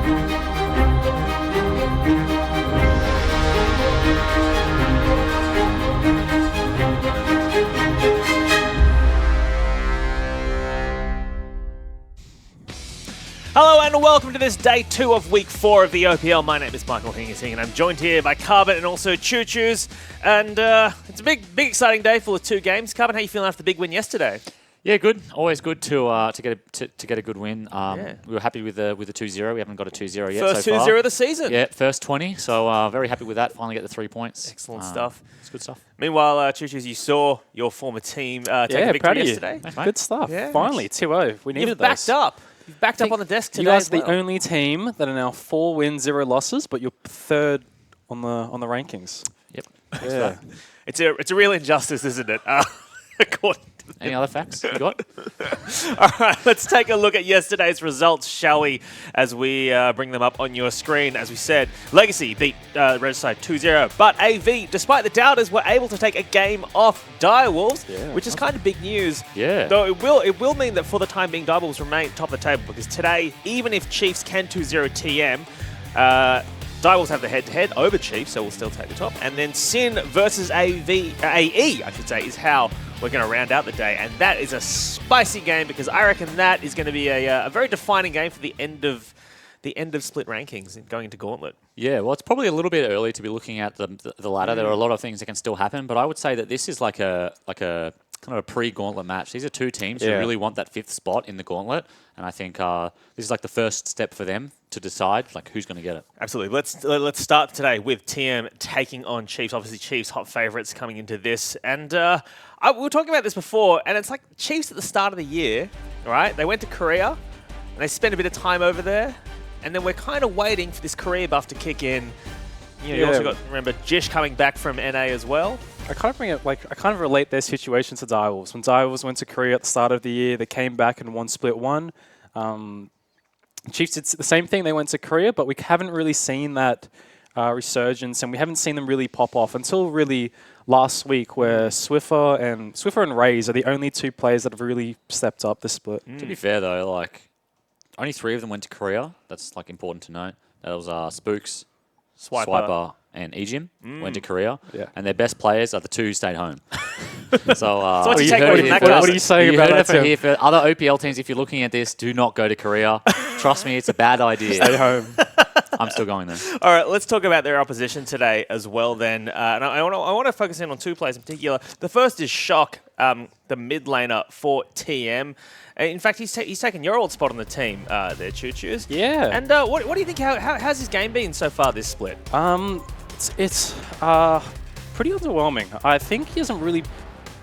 Hello and welcome to this day 2 of week 4 of the OPL. My name is Michael Hingising and I'm joined here by Carbon and also Choo Choos. And it's a big exciting day full of 2 games. Carbon, how you feeling after the big win yesterday? Yeah, good. Always good to get a good win. We were happy with the 2-0. We haven't got a 2-0 yet. First so 2-0 far. of the season. Yeah, first 20. So very happy with that. Finally get the 3 points. Excellent stuff. It's good stuff. Meanwhile, Choo Choos, you saw your former team take a victory yesterday. Thanks, Good stuff. Yeah. Finally, 2-0. We needed You've backed up. You've backed up on the desk today. You guys as are well. the only team that are now 4 wins, 0 losses, but you're third on the rankings. Yep. Yeah. It's a real injustice, isn't it? According to Any other facts you got? All right, let's take a look at yesterday's results, shall we, as we bring them up on your screen. As we said, Legacy beat Redside 2-0, but AV, despite the doubters, were able to take a game off Direwolves, which is kind of big news. Yeah. Though it will mean that for the time being, Direwolves remain top of the table, because today, even if Chiefs can 2-0 TM, Direwolves have the head-to-head over Chiefs, so we'll still take the top. And then Sin versus AE, I should say, is how we're going to round out the day. And that is a spicy game because I reckon that is going to be a very defining game for the end of split rankings and going into Gauntlet. Yeah, well, it's probably a little bit early to be looking at the ladder. There are a lot of things that can still happen, but I would say that this is like a kind of a pre-Gauntlet match. These are 2 teams who really want that 5th spot in the Gauntlet, and I think this is like the first step for them to decide like who's going to get it. Absolutely. Let's start today with TM taking on Chiefs. Obviously, Chiefs hot favourites coming into this, and we were talking about this before, and it's like Chiefs at the start of the year, right? They went to Korea, and they spent a bit of time over there, and then we're kind of waiting for this Korea buff to kick in. You also got, remember, Jish coming back from NA as well. I kind of relate their situation to Direwolves. When Direwolves went to Korea at the start of the year, they came back and won Split 1. Chiefs did the same thing. They went to Korea, but we haven't really seen that resurgence, and we haven't seen them really pop off until really last week, where Swiffer and Raze are the only 2 players that have really stepped up this split. To be fair though, like only 3 of them went to Korea. That's like important to note. That was Spooks, Swiper and Ejim went to Korea, and their best players are the 2 who stayed home. So what do you take away from that, guys? What are you saying about that? Here for other OPL teams, if you're looking at this, do not go to Korea. Trust me, it's a bad idea. Stay home. I'm still going there. All right, let's talk about their opposition today as well then. And I want to focus in on 2 players in particular. The first is Shock, the mid laner for TM. In fact, he's taken your old spot on the team there, Choo Choos. Yeah. And what do you think? How's his game been so far this split? It's pretty underwhelming. I think he hasn't really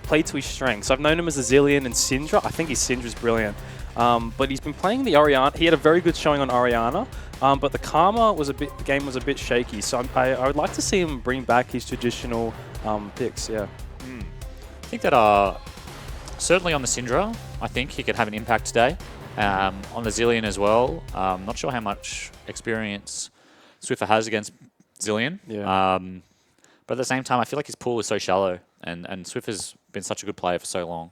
played to his strengths. I've known him as a Zillion and Syndra. I think his Syndra's brilliant. But he's been playing the Orianna. He had a very good showing on Orianna, but the game was a bit shaky. So I would like to see him bring back his traditional picks. Yeah. I think that certainly on the Syndra, I think he could have an impact today. On the Zillion as well. Not sure how much experience Swiffer has against Zillion. Yeah. But at the same time, I feel like his pool is so shallow, and Swiffer's been such a good player for so long.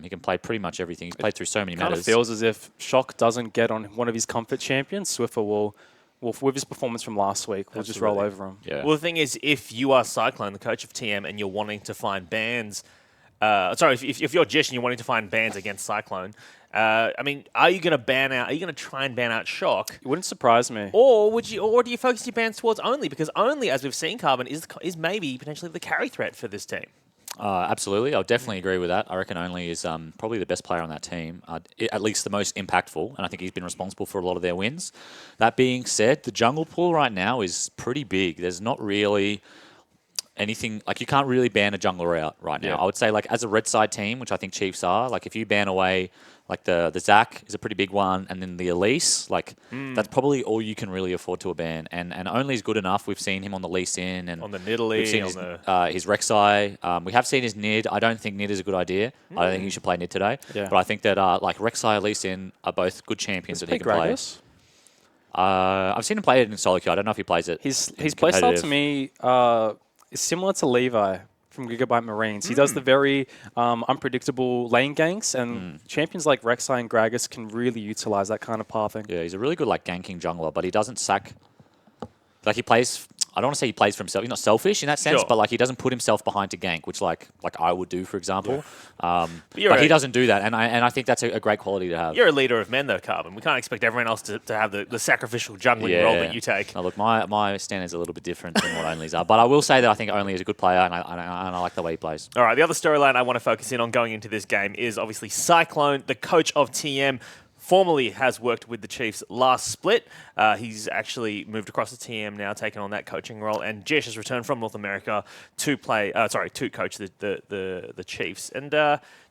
He can play pretty much everything. He's played through so many Kind matters. of feels as if Shock doesn't get on one of his comfort champions, Swiffer will with his performance from last week, we'll just roll over him. Yeah. Well, the thing is, if you are Cyclone, the coach of TM, and you're wanting to find bans, if you're Jish and you're wanting to find bans against Cyclone, I mean, are you going to ban out? Are you going to try and ban out Shock? It wouldn't surprise me. Or do you focus your bans towards Only? Because Only, as we've seen, Carbon is maybe potentially the carry threat for this team. Absolutely. I'll definitely agree with that. I reckon Only is probably the best player on that team, at least the most impactful, and I think he's been responsible for a lot of their wins. That being said, the jungle pool right now is pretty big. There's not really anything, like you can't really ban a jungler out right now. Yeah. I would say like as a red side team, which I think Chiefs are, like if you ban away like the Zac is a pretty big one, and then the Elise, like that's probably all you can really afford to a ban. And Only is good enough. We've seen him on the Lee Sin and On the Nidalee, we've seen on his Rek'Sai. We have seen his Nid. I don't think Nid is a good idea. I don't think he should play Nid today. Yeah. But I think that like Rek'Sai, Lee Sin are both good champions that he can play. Gragas? I've seen him play it in solo queue. I don't know if he plays it. His in playstyle competitive. to me is similar to Levi from Gigabyte Marines. He does the very unpredictable lane ganks, and champions like Rek'Sai and Gragas can really utilize that kind of pathing. Yeah, he's a really good like ganking jungler, but he doesn't sack. Like he plays, I don't want to say he plays for himself. He's not selfish in that sense, but like he doesn't put himself behind to gank, which like I would do, for example. But he doesn't do that, and I think that's a great quality to have. You're a leader of men, though, Carbon. We can't expect everyone else to have the sacrificial jungling role that you take. No, look, my standard's a little bit different than what Only's are, but I will say that I think Only is a good player, and I like the way he plays. All right, the other storyline I want to focus in on going into this game is obviously Cyclone, the coach of TM. Formerly has worked with the Chiefs last split. He's actually moved across to TM now, taking on that coaching role. And Jesh has returned from North America to coach the Chiefs. And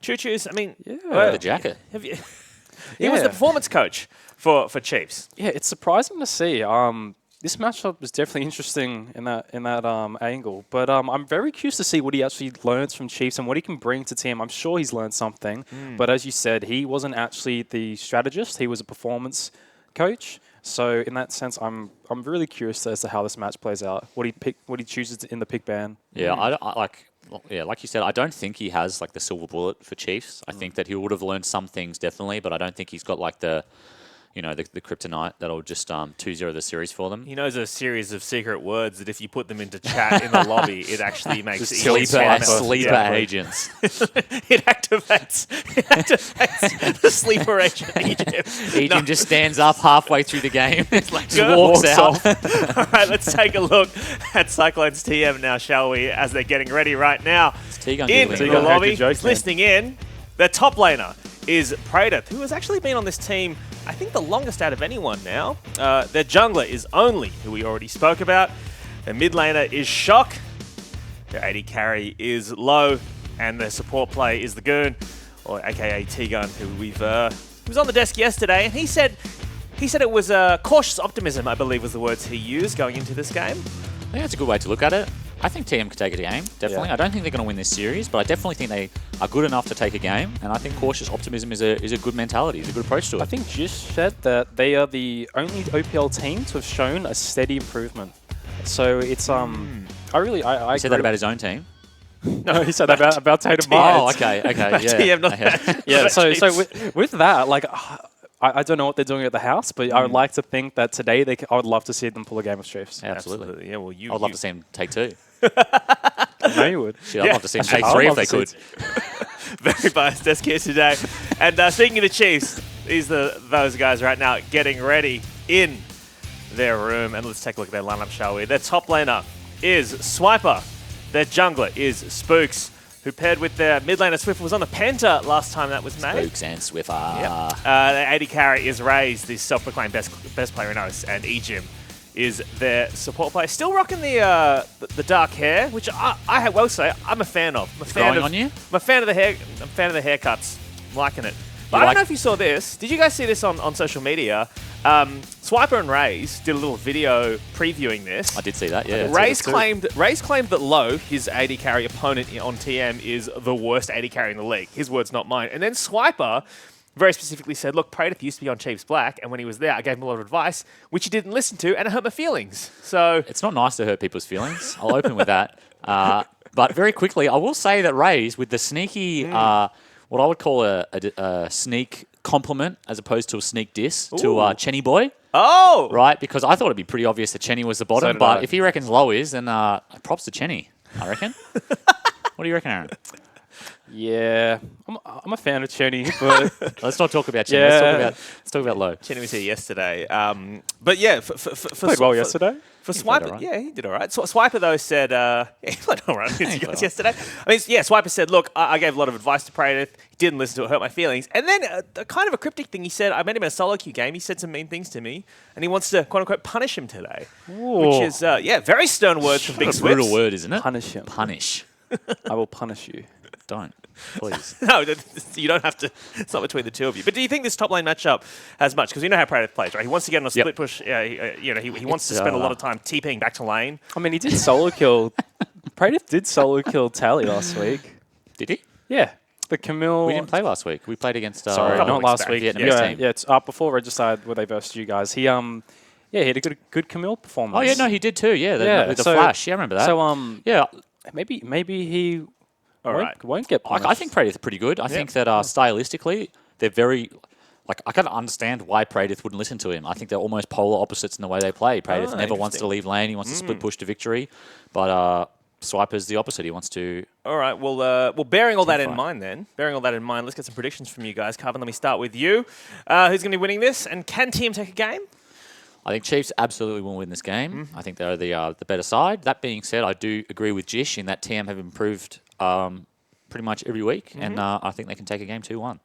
Choo-Choo's, I mean, The jacket. He was the performance coach for Chiefs. Yeah, it's surprising to see. This matchup was definitely interesting in that angle, but I'm very curious to see what he actually learns from Chiefs and what he can bring to team. I'm sure he's learned something, but as you said, he wasn't actually the strategist; he was a performance coach. So in that sense, I'm really curious as to how this match plays out. What he chooses in the pick ban. Yeah, like you said, I don't think he has like the silver bullet for Chiefs. I think that he would have learned some things definitely, but I don't think he's got like the kryptonite that'll just 2-0 the series for them. He knows a series of secret words that if you put them into chat in the lobby, it actually makes sleeper agents. It activates the sleeper agent. Agent just stands up halfway through the game, just walks out. All right, let's take a look at Cyclone's TM now, shall we? As they're getting ready right now in the lobby, listening in. Their top laner is Praedyth, who has actually been on this team, I think, the longest out of anyone now. Their jungler is Only, who we already spoke about. Their mid laner is Shock. Their AD carry is Low. And their support play is the Goon, or aka T-Gun, who he was on the desk yesterday, and he said it was cautious optimism, I believe was the words he used going into this game. I think that's a good way to look at it. I think TM could take a game, definitely. Yeah. I don't think they're going to win this series, but I definitely think they are good enough to take a game, and I think cautious optimism is a good mentality, is a good approach to it. I think Jish said that they are the only OPL team to have shown a steady improvement. So it's I He said that about his own team. No, he said that about Tatum. Oh, okay, yeah. TM, not yeah. So with that, like. I don't know what they're doing at the house, but I would like to think that today I would love to see them pull a game of Chiefs. Yeah, absolutely. Yeah, well, I'd love to see them take 2. No, you would. Shit, I'd love to see them take 3 if they could. Very biased desk here today. And speaking of the Chiefs, these are those guys right now getting ready in their room. And let's take a look at their lineup, shall we? Their top laner is Swiper. Their jungler is Spooks, who paired with their mid laner Swiffer was on the Penta last time that was made. Spooks and Swiffer. Yep. Their AD carry is Raze, the self-proclaimed best player in OS, and Ejim is their support player. Still rocking the dark hair, which I will say I'm a fan of. On you? I'm a fan of the hair. I'm a fan of the haircuts. I'm liking it. But I don't know if you saw this. Did you guys see this on social media? Swiper and Raze did a little video previewing this. I did see that, yeah. Raze claimed that Low, his AD carry opponent on TM, is the worst AD carry in the league. His words, not mine. And then Swiper very specifically said, look, Praedyth used to be on Chiefs Black, and when he was there, I gave him a lot of advice, which he didn't listen to, and it hurt my feelings. So it's not nice to hurt people's feelings. I'll open with that. But very quickly, I will say that Raze, with the sneaky, what I would call a sneak compliment as opposed to a sneak diss to Chenny Boy. Oh! Right, because I thought it'd be pretty obvious that Chenny was the bottom, but if he reckons Low is, then props to Chenny, I reckon. What do you reckon, Aaron? Yeah, I'm a fan of Chenny, but let's not talk about Chenny. Yeah. Let's talk about Low. Chenny was here yesterday, but yeah, played well yesterday. For Swiper, right. Yeah, he did all right. So Swiper though said, he played all right yesterday. I mean, yeah, Swiper said, look, I gave a lot of advice to Praedyth. He didn't listen to it, hurt my feelings. And then a kind of a cryptic thing he said, I met him in a solo queue game. He said some mean things to me, and he wants to quote unquote punish him today, which is very stern words from Big Swips. Brutal word, isn't it? Punish him. Punish. I will punish you. Don't. Please. No, you don't have to. It's not between the two of you. But do you think this top lane matchup has much? Because you know how Praedyth plays, right? He wants to get on a split push. He wants to spend a lot of time TPing back to lane. I mean, he did solo kill. Praedyth did solo kill Tally last week. Did he? Yeah. The Camille. We didn't play last week. We played against. Sorry, not last week. Vietnamese team. Yeah, it's before Regicide where they versed you guys. He he had a good Camille performance. Oh yeah, no, he did too. Yeah, with the flash. Yeah, I remember that. So yeah. maybe he All right. won't get punished. I think Pradith are pretty good. I think that stylistically, they're very... Like, I can understand why Pradith wouldn't listen to him. I think they're almost polar opposites in the way they play. Pradith never wants to leave lane. He wants to split push to victory. But Swiper's the opposite. He wants to... All right. Well, bearing all that in mind then, let's get some predictions from you guys. Carvin, let me start with you. Who's going to be winning this? And can TM take a game? I think Chiefs absolutely will win this game. I think they're the better side. That being said, I do agree with Jish in that TM have improved pretty much every week. And I think they can take a game 2-1.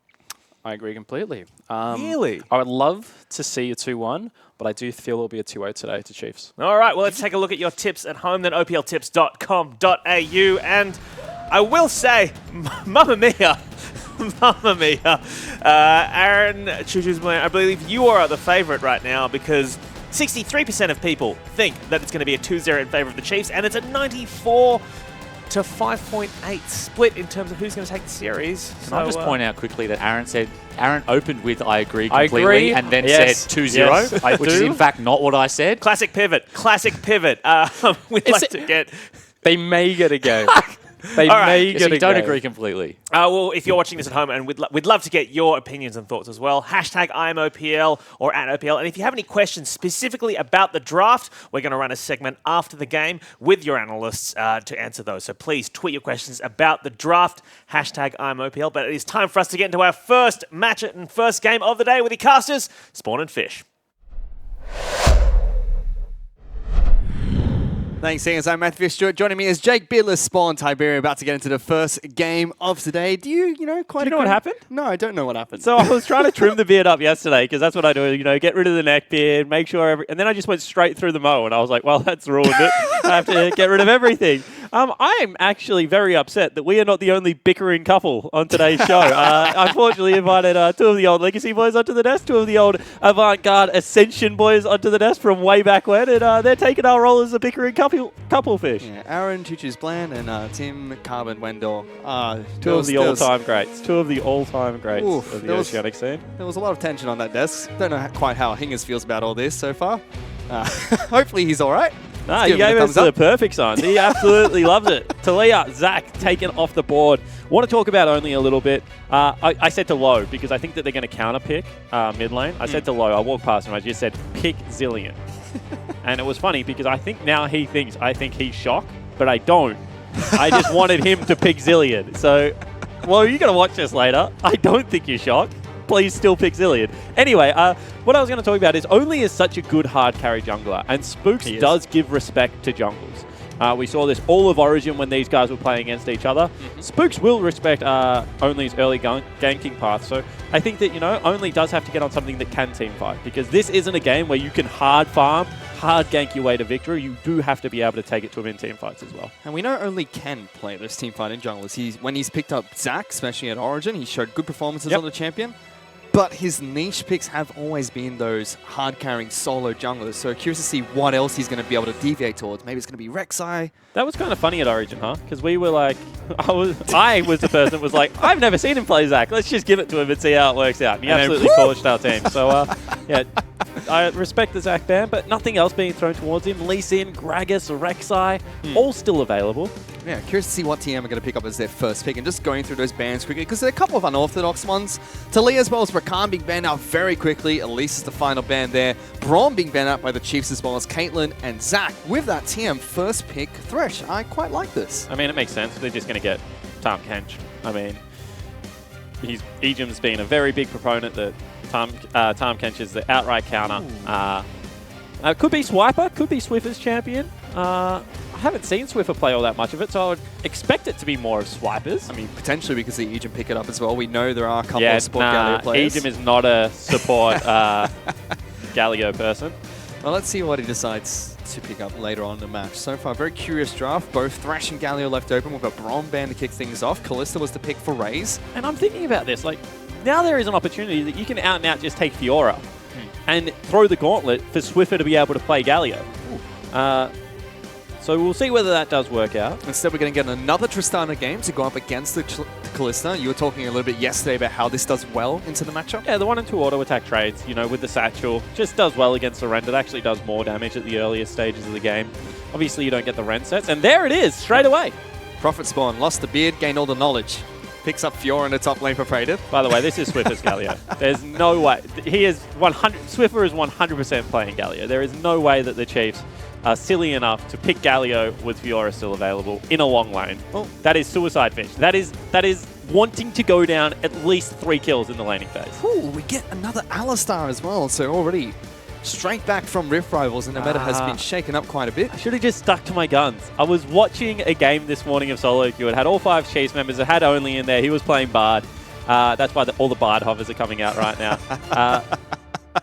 I agree completely. Really? I would love to see a 2-1, but I do feel it'll be a 2-0 today to Chiefs. All right, well, let's take a look at your tips at home, then opltips.com.au. And I will say, mamma mia, mamma mia. Aaron Chuchu's, I believe you are the favourite right now because 63% of people think that it's going to be a 2-0 in favour of the Chiefs, and it's a 94 to 5.8 split in terms of who's going to take the series. Can I just point out quickly that Aaron opened with I agree I completely agree. and then Yes. said 2-0, Yes, which is in fact not what I said. Classic pivot. We'd like to get... They may get a game. They All right. may So get you a don't game. agree completely. Well, if you're watching this at home, and we'd love to get your opinions and thoughts as well. Hashtag IMOPL or @OPL. And if you have any questions specifically about the draft, we're going to run a segment after the game with your analysts to answer those. So please tweet your questions about the draft. Hashtag IMOPL. But it is time for us to get into our first match and first game of the day with the casters, Spawn and Fish. Thanks, Singers. I'm Matthew Stewart. Joining me is Jake Beardless, Spawn, Tiberian, about to get into the first game of today. Do you know Do you know what happened? No, I don't know what happened. So I was trying to trim the beard up yesterday because that's what I do, get rid of the neck beard, make sure and then I just went straight through the mow and I was like, well, that's ruined it. I have to get rid of everything. I am actually very upset that we are not the only bickering couple on today's show. Unfortunately, invited two of the old Legacy boys onto the desk, two of the old Avant-Garde Ascension boys onto the desk from way back when, and they're taking our role as a bickering couple Fish. Yeah, Aaron, Chuchu's Bland, and Tim, Carbon, Wendell. Two of the all-time greats. Two of the all-time greats of the oceanic scene. There was a lot of tension on that desk. Don't know quite how Hingers feels about all this so far. Hopefully he's all right. No, he gave us the perfect sign. He absolutely loves it. Talia, Zach, taken off the board. Want to talk about only a little bit. I said to low because I think that they're going to counter pick mid lane. I said to low, I walked past him, I just said, pick Zillion. And it was funny because I think now he thinks I think he's shocked, but I don't. I just wanted him to pick Zillion. So, well, you're going to watch this later. I don't think you're shocked. Please still pick Zillion. Anyway, what I was going to talk about is Only is such a good hard carry jungler, and Spooks does give respect to jungles. We saw this all of Origin when these guys were playing against each other. Spooks will respect Only's early ganking path, so I think that, Only does have to get on something that can team fight, because this isn't a game where you can hard farm, hard gank your way to victory. You do have to be able to take it to him in team fights as well. And we know Only can play this team fight in junglers. When he's picked up Zac, especially at Origin, he showed good performances on the champion. But his niche picks have always been those hard-carrying solo junglers. So curious to see what else he's going to be able to deviate towards. Maybe it's going to be Rek'Sai. That was kind of funny at Origin, huh? Because we were like, I was the person that was like, I've never seen him play Zac. Let's just give it to him and see how it works out. And he absolutely torched our team. So, yeah, I respect the Zac ban, but nothing else being thrown towards him. Lee Sin, Gragas, Rek'Sai, all still available. Yeah, curious to see what TM are going to pick up as their first pick, and just going through those bans quickly, because there are a couple of unorthodox ones. Talia as well as Rakan being banned out very quickly. Elise is the final ban there. Braum being banned out by the Chiefs as well as Caitlyn and Zac. With that TM first pick, Thresh, I quite like this. I mean, it makes sense. They're just going to get Tahm Kench. I mean, Ejim's been a very big proponent that Tahm Kench is the outright counter. Could be Swiper, could be Swiffer's champion. I haven't seen Swiffer play all that much of it, so I would expect it to be more of Swipers. I mean, potentially we could see Ejim pick it up as well. We know there are a couple of support Galio players. Ejim is not a support Galio person. Well, let's see what he decides to pick up later on in the match. So far, very curious draft. Both Thresh and Galio left open with a Braum ban to kick things off. Kalista was the pick for Raze. And I'm thinking about this, like, now there is an opportunity that you can out and out just take Fiora and throw the gauntlet for Swiffer to be able to play Galio. So we'll see whether that does work out. Instead, we're going to get another Tristana game to go up against the Kalista. You were talking a little bit yesterday about how this does well into the matchup. Yeah, the 1 and 2 auto attack trades, with the Satchel, just does well against the Rend. It actually does more damage at the earlier stages of the game. Obviously, you don't get the Rend sets. And there it is, straight away. Profit Spawn lost the beard, gained all the knowledge. Picks up Fiora in the top lane for Praetor. By the way, this is Swiffer's Galio. There's no way. He is 100. Swiffer is 100% playing Galio. There is no way that the Chiefs are silly enough to pick Galio with Fiora still available in a long lane. Oh. That is suicide fish. That is wanting to go down at least 3 kills in the laning phase. Ooh, we get another Alistar as well. So already straight back from Rift Rivals, and the meta has been shaken up quite a bit. I should have just stuck to my guns. I was watching a game this morning of solo queue. It had all 5 Chiefs members. It had Only in there. He was playing Bard. That's why all the Bard hovers are coming out right now.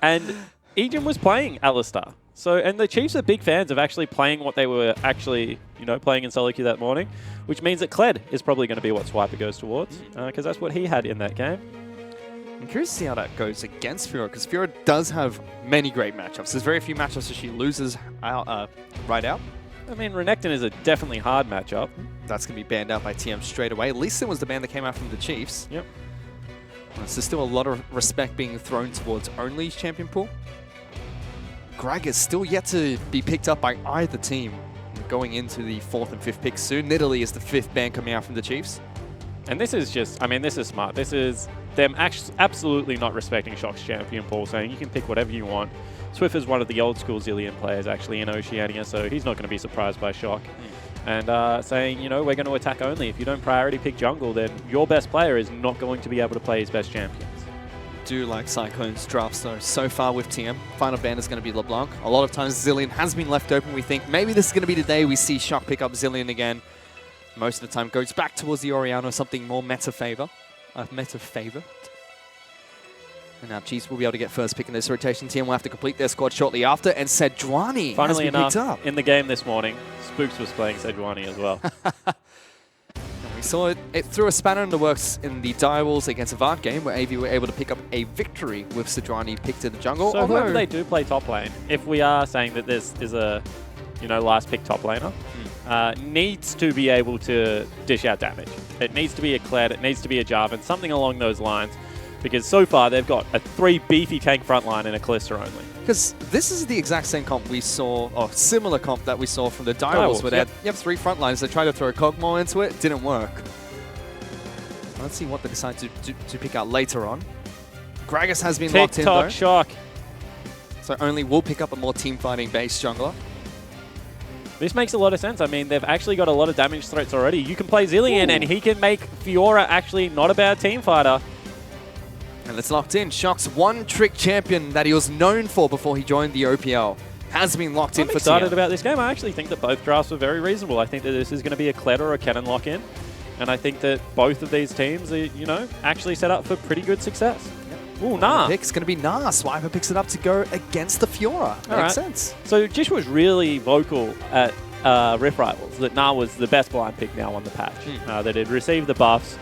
And Ejim was playing Alistar. So, and the Chiefs are big fans of actually playing what they were actually, playing in solo queue that morning, which means that Kled is probably going to be what Swiper goes towards, because that's what he had in that game. I'm curious to see how that goes against Fiora, because Fiora does have many great matchups. There's very few matchups that she loses right out. I mean, Renekton is a definitely hard matchup. That's going to be banned out by TM straight away. At least it was the ban that came out from the Chiefs. Yep. So there's still a lot of respect being thrown towards Only's champion pool. Greg is still yet to be picked up by either team. Going into the 4th and 5th picks soon. Nidalee is the 5th ban coming out from the Chiefs. And this is just, this is smart. This is them absolutely not respecting Shock's champion pool, saying you can pick whatever you want. Swift is one of the old school Zillion players actually in Oceania, so he's not going to be surprised by Shock. And saying, we're going to attack Only. If you don't priority pick jungle, then your best player is not going to be able to play his best champions. Do like Cyclone's drafts though. So far with TM, final ban is going to be LeBlanc. A lot of times Zillion has been left open. We think maybe this is going to be the day we see Shock pick up Zillion again. Most of the time goes back towards the Orianna, something more meta favorite. And now Chiefs will be able to get first pick in this rotation. TM will have to complete their squad shortly after, and Sejuani has been picked up. In the game this morning, Spooks was playing Sejuani as well. We saw it threw a spanner in the works in the direwolves against Avant game, where AV were able to pick up a victory with Sejuani picked in the jungle. So whoever they do play top lane, if we are saying that this is a, last pick top laner, needs to be able to dish out damage. It needs to be a Kled, it needs to be a Jarvan, something along those lines. Because so far they've got a 3 beefy tank frontline and a Kalista only. Because this is the exact same comp we saw, or similar comp that we saw from the direwolves, where they had 3 frontlines. They tried to throw Kog'Maw into it, didn't work. Let's see what they decide to pick out later on. Gragas has been locked in though. Shock. So Only will pick up a more team fighting based jungler. This makes a lot of sense. I mean, they've actually got a lot of damage threats already. You can play Zillion and he can make Fiora actually not a bad team fighter. And it's locked in. Shock's one-trick champion that he was known for before he joined the OPL has been locked in for TM. I'm excited about this game. I actually think that both drafts were very reasonable. I think that this is going to be a Kled or a Cannon lock-in. And I think that both of these teams are, actually set up for pretty good success. Yep. Ooh, Nah. Pick's going to be Nah. Swiper picks it up to go against the Fiora. Makes sense. So Jish was really vocal at Rift Rivals that Nah was the best blind pick now on the patch. That had received the buffs.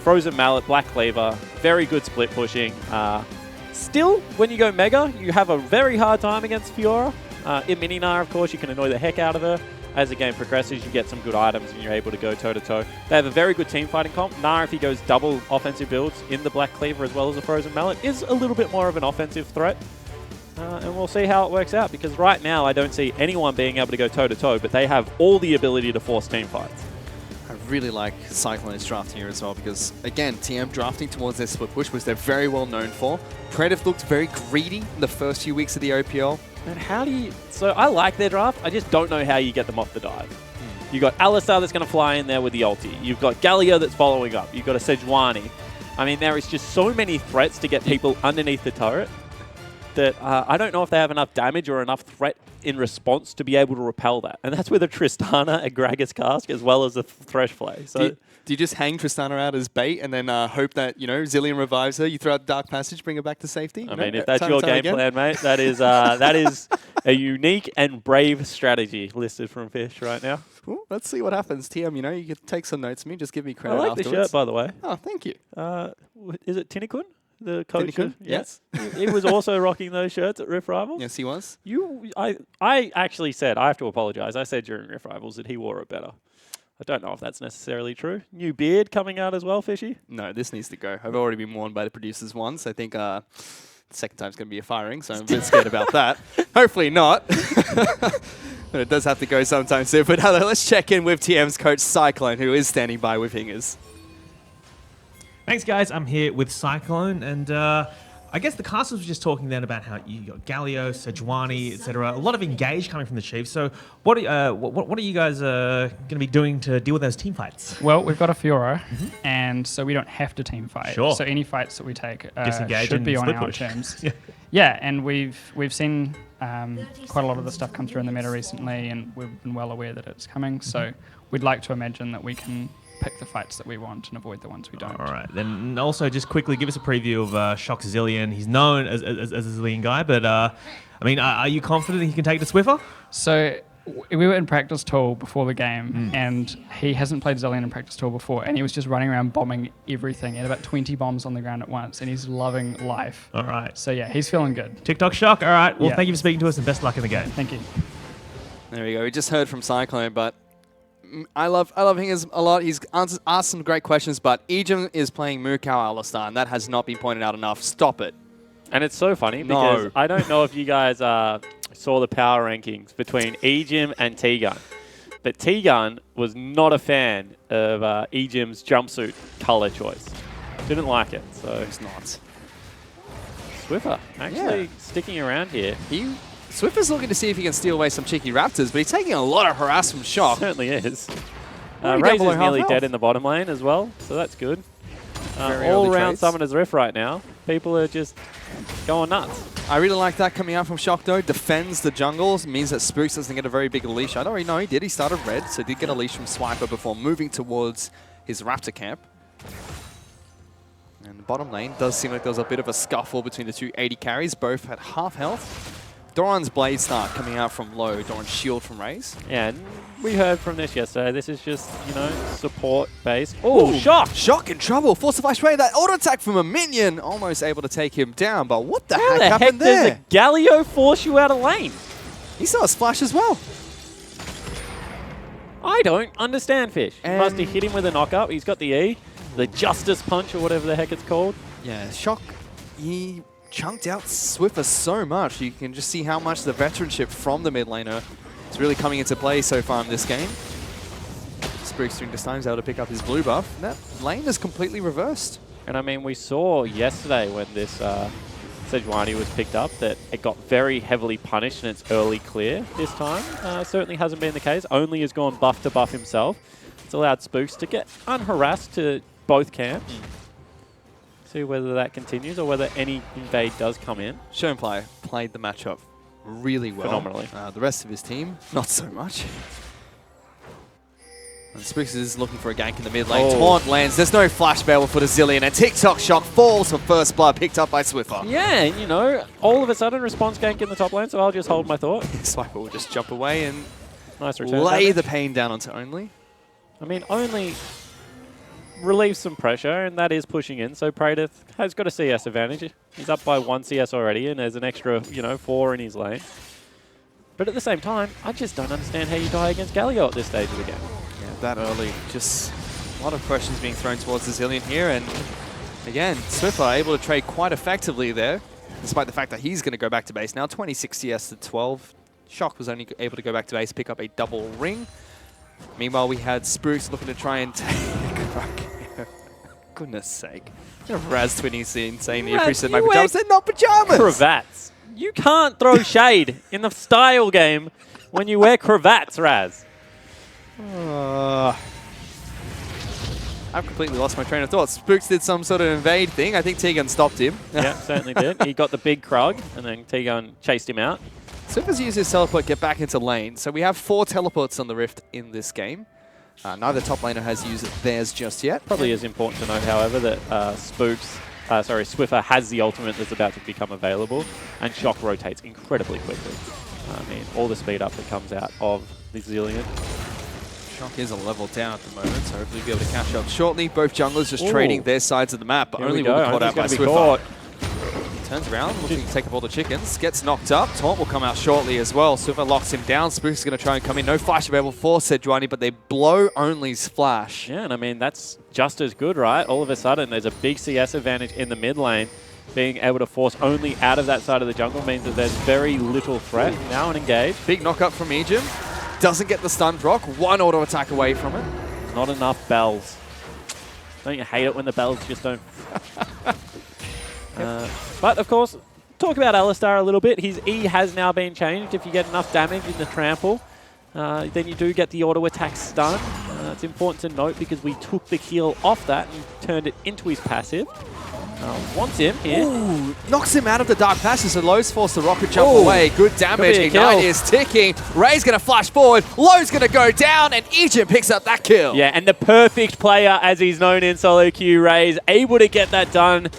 Frozen Mallet, Black Cleaver, very good split pushing. Still, when you go Mega, you have a very hard time against Fiora. In Mini Gnar, of course, you can annoy the heck out of her. As the game progresses, you get some good items and you're able to go toe-to-toe. They have a very good team fighting comp. Gnar, if he goes double offensive builds in the Black Cleaver as well as the Frozen Mallet, is a little bit more of an offensive threat. And we'll see how it works out, because right now I don't see anyone being able to go toe-to-toe, but they have all the ability to force team fights. I really like Cyclone's drafting here as well, because, again, TM drafting towards their split push, which they're very well known for. Predator looked very greedy in the first few weeks of the OPL. And how do you... So I like their draft. I just don't know how you get them off the dive. You've got Alistar that's going to fly in there with the ulti. You've got Galio that's following up. You've got a Sejuani. I mean, there is just so many threats to get people underneath the turret that I don't know if they have enough damage or enough threat in response to be able to repel that. And that's with a Tristana, a Gragas Cask, as well as a Thresh play. So do you just hang Tristana out as bait and then hope that, Zillion revives her, you throw out Dark Passage, bring her back to safety? I mean, if that's your game plan, mate, that is a unique and brave strategy listed from Fish right now. Ooh, let's see what happens. TM, you can take some notes of me, just give me credit I like afterwards. the shirt, by the way. Oh, thank you. Is it Tinikun? The coach? Tinikun? Yes. He was also rocking those shirts at Rift Rivals. Yes, he was. I actually said, I have to apologize, I said during Rift Rivals that he wore it better. I don't know if that's necessarily true. New beard coming out as well, Fishy? No, this needs to go. I've already been warned by the producers once. I think the second time's going to be a firing, so I'm a bit scared about that. Hopefully not. But it does have to go sometime soon. But let's check in with TM's coach, Cyclone, who is standing by with Hingers. Thanks, guys. I'm here with Cyclone, and I guess the casters were just talking then about how you got Galio, Sejuani, etc. A lot of engage coming from the Chiefs. So what are you guys going to be doing to deal with those team fights? Well, we've got a Fiora, and so we don't have to team fight. Sure. So any fights that we take Disengage should and be on split our push. terms. Yeah. Yeah, and we've seen quite a lot of the stuff come through in the meta recently, and we've been well aware that it's coming. So we'd like to imagine that we can pick the fights that we want and avoid the ones we don't. All right. Then also just quickly give us a preview of Shock's Zillion. He's known as a Zillion guy, but I mean, are you confident he can take the Swiffer? So we were in practice tool before the game, and he hasn't played Zillion in practice tool before, and he was just running around bombing everything. He had about 20 bombs on the ground at once, and he's loving life. All right. So yeah, he's feeling good. TikTok Shock. All right. Well, Yeah. thank you for speaking to us, and best luck in the game. Thank you. There we go. We just heard from Cyclone, but I love Hingers a lot. He's asked some great questions, but Ejim is playing Mukau Alistar, and that has not been pointed out enough. Stop it. And it's so funny because No. I don't know if you guys saw the power rankings between Ejim and T-Gun. But T-Gun was not a fan of Ejim's jumpsuit color choice. Didn't like it. So It's not. Swiffer actually sticking around here. Swiffer's looking to see if he can steal away some cheeky Raptors, but he's taking a lot of harass from Shock. Certainly is. Already down below Razor's nearly half dead health. in the bottom lane as well, so that's good. Very All early around trades. Summoner's Rift right now. People are just going nuts. I really like that coming out from Shock, though. Defends the jungles, means that Spooks doesn't get a very big leash. I don't really know he did. He started red, so did get a leash from Swiper before moving towards his Raptor camp. And the bottom lane does seem like there was a bit of a scuffle between the two 80 carries, both at half health. Doran's Blade Start coming out from low, Doran's Shield from Raze. Yeah, and we heard from this yesterday. This is just, support based. Oh, Shock! Shock in trouble. Force of Ice Ray, that auto attack from a minion. Almost able to take him down, but what the How heck the heck happened does there? a Galio force you out of lane? He saw a splash as well. I don't understand, Fish. He must have And- hit him with a knock-up. He's got the E, the Justice Punch or whatever the heck it's called. Yeah, Shock, he chunked out Swiffer so much. You can just see how much the veteranship from the mid laner is really coming into play so far in this game. Spooks during this time is able to pick up his blue buff. And that lane is completely reversed. And I mean, we saw yesterday when this Sejuani was picked up that it got very heavily punished in its early clear this time. Certainly hasn't been the case. Only has gone buff to buff himself. It's allowed Spooks to get unharassed to both camps. See whether that continues or whether any invade does come in. Schoenfly played the matchup really well. Phenomenally. The rest of his team, not so much. And Spooks is looking for a gank in the mid lane. Oh. Taunt lands. There's no flash barrel for the Zillion. And TikTok Shock falls for first blood, picked up by Swiffer. Yeah, all of a sudden response gank in the top lane, so I'll just hold my thought. Swiper will just jump away and Nice return. lay damage. the pain down onto Only. I mean, only relieves some pressure, and that is pushing in. So Praetor has got a CS advantage. He's up by 1 CS already, and there's an extra, 4 in his lane. But at the same time, I just don't understand how you die against Galio at this stage of the game. Yeah, that early. Just a lot of questions being thrown towards the Zillion here. And again, Swiffer able to trade quite effectively there, despite the fact that he's going to go back to base now. 26 CS to 12. Shock was only able to go back to base, pick up a double ring. Meanwhile, we had Spruce looking to try and take goodness sake. Raz twinning insanely Raz, appreciate my you wear pajamas. They're not pajamas! Cravats. You can't throw shade in the style game when you wear cravats, Raz. I've completely lost my train of thought. Spooks did some sort of invade thing. I think Tegan stopped him. Yeah, certainly did. He got the big Krug, and then T-Gun chased him out. Swiffer's used his teleport, get back into lane. So we have 4 teleports on the Rift in this game. Neither top laner has used theirs just yet. Probably is important to note, however, that Swiffer has the ultimate that's about to become available, and Shock rotates incredibly quickly. I mean, all the speed up that comes out of the Zillion. Shock is a level down at the moment, so hopefully we'll be able to catch up shortly. Both junglers just Ooh. trading their sides of the map, but Here only we will go. be caught out by Only's gonna be Swiffer. caught. Turns around, looking to take up all the chickens. Gets knocked up. Taunt will come out shortly as well. Swiffer locks him down. Spook's going to try and come in. No flash available for Sejuani, but they blow Only's flash. Yeah, and I mean, that's just as good, right? All of a sudden, there's a big CS advantage in the mid lane. being able to force only out of that side of the jungle means that there's very little threat. Now an engage. Big knock-up from Ejim. Doesn't get the stun proc. One auto attack away from it. Not enough bells. Don't you hate it when the bells just don't... But, of course, talk about Alistar a little bit. His E has now been changed. If you get enough damage in the trample, then you do get the auto attack stun. It's important to note because we took the heal off that and turned it into his passive. Wants him here. Ooh, knocks him out of the dark passage, so Lowe's forced the rocket jump away. Good damage. Ignite is ticking. Ray's going to flash forward. Lowe's going to go down, and Ejim picks up that kill. Yeah, and the perfect player, as he's known in solo queue, Ray's able to get that done.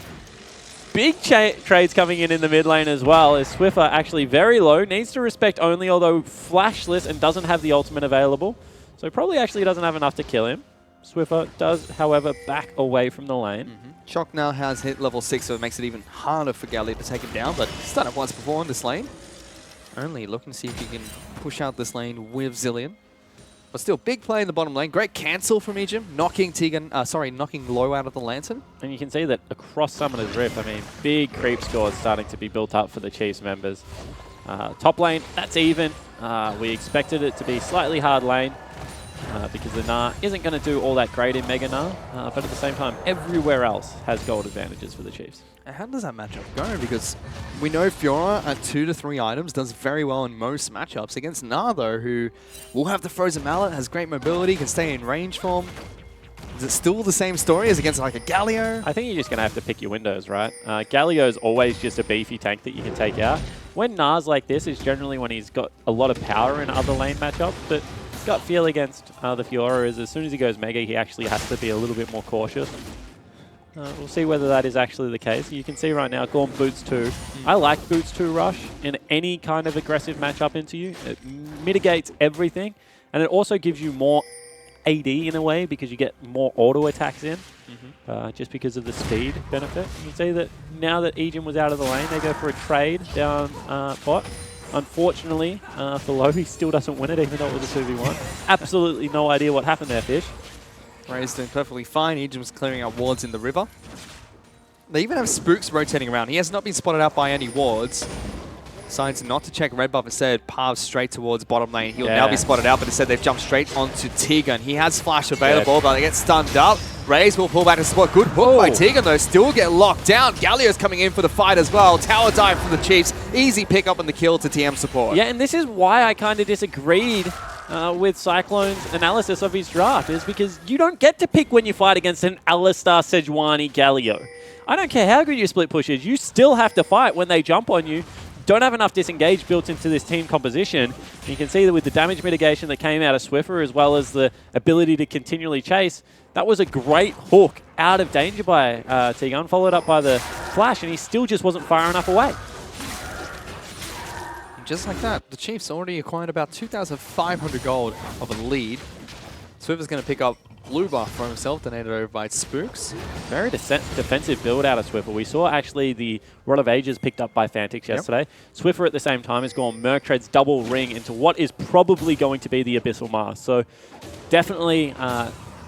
Big trades coming in the mid lane as well, as Swiffer actually very low, needs to respect only, although flashless and doesn't have the ultimate available. So probably actually doesn't have enough to kill him. Swiffer does, however, back away from the lane. Shock now has hit level 6, so it makes it even harder for Gallia to take him down, but he's done it once before in this lane. Only looking to see if he can push out this lane with Zilean. But still, big play in the bottom lane. Great cancel from Ejim, knocking knocking Low out of the Lantern. And you can see that across Summoner's Rift, I mean, big creep scores starting to be built up for the Chiefs members. Top lane, that's even. We expected it to be slightly hard lane because the Gnar isn't going to do all that great in Mega Gnar, but at the same time, everywhere else has gold advantages for the Chiefs. And how does that matchup go? Because we know Fiora at 2 to 3 items does very well in most matchups. Against Gnar, though, who will have the Frozen Mallet, has great mobility, can stay in range form. Is it still the same story as against like a Galio? I think you're just going to have to pick your windows, right? Galio's always just a beefy tank that you can take out. When Gnar's like this is generally when he's got a lot of power in other lane matchups, but gut feel against the Fiora is as soon as he goes Mega, he actually has to be a little bit more cautious. We'll see whether that is actually the case. You can see right now, Gorm Boots 2. I like Boots 2 Rush in any kind of aggressive matchup into you. It mitigates everything, and it also gives you more AD in a way because you get more auto attacks in, just because of the speed benefit. You can see that now that Ejim was out of the lane, they go for a trade down bot. Unfortunately, for Low, he still doesn't win it, even though it was a 2v1. Absolutely no idea what happened there, Fish. Ray's doing perfectly fine. Ejim's clearing out wards in the river. They even have Spooks rotating around. He has not been spotted out by any wards. Decides not to check red buff, instead paths straight towards bottom lane. He'll now be spotted out, but instead they've jumped straight onto Tegan. He has flash available, but they get stunned up. Raze will pull back to support. Good hook by Tegan, though. Still get locked down. Galio's coming in for the fight as well. Tower dive from the Chiefs. Easy pick up on the kill to TM support. Yeah, and this is why I kind of disagreed with Cyclone's analysis of his draft, is because you don't get to pick when you fight against an Alistar, Sejuani, Galio. I don't care how good your split push is. You still have to fight when they jump on you. Don't have enough disengage built into this team composition. You can see that with the damage mitigation that came out of Swiffer, as well as the ability to continually chase, that was a great hook out of danger by Tegan, followed up by the flash, and he still just wasn't far enough away. Just like that, the Chiefs already acquired about 2,500 gold of a lead. Swiffer's going to pick up blue buff for himself, donated over by Spooks. Very defensive build out of Swiffer. We saw actually the Rod of Ages picked up by Fantix yesterday. Swiffer at the same time has gone Merc Tread's double ring into what is probably going to be the Abyssal Mask. So definitely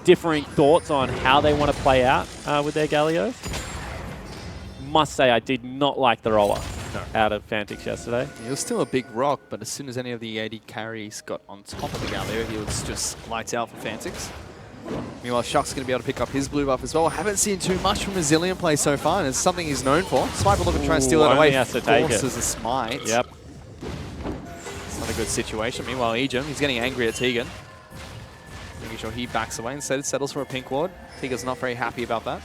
differing thoughts on how they want to play out with their Gallios. Must say I did not like the roller out of Fantix yesterday. It was still a big rock, but as soon as any of the AD carries got on top of the Galio, he was just lights out for Fantix. Meanwhile, Shock's going to be able to pick up his blue buff as well. Haven't seen too much from Resilient play so far, and it's something he's known for. Swiper looking to try and steal that away. Forces a smite. Yep. It's not a good situation. Meanwhile, Ejim, he's getting angry at Tegan. Making sure he backs away. Instead, settles for a pink ward. Tegan's not very happy about that.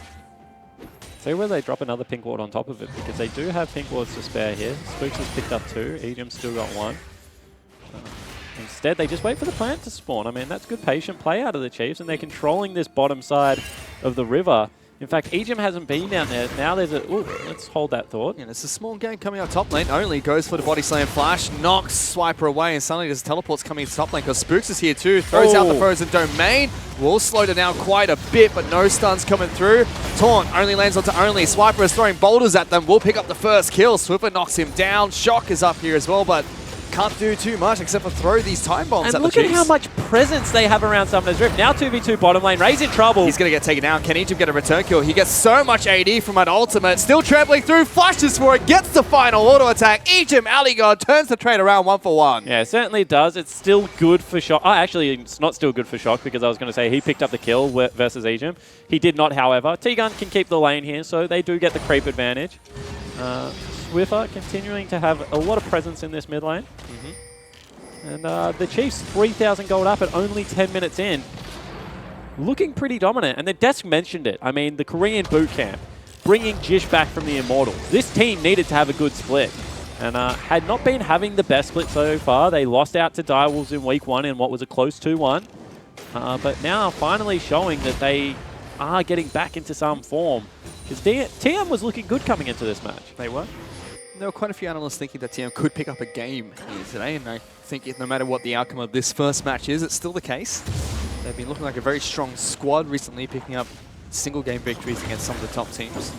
See where they drop another pink ward on top of it, because they do have pink wards to spare here. Spooks has picked up 2. Ejim's still got 1. Instead, they just wait for the plant to spawn. I mean, that's good patient play out of the Chiefs, and they're controlling this bottom side of the river. In fact, Ejim hasn't been down there. Now there's a... Ooh, let's hold that thought. And it's a small game coming out top lane. Only goes for the body slam flash, knocks Swiper away, and suddenly there's teleports coming into top lane because Spooks is here too. Throws out the frozen domain. Will slow it down quite a bit, but no stuns coming through. Taunt only lands onto Only. Swiper is throwing boulders at them. Will pick up the first kill. Swiffer knocks him down. Shock is up here as well, but can't do too much except for throw these time bombs And at look the at Chiefs. how much presence they have around Summoner's Rift. Now 2v2 bottom lane. Ray's in trouble. He's going to get taken down. Can Egypt get a return kill? He gets so much AD from an ultimate. Still trampling through, flashes for it, gets the final auto attack. Egypt, Aligod turns the trade around 1-for-1. Yeah, it certainly does. It's still good for Shock. Oh, actually, it's not still good for Shock because I was going to say he picked up the kill versus Egypt. He did not, however. T-Gun can keep the lane here, so they do get the creep advantage. Swiffer continuing to have a lot of presence in this mid lane. And the Chiefs, 3,000 gold up at only 10 minutes in. Looking pretty dominant. And the desk mentioned it. I mean, the Korean boot camp, bringing Jish back from the Immortals. This team needed to have a good split. And had not been having the best split so far. They lost out to Direwolves in week 1 in what was a close 2-1. But now finally showing that they are getting back into some form. Because TM was looking good coming into this match. They were. There were quite a few analysts thinking that TM could pick up a game here today, and I think no matter what the outcome of this first match is, it's still the case. They've been looking like a very strong squad recently, picking up single game victories against some of the top teams.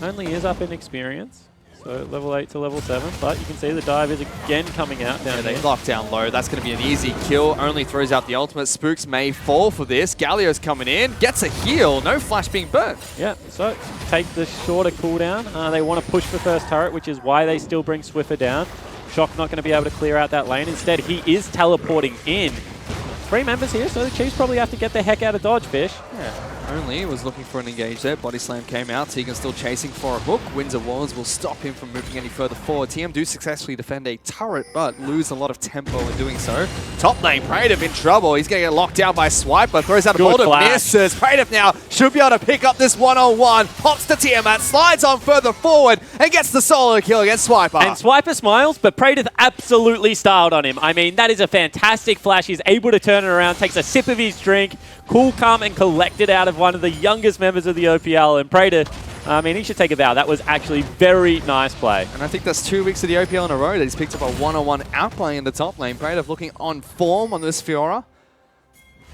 Only is up in experience. So level 8 to level 7, but you can see the dive is again coming out down They there. lock down low. That's going to be an easy kill. Only throws out the ultimate. Spooks may fall for this. Galio's coming in. Gets a heal. No flash being burnt. Yeah, so take the shorter cooldown. They want to push for first turret, which is why they still bring Swiffer down. Shock not going to be able to clear out that lane. Instead, he is teleporting in. 3 members here, so the Chiefs probably have to get the heck out of dodge, Fish. Yeah. Only was looking for an engage there. Body slam came out. Tegan still chasing for a hook. Winds of Walls will stop him from moving any further forward. TM do successfully defend a turret, but lose a lot of tempo in doing so. Top lane, Praetor in trouble. He's going to get locked down by Swiper. Throws out a boulder, misses. Praetor now should be able to pick up this one-on-one. Pops to Tiamat, slides on further forward, and gets the solo kill against Swiper. And Swiper smiles, but Praetor absolutely styled on him. I mean, that is a fantastic flash. He's able to turn it around, takes a sip of his drink, cool, calm, and collected out of one of the youngest members of the OPL. And Praetor, I mean, he should take a bow. That was actually very nice play. And I think that's 2 weeks of the OPL in a row that he's picked up a one-on-one outplay in the top lane. Praetor looking on form on this Fiora.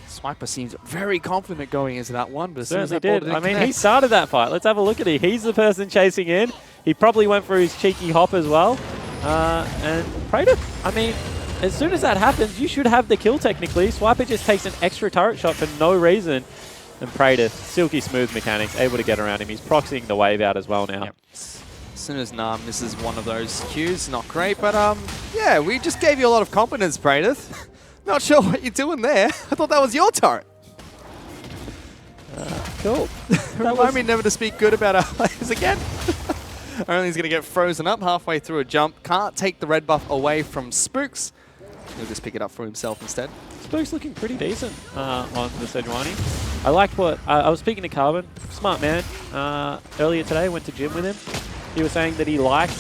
Swiper seems very confident going into that one, but as soon as Certainly that did. ball I mean, connect, he started that fight. Let's have a look at it. He's the person chasing in. He probably went for his cheeky hop as well. And Praetor, I mean, as soon as that happens, you should have the kill technically. Swiper just takes an extra turret shot for no reason. And Praetor, silky smooth mechanics, able to get around him. He's proxying the wave out as well now. Yep. As soon as Nam misses one of those cues, not great, but yeah, we just gave you a lot of confidence, Praetor. Not sure what you're doing there. I thought that was your turret. Cool. Remind me never to speak good about our players again. Only he's going to get frozen up halfway through a jump. Can't take the red buff away from Spooks. He'll just pick it up for himself instead. Spook's looking pretty decent on the Sejuani. I liked what... I was speaking to Carbon, smart man, earlier today. Went to gym with him. He was saying that he likes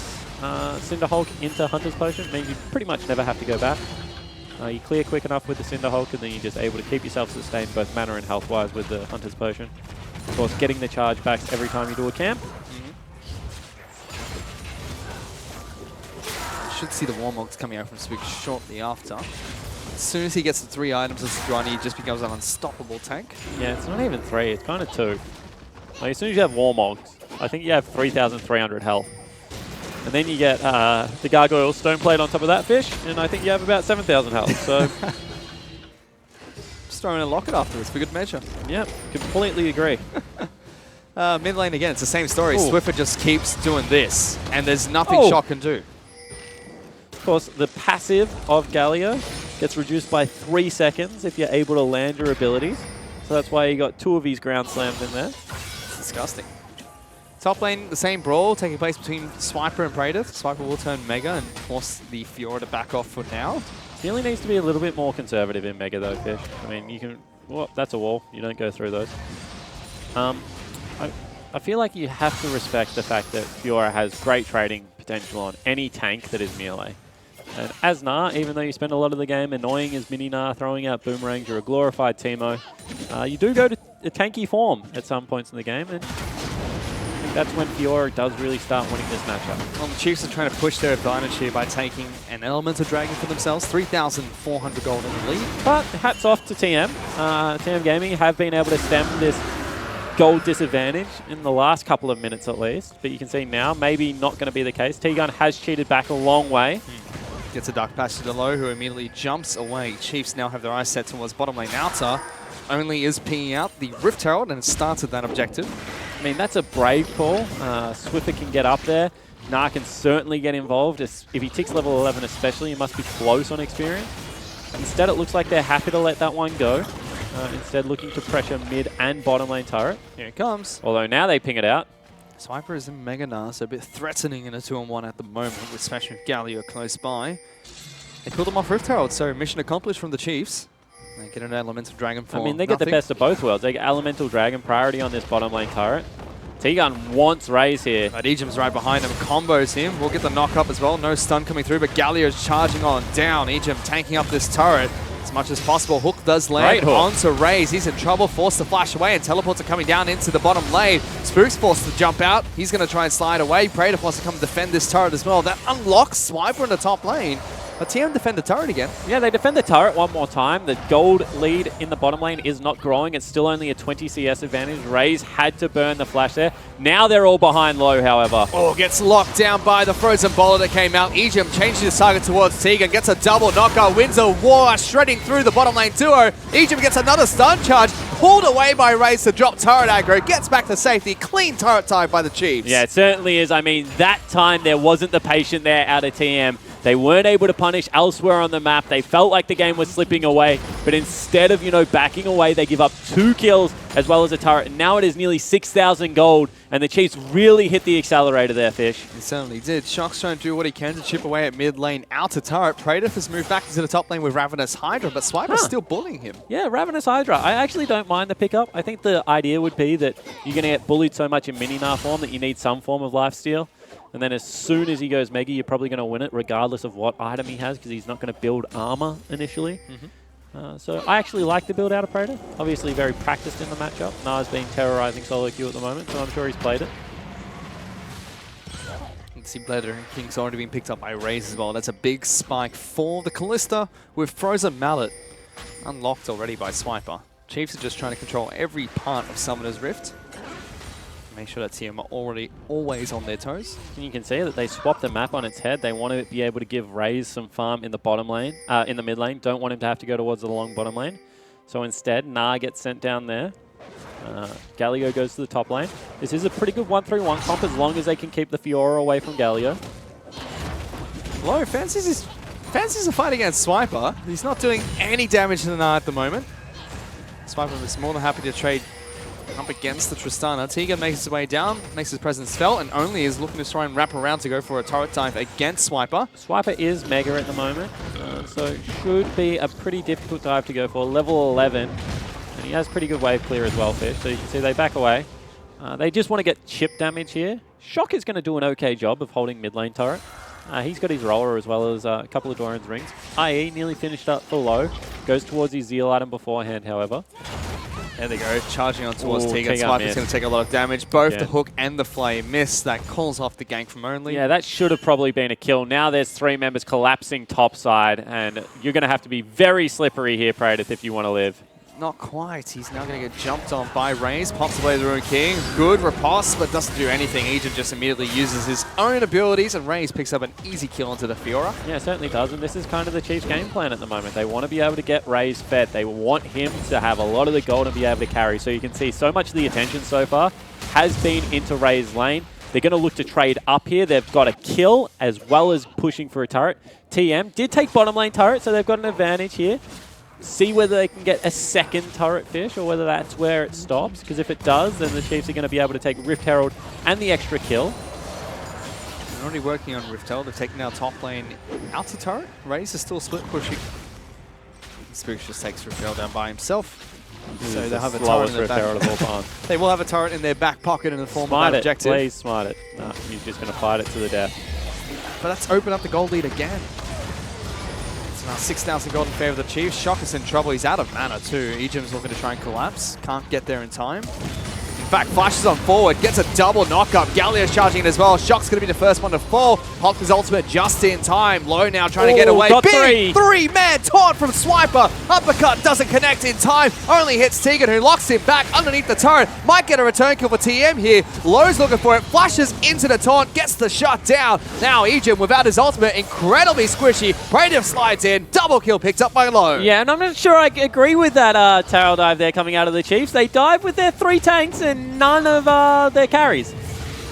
Cinder Hulk into Hunter's Potion. Means you pretty much never have to go back. You clear quick enough with the Cinder Hulk, and then you're just able to keep yourself sustained both mana and health-wise with the Hunter's Potion. Of course, getting the charge backs every time you do a camp. Should see the Warmogs coming out from Spooks shortly after. As soon as he gets the 3 items of Sejuani, he just becomes an unstoppable tank. Yeah, it's not even 3, it's kind of 2. Like, as soon as you have Warmogs, I think you have 3,300 health. And then you get the Gargoyle Stoneplate on top of that, Fish, and I think you have about 7,000 health. So, Just throwing a locket after this for good measure. yeah, completely agree. Mid lane again, it's the same story. Ooh. Swiffer just keeps doing this, and there's nothing Oh. Shock can do. Of course, the passive of Galio gets reduced by 3 seconds if you're able to land your abilities. So that's why you got 2 of his ground slams in there. It's disgusting. Top lane, the same brawl taking place between Swiper and Praetor. Swiper will turn Mega and force the Fiora to back off for now. He only needs to be a little bit more conservative in Mega though, Fish. I mean, you can... Well, that's a wall. You don't go through those. I feel like you have to respect the fact that Fiora has great trading potential on any tank that is melee. And as Gnar, even though you spend a lot of the game annoying as mini Gnar, throwing out boomerangs, you're a glorified Teemo, you do go to a tanky form at some points in the game, and I think that's when Fiora does really start winning this matchup. Well, the Chiefs are trying to push their advantage here by taking an element of Dragon for themselves. 3,400 gold in the lead. But hats off to TM. TM Gaming have been able to stem this gold disadvantage in the last couple of minutes at least. But you can see now, maybe not going to be the case. T-Gun has cheated back a long way. Gets a dark passage to low, who immediately jumps away. Chiefs now have their eyes set towards bottom lane outer. Only is pinging out the Rift Herald and it starts at that objective. I mean, that's a brave call. Swiffer can get up there. Nah can certainly get involved. If he ticks level 11 especially, he must be close on experience. Instead, it looks like they're happy to let that one go. Instead, looking to pressure mid and bottom lane turret. Here it comes. Although now they ping it out. Swiper is in Mega Nas, a bit threatening in a 2-on-1 at the moment, with especially with Galio close by. They pulled them off Rift Herald, so mission accomplished from the Chiefs. They get an Elemental Dragon for I mean, they get the best of both worlds. They get Elemental Dragon priority on this bottom lane turret. T-Gun wants Raze here. But Ejim's right behind him, combos him. We'll get the knock up as well. No stun coming through, but Galio's charging on down. Ejim tanking up this turret as much as possible. Hook does land onto Raze. He's in trouble, forced to flash away, and teleports are coming down into the bottom lane. Spook's forced to jump out. He's going to try and slide away. Praetor wants to come defend this turret as well. That unlocks Swiper in the top lane. But TM defend the turret again. Yeah, they defend the turret one more time. The gold lead in the bottom lane is not growing. It's still only a 20 CS advantage. Raze had to burn the flash there. Now they're all behind low, however. Oh, gets locked down by the frozen bowler that came out. Ejim changes his target towards Tegan, gets a double knockout, wins a war, shredding through the bottom lane duo. Ejim gets another stun charge, pulled away by Raze to drop turret aggro, gets back to safety. Clean turret time by the Chiefs. Yeah, it certainly is. I mean, that time there wasn't the patient there out of TM. They weren't able to punish elsewhere on the map. They felt like the game was slipping away, but instead of, backing away, they give up 2 kills as well as a turret. And now it is nearly 6,000 gold, and the Chiefs really hit the accelerator there, Fish. He certainly did. Shock's trying to do what he can to chip away at mid lane outer turret. Praetor has moved back into the top lane with Ravenous Hydra, but Swiper's still bullying him. Yeah, Ravenous Hydra. I actually don't mind the pickup. I think the idea would be that you're going to get bullied so much in mini-Gnar form that you need some form of lifesteal. And then as soon as he goes Mega, you're probably going to win it regardless of what item he has because he's not going to build armor initially. So I actually like the build out of Praetor. Obviously very practiced in the matchup. Nar's been terrorizing solo queue at the moment, so I'm sure he's played it. You can see Bladder and King's already been picked up by Raze as well. That's a big spike for the Callista with Frozen Mallet unlocked already by Swiper. Chiefs are just trying to control every part of Summoner's Rift. Make sure that TM are always on their toes. And you can see that they swapped the map on its head. They want to be able to give Raze some farm in the bottom lane, in the mid lane. Don't want him to have to go towards the long bottom lane. So instead, Gnar gets sent down there. Galio goes to the top lane. This is a pretty good 1-3-1 comp as long as they can keep the Fiora away from Galio. Low fancies a fight against Swiper. He's not doing any damage to the Gnar at the moment. Swiper is more than happy to trade up against the Tristana. Tegan makes his way down, makes his presence felt, and only is looking to try and wrap around to go for a turret dive against Swiper. Swiper is Mega at the moment, so should be a pretty difficult dive to go for. Level 11, and he has pretty good wave clear as well, Fish. So you can see they back away. They just want to get chip damage here. Shock is going to do an okay job of holding mid lane turret. He's got his roller as well as a couple of Doran's rings. IE nearly finished up for low. Goes towards his Zeal item beforehand, however. There they go, charging on towards Tegan. Swiper's going to take a lot of damage. Both the hook and the flame miss. That calls off the gank from only. Yeah, that should have probably been a kill. Now there's 3 members collapsing topside, and you're going to have to be very slippery here, Praetor, if you want to live. Not quite. He's now going to get jumped on by Raze. Pops away the Rune King. Good riposte, but doesn't do anything. Ejim just immediately uses his own abilities, and Raze picks up an easy kill onto the Fiora. Yeah, it certainly does, and this is kind of the Chiefs' game plan at the moment. They want to be able to get Raze fed. They want him to have a lot of the gold and be able to carry. So you can see so much of the attention so far has been into Raze lane. They're going to look to trade up here. They've got a kill as well as pushing for a turret. TM did take bottom lane turret, so they've got an advantage here. See whether they can get a second turret, Fish, or whether that's where it stops. Because if it does, then the Chiefs are going to be able to take Rift Herald and the extra kill. They're already working on Rift Herald. They've taken our top lane outer turret. Raze is still split pushing. Spooks just takes Rift Herald down by himself. So they'll have a turret in their back. They will have a turret in their back pocket in the form of that objective. Please smite it. No, he's just going to fight it to the death. But let's open up the gold lead again. Now 6,000 gold in favor of the Chiefs. Shock is in trouble. He's out of mana too. Ejim's looking to try and collapse. Can't get there in time. In fact, flashes on forward, gets a double knock-up. Galio's charging in as well. Shock's going to be the first one to fall. Popped his ultimate just in time. Low now trying to get away. Got Big three-man taunt from Swiper. Uppercut doesn't connect in time. Only hits Tegan, who locks him back underneath the turret. Might get a return kill for TM here. Low's looking for it. Flashes into the taunt. Gets the shot down. Now Ejim, without his ultimate, incredibly squishy. Praetor slides in. Double kill picked up by Low. Yeah, and I'm not sure I agree with that Taro dive there coming out of the Chiefs. They dive with their 3 tanks and none of their carries.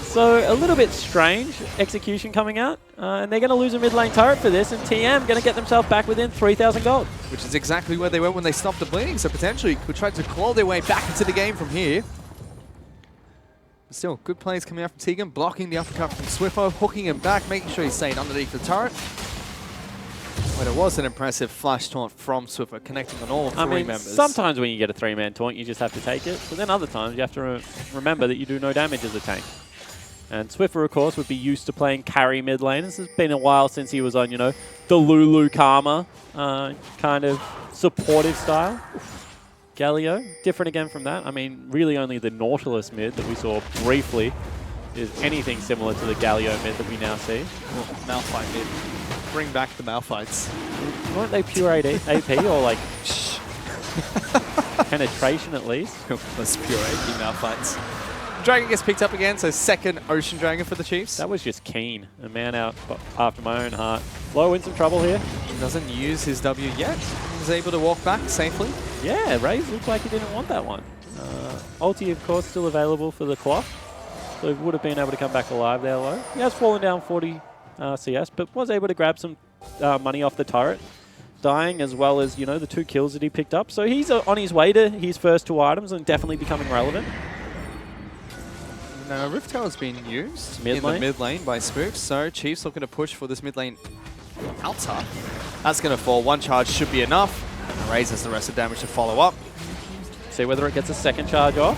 So a little bit strange execution coming out. And they're going to lose a mid lane turret for this, and TM going to get themselves back within 3,000 gold. Which is exactly where they were when they stopped the bleeding, so potentially could try to claw their way back into the game from here. But still, good plays coming out from Tegan, blocking the uppercut from Swiffer, hooking him back, making sure he's staying underneath the turret. But it was an impressive flash taunt from Swiffer, connecting on all 3 members. Sometimes when you get a 3-man taunt, you just have to take it. But then other times, you have to remember that you do no damage as a tank. And Swiffer, of course, would be used to playing carry mid lane. This has been a while since he was on, you know, the Lulu Karma kind of supportive style. Galio, different again from that. I mean, really only the Nautilus mid that we saw briefly is anything similar to the Galio mid that we now see. Malphite mid. Bring back the Malphites. Weren't they pure AP or like penetration at least? That's pure AP Malphites. Dragon gets picked up again, so second Ocean Dragon for the Chiefs. That was just keen. A man out after my own heart. Low in some trouble here. He doesn't use his W yet. He's able to walk back safely. Yeah, Raze looked like he didn't want that one. Ulti, of course, still available for the clock. So he would have been able to come back alive there, Low. He has fallen down 40 CS, but was able to grab some money off the turret. Dying, as well as, you know, the 2 kills that he picked up. So he's on his way to his first 2 items and definitely becoming relevant. No, Rift Tower's been used in the mid lane by Spooks, so Chiefs looking to push for this mid lane altar. That's going to fall. 1 charge should be enough. And raises the rest of damage to follow up. See whether it gets a second charge off.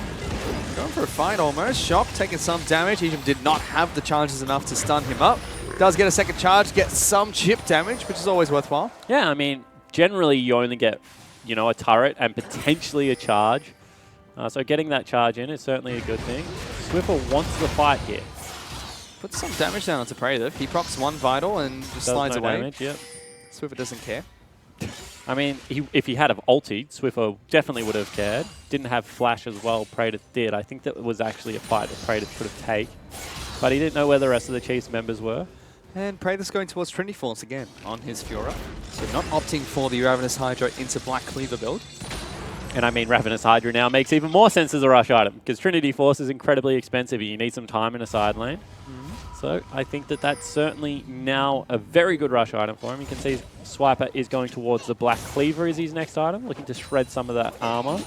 Going for a fight almost. Shock taking some damage. Ejim did not have the charges enough to stun him up. Does get a second charge, gets some chip damage, which is always worthwhile. Yeah, I mean, generally you only get, you know, a turret and potentially a charge. So getting that charge in is certainly a good thing. Swiffer wants the fight here. Puts some damage down onto Praetor. He procs 1 vital and just slides away. Damage, yep. Swiffer doesn't care. I mean, if he had have ultied, Swiffer definitely would have cared. Didn't have flash as well, Praetor did. I think that was actually a fight that Praetor could have taken. But he didn't know where the rest of the Chiefs members were. And Praetor's going towards Trinity Force again on his Fiora. So not opting for the Ravenous Hydra into Black Cleaver build. And I mean, Ravenous Hydra now makes even more sense as a rush item, because Trinity Force is incredibly expensive. You need some time in a side lane. So I think that that's certainly now a very good rush item for him. You can see Swiper is going towards the Black Cleaver as his next item, looking to shred some of that armor.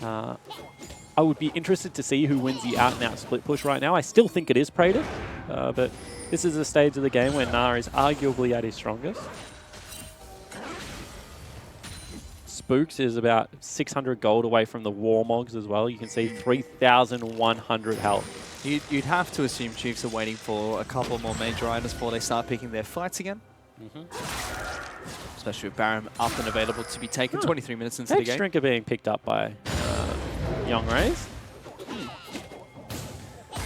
I would be interested to see who wins the out-and-out split push right now. I still think it is Praetor, but this is a stage of the game where Gnar is arguably at his strongest. Spooks is about 600 gold away from the Warmogs as well. You can see 3,100 health. You'd have to assume Chiefs are waiting for a couple more major items before they start picking their fights again. Especially with Baron up and available to be taken 23 minutes into the game. Drinker being picked up by Young Rays.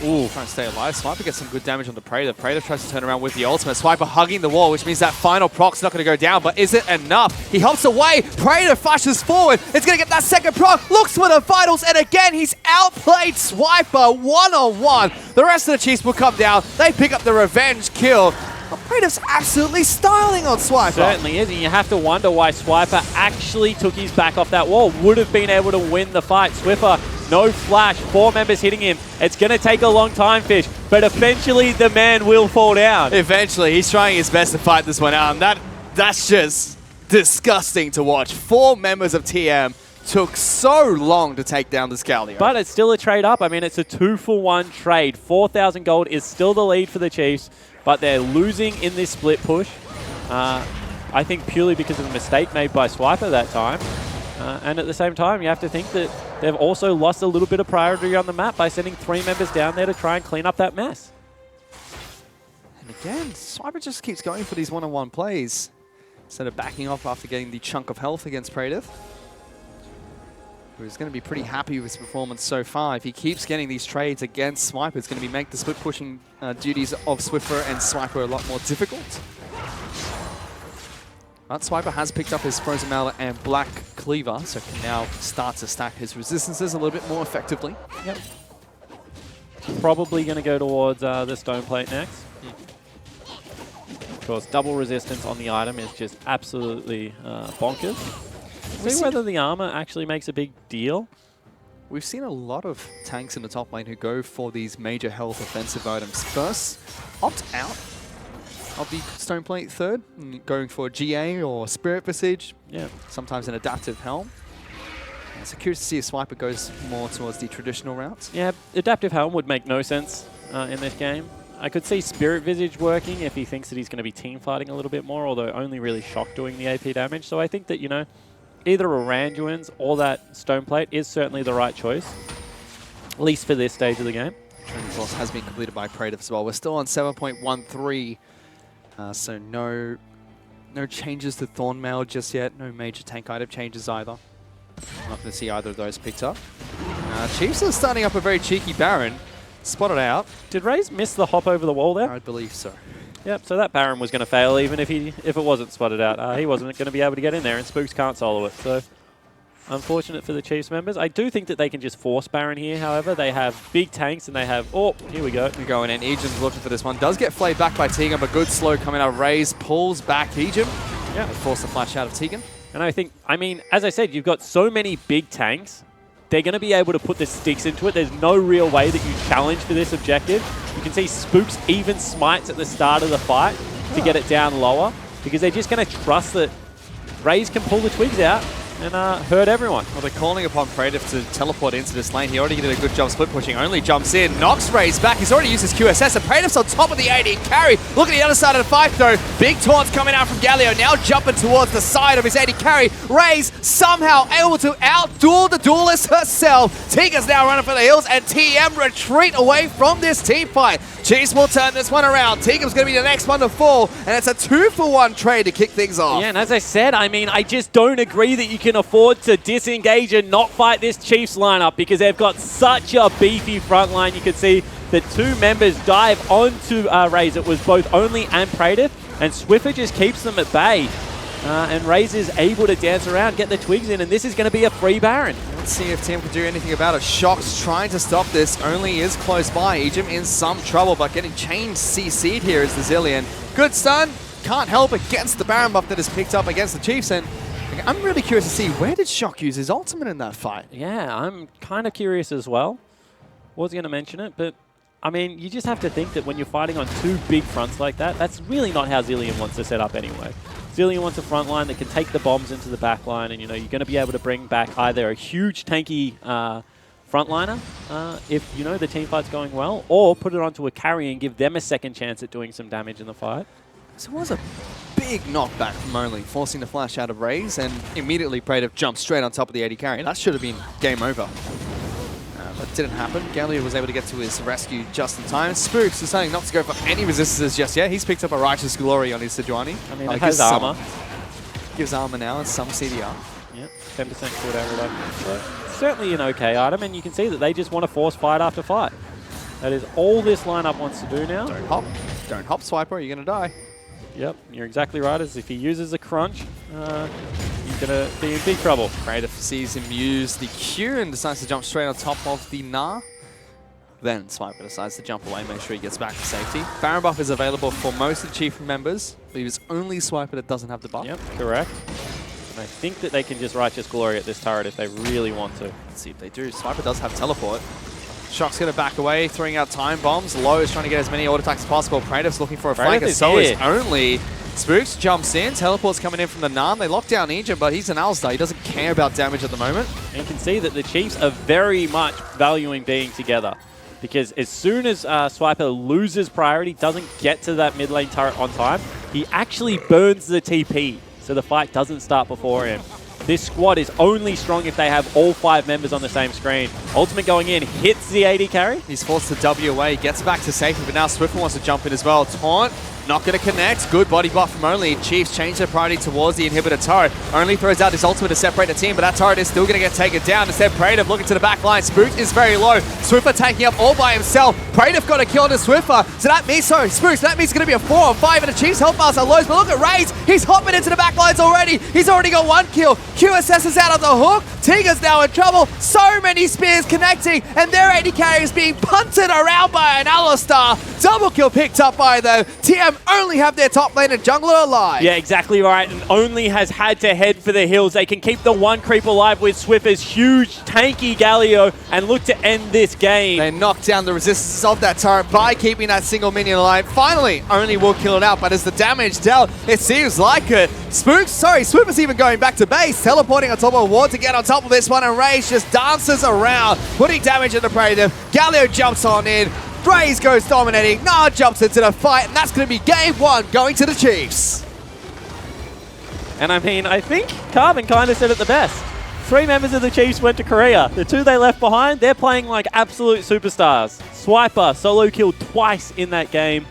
Ooh, trying to stay alive. Swiper gets some good damage on the Praetor. Praetor tries to turn around with the ultimate. Swiper hugging the wall, which means that final proc's not going to go down, but is it enough? He hops away. Praetor flashes forward. It's going to get that second proc. Looks for the vitals, and again, he's outplayed Swiper one-on-one. The rest of the Chiefs will come down. They pick up the revenge kill. But Praetor's absolutely styling on Swiper. Certainly is, and you have to wonder why Swiper actually took his back off that wall. Would have been able to win the fight. Swiffer, no flash, 4 members hitting him. It's going to take a long time, Fish, but eventually the man will fall down. Eventually, he's trying his best to fight this one out, and that's just disgusting to watch. 4 members of TM took so long to take down this Galio. But it's still a trade up. I mean, it's a 2-for-1 trade. 4,000 gold is still the lead for the Chiefs, but they're losing in this split push. I think purely because of the mistake made by Swiper that time. And at the same time, you have to think that they've also lost a little bit of priority on the map by sending 3 members down there to try and clean up that mess. And again, Swiper just keeps going for these one-on-one plays instead of backing off after getting the chunk of health against Praetor. who's going to be pretty happy with his performance so far. If he keeps getting these trades against Swiper, it's going to make the split pushing duties of Swiffer and Swiper a lot more difficult. But Swiper has picked up his Frozen Mallet and Black Cleaver, so can now start to stack his resistances a little bit more effectively. Yep. Probably going to go towards the Stone Plate next. Of course, double resistance on the item is just absolutely bonkers. See whether the armor actually makes a big deal. We've seen a lot of tanks in the top lane who go for these major health offensive items first, opt out of the Stone Plate third, going for GA or Spirit Visage, Yeah. sometimes an adaptive helm. So curious to see if Swiper goes more towards the traditional routes. Yeah, Adaptive Helm would make no sense in this game. I could see Spirit Visage working if he thinks that he's going to be team fighting a little bit more, although only really Shock doing the AP damage. So I think that, you know, either a Randuin's or that Stone Plate is certainly the right choice, at least for this stage of the game. Training course has been completed by Praetor as well. We're still on 7.13, so no changes to Thornmail just yet. No major tank item changes either. Not going to see either of those picked up. Chiefs are starting up a very cheeky Baron. Spotted out. Did Raze miss the hop over the wall there? I believe so. Yep, so that Baron was going to fail even if it wasn't spotted out. He wasn't going to be able to get in there, and Spooks can't solo it. So unfortunate for the Chiefs members. I do think that they can just force Baron here, however. They have big tanks, and they have... Oh, here we go. We go in, and Ejim's looking for this one. Does get flayed back by Tegan, but good slow coming out. Raze pulls back Ejim. Yeah. Force the flash out of Tegan. And I think, I mean, as I said, you've got so many big tanks. They're going to be able to put the sticks into it. There's no real way that you challenge for this objective. You can see Spooks even smites at the start of the fight to get it down lower, because they're just going to trust that Raze can pull the twigs out and hurt everyone. Well, they're calling upon Praetor to teleport into this lane. He already did a good job split pushing. Only jumps in, knocks Raze back. He's already used his QSS, and Praetor's on top of the AD carry. Look at the other side of the fight, though. Big taunts coming out from Galio, now jumping towards the side of his AD carry. Raze somehow able to outduel the duelist herself. Tegan's now running for the hills, and TM retreat away from this team fight. Chiefs will turn this one around. Tegan's going to be the next one to fall, and it's a 2-for-1 trade to kick things off. Yeah, and as I said, I mean, I just don't agree that you can afford to disengage and not fight this Chiefs lineup, because they've got such a beefy front line. You can see the two members dive onto Raze. It was both Only and Praetor, and Swiffer just keeps them at bay. And Raze is able to dance around, get the twigs in, and this is going to be a free Baron. Let's see if Tim can do anything about it. Shock's trying to stop this. Only is close by. Ejim in some trouble, but getting chained CC'd here is the Zillion. Good stun. Can't help against the Baron buff that is picked up against the Chiefs. And I'm really curious to see, where did Shock use his ultimate in that fight? Yeah, I'm kind of curious as well. Was going to mention it, but I mean, you just have to think that when you're fighting on two big fronts like that, that's really not how Zillion wants to set up anyway. Zillion wants a front line that can take the bombs into the back line, and you know, you're going to be able to bring back either a huge tanky frontliner if you know the team fight's going well, or put it onto a carry and give them a second chance at doing some damage in the fight. So it was a big knockback from Only, forcing the flash out of Raze, and immediately Praetor jumped straight on top of the AD carry. That should have been game over. But didn't happen. Galio was able to get to his rescue just in time. Spooks deciding not to go for any resistances just yet. He's picked up a Righteous Glory on his Sejuani. I mean, it has armor. Gives armor now and some CDR. Yep, 10% forward arrow reduction. So certainly an okay item, and you can see that they just want to force fight after fight. That is all this lineup wants to do now. Don't hop. Don't hop, Swiper, or you're going to die. Yep, you're exactly right. As if he uses a crunch, he's going to be in big trouble. Praetor sees him use the Q and decides to jump straight on top of the Gnar. Then Swiper decides to jump away, make sure he gets back to safety. Baron buff is available for most of the Chief members, but it was only Swiper that doesn't have the buff. Yep, correct. And I think that they can just Righteous Glory at this turret if they really want to. Let's see if they do. Swiper does have teleport. Shock's going to back away, throwing out time bombs. Low is trying to get as many auto attacks as possible. Praetor's looking for a flank, and so is Only. Spooks jumps in. Teleport's coming in from the Narn. They lock down Ejim, but he's an Alistar. He doesn't care about damage at the moment. And you can see that the Chiefs are very much valuing being together, because as soon as Swiper loses priority, doesn't get to that mid lane turret on time, he actually burns the TP, so the fight doesn't start before him. This squad is only strong if they have all 5 members on the same screen. Ultimate going in, hits the AD carry. He's forced to W away, gets back to safety, but now Swiffer wants to jump in as well. Taunt Not going to connect. Good body buff from Only. Chiefs change their priority towards the inhibitor turret. Only throws out his ultimate to separate the team, but that turret is still going to get taken down. Instead, Praetor looking to the back line. Spooks is very low. Swiffer taking up all by himself. Praetor got a kill on the Swiffer. So that means, Spooks, that means it's going to be a 4 on 5, and the Chiefs' health bars are low. But look at Raze. He's hopping into the back lines already. He's already got 1 kill. QSS is out on the hook. Tiga's now in trouble. So many spears connecting, and their AD carry is being punted around by an Alistar. Double kill picked up by the TM. Only have their top lane and jungler alive. Yeah, exactly right. And Only has had to head for the hills. They can keep the 1 creep alive with Swiffer's huge tanky Galio and look to end this game. They knock down the resistance of that turret by keeping that single minion alive. Finally, Only will kill it out, but as the damage dealt, it seems like it. Swiffer's even going back to base, teleporting on top of a ward to get on top of this one, and Rage just dances around, putting damage into Praetor. Galio jumps on in. Raze goes dominating. Nah jumps into the fight, and that's going to be game 1 going to the Chiefs. And I mean, I think Carbon kind of said it the best. 3 members of the Chiefs went to Korea. The 2 they left behind, they're playing like absolute superstars. Swiper solo killed twice in that game.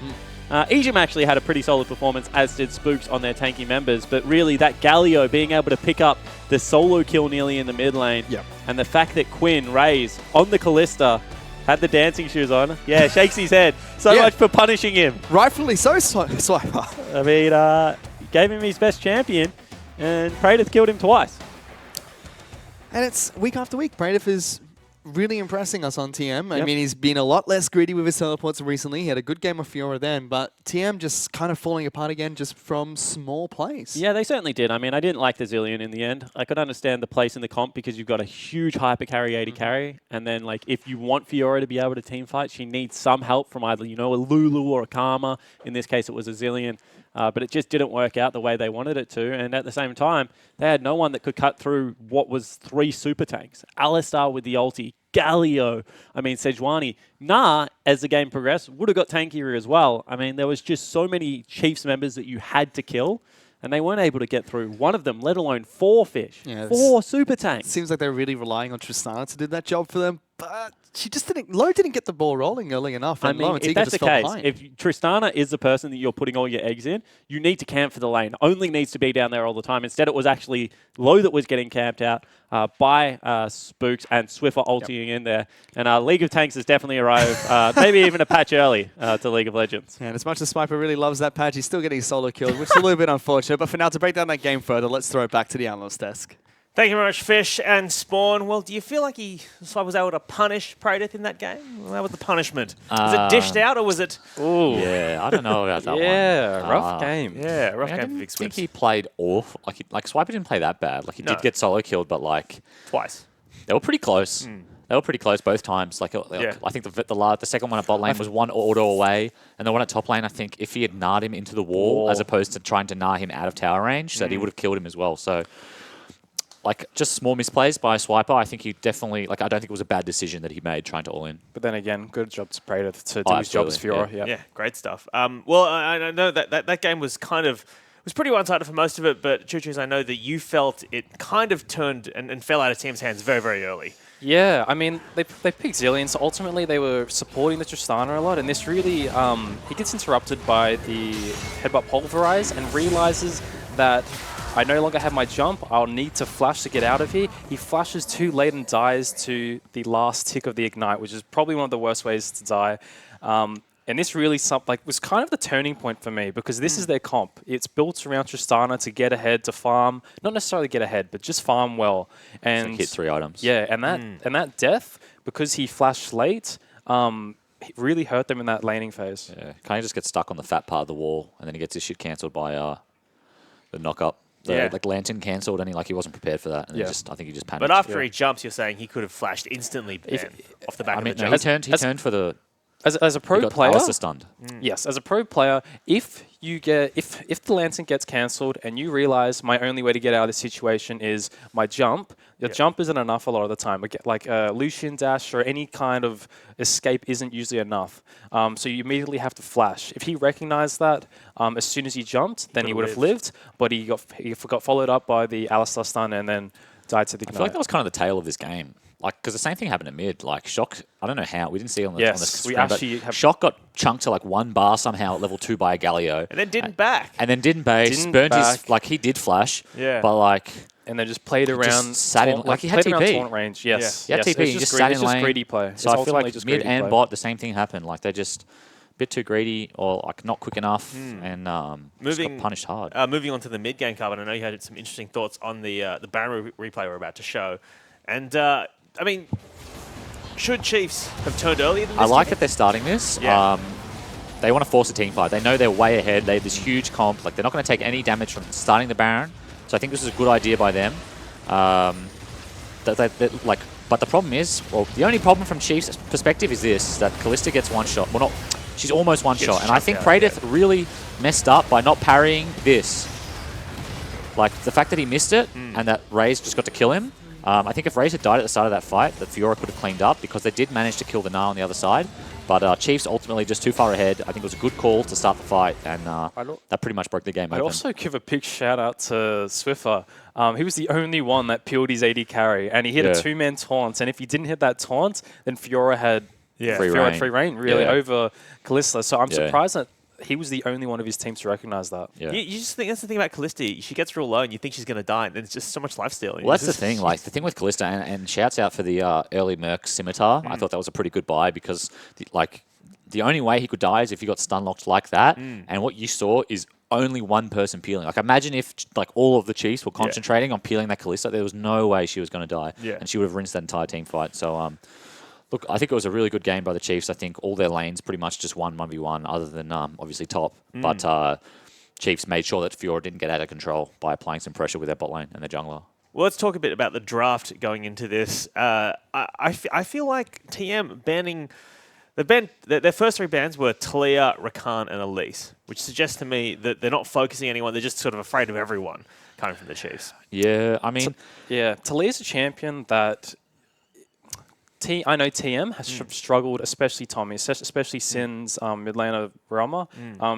Egypt actually had a pretty solid performance, as did Spooks on their tanky members. But really, that Galio being able to pick up the solo kill nearly in the mid lane, and the fact that Quinn, Raze, on the Callista, had the dancing shoes on. Yeah, shakes his head. So much for punishing him. Rightfully so, Swiper. I mean, gave him his best champion, and Praetor killed him twice. And it's week after week. Praetor is really impressing us on TM. I mean, he's been a lot less greedy with his teleports recently. He had a good game of Fiora then, but TM just kind of falling apart again just from small plays. Yeah, they certainly did. I mean, I didn't like the Zillion in the end. I could understand the place in the comp because you've got a huge hyper carry, 80 carry, and then like if you want Fiora to be able to team fight, she needs some help from either, you know, a Lulu or a Karma. In this case, it was a Zillion. But it just didn't work out the way they wanted it to. And at the same time, they had no one that could cut through what was 3 super tanks. Alistar with the ulti, Galio, I mean, Sejuani. As the game progressed, would have got tankier as well. I mean, there was just so many Chiefs members that you had to kill, and they weren't able to get through one of them, let alone 4 fish. Yeah, 4 super tanks. It seems like they're really relying on Tristana to do that job for them, but she just didn't. Lo didn't get the ball rolling early enough. I mean, if that's the case, if Tristana is the person that you're putting all your eggs in, you need to camp for the lane. Only needs to be down there all the time. Instead, it was actually Lo that was getting camped out by Spooks and Swiffer ulting in there. And League of Tanks has definitely arrived, maybe even a patch early to League of Legends. And as much as Sniper really loves that patch, he's still getting solo killed, which is a little bit unfortunate. But for now, to break down that game further, let's throw it back to the analyst desk. Thank you very much, Fish and Spawn. Well, do you feel like Swipe was able to punish Praetor in that game? Well, that was the punishment. Was it dished out or was it... Ooh. Yeah, I don't know about that one. Yeah, rough game. Yeah, rough game for Big I think Swift. he played awful. Like Swiper didn't play that bad. Like he did get solo killed, but like... Twice. They were pretty close. They were pretty close both times. Like I think the second one at bot lane was 1 auto away, and the one at top lane, I think if he had gnarred him into the wall as opposed to trying to gnar him out of tower range, that he would have killed him as well. So... like, just small misplays by Swiper. I think he definitely, I don't think it was a bad decision that he made trying to all in. But then again, good job to Praetor to do his job as Fiora. Yeah, great stuff. Well, I know that game was was pretty one-sided for most of it, but Choo-Choo's, I know that you felt it kind of turned and fell out of team's hands very, very early. Yeah, I mean, they picked Zillion, so ultimately they were supporting the Tristana a lot, and this really, he gets interrupted by the headbutt Pulverize and realizes that I no longer have my jump, I'll need to flash to get out of here. He flashes too late and dies to the last tick of the Ignite, which is probably one of the worst ways to die. And this really was kind of the turning point for me, because this is their comp. It's built around Tristana to get ahead, to farm, not necessarily get ahead, but just farm well. And hit 3 items. Yeah, and that death, because he flashed late, it really hurt them in that laning phase. Yeah, kind of just gets stuck on the fat part of the wall, and then he gets his shit cancelled by the knock-up. Like Lantern cancelled, and he wasn't prepared for that. And I think he just panicked. But after he jumps, you're saying he could have flashed instantly off the back of the jump. He turned for the... As a pro player, Alistar stunned. Yes, as a pro player, if the Lantern gets cancelled and you realize my only way to get out of this situation is my jump, your jump isn't enough a lot of the time. Like Lucian dash or any kind of escape isn't usually enough. So you immediately have to flash. If he recognized that as soon as he jumped, then he would have lived. But he got followed up by the Alistar stun and then died to the I Ignite. feel like that was kind of the tail of this game. Like, because the same thing happened at mid. Like, Shock, I don't know how. We didn't see it on the, Yes, on the we screen, actually but have- Shock got chunked to like 1 bar somehow at level 2 by a Galio. And then didn't back. And then didn't base. Didn't Burnt back. his, like, he did flash. Yeah. But, like, and then just played He just around. sat in- like, he had played around TP. taunt range. Yes. he had yes. TP. It's He just greedy- sat it's in just lane. greedy play. So It's I feel ultimately like just mid greedy and play. bot, the same thing happened. Like, they're just a bit too greedy or, like, not quick enough and just got punished hard. Moving on to the mid game, Carbon, I know you had some interesting thoughts on the Baron replay we're about to show. And, I mean, should Chiefs have turned earlier than this? I like that they're starting this. Yeah. They want to force a team fight. They know they're way ahead. They have this huge comp. Like, they're not going to take any damage from starting the Baron. So I think this is a good idea by them. But the problem is, well, the only problem from Chiefs' perspective is this, that Kalista gets one shot. Well, not, she's almost one shot. And I think Praedyth really messed up by not parrying this. Like, the fact that he missed it and that Raze just got to kill him. I think if Raze had died at the start of that fight, that Fiora could have cleaned up because they did manage to kill the Gnar on the other side. But Chiefs ultimately just too far ahead. I think it was a good call to start the fight, and that pretty much broke the game I'd open. also give a big shout out to Swiffer. He was the only one that peeled his AD carry, and he hit a 2-man taunt. And if he didn't hit that taunt, then Fiora had free reign really over Kalista. So I'm surprised that he was the only one of his teams to recognize that. Yeah. You just think that's the thing about Kalista. She gets real low, and you think she's going to die, and then it's just so much life stealing. Well, that's the thing. Like the thing with Kalista, and shouts out for the early Merc Scimitar. I thought that was a pretty good buy because, the only way he could die is if he got stun locked like that. And what you saw is only one person peeling. Like, imagine if all of the Chiefs were concentrating on peeling that Kalista. There was no way she was going to die, and she would have rinsed that entire team fight. So, look, I think it was a really good game by the Chiefs. I think all their lanes pretty much just won 1v1, other than obviously top. But Chiefs made sure that Fiora didn't get out of control by applying some pressure with their bot lane and their jungler. Well, let's talk a bit about the draft going into this. I feel like TM banning... Their first 3 bans were Talia, Rakan, and Elise, which suggests to me that they're not focusing anyone. They're just sort of afraid of everyone coming from the Chiefs. Yeah, I mean... Talia's a champion that... I know TM has struggled, especially Tommy, especially Sin's mid laner Rama.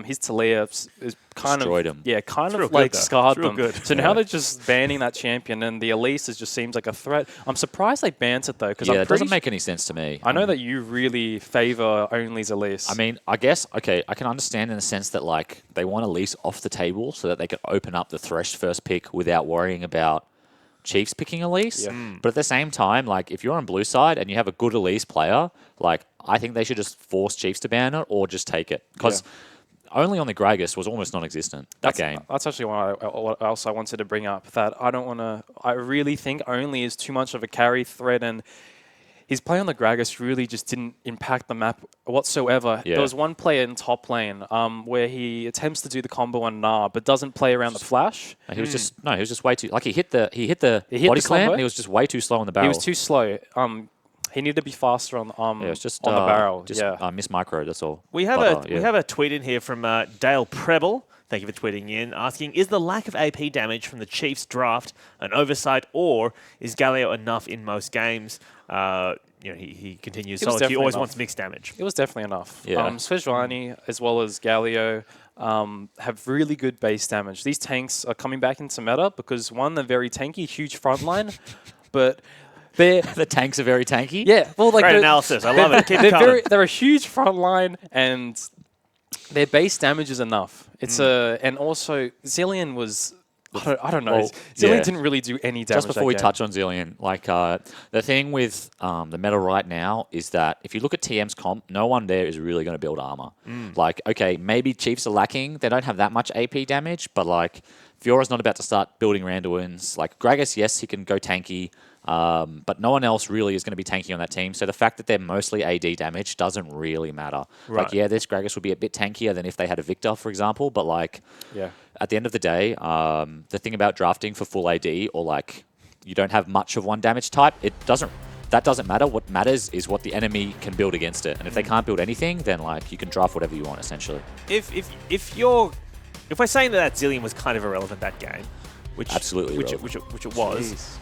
His Talia is kind Destroyed of him. kind It's of real like good, though. scarred It's real them. good. So now they're just banning that champion, and the Elise just seems like a threat. I'm surprised they banned it though, because it doesn't make any sense to me. I know that you really favor only's Elise. I mean, I guess, okay, I can understand in the sense that, like, they want Elise off the table so that they can open up the Thresh first pick without worrying about Chiefs picking Elise. But at the same time, like, if you're on blue side and you have a good Elise player, like, I think they should just force Chiefs to ban it or just take it. Because only on the Gragas was almost non-existent that game. That's actually what else I wanted to bring up. That I don't want to... I really think only is too much of a carry threat, and his play on the Gragas really just didn't impact the map whatsoever. Yeah. There was one play in top lane where he attempts to do the combo on Gnar, but doesn't play around the flash. He was just way too, like, he hit the body slam, combo. and he was just way too slow on the barrel. He was too slow. He needed to be faster on it was just on the barrel. Just miss micro, that's all. We have a tweet in here from Dale Preble. Thank you for tweeting in, asking, is the lack of AP damage from the Chiefs draft an oversight, or is Galio enough in most games? He continues, he always wants mixed damage. It was definitely enough. Yeah. Svetlani, as well as Galio, have really good base damage. These tanks are coming back into meta because, one, they're very tanky, huge front line, but the tanks are very tanky? Yeah. Well, like Great analysis. I love it. Keep it coming. They're a huge front line, and their base damage is enough. It's and also Zillion was... I don't know. Zillion didn't really do any damage. Just before we touch on Zillion, like the thing with the meta right now is that if you look at TM's comp, no one there is really going to build armor. Like, okay, maybe Chiefs are lacking. They don't have that much AP damage, but like Fiora's not about to start building Randuins. Like Gragas, yes, he can go tanky, but no one else really is going to be tanky on that team. So the fact that they're mostly AD damage doesn't really matter. Right. Like, yeah, this Gragas would be a bit tankier than if they had a Victor, for example, but like... At the end of the day, the thing about drafting for full AD, or like you don't have much of one damage type, that doesn't matter. What matters is what the enemy can build against it. And if they can't build anything, then like you can draft whatever you want, essentially. If we're saying that Zillion was kind of irrelevant that game, which absolutely which it was,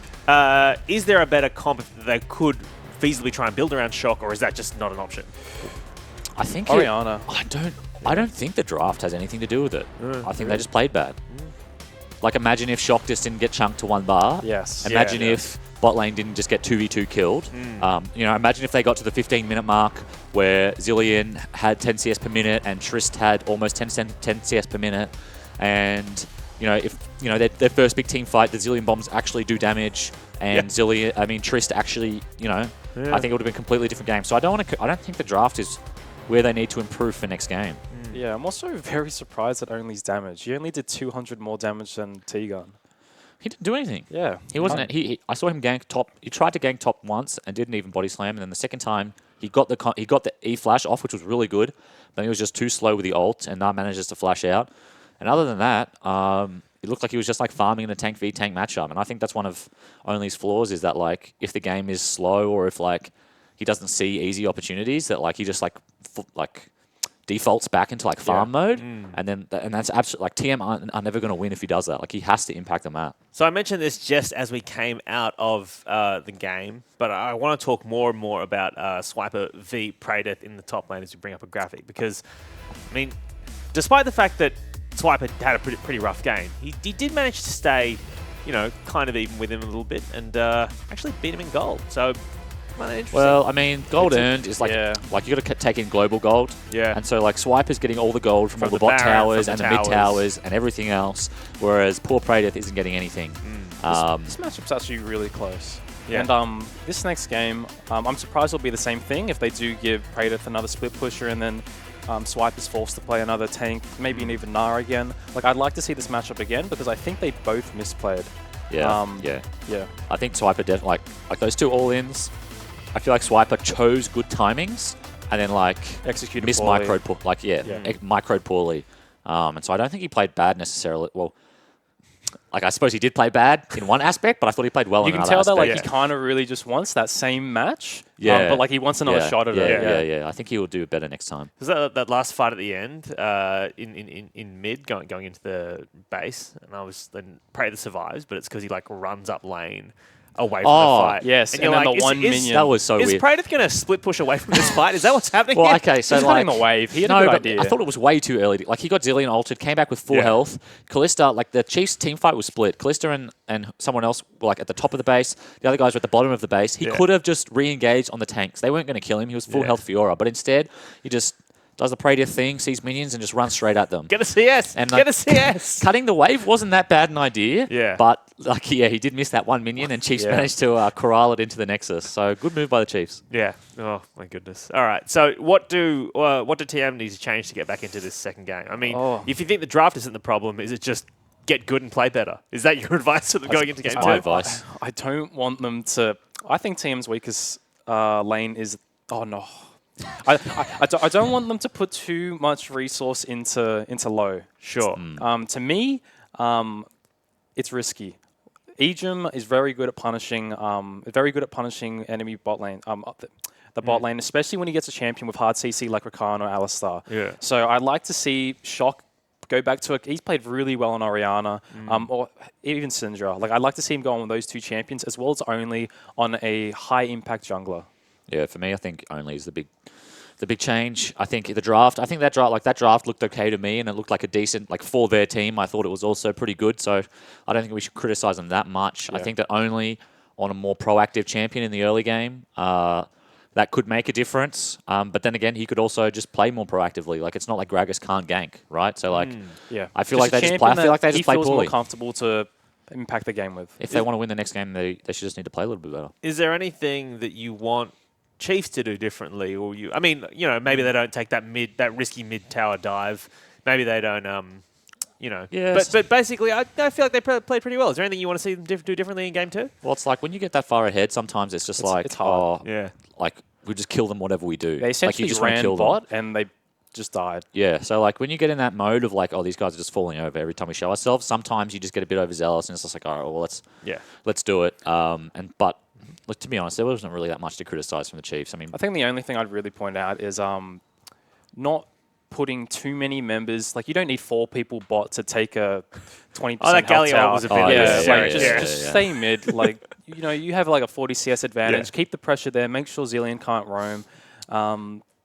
is there a better comp that they could feasibly try and build around Shock, or is that just not an option? I think Orianna. I don't think the draft has anything to do with it. I think they just played bad. Like, imagine if Shock just didn't get chunked to 1 bar. Yes. Imagine if bot lane didn't just get 2v2 killed. You know, imagine if they got to the 15-minute mark where Zillion had 10 CS per minute and Trist had almost 10 CS per minute. And, you know, if, you know, their first big team fight, the Zillion bombs actually do damage. And Trist actually, you know, I think it would have been a completely different game. So I don't think the draft is where they need to improve for next game. Yeah, I'm also very surprised at Only's damage. He only did 200 more damage than T-Gun. He didn't do anything. Yeah. He wasn't. I saw him gank top. He tried to gank top once and didn't even body slam. And then the second time, he got the E flash off, which was really good. But he was just too slow with the ult, and now manages to flash out. And other than that, it looked like he was just like farming in a tank v tank matchup. And I think that's one of Only's flaws is that like if the game is slow or if like he doesn't see easy opportunities, that like he just like defaults back into like farm mode, and that's absolutely like TM are never going to win if he does that. Like he has to impact the map. So I mentioned this just as we came out of the game, but I want to talk more and more about Swiper v Praedyth in the top lane as we bring up a graphic, because I mean, despite the fact that Swiper had a pretty rough game, he did manage to stay, you know, kind of even with him a little bit, and actually beat him in gold. So. Well, I mean, gold earned is like like you got to take in global gold. Yeah. And so like Swiper's getting all the gold from all the bot towers and the mid towers and everything else, whereas poor Praedyth isn't getting anything. This matchup's actually really close. Yeah. And this next game, I'm surprised it'll be the same thing if they do give Praedyth another split pusher and then Swiper's forced to play another tank, maybe even Nara again. Like I'd like to see this matchup again because I think they both misplayed. Yeah. Yeah. I think Swiper definitely like those two all-ins. I feel like Swiper chose good timings and then like executed microed microed poorly. And so I don't think he played bad necessarily. Well, like I suppose he did play bad in one aspect, but I thought he played well in another aspect. You can tell that like he kind of really just wants that same match. Yeah. But like he wants another shot at it. Yeah. I think he will do better next time. Because that last fight at the end, in mid, going into the base, and then Praedyth survives, but it's because he like runs up lane away from the fight. Yes, and then like, the one minion. That was so weird. Is Praedyth going to split push away from this fight? Is that what's happening? Well, here? okay, so he's like the wave. He had a good idea. I thought it was way too early. Like he got Zillion ulted, came back with full health. Callista, like the Chiefs team fight was split. Callista and someone else were like at the top of the base. The other guys were at the bottom of the base. He could have just re-engaged on the tanks. They weren't going to kill him. He was full health Fiora, but instead he just does the Praedyth thing, sees minions, and just runs straight at them. Get a CS! And Get a CS! Cutting the wave wasn't that bad an idea. Yeah. But like, he did miss that one minion, and Chiefs managed to corral it into the Nexus. So good move by the Chiefs. Yeah. Oh my goodness. All right. So what do TM need to change to get back into this second game? I mean, if you think the draft isn't the problem, is it just get good and play better? Is that your advice to them going into game 2? My advice. I don't want them to. I think TM's weakest lane is. Oh no. I don't want them to put too much resource into low. Sure. To me, it's risky. Ejim is very good at punishing enemy bot lane. The bot lane, especially when he gets a champion with hard CC like Rakan or Alistar. Yeah. So I'd like to see Shock go back to it. He's played really well on Orianna, or even Syndra. Like I'd like to see him go on with those two champions as well as only on a high impact jungler. Yeah, for me, I think only is the big change. I think that draft looked okay to me, and it looked like a decent, like for their team. I thought it was also pretty good, so I don't think we should criticize them that much. Yeah. I think that only on a more proactive champion in the early game, that could make a difference. But then again, he could also just play more proactively. Like it's not like Gragas can't gank, right? So like, I feel like they just play. I feel like they just play poorly. He feels more comfortable to impact the game with. If they want to win the next game, they should just need to play a little bit better. Is there anything that you want Chiefs to do differently, or I mean, you know, maybe they don't take that risky mid tower dive. Maybe they don't, you know. Yes. But basically, I feel like they played pretty well. Is there anything you want to see them do differently in game 2? Well, it's like when you get that far ahead, sometimes it's just like, it's hard. like we just kill them whatever we do. They essentially just ran bot and they just died. Yeah. So like when you get in that mode of like, oh, these guys are just falling over every time we show ourselves. Sometimes you just get a bit overzealous and it's just like, all right, well, let's do it. But. Look, to be honest, there wasn't really that much to criticize from the Chiefs. I mean, I think the only thing I'd really point out is not putting too many members. Like, you don't need 4 people bot to take a 20% that health tower. was a bit. Just stay mid. Like, you know, you have like a 40 CS advantage. Yeah. Keep the pressure there. Make sure Zillion can't roam.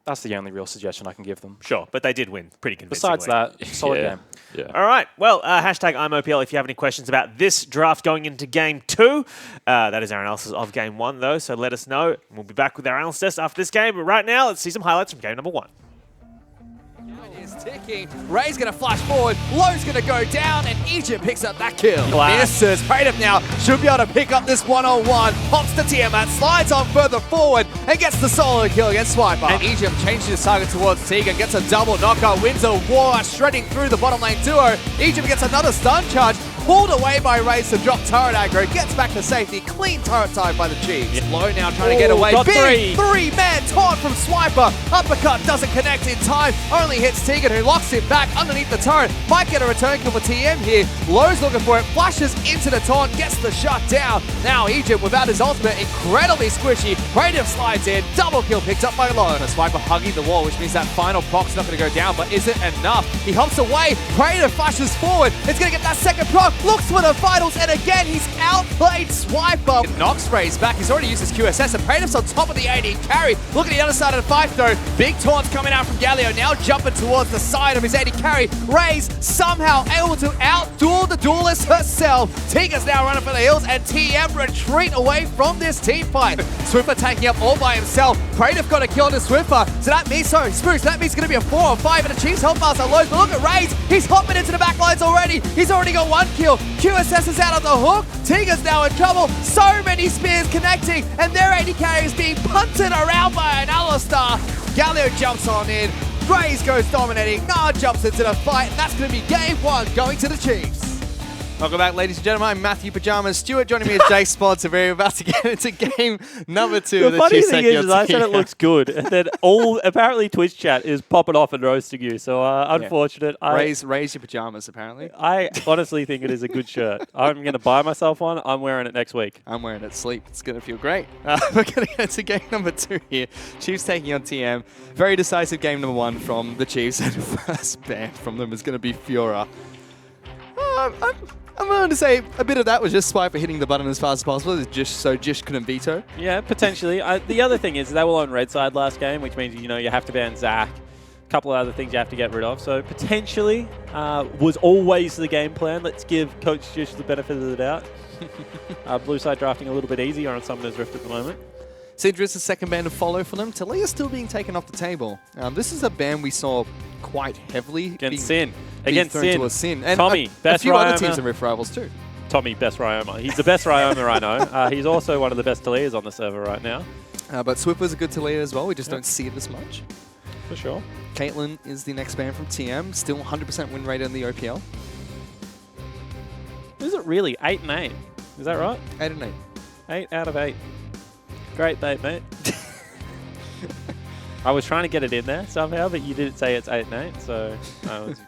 That's the only real suggestion I can give them. Sure, but they did win pretty convincingly. Besides that, solid game. Yeah. All right. Well, hashtag ImOPL if you have any questions about this draft going into Game 2. That is our analysis of Game 1, though, so let us know. We'll be back with our analysis after this game. But right now, let's see some highlights from Game number 1. Is ticking. Ray's going to flash forward. Lowe's going to go down, and Egypt picks up that kill. Class. Misses. Praetor now should be able to pick up this one-on-one. Pops to Tiamat, slides on further forward, and gets the solo kill against Swiper. And Egypt changes his target towards Tegan, gets a double knockout, wins a war, shredding through the bottom lane duo. Egypt gets another stun charge, pulled away by Raze to drop turret aggro, gets back to safety, clean turret side by the Chiefs. Yeah. Low now trying to get away. Got Big three-man taunt from Swiper. Uppercut doesn't connect in time, only hits Tegan, who locks it back underneath the turret. Might get a return kill for TM here. Lowe's looking for it, flashes into the taunt, gets the shot down. Now Egypt without his ultimate, incredibly squishy. Radiant slides in, double kill picked up by Lowe. Swiper hugging the wall, which means that final proc's not going to go down, but is it enough? He hops away, Praetor flashes forward, it's going to get that second proc, looks for the finals, and again he's outplayed Swiper. Knocks Raze back, he's already used his QSS, and Praetor's on top of the AD carry. Look at the other side of the fight though, big taunts coming out from Galio, now jumping towards the side of his AD carry. Raze somehow able to outduel the duelist herself. Tega's now running for the hills, and TM retreat away from this team fight. Swiffer taking up all by himself. Praetor got a kill on the Swiffer, so that means, Spruce, that means it's going to be a 4 on 5, and the Chiefs health bars are low, but look at Raze, he's hopping into the back lines already. He's already got one kill. QSS is out of the hook. Tega's now in trouble. So many spears connecting, and their AD carry is being punted around by an Alistar. Galio jumps on in. Raze goes dominating. Nard jumps into the fight, and that's going to be Game 1 going to the Chiefs. Welcome back, ladies and gentlemen. I'm Matthew Pajamas Stewart. Joining me is Jay Sponser. We're about to get into game number 2. The funny thing is I said it looks good, and then apparently Twitch chat is popping off and roasting you. So unfortunate. Raise your pajamas, apparently. I honestly think it is a good shirt. I'm going to buy myself one. I'm wearing it next week. I'm wearing it sleep. It's going to feel great. We're going to get into game number 2 here. Chiefs taking on TM. Very decisive game number 1 from the Chiefs, and the first ban from them is going to be Fiora. I'm willing to say a bit of that was just Swiper hitting the button as fast as possible, just so Jish couldn't veto. Yeah, potentially. The other thing is they were on red side last game, which means you have to ban Zach. A couple of other things you have to get rid of. So potentially was always the game plan. Let's give Coach Jish the benefit of the doubt. Blue side drafting a little bit easier on Summoner's Rift at the moment. Syndra is the second ban to follow for them. Talia still being taken off the table. This is a ban we saw quite heavily against Sin. To a Sin. And Tommy, best a few Ryoma. other teams in Rift Rivals too. Tommy, best Ryoma. He's the best Ryoma I know. He's also one of the best Talias on the server right now. But Swiffer's a good Talia as well. We just don't see it as much. For sure. Caitlyn is the next ban from TM. Still 100% win rate in the OPL. Is it really 8 and 8? Is that right? 8 and 8. 8 out of 8. Great bait, mate. I was trying to get it in there somehow, but you didn't say it's 8 and 8, so I was,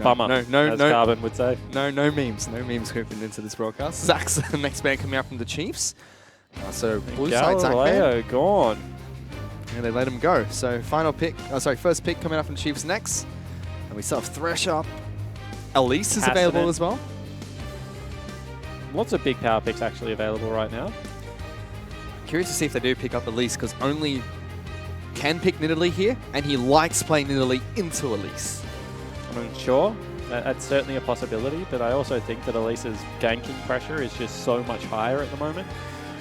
bummer, as Carbon would say. No memes. No memes creeping into this broadcast. Zach's the next ban coming out from the Chiefs. So blue side Zach ban. Gone. And they let him go. So first pick coming up from the Chiefs next. And we still have Thresh up. Elise is available as well. Lots of big power picks actually available right now. Curious to see if they do pick up Elise, because only can pick Nidalee here, and he likes playing Nidalee into Elise. I'm sure. That's certainly a possibility, but I also think that Elise's ganking pressure is just so much higher at the moment.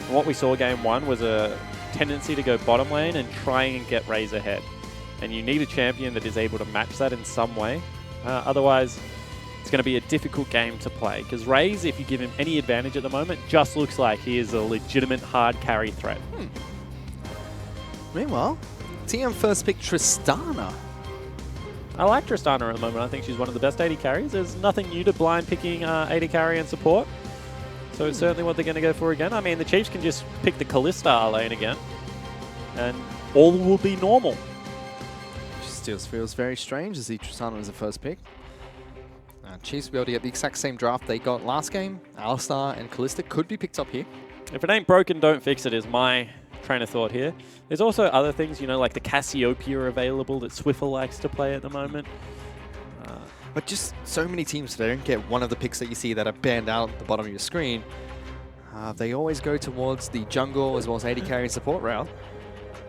And what we saw game 1 was a tendency to go bottom lane and try and get Raze ahead. And you need a champion that is able to match that in some way. Otherwise, it's going to be a difficult game to play, because Raze, if you give him any advantage at the moment, just looks like he is a legitimate hard carry threat. Meanwhile, TM first pick Tristana. I like Tristana at the moment. I think she's one of the best AD carries. There's nothing new to blind picking AD carry and support. So it's certainly what they're going to go for again. I mean, the Chiefs can just pick the Kalista lane again, and all will be normal. Still feels very strange to see Tristana as the first pick. Chiefs will be able to get the exact same draft they got last game. Alistar and Kalista could be picked up here. If it ain't broken, don't fix it is my train of thought here. There's also other things, like the Cassiopeia are available that Swiffer likes to play at the moment. But just so many teams, they don't get one of the picks that you see that are banned out at the bottom of your screen. They always go towards the jungle as well as AD carry and support route.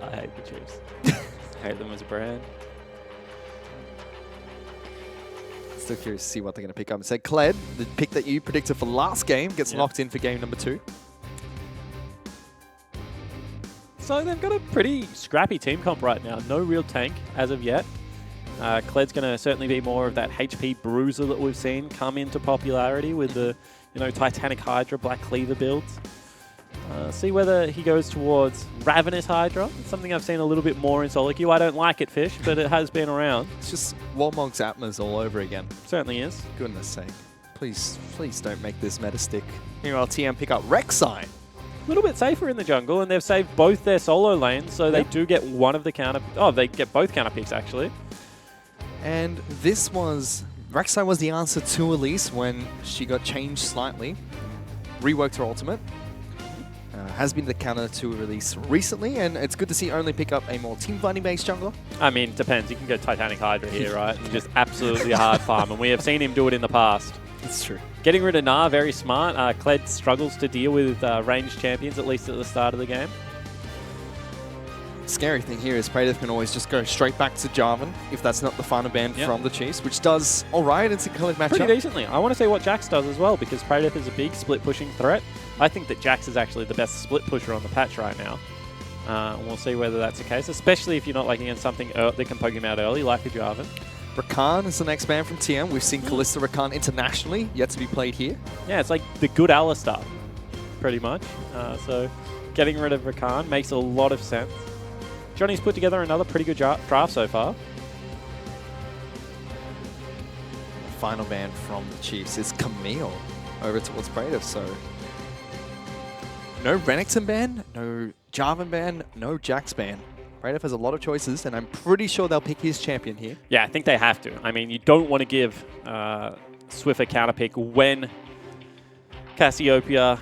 I hate the Chiefs. I hate them as a brand. Still curious to see what they're going to pick up. So, Kled, the pick that you predicted for last game, gets locked in for game number 2. So they've got a pretty scrappy team comp right now. No real tank as of yet. Kled's going to certainly be more of that HP bruiser that we've seen come into popularity with the, Titanic Hydra, Black Cleaver builds. See whether he goes towards Ravenous Hydra. It's something I've seen a little bit more in solo queue. I don't like it, Fish, but it has been around. It's just Warmog's Atmas all over again. Certainly is. Goodness sake. Please don't make this meta stick. Meanwhile, TM pick up Rek'Sai. A little bit safer in the jungle, and they've saved both their solo lanes, so they do get one of the counter... Oh, they get both counter picks, actually. And this was... Rek'Sai was the answer to Elise when she got changed slightly. Reworked her ultimate. Has been the counter to release recently, and it's good to see only pick up a more team fighting based jungler. I mean, it depends. You can go Titanic Hydra here, right? And just absolutely hard farm, and we have seen him do it in the past. It's true. Getting rid of Gnar, very smart. Kled struggles to deal with ranged champions, at least at the start of the game. Scary thing here is Praetor can always just go straight back to Jarvan if that's not the final ban from the Chiefs, which does alright. It's a Kled matchup. Pretty decently. I want to see what Jax does as well, because Praetor is a big split pushing threat. I think that Jax is actually the best split pusher on the patch right now. We'll see whether that's the case, especially if you're not like against something that can poke him out early, like a Jarvan. Rakan is the next ban from TM. We've seen Kalista Rakan internationally, yet to be played here. Yeah, it's like the good Alistar, pretty much. So getting rid of Rakan makes a lot of sense. Johnny's put together another pretty good draft so far. Final ban from the Chiefs is Camille over towards Praetor, so... No Renekton ban, no Jarvan ban, no Jax ban. Praetor has a lot of choices, and I'm pretty sure they'll pick his champion here. Yeah, I think they have to. I mean, you don't want to give Swift a counter pick when Cassiopeia,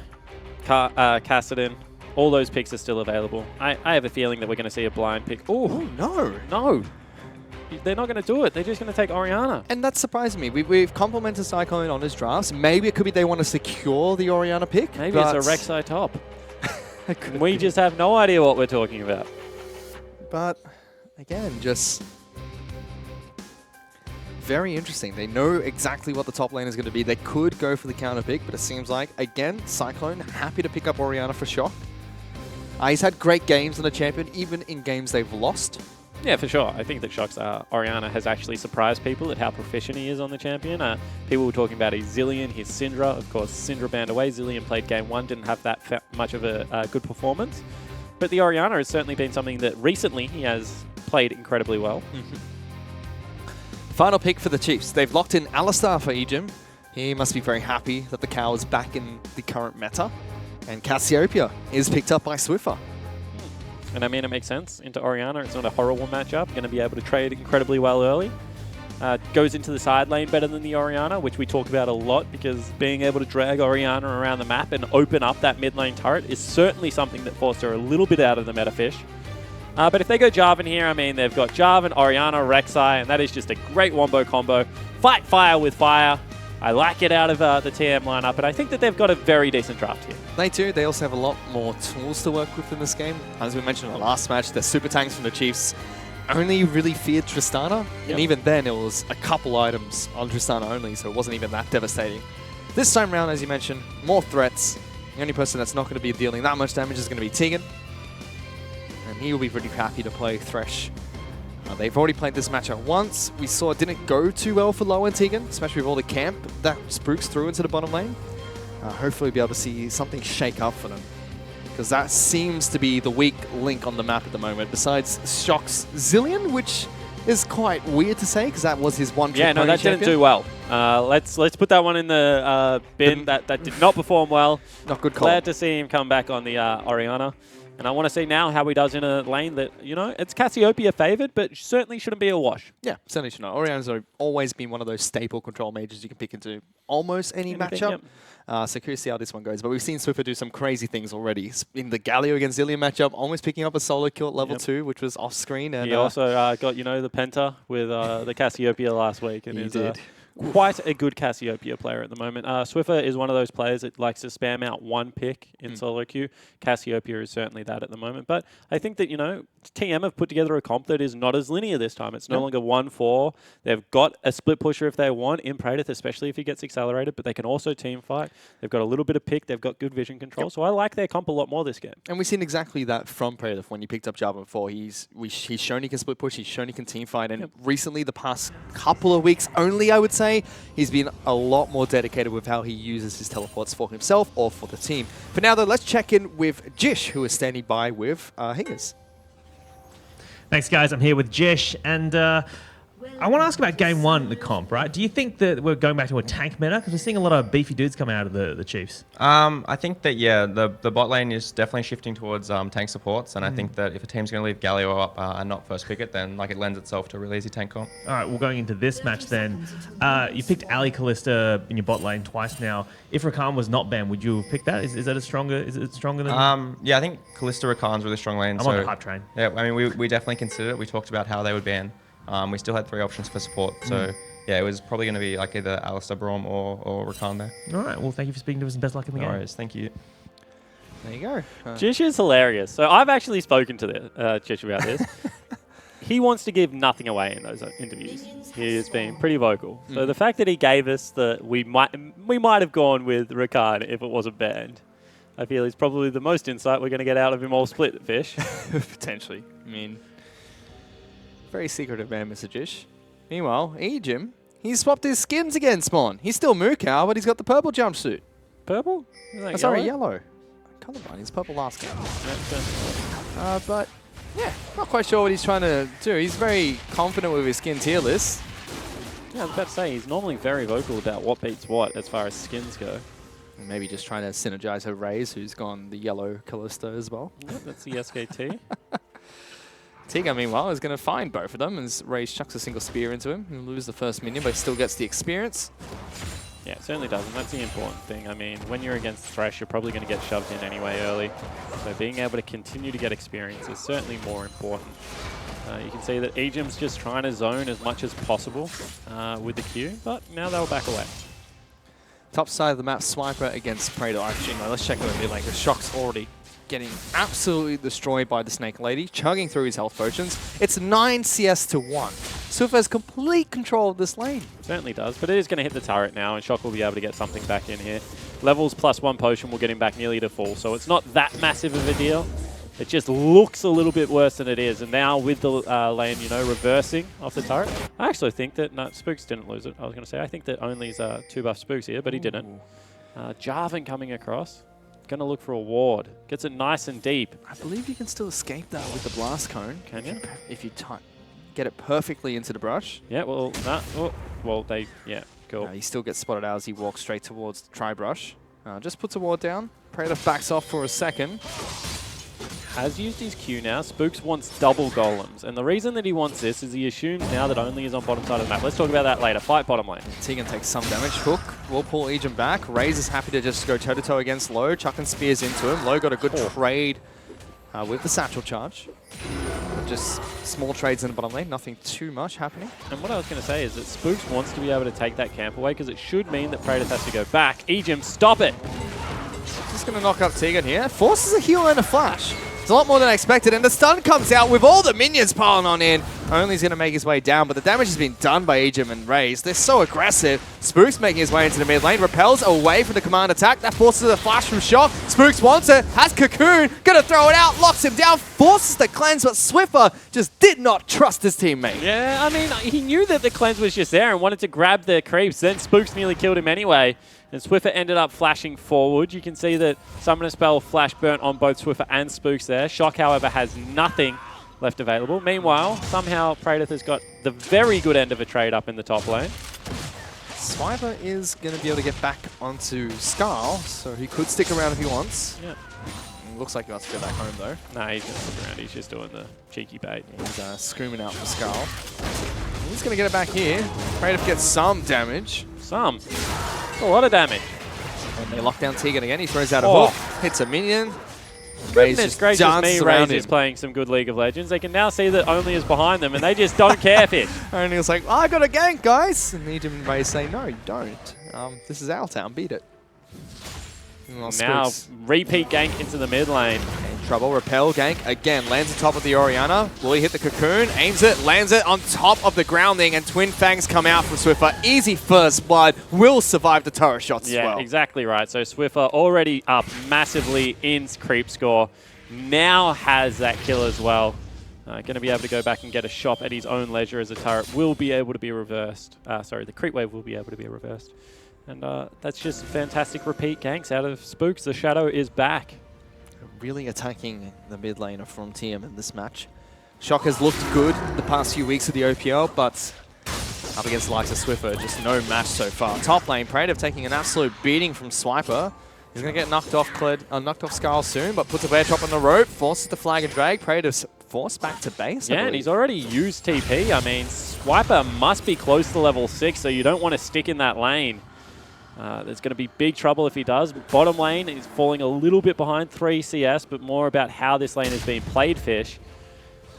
Kassadin, all those picks are still available. I have a feeling that we're going to see a blind pick. Oh, no. No. They're not going to do it. They're just going to take Orianna. And that surprised me. We've complimented Cyclone on his drafts. Maybe it could be they want to secure the Orianna pick. Maybe it's a Rek'Sai top. We just have no idea what we're talking about. But, again, just very interesting. They know exactly what the top lane is going to be. They could go for the counter pick, but it seems like, again, Cyclone happy to pick up Orianna for Shock. He's had great games on the champion, even in games they've lost. Yeah, for sure. I think that Shock's Orianna has actually surprised people at how proficient he is on the champion. People were talking about his Zilean, his Syndra. Of course, Syndra banned away. Zilean played game 1, didn't have that much of a good performance. But the Orianna has certainly been something that recently he has played incredibly well. Final pick for the Chiefs. They've locked in Alistar for Ejim. He must be very happy that the cow is back in the current meta. And Cassiopeia is picked up by Swiffer. And I mean, it makes sense. Into Orianna, it's not a horrible matchup. Going to be able to trade incredibly well early. Goes into the side lane better than the Orianna, which we talk about a lot, because being able to drag Orianna around the map and open up that mid lane turret is certainly something that forced her a little bit out of the meta, Fish. But if they go Jarvan here, I mean, they've got Jarvan, Orianna, Rek'Sai, and that is just a great wombo combo. Fight fire with fire. I like it out of the TM lineup, but I think that they've got a very decent draft here. They do. They also have a lot more tools to work with in this game. As we mentioned in the last match, the super tanks from the Chiefs only really feared Tristana, and even then it was a couple items on Tristana only, so it wasn't even that devastating. This time around, as you mentioned, more threats. The only person that's not going to be dealing that much damage is going to be Tegan, and he will be pretty happy to play Thresh. They've already played this matchup once. We saw it didn't go too well for Low and Tegan, especially with all the camp that spooks through into the bottom lane. Hopefully we'll be able to see something shake up for them, because that seems to be the weak link on the map at the moment, besides Shock's Zilean, which is quite weird to say, because that was his one trick Yeah, no, that didn't do well. Let's put that one in the bin. That did not perform well. Not good call. Glad to see him come back on the Orianna. And I want to see now how he does in a lane that, it's Cassiopeia favored, but certainly shouldn't be a wash. Yeah, certainly should not. Orianna's always been one of those staple control mages you can pick into almost any matchup. Yep. So curious to see how this one goes. But we've seen Swiffer do some crazy things already. In the Galio against Zilean matchup, almost picking up a solo kill at level 2, which was off screen. And he also got, the Penta with the Cassiopeia last week. And he did. quite a good Cassiopeia player at the moment. Swiffer is one of those players that likes to spam out one pick in solo queue. Cassiopeia is certainly that at the moment. But I think that, TM have put together a comp that is not as linear this time. It's no longer 1-4. They've got a split pusher if they want in Praedyth, especially if he gets accelerated, but they can also team fight. They've got a little bit of pick. They've got good vision control. So I like their comp a lot more this game. And we've seen exactly that from Praedyth when he picked up Java before. He's shown he can split push. He's shown he can team fight. And recently, the past couple of weeks only, I would say, he's been a lot more dedicated with how he uses his teleports for himself or for the team. For now, though, let's check in with Jish, who is standing by with Hingers. Thanks, guys. I'm here with Jish, and I want to ask about Game 1, the comp, right? Do you think that we're going back to a tank meta? Because we're seeing a lot of beefy dudes coming out of the Chiefs. I think that, the bot lane is definitely shifting towards tank supports, and I think that if a team's going to leave Galio up and not first pick it, then it lends itself to a really easy tank comp. All right, well, going into this match then, you picked Ali Callista in your bot lane twice now. If Rakan was not banned, would you have picked that? Is it stronger than... Yeah, I think Callista Rakan's really strong lane. I'm on the hype train. Yeah, I mean, we definitely considered it. We talked about how they would ban. We still had 3 options for support, so it was probably going to be either Alistair Braum or Rakan there. All right, well, thank you for speaking to us and best luck in the game. No worries, thank you. There you go. Jish is hilarious. So I've actually spoken to Jish about this. He wants to give nothing away in those interviews. He has been pretty vocal. So the fact that he gave us that we might have gone with Rakan if it wasn't banned, I feel is probably the most insight we're going to get out of him all split, Fish. Potentially. I mean... Very secretive man, Mr. Jish. Meanwhile, Ejim, he's swapped his skins again, Spawn. He's still Mukau, but he's got the purple jumpsuit. Purple? Sorry, yellow. Colorblind. He's purple last game. But, yeah, not quite sure what he's trying to do. He's very confident with his skin tier list. Yeah, I was about to say, he's normally very vocal about what beats what as far as skins go. Maybe just trying to synergize her Raze, who's gone the yellow Callisto as well. Yep, that's the SKT. Tiga, meanwhile, is going to find both of them as Raze chucks a single spear into him. He'll lose the first minion, but still gets the experience. Yeah, it certainly does, and that's the important thing. I mean, when you're against Thresh, you're probably going to get shoved in anyway early. So being able to continue to get experience is certainly more important. You can see that Ejim's just trying to zone as much as possible with the Q, but now they'll back away. Top side of the map, Swiper against Praetor. Actually, no, let's check with him. Like, the Shock's already getting absolutely destroyed by the Snake Lady, chugging through his health potions. It's 9 CS to 1. Swiffer has complete control of this lane. Certainly does, but it is going to hit the turret now, and Shock will be able to get something back in here. Levels plus 1 potion will get him back nearly to full, so it's not that massive of a deal. It just looks a little bit worse than it is, and now with the lane, reversing off the turret. I actually think that, no, Spooks didn't lose it. I was going to say, I think that Only's 2 buff Spooks here, but he didn't. Jarvan coming across. Going to look for a ward. Gets it nice and deep. I believe you can still escape that with the blast cone. Can you? If you get it perfectly into the brush. Yeah, well, cool. He still gets spotted out as he walks straight towards the tri-brush. Just puts a ward down. Praetor backs off for a second. Has used his Q now. Spooks wants double golems. And the reason that he wants this is he assumes now that Only is on bottom side of the map. Let's talk about that later. Fight bottom lane. Tegan takes some damage. Hook will pull Ejim back. Raze is happy to just go toe-to-toe against Low, chucking spears into him. Low got a good trade with the satchel charge. Just small trades in the bottom lane. Nothing too much happening. And what I was going to say is that Spooks wants to be able to take that camp away because it should mean that Praetor has to go back. Ejim, stop it! Just going to knock up Tegan here. Forces a heal and a flash. It's a lot more than I expected, and the stun comes out with all the minions piling on in. Only's going to make his way down, but the damage has been done by Ejim and Raze. They're so aggressive. Spooks making his way into the mid lane, repels away from the command attack. That forces a flash from Shock. Spooks wants it, has Cocoon, going to throw it out, locks him down, forces the cleanse, but Swiffer just did not trust his teammate. Yeah, I mean, he knew that the cleanse was just there and wanted to grab the creeps. Then Spooks nearly killed him anyway. And Swiffer ended up flashing forward. You can see that Summoner Spell flash burnt on both Swiffer and Spooks there. Shock, however, has nothing left available. Meanwhile, somehow Praedyth has got the very good end of a trade up in the top lane. Swiper is going to be able to get back onto Skarl, so he could stick around if he wants. Yeah. Looks like he wants to go back home, though. Nah, he's going to stick around. He's just doing the cheeky bait. He's screaming out for Skarl. He's going to get it back here. Praedyth gets some damage. Some. A lot of damage. And they lock down Tegan again. He throws out a hook, hits a minion. Raze Goodness just gracious dances me, around Raze him. is playing some good League of Legends. They can now see that Only is behind them, and they just don't care, Fish. Only was like, I got a gank, guys. And Egypt and Raze say, no, you don't. This is our town. Beat it. Well, Now, Spooks repeat gank into the mid lane. in trouble. Repel gank again. Lands on top of the Orianna. Will he hit the cocoon? Aims it. Lands it on top of the grounding. And Twin Fangs come out from Swiffer. Easy first blood. Will survive the turret shots as Yeah, well. exactly right. So Swiffer already up massively in creep score. Now has that kill as well. Going to be able to go back and get a shot at his own leisure as a turret will be able to be reversed. Sorry, the creep wave will be able to be reversed. And that's just fantastic repeat ganks out of Spooks. The Shadow is back. Really attacking the mid lane from TM in this match. Shock has looked good the past few weeks of the OPL, but up against the likes of Swiffer, just no match so far. Top lane, Praetor taking an absolute beating from Swiper. He's going to get knocked off Skarl soon, but puts a bear trap on the rope, forces the flag and drag. Praetor's forced back to base. Yeah, and he's already used TP. I mean, Swiper must be close to level 6, so you don't want to stick in that lane. There's going to be big trouble if he does. Bottom lane is falling a little bit behind 3 CS, but more about how this lane is being played, Fish.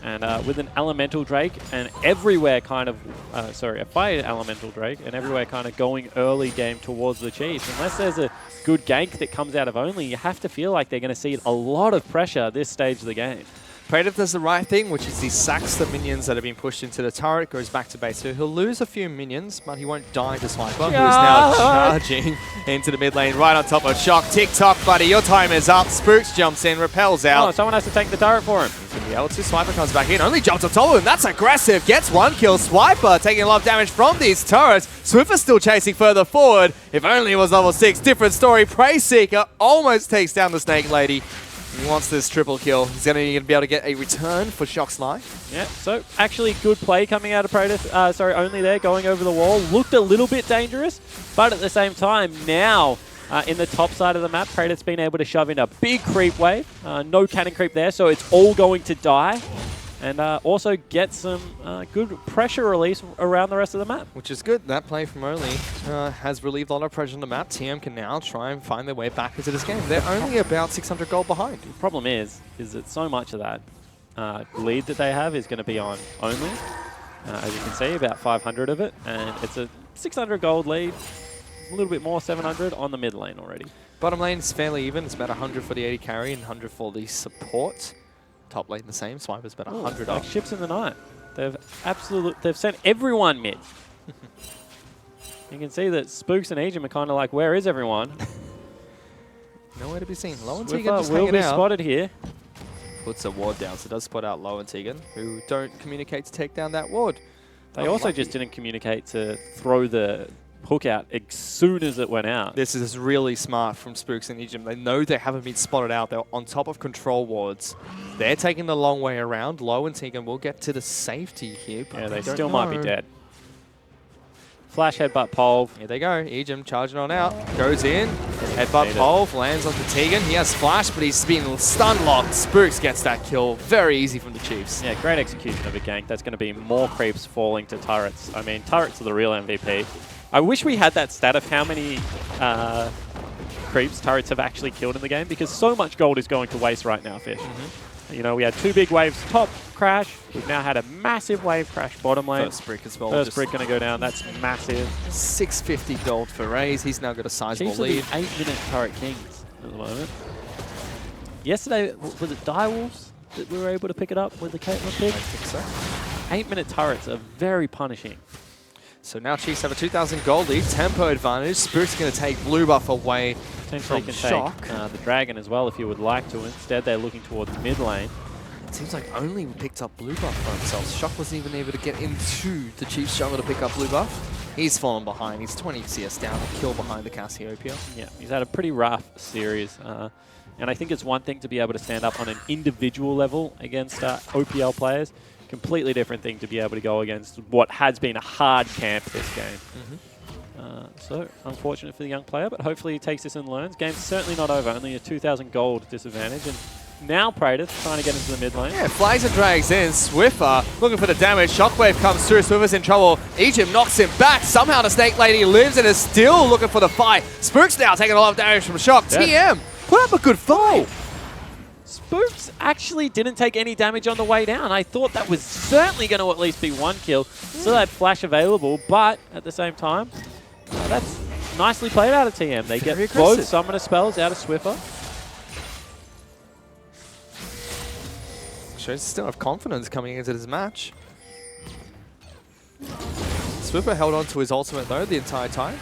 And with an Elemental Drake and everywhere kind of, a Fire Elemental Drake and everywhere kind of going early game towards the Chiefs. Unless there's a good gank that comes out of Only, you have to feel like they're going to see a lot of pressure at this stage of the game. Praetor does the right thing, which is he sacks the minions that have been pushed into the turret, goes back to base. So he'll lose a few minions, but he won't die to Swiper, who's now charging into the mid lane, right on top of Shock. Tick-tock, buddy, your time is up. Spooks jumps in, repels out. Oh, someone has to take the turret for him. He's going to be able to. Swiper comes back in, only jumps on top of him. That's aggressive. Gets one kill. Swiper taking a lot of damage from these turrets. Swiffer's still chasing further forward. If only it was level 6. Different story. Prey Seeker almost takes down the Snake Lady. He wants this triple kill. He's going to be able to get a return for Shock's life. Yeah, so actually good play coming out of Praetor. Only there, going over the wall. Looked a little bit dangerous, but at the same time, now in the top side of the map, Praetor's been able to shove in a big creep wave. No cannon creep there, so it's all going to die. And also get some good pressure release around the rest of the map. Which is good. That play from Only has relieved a lot of pressure on the map. TM can now try and find their way back into this game. They're only about 600 gold behind. The problem is that so much of that lead that they have is going to be on Only. As you can see, about 500 of it. And it's a 600 gold lead. A little bit more, 700 on the mid lane already. Bottom lane is fairly even. It's about 100 for the 80 carry and 100 for the support. Top lane the same. Swiper's about 100 like up. ships in the night. They've sent everyone mid. You can see that Spooks and Egypt are kind of like, where is everyone? Nowhere to be seen. Low and Tegan Swiffer just will hanging be out. spotted here. Puts a ward down, so does spot out Low and Tegan, who don't communicate to take down that ward. They also just didn't communicate to throw the hook out as soon as it went out. This is really smart from Spooks and Egypt. They know they haven't been spotted out. They're on top of control wards. They're taking the long way around. Low and Tegan will get to the safety here. But Yeah, they don't still might be know. dead. Flash headbutt pole. Here they go. Egypt charging on out. Goes in. Headbutt Need it. pole. Lands onto Tegan. He has flash, but he's been stun locked. Spooks gets that kill. Very easy from the Chiefs. Yeah, great execution of a gank. That's going to be more creeps falling to turrets. I mean, turrets are the real MVP. I wish we had that stat of how many creeps turrets have actually killed in the game, because so much gold is going to waste right now, Fish. You know, we had 2 big waves top crash. We've now had a massive wave crash bottom lane. First brick as well. First brick going to go down. That's massive. 650 gold for Raze. He's now got a sizable Chiefs are the lead. 8-minute turret kings at the moment. Yesterday, was it Direwolves that we were able to pick it up with the Caitlyn pick? I think so. 8-minute turrets are very punishing. So now Chiefs have a 2,000 gold lead. Tempo advantage. Spooks going to take blue buff away Potentially from can Shock. take the Dragon as well if you would like to. Instead, they're looking towards mid lane. It seems like Only picked up blue buff for themselves. Shock wasn't even able to get into the Chiefs jungle to pick up blue buff. He's fallen behind. He's 20 CS down. A kill behind the Cassiopeia. Yeah, he's had a pretty rough series. And I think it's one thing to be able to stand up on an individual level against OPL players. Completely different thing to be able to go against what has been a hard camp this game. So unfortunate for the young player, but hopefully he takes this and learns. Game's certainly not over. Only a 2,000 gold disadvantage. And now Praetor trying to get into the mid lane. Yeah, flags and drags in. Swiffer looking for the damage. Shockwave comes through. Swiffer's in trouble. Egypt knocks him back. Somehow the Snake Lady lives and is still looking for the fight. Spooks now taking a lot of damage from Shock. Yeah. TM put up a good fight. Spooks actually didn't take any damage on the way down. I thought that was certainly going to at least be 1 kill. Still had flash available, but at the same time, that's nicely played out of TM. They get both summoner spells out of Swiffer. Shows still have confidence coming into this match. Swiffer held on to his ultimate though the entire time.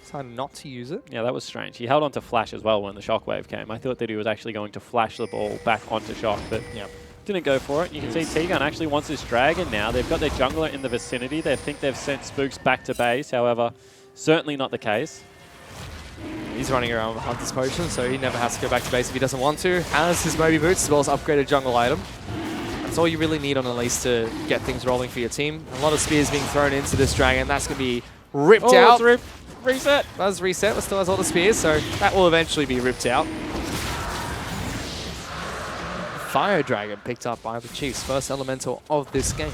Decided not to use it. Yeah, that was strange. He held on to flash as well when the shockwave came. I thought that he was actually going to flash the ball back onto shock, but didn't go for it. You can see T-Gun actually wants this dragon now. They've got their jungler in the vicinity. They think they've sent Spooks back to base. However, certainly not the case. He's running around with Hunter's Potion, so he never has to go back to base if he doesn't want to. Has his Moby Boots as well as upgraded jungle item. That's all you really need on Elise to get things rolling for your team. A lot of spears being thrown into this dragon. That's going to be ripped out. Reset. Does reset, but still has all the spears, so that will eventually be ripped out. Fire Dragon picked up by the Chiefs, first elemental of this game.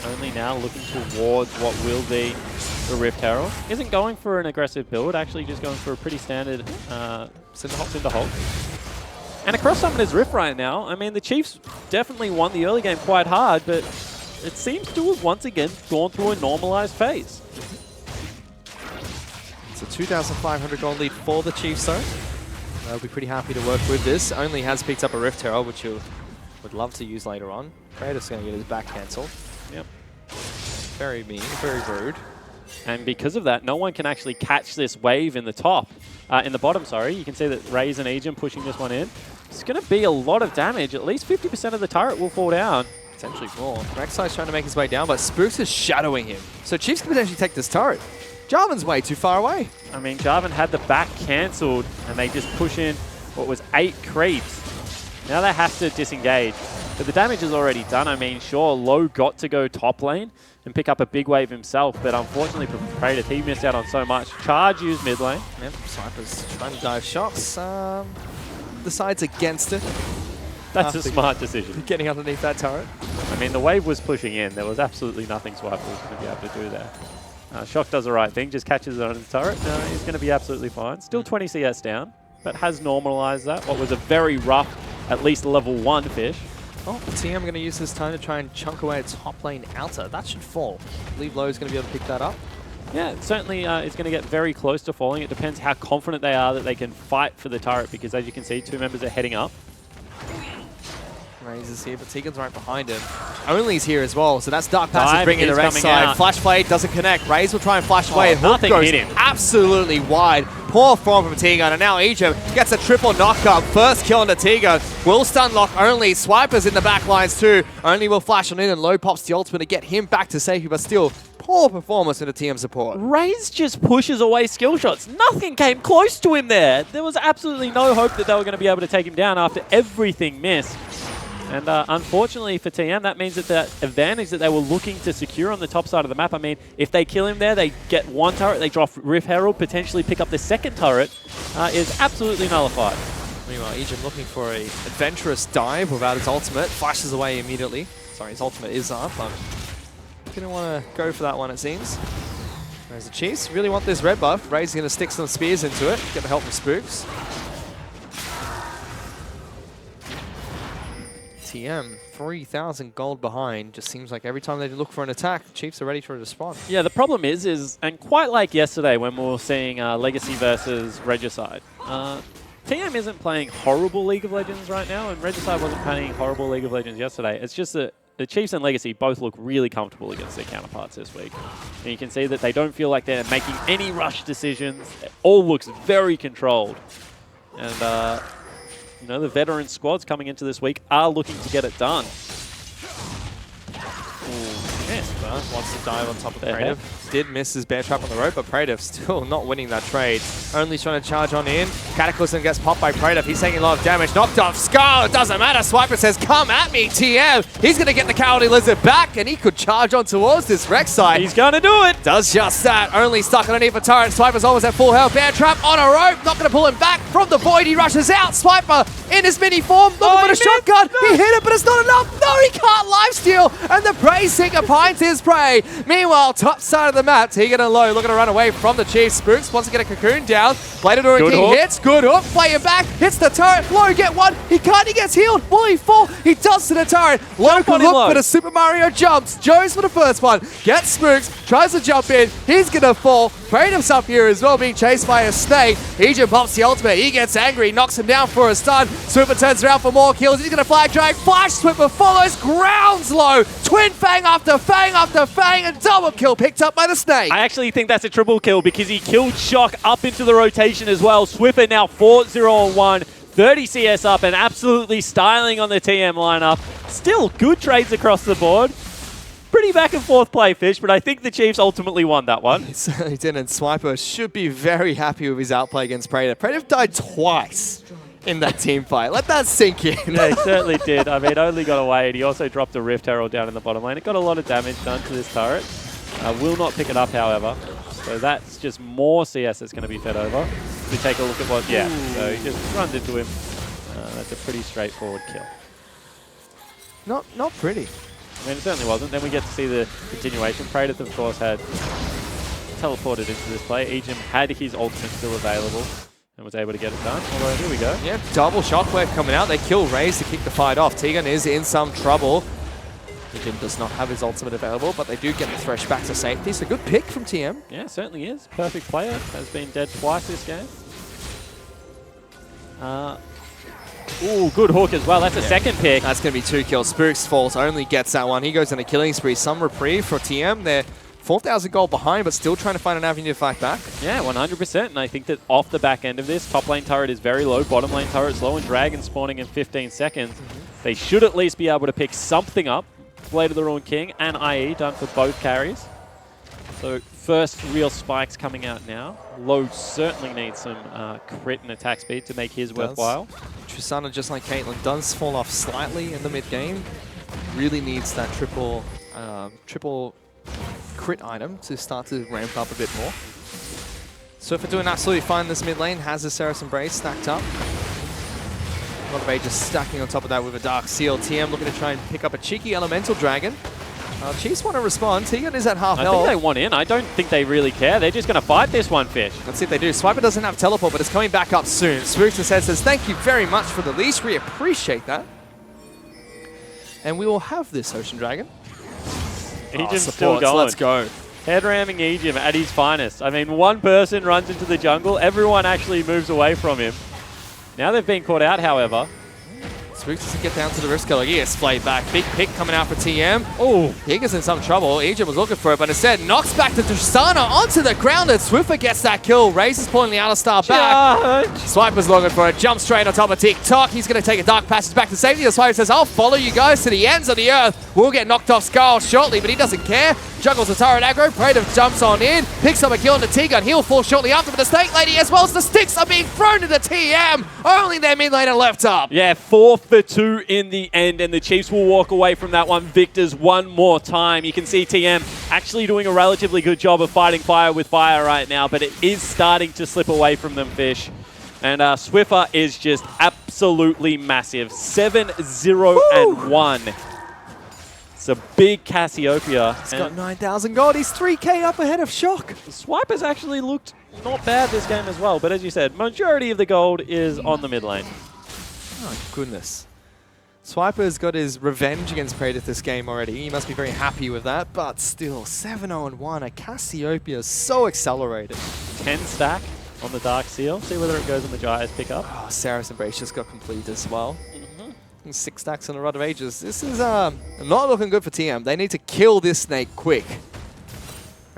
Only now looking towards what will be the Rift Herald. Isn't going for an aggressive build, actually just going for a pretty standard Cinderhulk. And across Summoner's Rift right now, I mean, the Chiefs definitely won the early game quite hard, but it seems to have once again gone through a normalized phase. It's a 2,500 gold lead for the Chiefs, though. They'll be pretty happy to work with this. Only has picked up a Rift Herald, which you would love to use later on. Kratos going to get his back cancelled. Yep. Very mean, very rude. And because of that, no one can actually catch this wave in the top. In the bottom, sorry. You can see that Raze and Aegin pushing this one in. It's going to be a lot of damage. At least 50% of the turret will fall down. Potentially more. Rek'Sai's trying to make his way down, but Spooks is shadowing him. So Chiefs can potentially take this turret. Jarvan's way too far away. I mean, Jarvan had the back cancelled, and they just push in what was 8 creeps. Now they have to disengage. But the damage is already done. I mean, sure, Low got to go top lane and pick up a big wave himself, but unfortunately for Kratos, he missed out on so much. Charge used mid lane. Yep, Sniper's trying to dive shots. Decides against it. That's a smart decision. Getting underneath that turret. I mean, the wave was pushing in. There was absolutely nothing Swiper was going to be able to do there. Shock does the right thing, just catches it on his turret. He's going to be absolutely fine. Still 20 CS down, but has normalized that. What was a very rough, at least level 1 fish. Oh, TM going to use this time to try and chunk away its top lane outer. That should fall. I believe Low is going to be able to pick that up. Yeah, certainly it's going to get very close to falling. It depends how confident they are that they can fight for the turret, because as you can see, 2 members are heading up. Raze is here, but Tegan's right behind him. Only's here as well, so that's Dark Passage bringing the Rek'Sai. Flash Blade doesn't connect. Raze will try and flash away. Hook goes absolutely wide. Poor form from Tegan, and now Egypt gets a triple knockup. First kill on the Tegan. Will stun lock Only. Swipers in the back lines too. Only will flash on in, and Low pops the ultimate to get him back to safety, but still poor performance in the TM support. Raze just pushes away skill shots. Nothing came close to him there. There was absolutely no hope that they were going to be able to take him down after everything missed. And unfortunately for TM, that means that the advantage that they were looking to secure on the top side of the map, I mean, if they kill him there, they get 1 turret, they drop Rift Herald, potentially pick up the 2nd turret, is absolutely nullified. Meanwhile, Egypt looking for a adventurous dive without his ultimate. Flashes away immediately. Sorry, his ultimate is up, but didn't want to go for that one, it seems. There's the Chiefs. Really want this red buff. Raze is going to stick some spears into it, get the help from Spooks. TM, 3,000 gold behind. Just seems like every time they look for an attack, Chiefs are ready to respond. Yeah, the problem is, and quite like yesterday when we were seeing Legacy versus Regicide, TM isn't playing horrible League of Legends right now, and Regicide wasn't playing horrible League of Legends yesterday. It's just that the Chiefs and Legacy both look really comfortable against their counterparts this week. And you can see that they don't feel like they're making any rush decisions. It all looks very controlled. And, you know, the veteran squads coming into this week are looking to get it done. Wants to dive on top of Praetor. Did miss his bear trap on the rope, but Praetor still not winning that trade. Only trying to charge on in. Cataclysm gets popped by Praetor. He's taking a lot of damage. Knocked off Skull. It doesn't matter. Swiper says, come at me, TM. He's going to get the Cowardly Lizard back, and he could charge on towards this Rek'Sai. He's going to do it. Does just that. Only stuck underneath a turret. Swiper's almost at full health. Bear trap on a rope. Not going to pull him back from the void. He rushes out. Swiper in his mini form. Looking for the shotgun. No. He hit it, but it's not enough. No, he can't lifesteal. And the Praise Singer finds his catches prey. Meanwhile, top side of the map, Tegan and Low looking to run away from the Chiefs. Spooks wants to get a cocoon down. Bladed King hits. Good hook. Play it back. Hits the turret. Low get one. He can't. He gets healed. Will he fall? He does to the turret. Low can look for the Super Mario jumps. Joe's for the first one. Gets Spooks. Tries to jump in. He's going to fall. Kratos up here as well, being chased by a snake. Egypt pops the ultimate. He gets angry. Knocks him down for a stun. Swiffer turns around for more kills. He's going to flag drag. Flash Swiffer follows. Grounds Low. Twin Fang after Fang after Fang. And double kill picked up by the snake. I actually think that's a triple kill because he killed Shock up into the rotation as well. Swiffer now 4-0-1. 30 CS up and absolutely styling on the TM lineup. Still good trades across the board. Pretty back and forth play, Fish, but I think the Chiefs ultimately won that one. He certainly did, and Swiper should be very happy with his outplay against Praetor. Praetor died twice in that team fight. Let that sink in. Yeah, he certainly did. I mean, only got away, and he also dropped a Rift Herald down in the bottom lane. It got a lot of damage done to this turret. Will not pick it up, however. So that's just more CS that's going to be fed over. If we take a look at what... Yeah, so he just runs into him. That's a pretty straightforward kill. Not pretty. I mean, it certainly wasn't. Then we get to see the continuation. Praetor, of course, had teleported into this play. Ejim had his ultimate still available and was able to get it done. Although, here we go. Yeah, double shockwave coming out. They kill Raze to kick the fight off. Tegan is in some trouble. Ejim does not have his ultimate available, but they do get the Thresh back to safety. So good pick from TM. Yeah, certainly is. Perfect player. Has been dead twice this game. Ooh, good hook as well. That's a second pick. That's going to be 2 kills. Spooks falls, only gets that one. He goes on a killing spree. Some reprieve for TM. They're 4,000 gold behind, but still trying to find an avenue to fight back. Yeah, 100%. And I think that off the back end of this, top lane turret is very low, bottom lane turret's low, and Dragon spawning in 15 seconds. They should at least be able to pick something up. Blade of the Ruined King and IE done for both carries. So first real spikes coming out now. Low certainly needs some crit and attack speed to make his worthwhile. Tristana, just like Caitlyn, does fall off slightly in the mid game. Really needs that triple crit item to start to ramp up a bit more. Swiffer doing absolutely fine in this mid lane. Has the Saracen Brace stacked up. A lot of Aegis stacking on top of that with a Dark Seal. TM looking to try and pick up a cheeky Elemental Dragon. Chiefs want to respond. Tegan is at half health. I think they want in. I don't think they really care. They're just going to fight this one, Fish. Let's see if they do. Swiper doesn't have teleport, but it's coming back up soon. Spooks says, thank you very much for the leash. We appreciate that. And we will have this Ocean Dragon. Ejim's still going. Let's go. Head ramming Ejim at his finest. I mean, one person runs into the jungle. Everyone actually moves away from him. Now they've been caught out, however. Spooks doesn't get down to the risk killer. He gets splayed back. Big pick coming out for TM. Oh, Giga's in some trouble. Ejim was looking for it, but instead knocks back to Tristana onto the ground, and Swiffer gets that kill. Raze is pulling the Alistar back. Swiper's looking for it. Jump straight on top of TikTok. He's going to take a dark passage back to safety. The Swiper says, I'll follow you guys to the ends of the earth. We'll get knocked off Skull shortly, but he doesn't care. Juggles the turret aggro. Praetor jumps on in. Picks up a kill into T-Gun. He'll fall shortly after, but the Snake Lady as well as the sticks are being thrown into TM. Only their mid laner left up. Yeah, 4 for 2 in the end, and the Chiefs will walk away from that one victors one more time. You can see TM actually doing a relatively good job of fighting fire with fire right now, but it is starting to slip away from them, Fish. And Swiffer is just absolutely massive. 7-0-1. It's a big Cassiopeia. He's got 9,000 gold. He's 3k up ahead of Shock. Swiper's actually looked not bad this game as well, but as you said, majority of the gold is on the mid lane. Oh, goodness. Swiper's got his revenge against Praetor this game already. He must be very happy with that, but still, 7-0-1. A Cassiopeia so accelerated. 10 stack on the Dark Seal. See whether it goes on the Gyre's pickup. Oh, Saracen Brace just got complete as well. 6 stacks on a Rod of Ages. This is not looking good for TM. They need to kill this snake quick.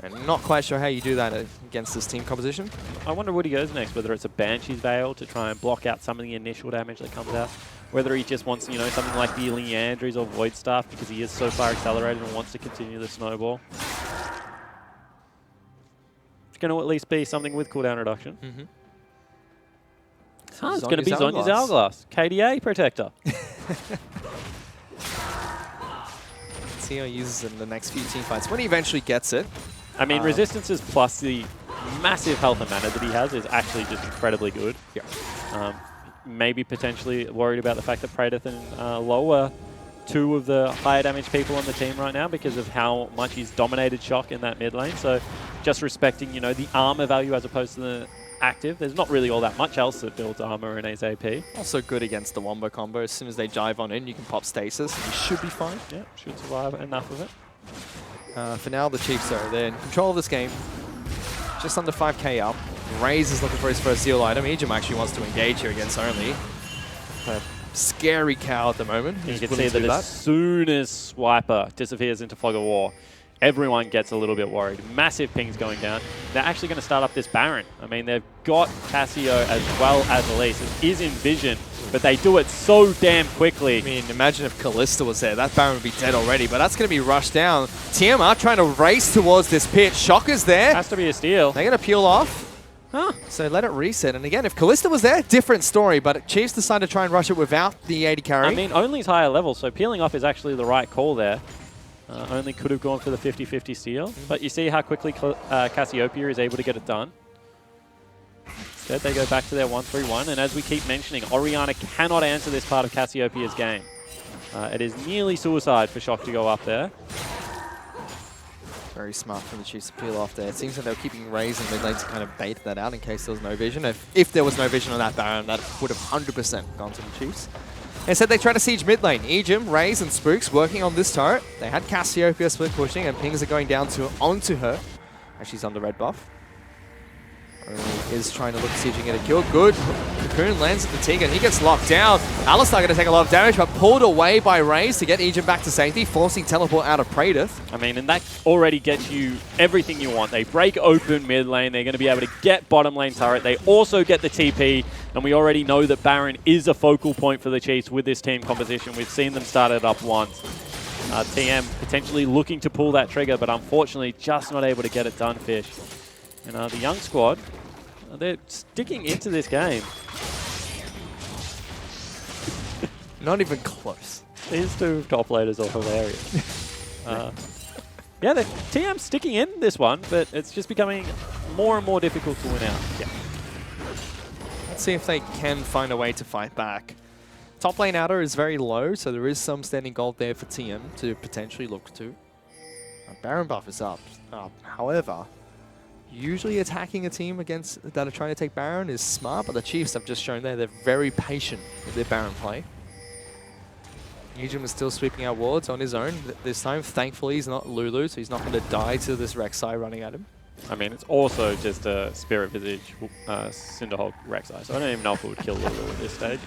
And not quite sure how you do that against this team composition. I wonder what he goes next, whether it's a Banshee's Veil to try and block out some of the initial damage that comes out. Whether he just wants, you know, something like the Leandries or Void Staff because he is so far accelerated and wants to continue the snowball. It's going to at least be something with cooldown reduction. It's going to be Zhonya's Hourglass. KDA Protector. See how he uses it in the next few team fights. When he eventually gets it. I mean, resistances plus the massive health and mana that he has is actually just incredibly good. Yeah. Maybe potentially worried about the fact that Praetor and Low are two of the higher damage people on the team right now because of how much he's dominated Shock in that mid lane. So just respecting, you know, the armor value as opposed to the active. There's not really all that much else that builds armor in his AP. Also good against the Wombo combo. As soon as they dive on in, you can pop stasis and you should be fine. Yeah, should survive enough of it. For now, the Chiefs are they're in control of this game. Just under 5k up. Raze is looking for his first seal item. Ejim actually wants to engage here against Only. A scary cow at the moment. You He's can willing see to do that as soon as Swiper disappears into Fog of War, everyone gets a little bit worried. Massive pings going down. They're actually going to start up this Baron. I mean, they've got Cassio as well as Elise. It is in vision, but they do it so damn quickly. I mean, imagine if Kalista was there. That Baron would be dead already, but that's going to be rushed down. TMR trying to race towards this pit. Shocker's there. Has to be a steal. They're going to peel off. Huh. So let it reset. And again, if Kalista was there, different story, but Chiefs decided to try and rush it without the 80 carry. I mean, Only's higher level, so peeling off is actually the right call there. Only could have gone for the 50-50 steal, but you see how quickly Cassiopeia is able to get it done. Instead, they go back to their 1-3-1, and as we keep mentioning, Orianna cannot answer this part of Cassiopeia's game. It is nearly suicide for Shock to go up there. Very smart from the Chiefs to peel off there. It seems like they were keeping Raze in mid lane to kind of bait that out in case there was no vision. If there was no vision on that Baron, that would have 100% gone to the Chiefs. Instead, they try to siege mid lane. Ejim, Raze, and Spooks working on this turret. They had Cassiopeia split pushing, and pings are going down onto her as she's under red buff. Only is trying to look to see if she can get a kill. Good. Cocoon lands at the Tig, and he gets locked down. Alistar going to take a lot of damage, but pulled away by Raze to get Ejim back to safety, forcing teleport out of Praedyth. I mean, and that already gets you everything you want. They break open mid lane. They're going to be able to get bottom lane turret. They also get the TP, and we already know that Baron is a focal point for the Chiefs with this team composition. We've seen them start it up once. TM potentially looking to pull that trigger, but unfortunately just not able to get it done, Fish. And the young squad, they're sticking into this game. Not even close. These two top laners are hilarious. Yeah, the TM's sticking in this one, but it's just becoming more and more difficult to win out. Yeah. Let's see if they can find a way to fight back. Top lane outer is very low, so there is some standing gold there for TM to potentially look to. Baron buff is up. However, usually attacking a team that are trying to take Baron is smart, but the Chiefs have just shown there they're very patient with their Baron play. Ejim is still sweeping out wards on his own this time. Thankfully, he's not Lulu, so he's not going to die to this Rek'Sai running at him. I mean, it's also just a Spirit Visage Cinderhulk Rek'Sai, so I don't even know if it would kill Lulu at this stage.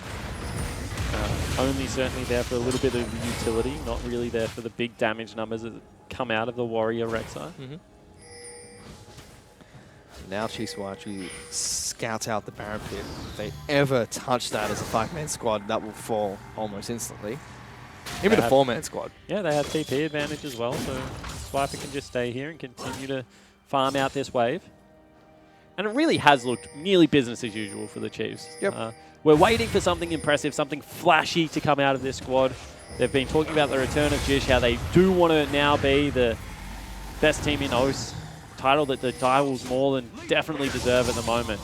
Only certainly there for a little bit of utility, not really there for the big damage numbers that come out of the Warrior Rek'Sai. Now Chiefs will actually scout out the Baron pit. If they ever touch that as a 5-man squad, that will fall almost instantly. Even a 4-man squad. Yeah, they have TP advantage as well, so Swiper can just stay here and continue to farm out this wave. And it really has looked nearly business as usual for the Chiefs. Yep. We're waiting for something impressive, something flashy to come out of this squad. They've been talking about the return of Jish, how they do want to now be the best team in OS. Title that the Direwolves more than definitely deserve at the moment.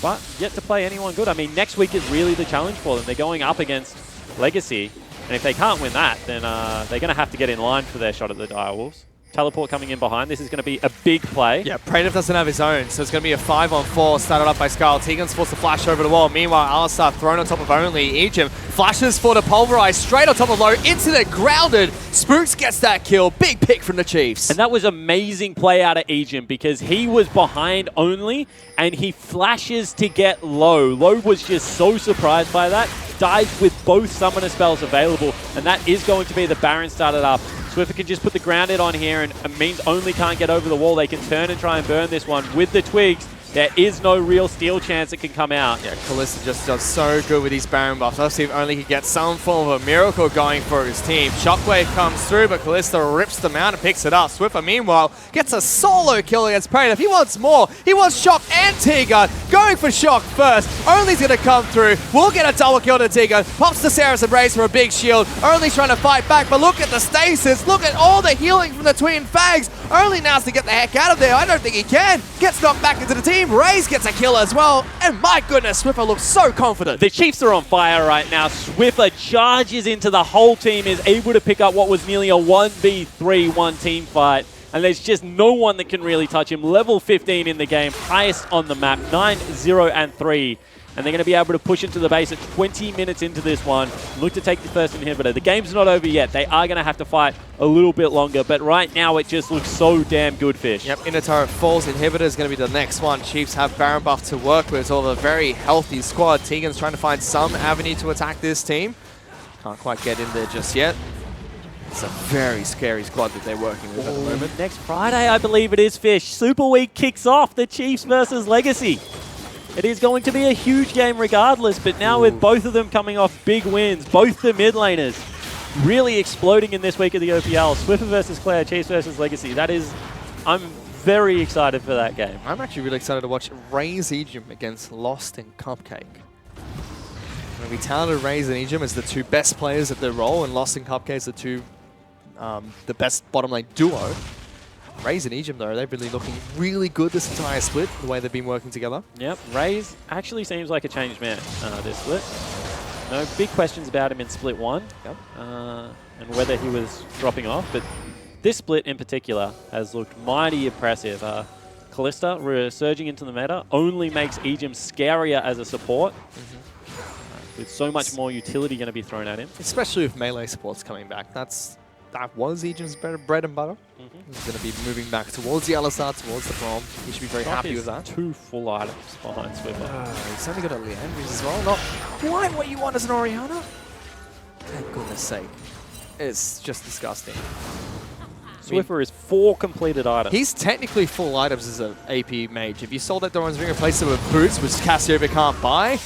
But yet to play anyone good. I mean, next week is really the challenge for them. They're going up against Legacy, and if they can't win that, then they're going to have to get in line for their shot at the Direwolves. Teleport coming in behind. This is going to be a big play. Yeah, Praedyth doesn't have his own, so it's going to be a 5-on-4 started up by Skull. Tegan's forced to flash over the wall. Meanwhile, Alistar thrown on top of Only. Ejim flashes for the Pulverize straight on top of Low. Incident grounded. Spooks gets that kill. Big pick from the Chiefs. And that was amazing play out of Ejim because he was behind Only and he flashes to get Low. Low was just so surprised by that. Dives with both summoner spells available, and that is going to be the Baron started up. Swiffer can just put the grounded on here and it means Only can't get over the wall. They can turn and try and burn this one with the twigs. There is no real steal chance it can come out. Yeah, Kalista just does so good with these Baron buffs. Let's see if Only he gets some form of a miracle going for his team. Shockwave comes through, but Kalista rips them out and picks it up. Swiffer, meanwhile, gets a solo kill against Praedyth. He wants more. He wants Shock and T-Gun. Going for Shock first. Only's going to come through. We'll get a double kill to T-Gun. Pops the Saracen Raze for a big shield. Only's trying to fight back, but look at the stasis. Look at all the healing from the Twin Fags. Only now has to get the heck out of there. I don't think he can. Gets knocked back into the team. team. Raze gets a kill as well. And my goodness, Swiffer looks so confident. The Chiefs are on fire right now. Swiffer charges into the whole team, is able to pick up what was nearly a 1v3 one-team fight. And there's just no one that can really touch him. Level 15 in the game, highest on the map, 9, 0, and 3. And they're going to be able to push into the base at 20 minutes into this one. Look to take the first inhibitor. The game's not over yet. They are going to have to fight a little bit longer. But right now, it just looks so damn good, Fish. Yep, inner turret falls. Inhibitor is going to be the next one. Chiefs have Baron buff to work with. It's all a very healthy squad. Tegan's trying to find some avenue to attack this team. Can't quite get in there just yet. It's a very scary squad that they're working with at the moment. Next Friday, I believe it is, Fish. Super Week kicks off. The Chiefs versus Legacy. It is going to be a huge game regardless, but now with both of them coming off big wins, both the mid laners really exploding in this week of the OPL. Swiffer versus Claire, Chiefs versus Legacy. I'm very excited for that game. I'm actually really excited to watch Raze Ejim against Lost and Cupcake. We touted Raze and Ejim as the two best players at their role, and Lost and Cupcake as the best bottom lane duo. Raze and Ejim, though, they're really looking really good this entire split, the way they've been working together. Yep, Raze actually seems like a changed man this split. No big questions about him in split 1 and whether he was dropping off, but this split in particular has looked mighty impressive. Kalista resurging into the meta only makes Ejim scarier as a support, with so much more utility going to be thrown at him. Especially with melee supports coming back. That was Ejim's bread and butter. He's going to be moving back towards the Alistar, towards the Prom. He should be very happy with that. 2 full items behind Swiffer. He's only got a Leandries as well. Not quite what you want as an Orianna. For goodness sake. It's just disgusting. Swiffer is 4 completed items. He's technically full items as an AP mage. If you sold that Doran's Ring, replaced it with boots, which Cassiopeia can't buy.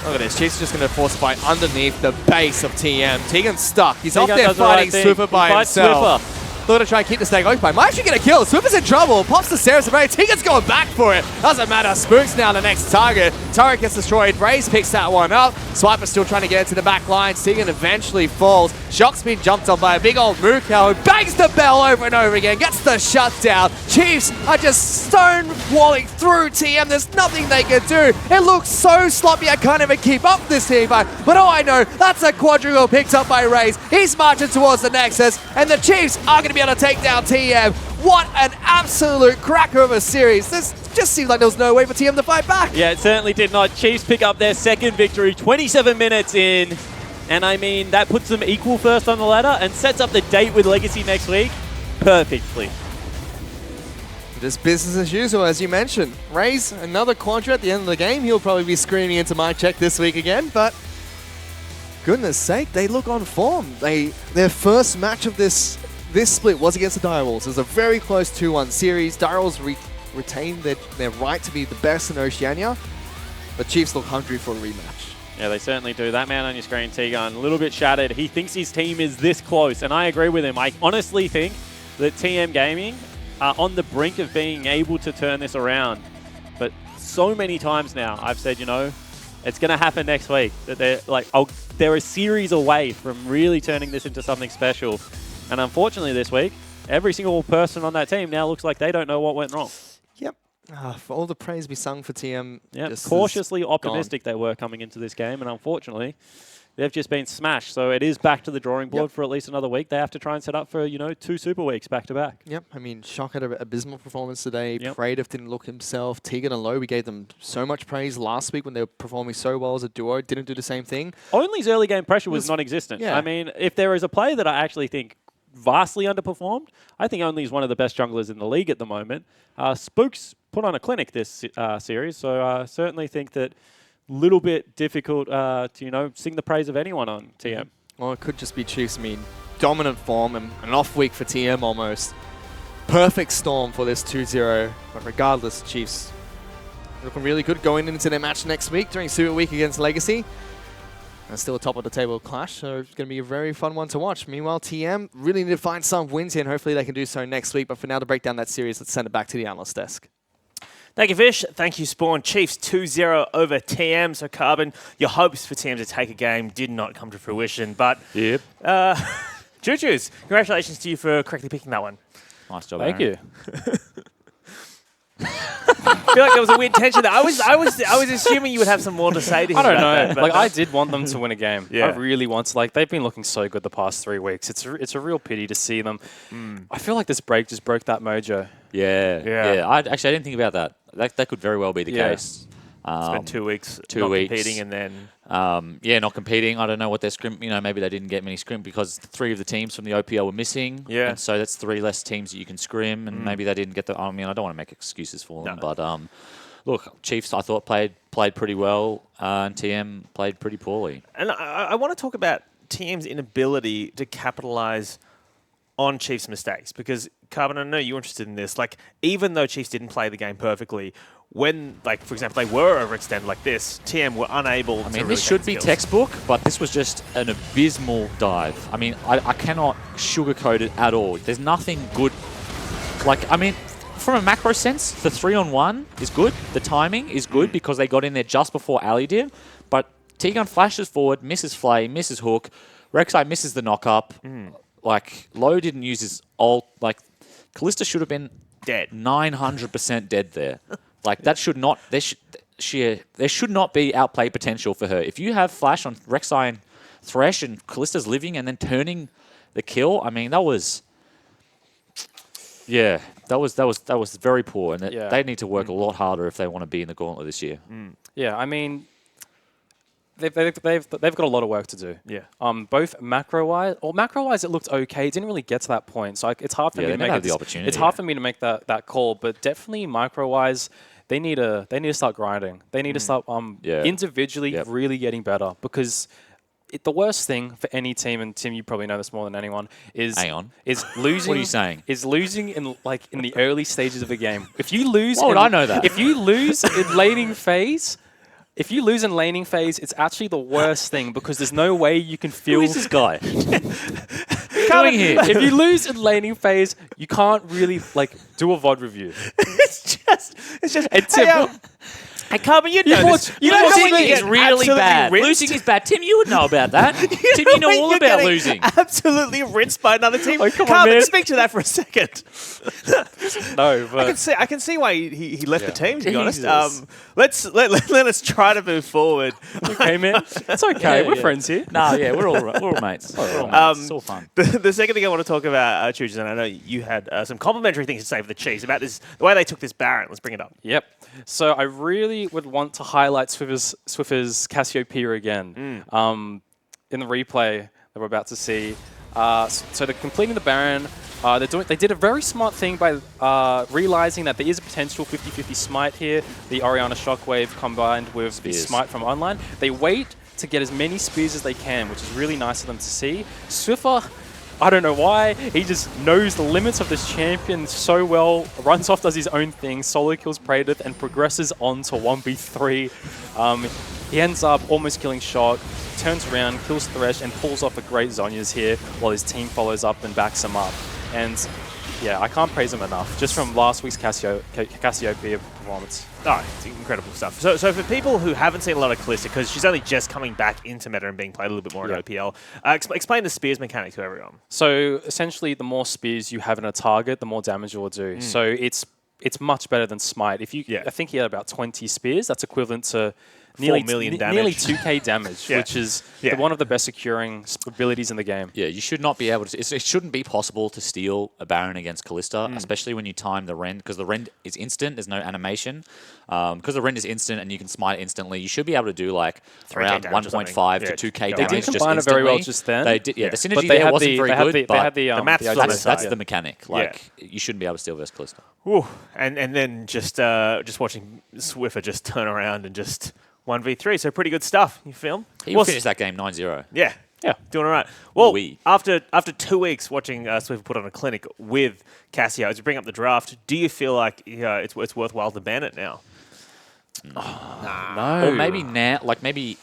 Look at this. Chiefs are just going to force fight underneath the base of TM. Tegan's stuck. He's up there fighting Swiffer by himself. Thought to try and keep the stake occupied. Might actually get a kill. Swiffer's in trouble. Pops the Ceres away. Tegan's going back for it. Doesn't matter. Spook's now the next target. Turret gets destroyed. Raze picks that one up. Swiper's still trying to get into the back line. Tegan eventually falls. Shock's been jumped on by a big old Mukau who bangs the bell over and over again. Gets the shutdown. Chiefs are just stonewalling through TM. There's nothing they can do. It looks so sloppy. I can't even keep up with this team fight. But oh, I know. That's a quadruple picked up by Raze. He's marching towards the Nexus. And the Chiefs are going to be able to take down TM. What an absolute cracker of a series. This just seemed like there was no way for TM to fight back. Yeah, it certainly did not. Chiefs pick up their second victory, 27 minutes in. And I mean, that puts them equal first on the ladder and sets up the date with Legacy next week perfectly. Just business as usual, as you mentioned. Raze, another quadra at the end of the game. He'll probably be screaming into my check this week again, but goodness sake, they look on form. Their first match of this split was against the Direwolves. It was a very close 2-1 series. Direwolves retained their right to be the best in Oceania, but Chiefs look hungry for a rematch. Yeah, they certainly do. That man on your screen, T-Gun, a little bit shattered. He thinks his team is this close, and I agree with him. I honestly think that TM Gaming are on the brink of being able to turn this around. But so many times now, I've said, you know, it's going to happen next week. That they're a series away from really turning this into something special. And unfortunately this week, every single person on that team now looks like they don't know what went wrong. Yep. For all the praise be sung for TM. Yep. Cautiously optimistic they were coming into this game, and unfortunately, they've just been smashed. So it is back to the drawing board for at least another week. They have to try and set up for, you know, 2 super weeks back to back. Yep. I mean, Shock had an abysmal performance today. Praetor didn't look himself. Tegan and Low, we gave them so much praise last week when they were performing so well as a duo. Didn't do the same thing. Only's early game pressure was non-existent. Yeah. I mean, if there is a player that I actually think vastly underperformed, I think Only is one of the best junglers in the league at the moment. Spooks put on a clinic this series, so I certainly think that little bit difficult to, you know, sing the praise of anyone on TM. Well, it could just be Chiefs. I mean, dominant form and an off week for TM almost. Perfect storm for this 2-0. But regardless, Chiefs looking really good going into their match next week during Super Week against Legacy. And still a top of the table clash, so it's going to be a very fun one to watch. Meanwhile, TM really need to find some wins here, and hopefully they can do so next week. But for now, to break down that series, let's send it back to the analyst desk. Thank you, Fish. Thank you, Spawn. Chiefs 2-0 over TM. So, Carbon, your hopes for TM to take a game did not come to fruition. But, Choo-choos, congratulations to you for correctly picking that one. Nice job, Thank Aaron. you. I feel like there was a weird tension there. I was assuming you would have some more to say to him. I don't about know. that, but Like I did want them to win a game. Yeah. I really want to. Like they've been looking so good the past 3 weeks. It's a real pity to see them. I feel like this break just broke that mojo. Yeah. I didn't think about that. That could very well be the Yeah. case. It's been 2 weeks, not competing, and then not competing. I don't know what their scrim. Maybe they didn't get many scrim because 3 of the teams from the OPL were missing. Yeah. And so that's 3 less teams that you can scrim, and maybe they didn't get the. I mean, I don't want to make excuses for them, but look, Chiefs I thought played pretty well, and TM played pretty poorly. And I want to talk about TM's inability to capitalize on Chiefs' mistakes because, Carbon, I know you're interested in this. Like, even though Chiefs didn't play the game perfectly, when, like, for example, they were overextended like this, TM were unable to. I mean, really this should take be skills. textbook, but this was just an abysmal dive. I mean, I cannot sugarcoat it at all. There's nothing good. Like, I mean, from a macro sense, the 3-on-1 is good. The timing is good because they got in there just before Ali did. But T-Gun flashes forward, misses Flay, misses Hook. Rek'Sai misses the knock-up. Like, Lowe didn't use his ult. Like, Callista should have been Dead. 900% dead there. Like, that should not... There should not be outplay potential for her. If you have flash on Rek'Sai and Thresh and Callista's living and then turning the kill, I mean, that was... Yeah, that was very poor, and they need to work a lot harder if they want to be in the gauntlet this year. Yeah, I mean, they've got a lot of work to do. Yeah. Both macro-wise, it looked okay. It didn't really get to that point, so it's hard for me to make the opportunity. It's hard for me to make that call, but definitely micro-wise, they need to start grinding. They need to start individually really getting better because. The worst thing for any team, and Tim, you probably know this more than anyone, is losing. What are you saying? Is losing in the early stages of a game. If you lose, why would I know that? If you lose in laning phase, it's actually the worst thing because there's no way you can feel. Who is this guy? Doing here? If you lose in laning phase, you can't really do a VOD review. It's just. And Tim, Hey, Carbon, you know this. You know losing is really bad. Rinsed? Losing is bad. Tim, you would know about that. Tim, you know all about losing. Absolutely rinsed by another team. Oh, come on, Carbon, man. speak to that for a second. No, but I can see why he left the team. To be honest, Jesus. let us try to move forward. okay, man, it's okay. We're friends here. No, yeah, we're all mates. We're all mates. It's all fun. The second thing I want to talk about, Chooches, and I know you had some complimentary things to say for the Chiefs about this, the way they took this Baron. Let's bring it up. Yep. So I really would want to highlight Swiffer's Cassiopeia again in the replay that we're about to see. So they're completing the Baron. They did a very smart thing by realizing that there is a potential 50-50 smite here. The Orianna Shockwave combined with the smite from online. They wait to get as many spears as they can, which is really nice of them to see. Swiffer, I don't know why, he just knows the limits of this champion so well, runs off, does his own thing, solo kills Praedyth, and progresses on to 1v3. He ends up almost killing Shock, turns around, kills Thresh, and pulls off a great Zhonya's here, while his team follows up and backs him up. And yeah, I can't praise him enough, just from last week's Cassiopeia performance. Oh, it's incredible stuff. So for people who haven't seen a lot of Callista, because she's only just coming back into meta and being played a little bit more in OPL, explain the spears mechanic to everyone. So essentially, the more spears you have in a target, the more damage it will do. So it's much better than Smite. I think he had about 20 spears. That's equivalent to nearly 4 million damage. Nearly 2k damage, which is one of the best securing abilities in the game. Yeah, you should not be able to... It shouldn't be possible to steal a Baron against Callista, especially when you time the rend, because the rend is instant, there's no animation. Because the rend is instant and you can smite instantly, you should be able to do like around 1.5 to 2k damage. They did combine it very well just then. They did, the synergy there wasn't very good, but the maths that's the mechanic. Like, you shouldn't be able to steal versus Callista. Ooh. And then just watching Swiffer just turn around and just 1v3, so pretty good stuff. You feel? He finished that game 9-0. Yeah, doing all right. Well, after 2 weeks watching Swiffer put on a clinic with Cassio, as you bring up the draft, do you feel like it's worthwhile to ban it now? No. Or maybe now, maybe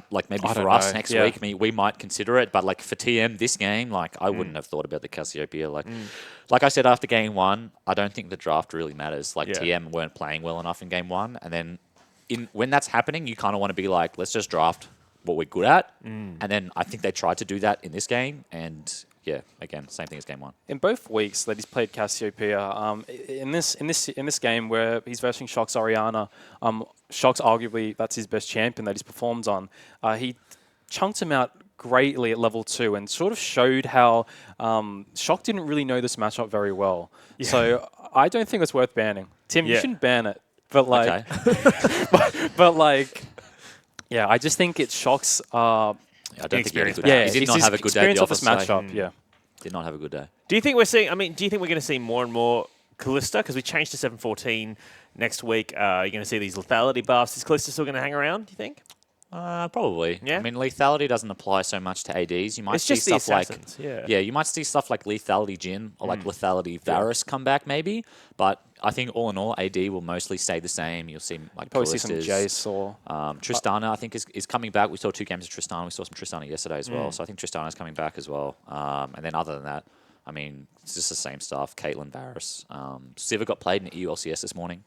for us next week, we might consider it. But for TM this game, I wouldn't have thought about the Cassiopeia. Like I said after game 1, I don't think the draft really matters. TM weren't playing well enough in game 1, and then when that's happening, you kind of want to be like, let's just draft. what we're good at. And then I think they tried to do that in this game. And yeah, again, same thing as game 1. In both weeks that he's played Cassiopeia, in this game where he's versing Shock's Oriana, Shock's arguably that's his best champion that he's performed on. He chunked him out greatly at level 2 and sort of showed how Shock didn't really know this matchup very well. Yeah. So I don't think it's worth banning. Tim, you shouldn't ban it. But like, but like, yeah, I just think it's Shock's. I don't think he had a good day. He did not have a good day at the office. Matchup, yeah. Did not have a good day. Do you think we're seeing? I mean, do you think we're going to see more and more Callista because we changed to 714 next week? You're going to see these lethality buffs. Is Callista still going to hang around? Do you think? Probably. Yeah. I mean, lethality doesn't apply so much to ADs. You might It's see just the stuff like assassins, yeah. you might see stuff like lethality Jhin or like lethality Varus come back maybe. But I think all in all, AD will mostly stay the same. You'll see like probably see some Callistas. Jace or Tristana. I think is coming back. We saw 2 games of Tristana. We saw some Tristana yesterday as well. So I think Tristana's coming back as well. And then other than that, I mean, it's just the same stuff. Caitlyn, Varus. Siva got played in EULCS this morning.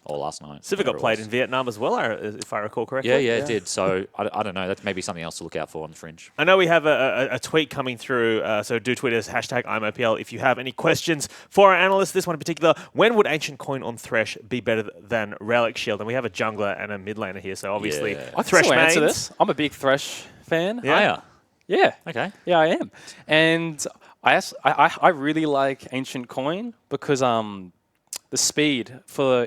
Or last night. Siva got played in Vietnam as well, if I recall correctly. Yeah, it did. So I don't know. That's maybe something else to look out for on the fringe. I know we have a tweet coming through, so do tweet us, #ImOPL, if you have any questions for our analysts. This one in particular, when would Ancient Coin on Thresh be better than Relic Shield? And we have a jungler and a mid laner here, so obviously I Thresh can answer mains. this. I'm a big Thresh fan. Yeah. Yeah. Okay. Yeah, I am. And I really like Ancient Coin because the speed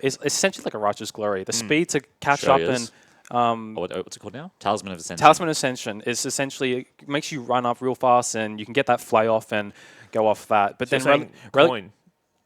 is essentially like a Righteous Glory. The speed to catch up and what's it called now? Talisman of Ascension. Talisman Ascension is essentially it makes you run up real fast and you can get that fly off and go off that. But So then coin.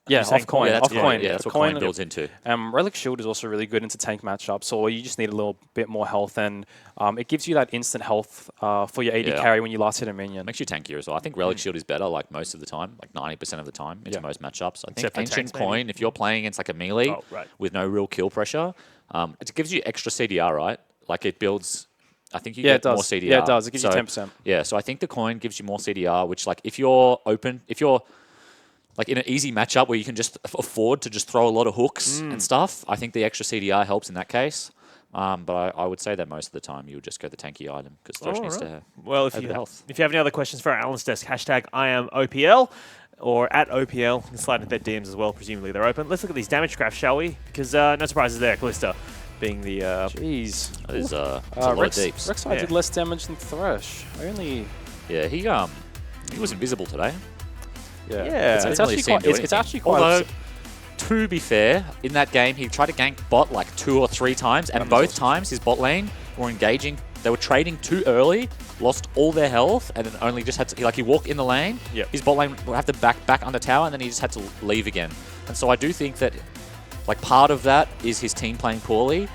Yeah, off coin. Yeah, that's off coin. Yeah, that's what coin coin builds into. Relic Shield is also really good into tank matchups, or you just need a little bit more health, and it gives you that instant health for your AD carry when you last hit a minion. Makes you tankier as well. I think Relic Shield is better like most of the time, like 90% of the time into most matchups. I Except for think Ancient tanks, maybe. Coin, if you're playing against like a melee with no real kill pressure, it gives you extra CDR, right? Like it builds... I think you get more CDR. Yeah, it does. It gives you 10%. Yeah, so I think the coin gives you more CDR, which like if you're like in an easy matchup where you can just afford to just throw a lot of hooks and stuff, I think the extra CDR helps in that case. But I would say that most of the time you would just go the tanky item because Thresh needs to have If you health. If you have any other questions for our Alan's desk, #IamOPL or at OPL, you can slide into their DMs as well. Presumably they're open. Let's look at these damage graphs, shall we? Because no surprises there. Callista being the... Jeez. There's a lot of deeps. Rek'Sai did less damage than Thresh. Yeah, he was invisible today. Yeah. It's actually quite... Although, to be fair, in that game, he tried to gank bot like 2 or 3 times, and both times his bot lane were engaging. They were trading too early, lost all their health, and then only just had to... he walked in the lane, his bot lane would have to back under tower, and then he just had to leave again. And so I do think that like part of that is his team playing poorly,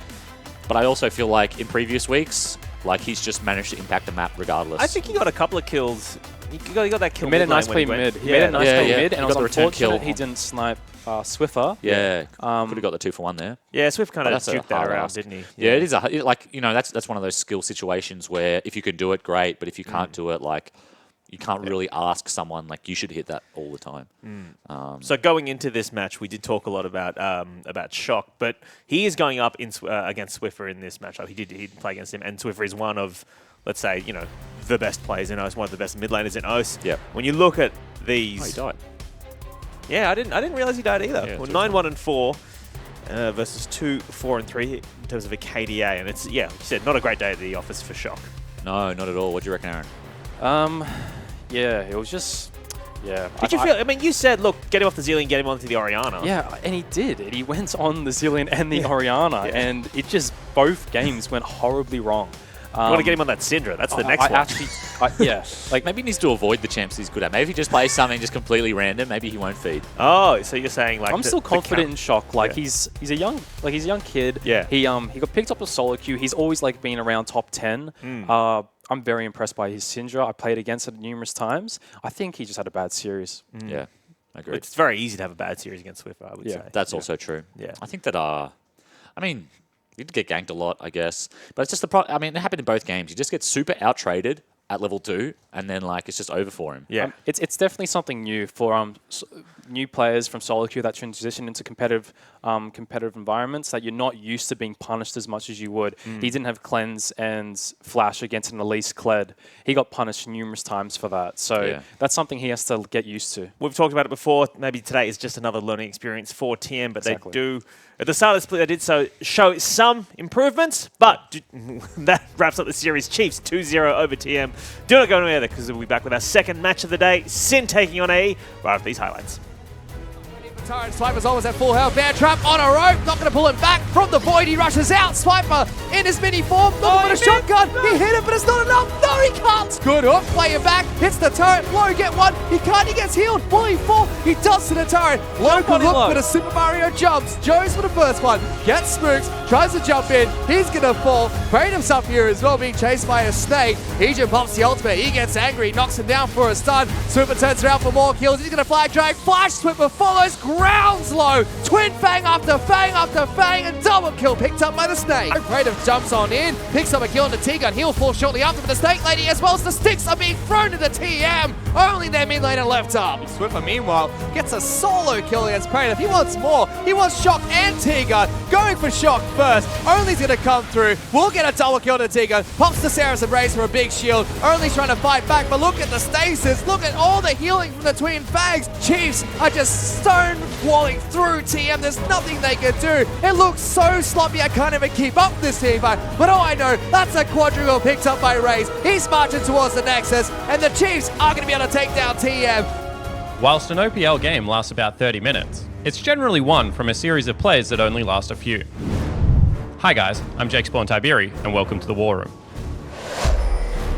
but I also feel like in previous weeks, like he's just managed to impact the map regardless. I think he got a couple of kills. He got that kill. He made a nice play mid. He made a nice play mid, and it was got the return kill. unfortunate he didn't snipe Swiffer. Yeah, could have got the 2-for-1 there. Yeah, Swift kind of That's a juked that hard around, ask. didn't he? Yeah, it is that's one of those skill situations where if you can do it, great, but if you can't do it, like you can't really ask someone like you should hit that all the time. So going into this match, we did talk a lot about Shock, but he is going up against Swiffer in this matchup. He did play against him, and Swiffer is one of, let's say, the best players in OS, one of the best mid laners in OS. Yep. When you look at these, Oh, he died. yeah, I didn't realize he died either. Yeah, Well, 2-4. 9-1-4 versus 2-4-3 in terms of a KDA, and it's like you said, not a great day at the office for Shock. No, not at all. What do you reckon, Aaron? Yeah, it was just... Yeah. Did you feel? I mean, you said, look, get him off the Zillion, get him onto the Orianna. Yeah, and he did. He went on the Zillion and the Orianna, and it just both games went horribly wrong. You want to get him on that Syndra. That's the next one. Like Maybe he needs to avoid the champs he's good at. Maybe if he just plays something just completely random, maybe he won't feed. Oh, so you're saying like I'm still confident in Shock. Like he's a young kid. Yeah. He got picked up with solo queue. He's always like been around top 10. I'm very impressed by his Syndra. I played against it numerous times. I think he just had a bad series. Yeah, I agree. It's very easy to have a bad series against Swiffer, I would say. That's also true. Yeah. I think that, I mean, you did get ganked a lot, I guess. But it's just the problem. I mean, it happened in both games. You just get super out-traded at level 2, and then, like, it's just over for him. Yeah. It's definitely something new for new players from solo queue that transition into competitive competitive environments that you're not used to being punished as much as you would. He didn't have cleanse and flash against an Elise Kled. He got punished numerous times for that. So that's something he has to get used to. We've talked about it before. Maybe today is just another learning experience for TM, but they do. At the start of the split, they did show some improvements, but that wraps up the series. Chiefs 2-0 over TM. Do not go anywhere because we'll be back with our second match of the day. Sin taking on AE right after these highlights. Tyrant Swiper's always at full health. Bear Trap on a rope. Not going to pull him back from the void. He rushes out. Swiper in his mini form. Looking for a shotgun. He hit it, but it's not enough. No, he can't. Good hook. Play it back. Hits the turret. Low get one. He can't. He gets healed. Will he fall? He does to the turret. Low good look, but a Super Mario jumps. Joe's for the first one. Gets Spooks. Tries to jump in. He's going to fall. Kratom himself here as well, being chased by a snake. Ejin pops the ultimate. He gets angry. Knocks him down for a stun. Swiffer turns around for more kills. He's going to flag drag. Flash Swiffer follows. Grounds low. Twin Fang after Fang after Fang, and double kill picked up by the Snake. Kratom jumps on in, picks up a kill on the T-Gun. He'll fall shortly after, but the Snake Lady as well as the sticks are being thrown to the TM. Only their mid laner left up. Swiffer, meanwhile, gets a solo kill against Kratom. He wants more. He wants Shock and T-Gun. Going for Shock first. Only's going to come through. We'll get a double kill to T-Gun. Pops the Saracen Race for a big shield. Only's trying to fight back, but look at the stasis. Look at all the healing from the Twin Fangs. Chiefs are just stone walling through TM. There's nothing they can do. It looks so sloppy. I can't even keep up with this team fight. But all I know, that's a quadruple picked up by Raze. He's marching towards the Nexus, and the Chiefs are going to be able to take down TM. Whilst an OPL game lasts about 30 minutes, it's generally won from a series of plays that only last a few. Hi guys, I'm Jake Spawn Tiberi, and welcome to the War Room.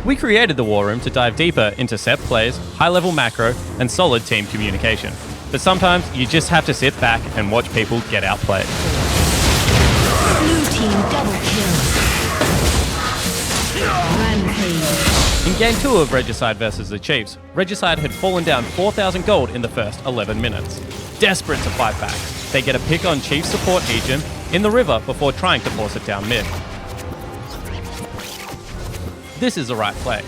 We created the War Room to dive deeper into set plays, high-level macro, and solid team communication. But sometimes you just have to sit back and watch people get outplayed. Blue team double kill. Rampage. In Game 2 of Regicide vs the Chiefs, Regicide had fallen down 4,000 gold in the first 11 minutes. Desperate to fight back, they get a pick on Chief support Ejin in the river before trying to force it down mid. This is the right play.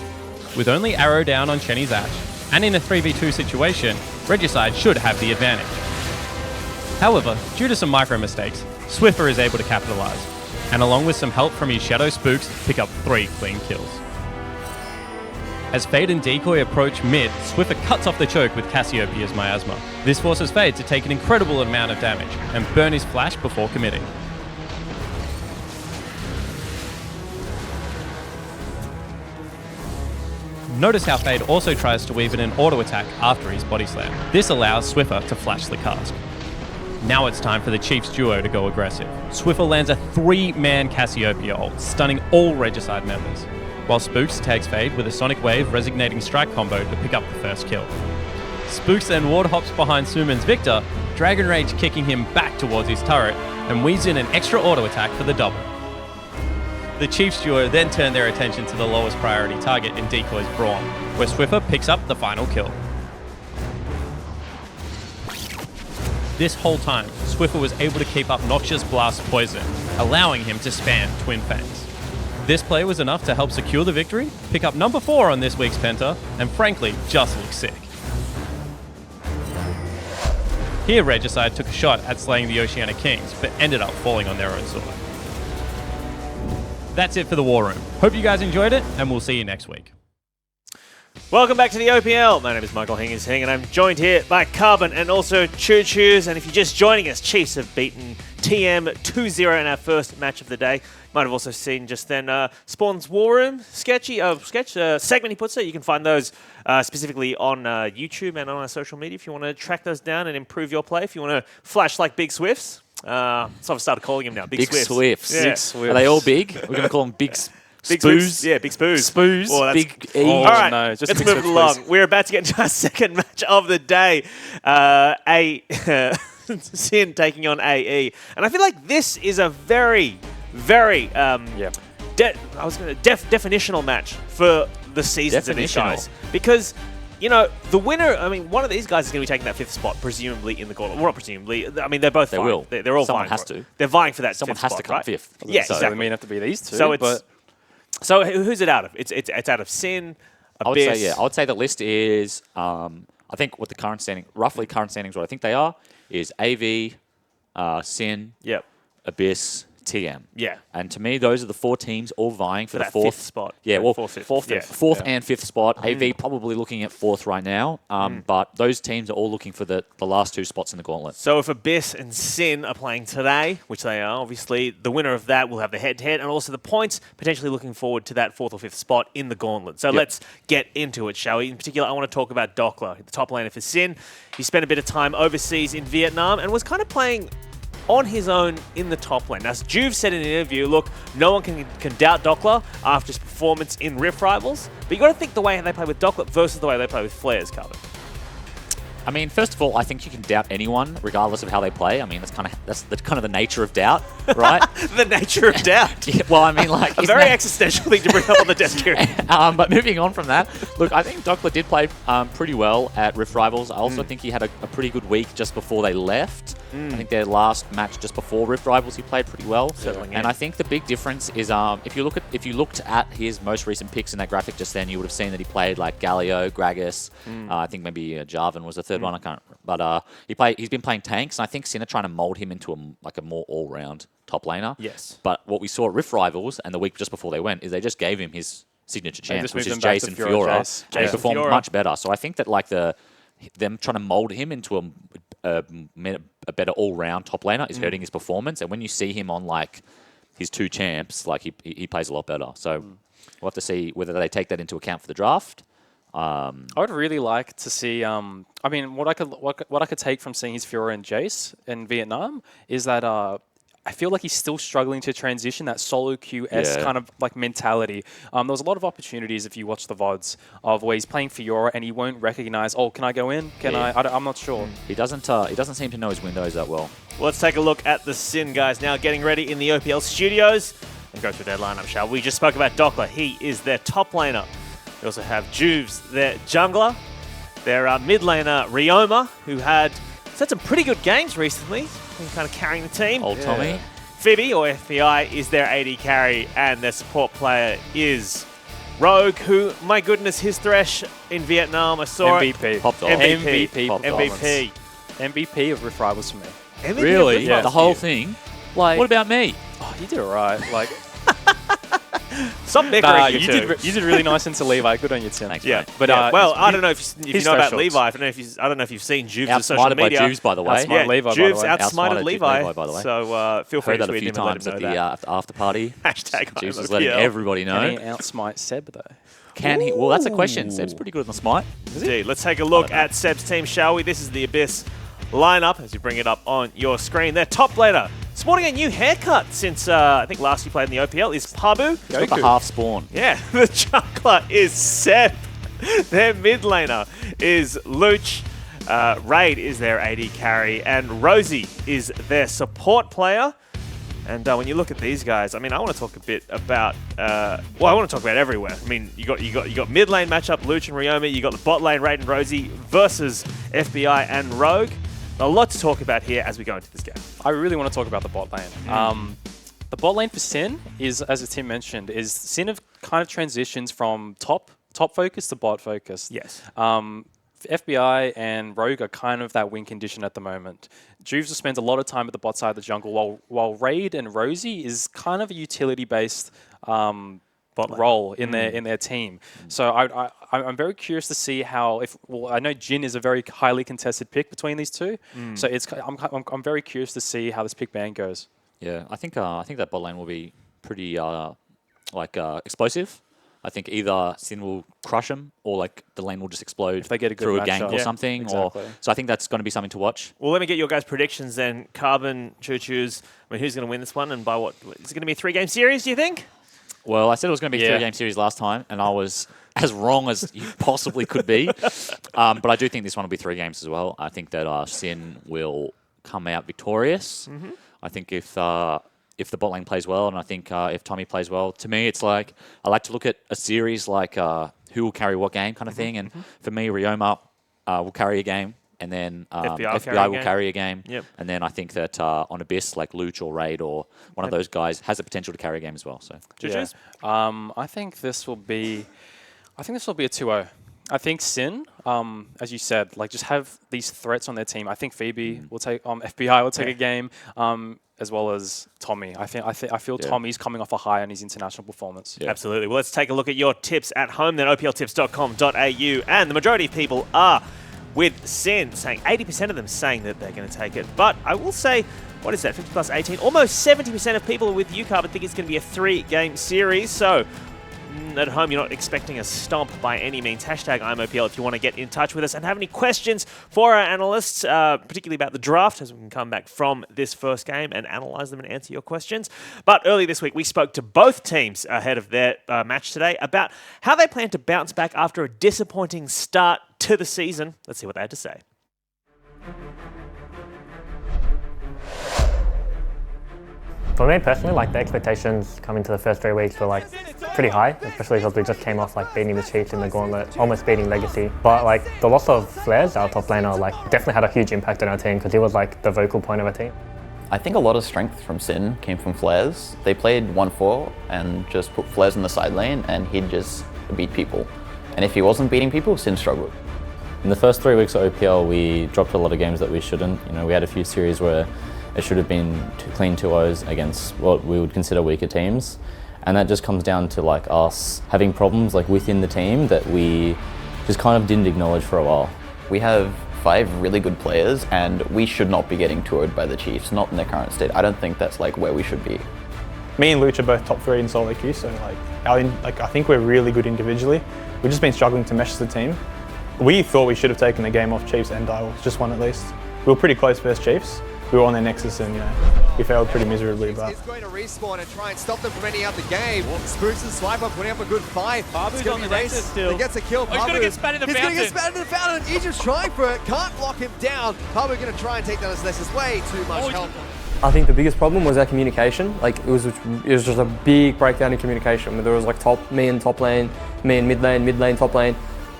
With only arrow down on Chenny's Ash, and in a 3v2 situation, Regicide should have the advantage. However, due to some micro mistakes, Swiffer is able to capitalize, and along with some help from his Shadow Spooks, pick up 3 clean kills. As Fade and Decoy approach mid, Swiffer cuts off the choke with Cassiopeia's Miasma. This forces Fade to take an incredible amount of damage, and burn his flash before committing. Notice how Fade also tries to weave in an auto attack after his body slam. This allows Swiffer to flash the cast. Now it's time for the Chiefs duo to go aggressive. Swiffer lands a 3-man Cassiopeia ult, stunning all Regicide members, while Spooks tags Fade with a Sonic Wave Resignating Strike combo to pick up the first kill. Spooks then ward hops behind Suman's Victor, Dragon Rage kicking him back towards his turret, and weaves in an extra auto attack for the double. The Chiefs duo then turn their attention to the lowest priority target in Decoy's Brawn, where Swiffer picks up the final kill. This whole time, Swiffer was able to keep up Noxious Blast Poison, allowing him to spam Twin Fangs. This play was enough to help secure the victory, pick up number 4 on this week's Penta, and frankly, just look sick. Here Regicide took a shot at slaying the Oceanic Kings, but ended up falling on their own sword. That's it for the War Room. Hope you guys enjoyed it, and we'll see you next week. Welcome back to the OPL. My name is Michael Hingis, and I'm joined here by Carbon and also Choo Choos. And if you're just joining us, Chiefs have beaten TM 2-0 in our first match of the day. Might have also seen just then Spawn's War Room segment he puts it. You can find those specifically on YouTube and on our social media if you want to track those down and improve your play. If you want to flash like Big Swifts. So I've started calling him now. Big Swifts. Yeah. Big Swifts. Are they all big? We're going to call them Big Big Spoos. Yeah, Big Spoos. Spoos. Oh, that's Big E. All right, no, just let's Big move Swifts, along. please. We're about to get into our second match of the day. Sin taking on AE. And I feel like this is a very, very definitional match for the seasons of these guys. Because, you know, the winner, I mean, one of these guys is going to be taking that 5th spot, presumably in the gauntlet. Well, not presumably. I mean, they're both They vying. will. They're all Someone vying has for it. to. They're vying for that Someone 5th has spot, to come right? 5th. Yeah, So exactly. it may have to be these two. So but so who's it out of? It's out of Sin, I would Abyss. say, I would say the list is, I think what the roughly current standings, what I think they are, is AV, Sin, Yep. Abyss, TM. Yeah. And to me, those are the 4 teams all vying for the that fourth fifth spot. Yeah, well, fourth, fifth. fourth and fifth spot. AV probably looking at 4th right now. But those teams are all looking for the last 2 spots in the gauntlet. So if Abyss and Sin are playing today, which they are, obviously, the winner of that will have the head-to-head, and also the points potentially looking forward to that 4th or 5th spot in the gauntlet. So let's get into it, shall we? In particular, I want to talk about Dockler, the top laner for Sin. He spent a bit of time overseas in Vietnam and was kind of playing on his own in the top lane. Now, as Juve said in an interview, look, no one can doubt Dockler after his performance in Rift Rivals, but you got to think the way they play with Dockler versus the way they play with Flares, Carbon. I mean, first of all, I think you can doubt anyone regardless of how they play. I mean, that's the kind of the nature of doubt, right? The nature of doubt. Yeah, well, I mean, like a very existential thing to bring up on the desk here. But moving on from that, look, I think Dockler did play pretty well at Rift Rivals. I also think he had a pretty good week just before they left. I think their last match just before Rift Rivals, he played pretty well. Settling in. And I think the big difference is if you looked at his most recent picks in that graphic just then, you would have seen that he played like Galio, Gragas. I think maybe Jarvan was the third one. I can't. But he's been playing tanks, and I think Sin are trying to mold him into a more all-round top laner. Yes. But what we saw at Rift Rivals and the week just before they went is they just gave him his signature champ, which is Jace and Fiora, and he performed much better. So I think that like them trying to mold him into a better all-round top laner is hurting his performance. And when you see him on like his 2 champs, like he plays a lot better. So we'll have to see whether they take that into account for the draft. I would really like to see. I mean, what I could take from seeing his Fiora and Jace in Vietnam is that I feel like he's still struggling to transition that solo QS kind of like mentality. There was a lot of opportunities if you watch the VODs of where he's playing Fiora and he won't recognize. Oh, can I go in? Can I'm not sure. He doesn't seem to know his windows that well. Let's take a look at the Sin guys now getting ready in the OPL studios and go through their lineup, shall we? We just spoke about Dockler. He is their top laner. We also have Juves, their jungler. Their mid laner, Ryoma, who had some pretty good games recently. Been kind of carrying the team. Old Tommy. Phoebe, or FBI, is their AD carry, and their support player is Rogue, who, my goodness, his Thresh in Vietnam, I saw MVP. Popped off. MVP. MVP of Rift Rivals for me. MVP Really? Yeah. The whole thing? Like, What about me? Oh, you did alright. Like, Stop bickering, you did really nice into Levi. Good on you, Tim. Thanks, Yeah, mate. but well, I don't know if you know about specials. Levi. I don't know if you've seen Juves' social Outsmarted by media. Juves, by the way. Outsmarted Levi, by the Juves way. outsmarted Levi, by the way. So feel free Heard to that a tweet few him and let times him at know the that. after party. Hashtag Juves is OPL. letting everybody Can he know. outsmite Seb though? Can he? Well, that's a question. Seb's pretty good on the smite. Indeed. Let's take a look at Seb's team, shall we? This is the Abyss lineup as you bring it up on your screen. Their top laner, sporting a new haircut since I think last you played in the OPL, is Pabu. He's got the half spawn. Yeah, the jungler is Seb. Their mid laner is Luch. Raid is their AD carry, and Rosie is their support player. And when you look at these guys, I mean, I want to talk a bit about. I want to talk about everywhere. I mean, you got mid lane matchup, Luch and Ryoma. You got the bot lane, Raid and Rosie versus FBI and Rogue. A lot to talk about here as we go into this game. I really want to talk about the bot lane. The bot lane for Sin is, as Tim mentioned, is Sin have kind of transitions from top focus to bot focus. Yes. FBI and Rogue are kind of that win condition at the moment. Juves spends a lot of time at the bot side of the jungle, while Raid and Rosie is kind of a utility-based role in their team. So I'm very curious to see how I know Jin is a very highly contested pick between these two. So I'm very curious to see how this pick ban goes. Yeah, I think that bot lane will be pretty explosive. I think either Sin will crush him or like the lane will just explode if they get a good through a gank or something. Exactly. So I think that's going to be something to watch. Well, let me get your guys' predictions then. Carbon, Choo-Choo's. I mean, who's going to win this one and by what? Is it going to be a 3-game series, do you think? Well, I said it was going to be a 3-game series last time, and I was as wrong as you possibly could be. But I do think this one will be 3 games as well. I think that Sin will come out victorious. I think if the bot lane plays well, and I think if Tommy plays well, to me, it's like I like to look at a series like who will carry what game kind of thing. And for me, Ryoma will carry a game, and then FBI will carry a game. Yep. And then I think that on Abyss, like Luch or Raid or one of those guys has the potential to carry a game as well. So, I think this will be a 2-0. I think Sin, as you said, like just have these threats on their team. I think Phoebe will take, FBI will take a game, as well as Tommy. I feel Tommy's coming off a high on his international performance. Yeah. Absolutely. Well, let's take a look at your tips at home then, opltips.com.au, and the majority of people are with Sin, saying 80% of them saying that they're going to take it. But I will say, what is that, 50 plus 18? Almost 70% of people are with UCAR, but think it's going to be a 3-game series. So at home, you're not expecting a stomp by any means. Hashtag IMOPL if you want to get in touch with us and have any questions for our analysts, particularly about the draft, as we can come back from this first game and analyse them and answer your questions. But earlier this week, we spoke to both teams ahead of their match today about how they plan to bounce back after a disappointing start to the season. Let's see what they had to say. For me personally, like the expectations coming to the first 3 weeks were like pretty high, especially because we just came off like beating the Chiefs in the gauntlet, almost beating Legacy. But like the loss of Flares, our top laner, like definitely had a huge impact on our team because he was like the vocal point of our team. I think a lot of strength from Sin came from Flares. They played 1-4 and just put Flares in the side lane and he'd just beat people. And if he wasn't beating people, Sin struggled. In the first 3 weeks of OPL, we dropped a lot of games that we shouldn't. You know, we had a few series where it should have been clean 2-0s against what we would consider weaker teams. And that just comes down to like us having problems like within the team that we just kind of didn't acknowledge for a while. We have 5 really good players and we should not be getting 2-0'd by the Chiefs, not in their current state. I don't think that's like where we should be. Me and Luch are both top 3 in solo queue, so I think we're really good individually. We've just been struggling to mesh as a team. We thought we should have taken the game off Chiefs and Direwolves, just one at least. We were pretty close versus Chiefs. We were on their nexus and, we failed pretty miserably. But he's going to respawn and try and stop them from ending out the game. Spooks and Swiper putting up a good fight. Babu's on the nexus still. He gets a kill. He's going to get spat in the fountain. He's going to get spat in the fountain. Egypt's trying for it. Can't lock him down. Babu going to try and take down his nexus. Way too much help. I think the biggest problem was our communication. Like it was just a big breakdown in communication. There was like me and top lane, me and mid lane, top lane.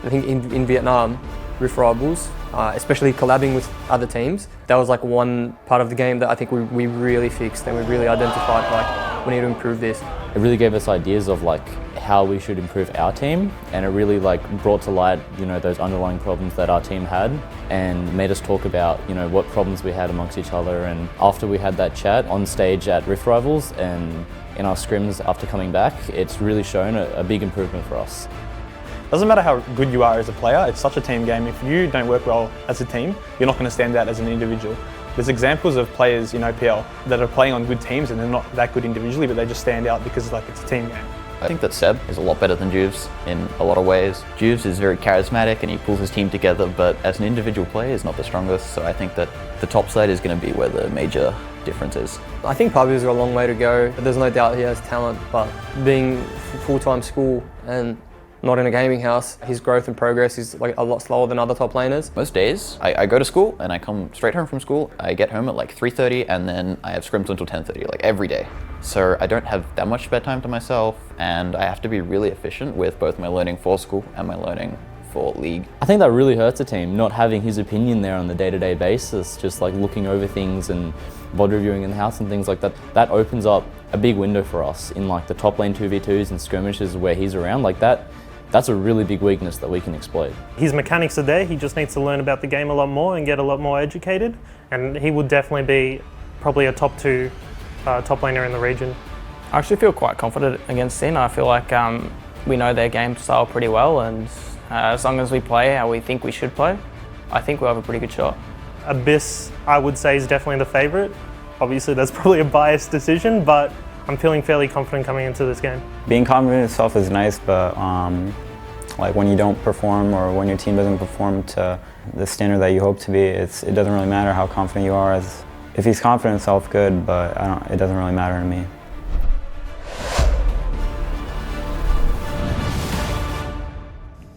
I think in Vietnam, Rift Rivals, especially collabing with other teams, that was like one part of the game that I think we really fixed and we really identified like we need to improve this. It really gave us ideas of like how we should improve our team, and it really like brought to light, those underlying problems that our team had and made us talk about, what problems we had amongst each other. And after we had that chat on stage at Rift Rivals and in our scrims after coming back, it's really shown a big improvement for us. Doesn't matter how good you are as a player, it's such a team game. If you don't work well as a team, you're not going to stand out as an individual. There's examples of players in OPL that are playing on good teams and they're not that good individually, but they just stand out because it's a team game. I think that Seb is a lot better than Juves in a lot of ways. Juves is very charismatic and he pulls his team together, but as an individual player, he's not the strongest. So I think that the top side is going to be where the major difference is. I think Pabu's got a long way to go. There's no doubt he has talent, but being full-time school and not in a gaming house, his growth and progress is like a lot slower than other top laners. Most days, I go to school and I come straight home from school. I get home at like 3:30 and then I have scrims until 10:30, like every day. So I don't have that much spare time to myself and I have to be really efficient with both my learning for school and my learning for league. I think that really hurts a team, not having his opinion there on the day-to-day basis, just like looking over things and VOD reviewing in the house and things like that. That opens up a big window for us in like the top lane 2v2s and skirmishes where he's around like that. That's a really big weakness that we can exploit. His mechanics are there, he just needs to learn about the game a lot more and get a lot more educated, and he would definitely be probably a top 2 top laner in the region. I actually feel quite confident against Sin. I feel like we know their game style pretty well, and as long as we play how we think we should play, I think we'll have a pretty good shot. Abyss, I would say, is definitely the favourite. Obviously that's probably a biased decision, but I'm feeling fairly confident coming into this game. Being confident in itself is nice, but like when you don't perform or when your team doesn't perform to the standard that you hope to be, it doesn't really matter how confident you are. If he's confident in himself, good, but it doesn't really matter to me.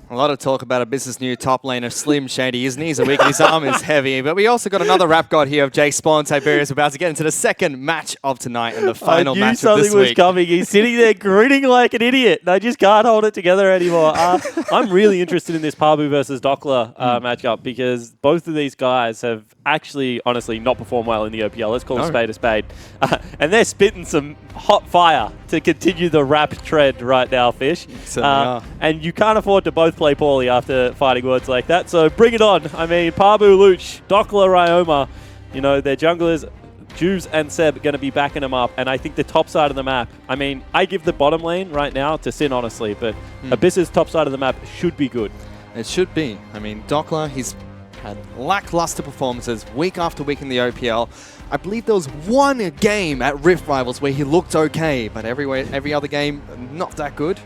A lot of talk about Abyss's new top laner, Slim Shady. His knees are weak and his arm is heavy. But we also got another rap god here of Jake Spawn. Tiberius about to get into the second match of tonight and the final match of this week. I knew something was coming. He's sitting there grinning like an idiot. I just can't hold it together anymore. I'm really interested in this Pabu versus Dockler matchup because both of these guys have actually, honestly, not performed well in the OPL. Let's call a spade a spade. And they're spitting some hot fire to continue the rap trend right now, Fish. Certainly are. And you can't afford to both play poorly after fighting words like that. So bring it on. I mean, Pabu, Luch, Dokla, Ryoma, you know, their junglers, Juves and Seb going to be backing them up. And I think the top side of the map, I mean, I give the bottom lane right now to Sin, honestly. But Abyss's top side of the map should be good. It should be. I mean, Dokla, he's had lackluster performances week after week in the OPL. I believe there was one game at Rift Rivals where he looked okay, but every other game, not that good.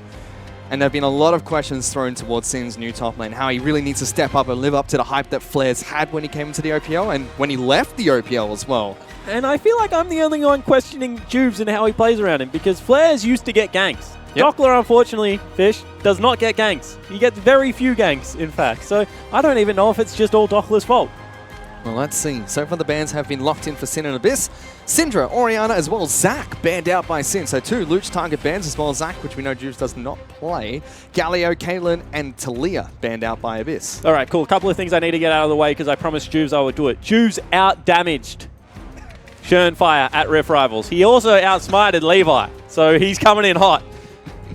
And there have been a lot of questions thrown towards Sin's new top lane, how he really needs to step up and live up to the hype that Flares had when he came into the OPL and when he left the OPL as well. And I feel like I'm the only one questioning Juves and how he plays around him, because Flares used to get ganks. Yep. Dokla, unfortunately, Fish, does not get ganks. He gets very few ganks, in fact. So I don't even know if it's just all Dokla's fault. Well, let's see. So far the bans have been locked in for Sin and Abyss. Syndra, Orianna, as well as Zac banned out by Sin. So 2 Luch target bans, as well as Zac, which we know Juves does not play. Galio, Caitlyn, and Talia banned out by Abyss. All right, cool. A couple of things I need to get out of the way because I promised Juves I would do it. Juves out-damaged Fire at Rift Rivals. He also outsmarted Levi, so he's coming in hot.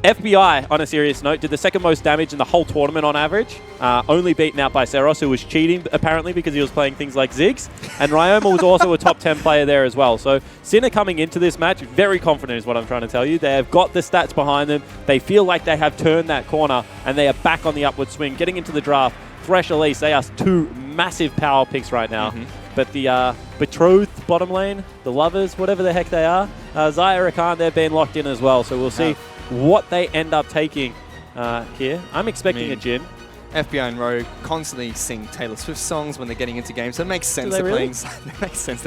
FBI, on a serious note, did the second most damage in the whole tournament on average, only beaten out by Seros, who was cheating, apparently, because he was playing things like Ziggs. And Ryoma was also a top 10 player there as well. So Sin are coming into this match very confident is what I'm trying to tell you. They have got the stats behind them. They feel like they have turned that corner, and they are back on the upward swing. Getting into the draft, Thresh, Elise, they are 2 massive power picks right now. But the betrothed bottom lane, the lovers, whatever the heck they are, Zaya, Rakan, they've been locked in as well. So we'll see what they end up taking here. I'm expecting a Jhin. FBI and Rogue constantly sing Taylor Swift songs when they're getting into games, so it makes sense they're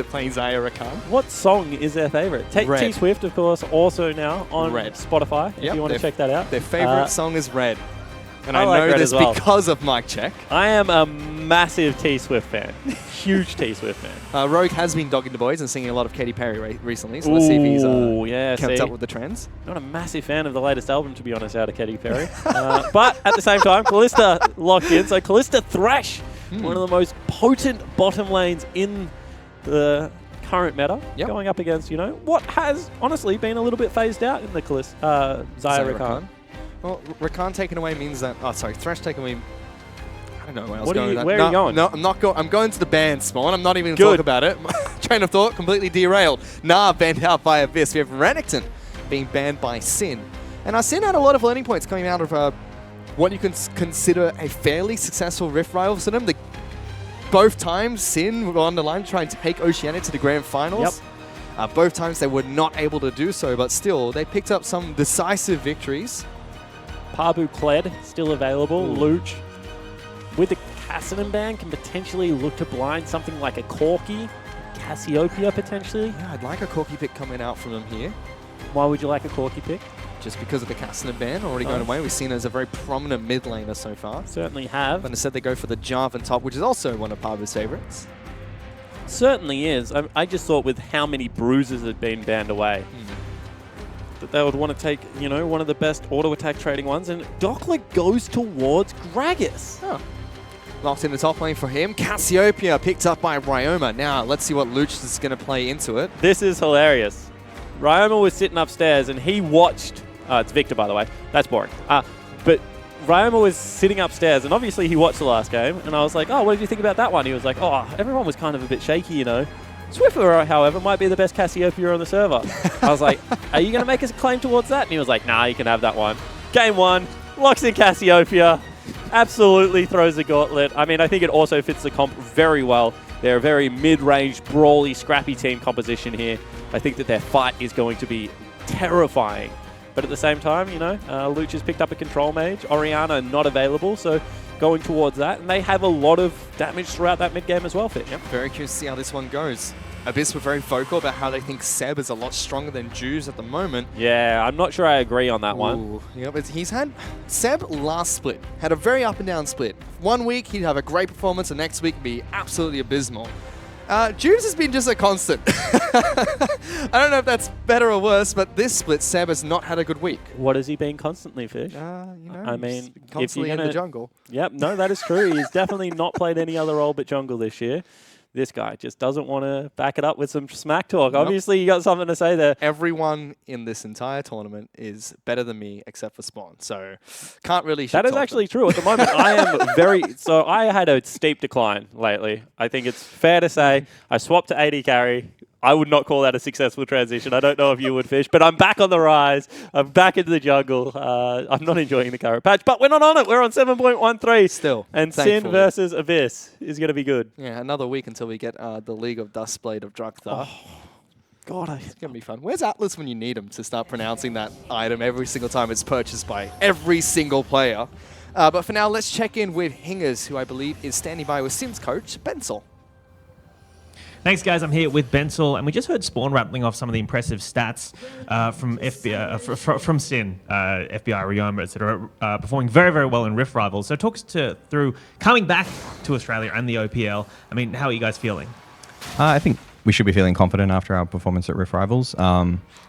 playing Zaya Rakan. What song is their favorite? T Swift, of course, also now on Spotify, if you want to check that out. Their favorite song is Red. And I like know Red this as well. because of Mike Check. I am a massive T Swift fan. Huge T Swift fan. Rogue has been dogging the boys and singing a lot of Katy Perry recently, so let's see if he's kept up with the trends. Not a massive fan of the latest album, to be honest, out of Katy Perry. But at the same time, Callista locked in. So Callista Thresh, one of the most potent bottom lanes in the current meta, going up against, you know, what has honestly been a little bit phased out in the Zaya Rakan. Well, Rakan taken away means that... Oh, sorry. Thresh taken away... I don't know where I was going with that. Where are you going? No, I'm not going... I'm going to the ban, Spawn. I'm not even going to talk about it. Train of thought completely derailed. Banned out by Abyss. We have Renekton being banned by Sin. And Sin had a lot of learning points coming out of what you can consider a fairly successful Rift Rivals for them. Both times, Sin were on the line to try and take Oceanic to the grand finals. Both times they were not able to do so, but still, they picked up some decisive victories. Pabu Kled still available. Luch with the Cassidy ban can potentially look to blind something like a Corki, Cassiopeia potentially. Yeah, I'd like a Corki pick coming out from them here. Why would you like a Corki pick? Just because of the Cassidy ban already going away. We've seen it as a very prominent mid laner so far. Certainly have. But instead they go for the Jarvan top, which is also one of Pabu's favorites. Certainly is. I just thought with how many bruises had been banned away, that they would want to take, you know, one of the best auto-attack trading ones, and Dokla goes towards Gragas. Locked in the top lane for him. Cassiopeia picked up by Ryoma. Now, let's see what Luch is going to play into it. This is hilarious. Ryoma was sitting upstairs, and he watched... it's Victor, by the way. That's boring. But Ryoma was sitting upstairs, and obviously he watched the last game, and I was like, oh, what did you think about that one? He was like, oh, everyone was kind of a bit shaky, you know. Swiffer, however, might be the best Cassiopeia on the server. I was like, are you going to make a claim towards that? And he was like, nah, you can have that one. Game 1, locks in Cassiopeia, absolutely throws the gauntlet. I mean, I think it also fits the comp very well. They're a very mid-range, brawly, scrappy team composition here. I think that their fight is going to be terrifying. But at the same time, you know, Luch has picked up a control mage. Orianna not available, so going towards that. And they have a lot of damage throughout that mid-game as well, Fit. Yep, very curious to see how this one goes. Abyss were very vocal about how they think Seb is a lot stronger than Juves at the moment. Yeah, I'm not sure I agree on that one. Yeah, but he's had... Seb last split had a very up-and-down split. 1 week, he'd have a great performance, and next week be absolutely abysmal. Juves has been just a constant. I don't know if that's better or worse, but this split, Seb has not had a good week. What has he been constantly, Fish? You know, I mean, constantly in the jungle. Yep, no, that is true. He's definitely not played any other role but jungle this year. This guy just doesn't want to back it up with some smack talk. Obviously, you got something to say there. Everyone in this entire tournament is better than me except for Spawn, so can't really. That is actually true. At the moment, I am very. So I had a steep decline lately. I think it's fair to say I swapped to AD carry. I would not call that a successful transition. I don't know if you would, Fish, but I'm back on the rise. I'm back into the jungle. I'm not enjoying the current patch, but we're not on it. We're on 7.13 still. And thankfully. Sin versus Abyss is going to be good. Yeah, another week until we get the League of Dustblade of Drakthar. Oh, God, it's going to be fun. Where's Atlas when you need him to start pronouncing that item every single time it's purchased by every single player? But for now, let's check in with Hingers, who I believe is standing by with Sin's coach, Bensel. Thanks, guys. I'm here with Bensel, and we just heard Spawn rattling off some of the impressive stats from FBI, from Sin, FBI, Ryoma, etc., performing very, very well in Rift Rivals. So talk us through coming back to Australia and the OPL. I mean, how are you guys feeling? I think we should be feeling confident after our performance at Rift Rivals.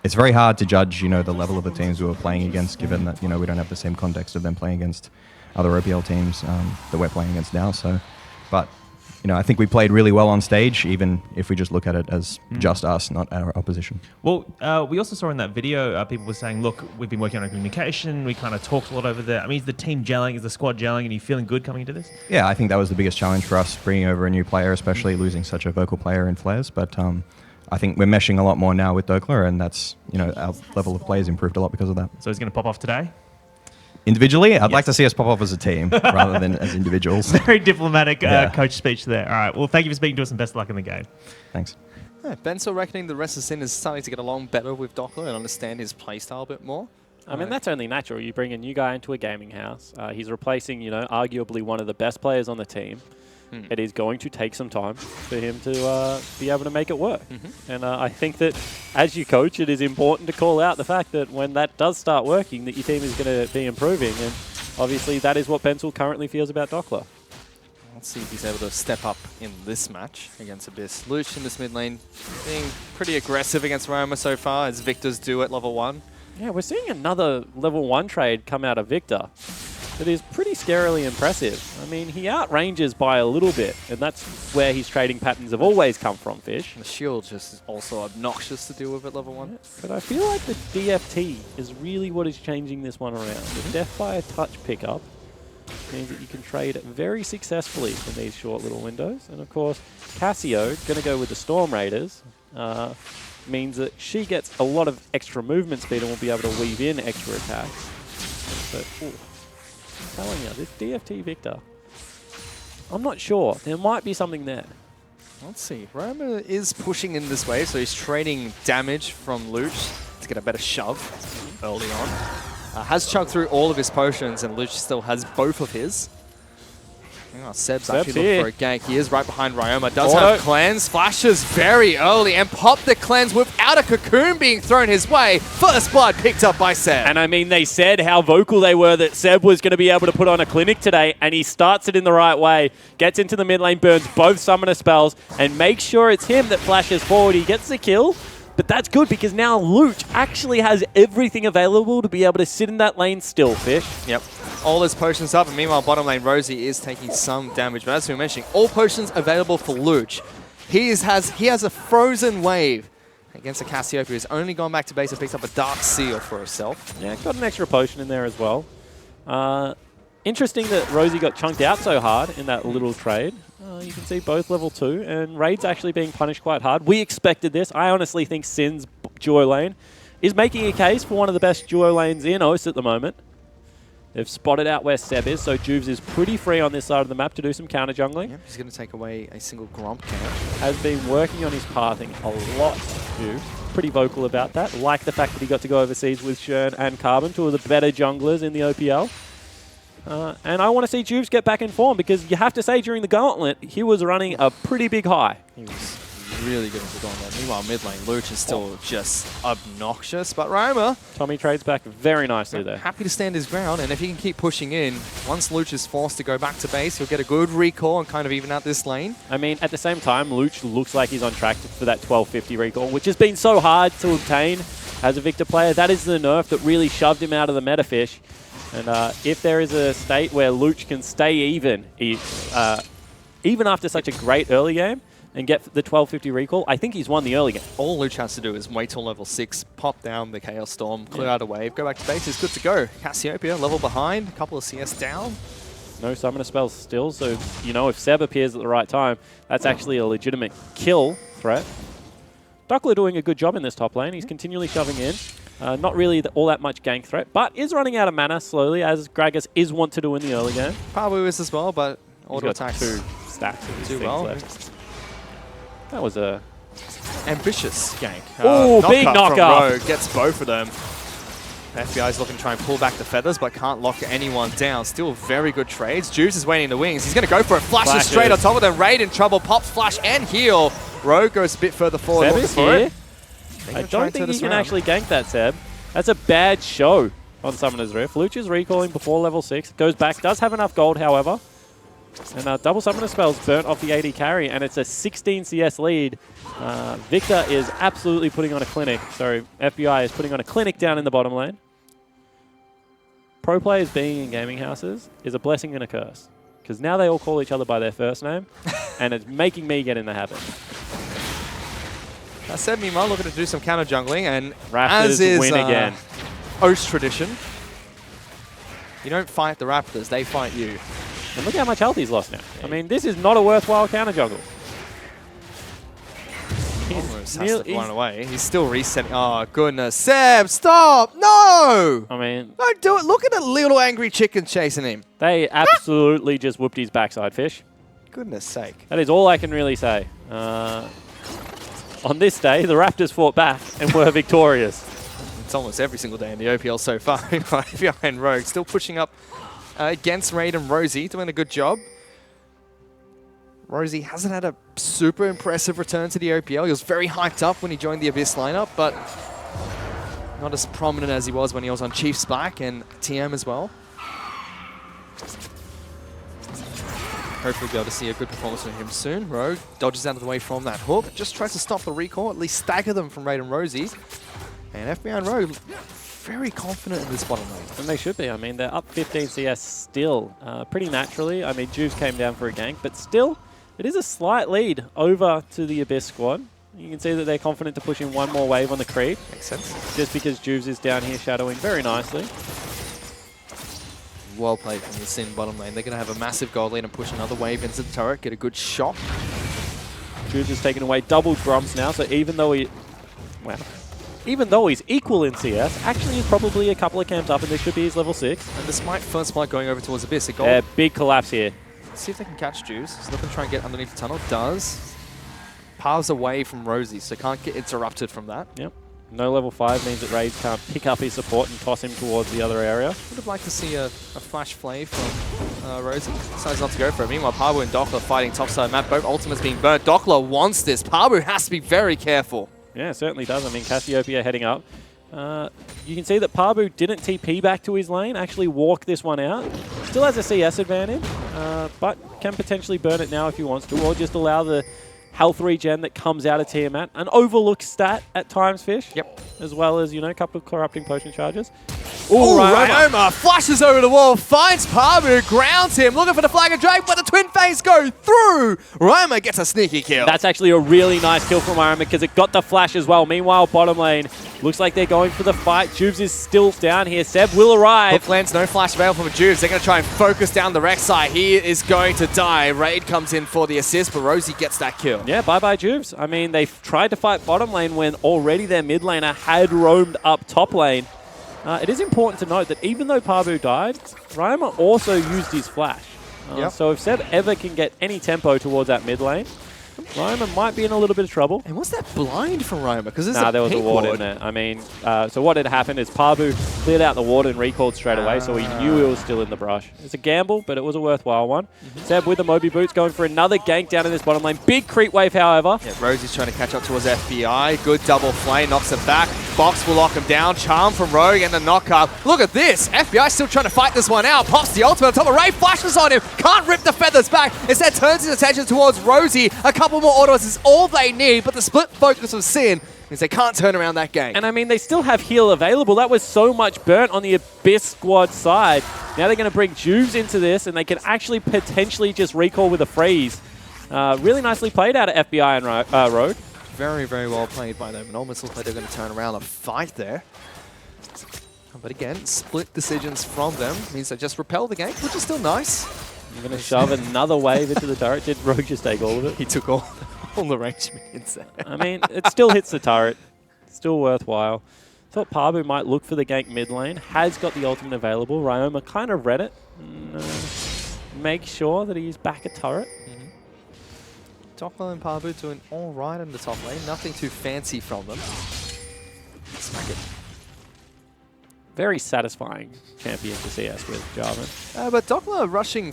It's very hard to judge, the level of the teams we were playing against, given that, we don't have the same context of them playing against other OPL teams that we're playing against now. So, but I think we played really well on stage, even if we just look at it as just us, not our opposition. Well, we also saw in that video, people were saying, look, we've been working on our communication. We kind of talked a lot over there. I mean, is the team gelling? Is the squad gelling? And are you feeling good coming into this? Yeah, I think that was the biggest challenge for us, bringing over a new player, especially losing such a vocal player in Flares. But I think we're meshing a lot more now with Dokler, and that's, our level of play has improved a lot because of that. So he's going to pop off today? Individually, I'd like to see us pop off as a team rather than as individuals. Very diplomatic coach speech there. All right. Well, thank you for speaking to us and best of luck in the game. Thanks. Yeah, Bensel reckoning the rest of Sin is starting to get along better with Dokler and understand his playstyle a bit more. I mean, that's only natural. You bring a new guy into a gaming house. He's replacing, arguably one of the best players on the team. It is going to take some time for him to be able to make it work. And I think that as you coach, it is important to call out the fact that when that does start working, that your team is going to be improving. And obviously that is what Bensel currently feels about Dokler. Let's see if he's able to step up in this match against Abyss. Luch in this mid lane being pretty aggressive against Roma so far, as Victor's do at level 1. Yeah, we're seeing another level 1 trade come out of Victor. That is pretty scarily impressive. I mean, he outranges by a little bit, and that's where his trading patterns have always come from, Fish. The shield just is also obnoxious to deal with at level 1. Yeah, but I feel like the DFT is really what is changing this one around. The death by a touch pickup means that you can trade very successfully in these short little windows. And of course, Cassio, going to go with the Storm Raiders, means that she gets a lot of extra movement speed and will be able to weave in extra attacks. But, I'm telling you, this DFT Victor, I'm not sure. There might be something there. Let's see. Roma is pushing in this way, so he's trading damage from Luch to get a better shove early on. Has chugged through all of his potions, and Luch still has both of his. Oh, Seb's actually looking for a gank. He is right behind Ryoma. Does have cleanse. Flashes very early and popped the cleanse without a cocoon being thrown his way. First blood picked up by Seb. And I mean, they said how vocal they were that Seb was going to be able to put on a clinic today, and he starts it in the right way. Gets into the mid lane, burns both summoner spells, and makes sure it's him that flashes forward. He gets the kill. But that's good because now Luch actually has everything available to be able to sit in that lane still, Fish. Yep. All his potions up, and meanwhile, bottom lane Rosie is taking some damage. But as we were mentioning, all potions available for Luch. He has a frozen wave against a Cassiopeia who's only gone back to base and picked up a Dark Seal for herself. Yeah, got an extra potion in there as well. Interesting that Rosie got chunked out so hard in that little trade. You can see both level 2, and Raid's actually being punished quite hard. We expected this. I honestly think Sin's duo lane is making a case for one of the best duo lanes in OS at the moment. They've spotted out where Seb is, so Juves is pretty free on this side of the map to do some counter jungling. Yep, he's going to take away a single Gromp camp. Has been working on his pathing a lot, Juves. Pretty vocal about that. Like the fact that he got to go overseas with Shern and Carbon, two of the better junglers in the OPL. And I want to see Juves get back in form because you have to say during the gauntlet, he was running a pretty big high. He was really good at the gauntlet. Meanwhile, mid lane, Luch is still just obnoxious. But Roma, Tommy trades back very nicely there. Happy to stand his ground, and if he can keep pushing in, once Luch is forced to go back to base, he'll get a good recall and kind of even out this lane. I mean, at the same time, Luch looks like he's on track for that 1250 recall, which has been so hard to obtain as a Victor player. That is the nerf that really shoved him out of the meta, Fish. And if there is a state where Luch can stay even after such a great early game, and get the 1250 recall, I think he's won the early game. All Luch has to do is wait till level 6, pop down the Chaos Storm, clear out a wave, go back to base, he's good to go. Cassiopeia, level behind, a couple of CS down. No summoner spells still, so, you know, if Seb appears at the right time, that's actually a legitimate kill threat. Dockler doing a good job in this top lane. He's continually shoving in. Not really all that much gank threat, but is running out of mana slowly, as Gragas is want to do in the early game. Pabu is as well, but auto He's got attacks 2 stacks of too things well. left. That was a ambitious gank. Oh, big knockup knockup. from Rogue, gets both of them. FBI is looking to try and pull back the feathers, but can't lock anyone down. Still very good trades. Juice is waiting in the wings. He's going to go for it. Flashes straight on top of them. Raid in trouble. Pops flash and heal. Rogue goes a bit further forward. Seb is here. I don't think he can actually gank that, Seb. That's a bad show on Summoner's Rift. Luch is recalling before level 6. Goes back. Does have enough gold, however. And double Summoner spells burnt off the AD carry, and it's a 16 CS lead. Victor is absolutely putting on a clinic. Sorry, FBI is putting on a clinic down in the bottom lane. Pro players being in gaming houses is a blessing and a curse, because now they all call each other by their first name, and it's making me get in the habit. I said meanwhile looking to do some counter jungling, and Raptors as is win again. Host tradition, you don't fight the Raptors, they fight you. And look how much health he's lost now. I mean, this is not a worthwhile counter juggle. Almost has to run away. He's still resetting. Oh, goodness. Seb, stop! No! I mean, don't do it. Look at the little angry chicken chasing him. They absolutely just whooped his backside, Fish. Goodness sake. That is all I can really say. On this day, the Raptors fought back and were victorious. It's almost every single day in the OPL so far. Behind Rogue, still pushing up against Raid and Rosie, doing a good job. Rosie hasn't had a super impressive return to the OPL. He was very hyped up when he joined the Abyss lineup, but not as prominent as he was when he was on Chief's back and TM as well. Hopefully be able to see a good performance from him soon. Rogue dodges out of the way from that hook, just tries to stop the recall, at least stagger them from Raid and Rosie. And FBI and Rogue very confident in this bottom lane. And they should be. I mean, they're up 15 CS still, pretty naturally. I mean, Juves came down for a gank, but still, it is a slight lead over to the Abyss squad. You can see that they're confident to push in one more wave on the creep. Makes sense. Just because Juves is down here shadowing very nicely. Well played from the Sin bottom lane. They're going to have a massive gold lead and push another wave into the turret, get a good shot. Juves has taken away double drums now, so even though he's equal in CS, actually is probably a couple of camps up, and this should be his level 6. And this might first blood going over towards Abyss. A gold. Yeah, big collapse here. Let's see if they can catch Juice. He's looking to try and get underneath the tunnel. Does. Paths away from Rosie, so can't get interrupted from that. Yep. No level 5 means that Raids can't pick up his support and toss him towards the other area. Would have liked to see a flash flay from Rosie. Decides not to go for it. Meanwhile, Pabu and Dockler fighting topside map. Both ultimates being burnt. Dockler wants this. Pabu has to be very careful. Yeah, it certainly does. I mean, Cassiopeia heading up. You can see that Pabu didn't TP back to his lane, actually walk this one out. Still has a CS advantage, but can potentially burn it now if he wants to, or just allow the health regen that comes out of Tiamat. An overlooked stat at times, Fish. Yep. As well as, you know, a couple of corrupting potion charges. Oh, Ryoma flashes over the wall, finds Pabu, grounds him, looking for the flag and drag, but the twin phase go through. Ryoma gets a sneaky kill. That's actually a really nice kill from Ryoma because it got the flash as well. Meanwhile, bottom lane looks like they're going for the fight. Juves is still down here. Seb will arrive. Hook lands, no flash available from Juves. They're going to try and focus down the Rek'Sai. He is going to die. Raid comes in for the assist, but Rosie gets that kill. Yeah, bye-bye Juves. I mean, they tried to fight bottom lane when already their mid laner had roamed up top lane. It is important to note that even though Pabu died, Ryoma also used his flash. So if Seb ever can get any tempo towards that mid lane, Ryoma might be in a little bit of trouble. And what's that blind from Ryoma? Because there was a ward in there. I mean, so what had happened is Pabu cleared out the ward and recalled straight away, so he knew he was still in the brush. It's a gamble, but it was a worthwhile one. Seb with the Moby Boots going for another gank down in this bottom lane. Big creep wave, however. Yeah, Rosie's trying to catch up towards FBI. Good double flame, knocks it back. Box will lock him down. Charm from Rogue and the knockup. Look at this. FBI still trying to fight this one out. Pops the ultimate on top of Ray, flashes on him. Can't rip the feathers back. Instead turns his attention towards Rosie. A couple more autos is all they need, but the split focus of Sin means they can't turn around that game. And I mean, they still have heal available. That was so much burnt on the Abyss squad side. Now they're going to bring Juves into this, and they can actually potentially just recall with a freeze. Really nicely played out of FBI and Rogue. Very, very well played by them. And almost looks like they're going to turn around a fight there. But again, split decisions from them means they just repel the gank, which is still nice. You're going to shove another wave into the turret. Did Rogue just take all of it? He took all the range minions there. I mean, it still hits the turret. Still worthwhile. Thought Pabu might look for the gank mid lane. Has got the ultimate available. Ryoma kind of read it. And, make sure that he's back at turret. Doppler and Pabu doing all right in the top lane. Nothing too fancy from them. Smack it. Very satisfying champion to CS with, Jarvan. But Doppler rushing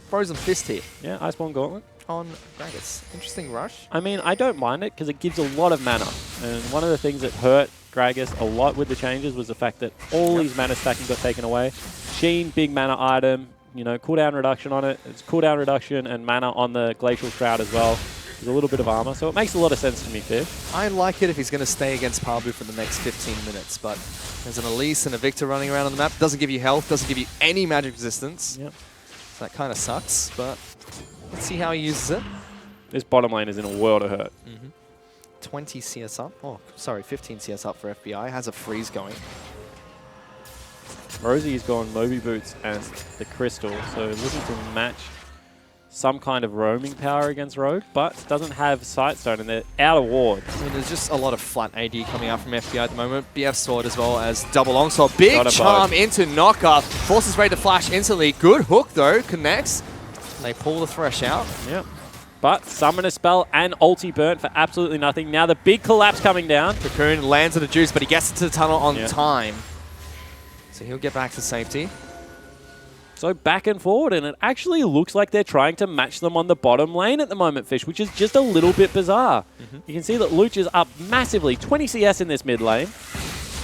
Frozen Fist here. Yeah, Iceborne Gauntlet. On Gragas. Interesting rush. I mean, I don't mind it because it gives a lot of mana. And one of the things that hurt Gragas a lot with the changes was the fact that all these mana stacking got taken away. Sheen, big mana item, you know, cooldown reduction on it. It's cooldown reduction and mana on the Glacial Shroud as well. There's a little bit of armor, so it makes a lot of sense to me, Fish. I like it if he's going to stay against Pabu for the next 15 minutes, but there's an Elise and a Victor running around on the map. Doesn't give you health, doesn't give you any magic resistance. Yep. So that kind of sucks, but let's see how he uses it. This bottom lane is in a world of hurt. 20 CS up. Oh, sorry, 15 CS up for FBI. Has a freeze going. Rosie's gone Moby Boots and the Crystal, so looking to match some kind of roaming power against Rogue, but doesn't have Sightstone, and they're out of ward. I mean, there's just a lot of flat AD coming out from FBI at the moment. BF Sword as well as double longsword. Big charm into knockup. Forces Ray to flash instantly. Good hook though, connects. And they pull the Thresh out. Yep. But Summoner Spell and ulti burnt for absolutely nothing. Now the big collapse coming down. Cocoon lands in the juice, but he gets into the tunnel on time. So he'll get back to safety. So back and forward, and it actually looks like they're trying to match them on the bottom lane at the moment, Fish, which is just a little bit bizarre. You can see that Luch is up massively, 20 CS in this mid lane.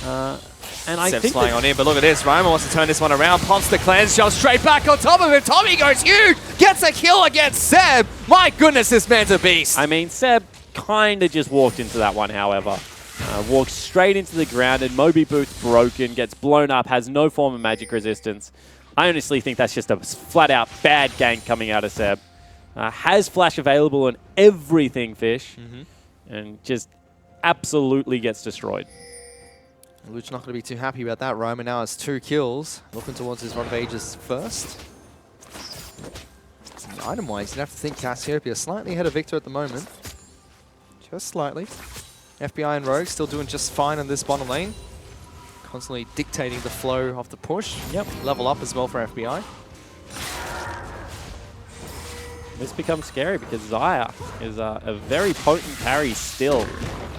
And I think flying on in, but look at this. Ryoma wants to turn this one around. Pops the cleanse, jumps straight back on top of him. Tommy goes huge, gets a kill against Seb. My goodness, this man's a beast. I mean, Seb kind of just walked into that one, however. Walks straight into the ground, and Moby Boots broken, gets blown up, has no form of magic resistance. I honestly think that's just a flat-out bad gank coming out of Seb. Has flash available on everything, Fish, and just absolutely gets destroyed. Luch not going to be too happy about that. Roma now has 2 kills. Looking towards his Rod of Ages first. Item-wise, you'd have to think Cassiopeia slightly ahead of Victor at the moment. Just slightly. FBI and Rogue still doing just fine in this bottom lane. Constantly dictating the flow of the push. Yep. Level up as well for FBI. This becomes scary because Xayah is a very potent carry still.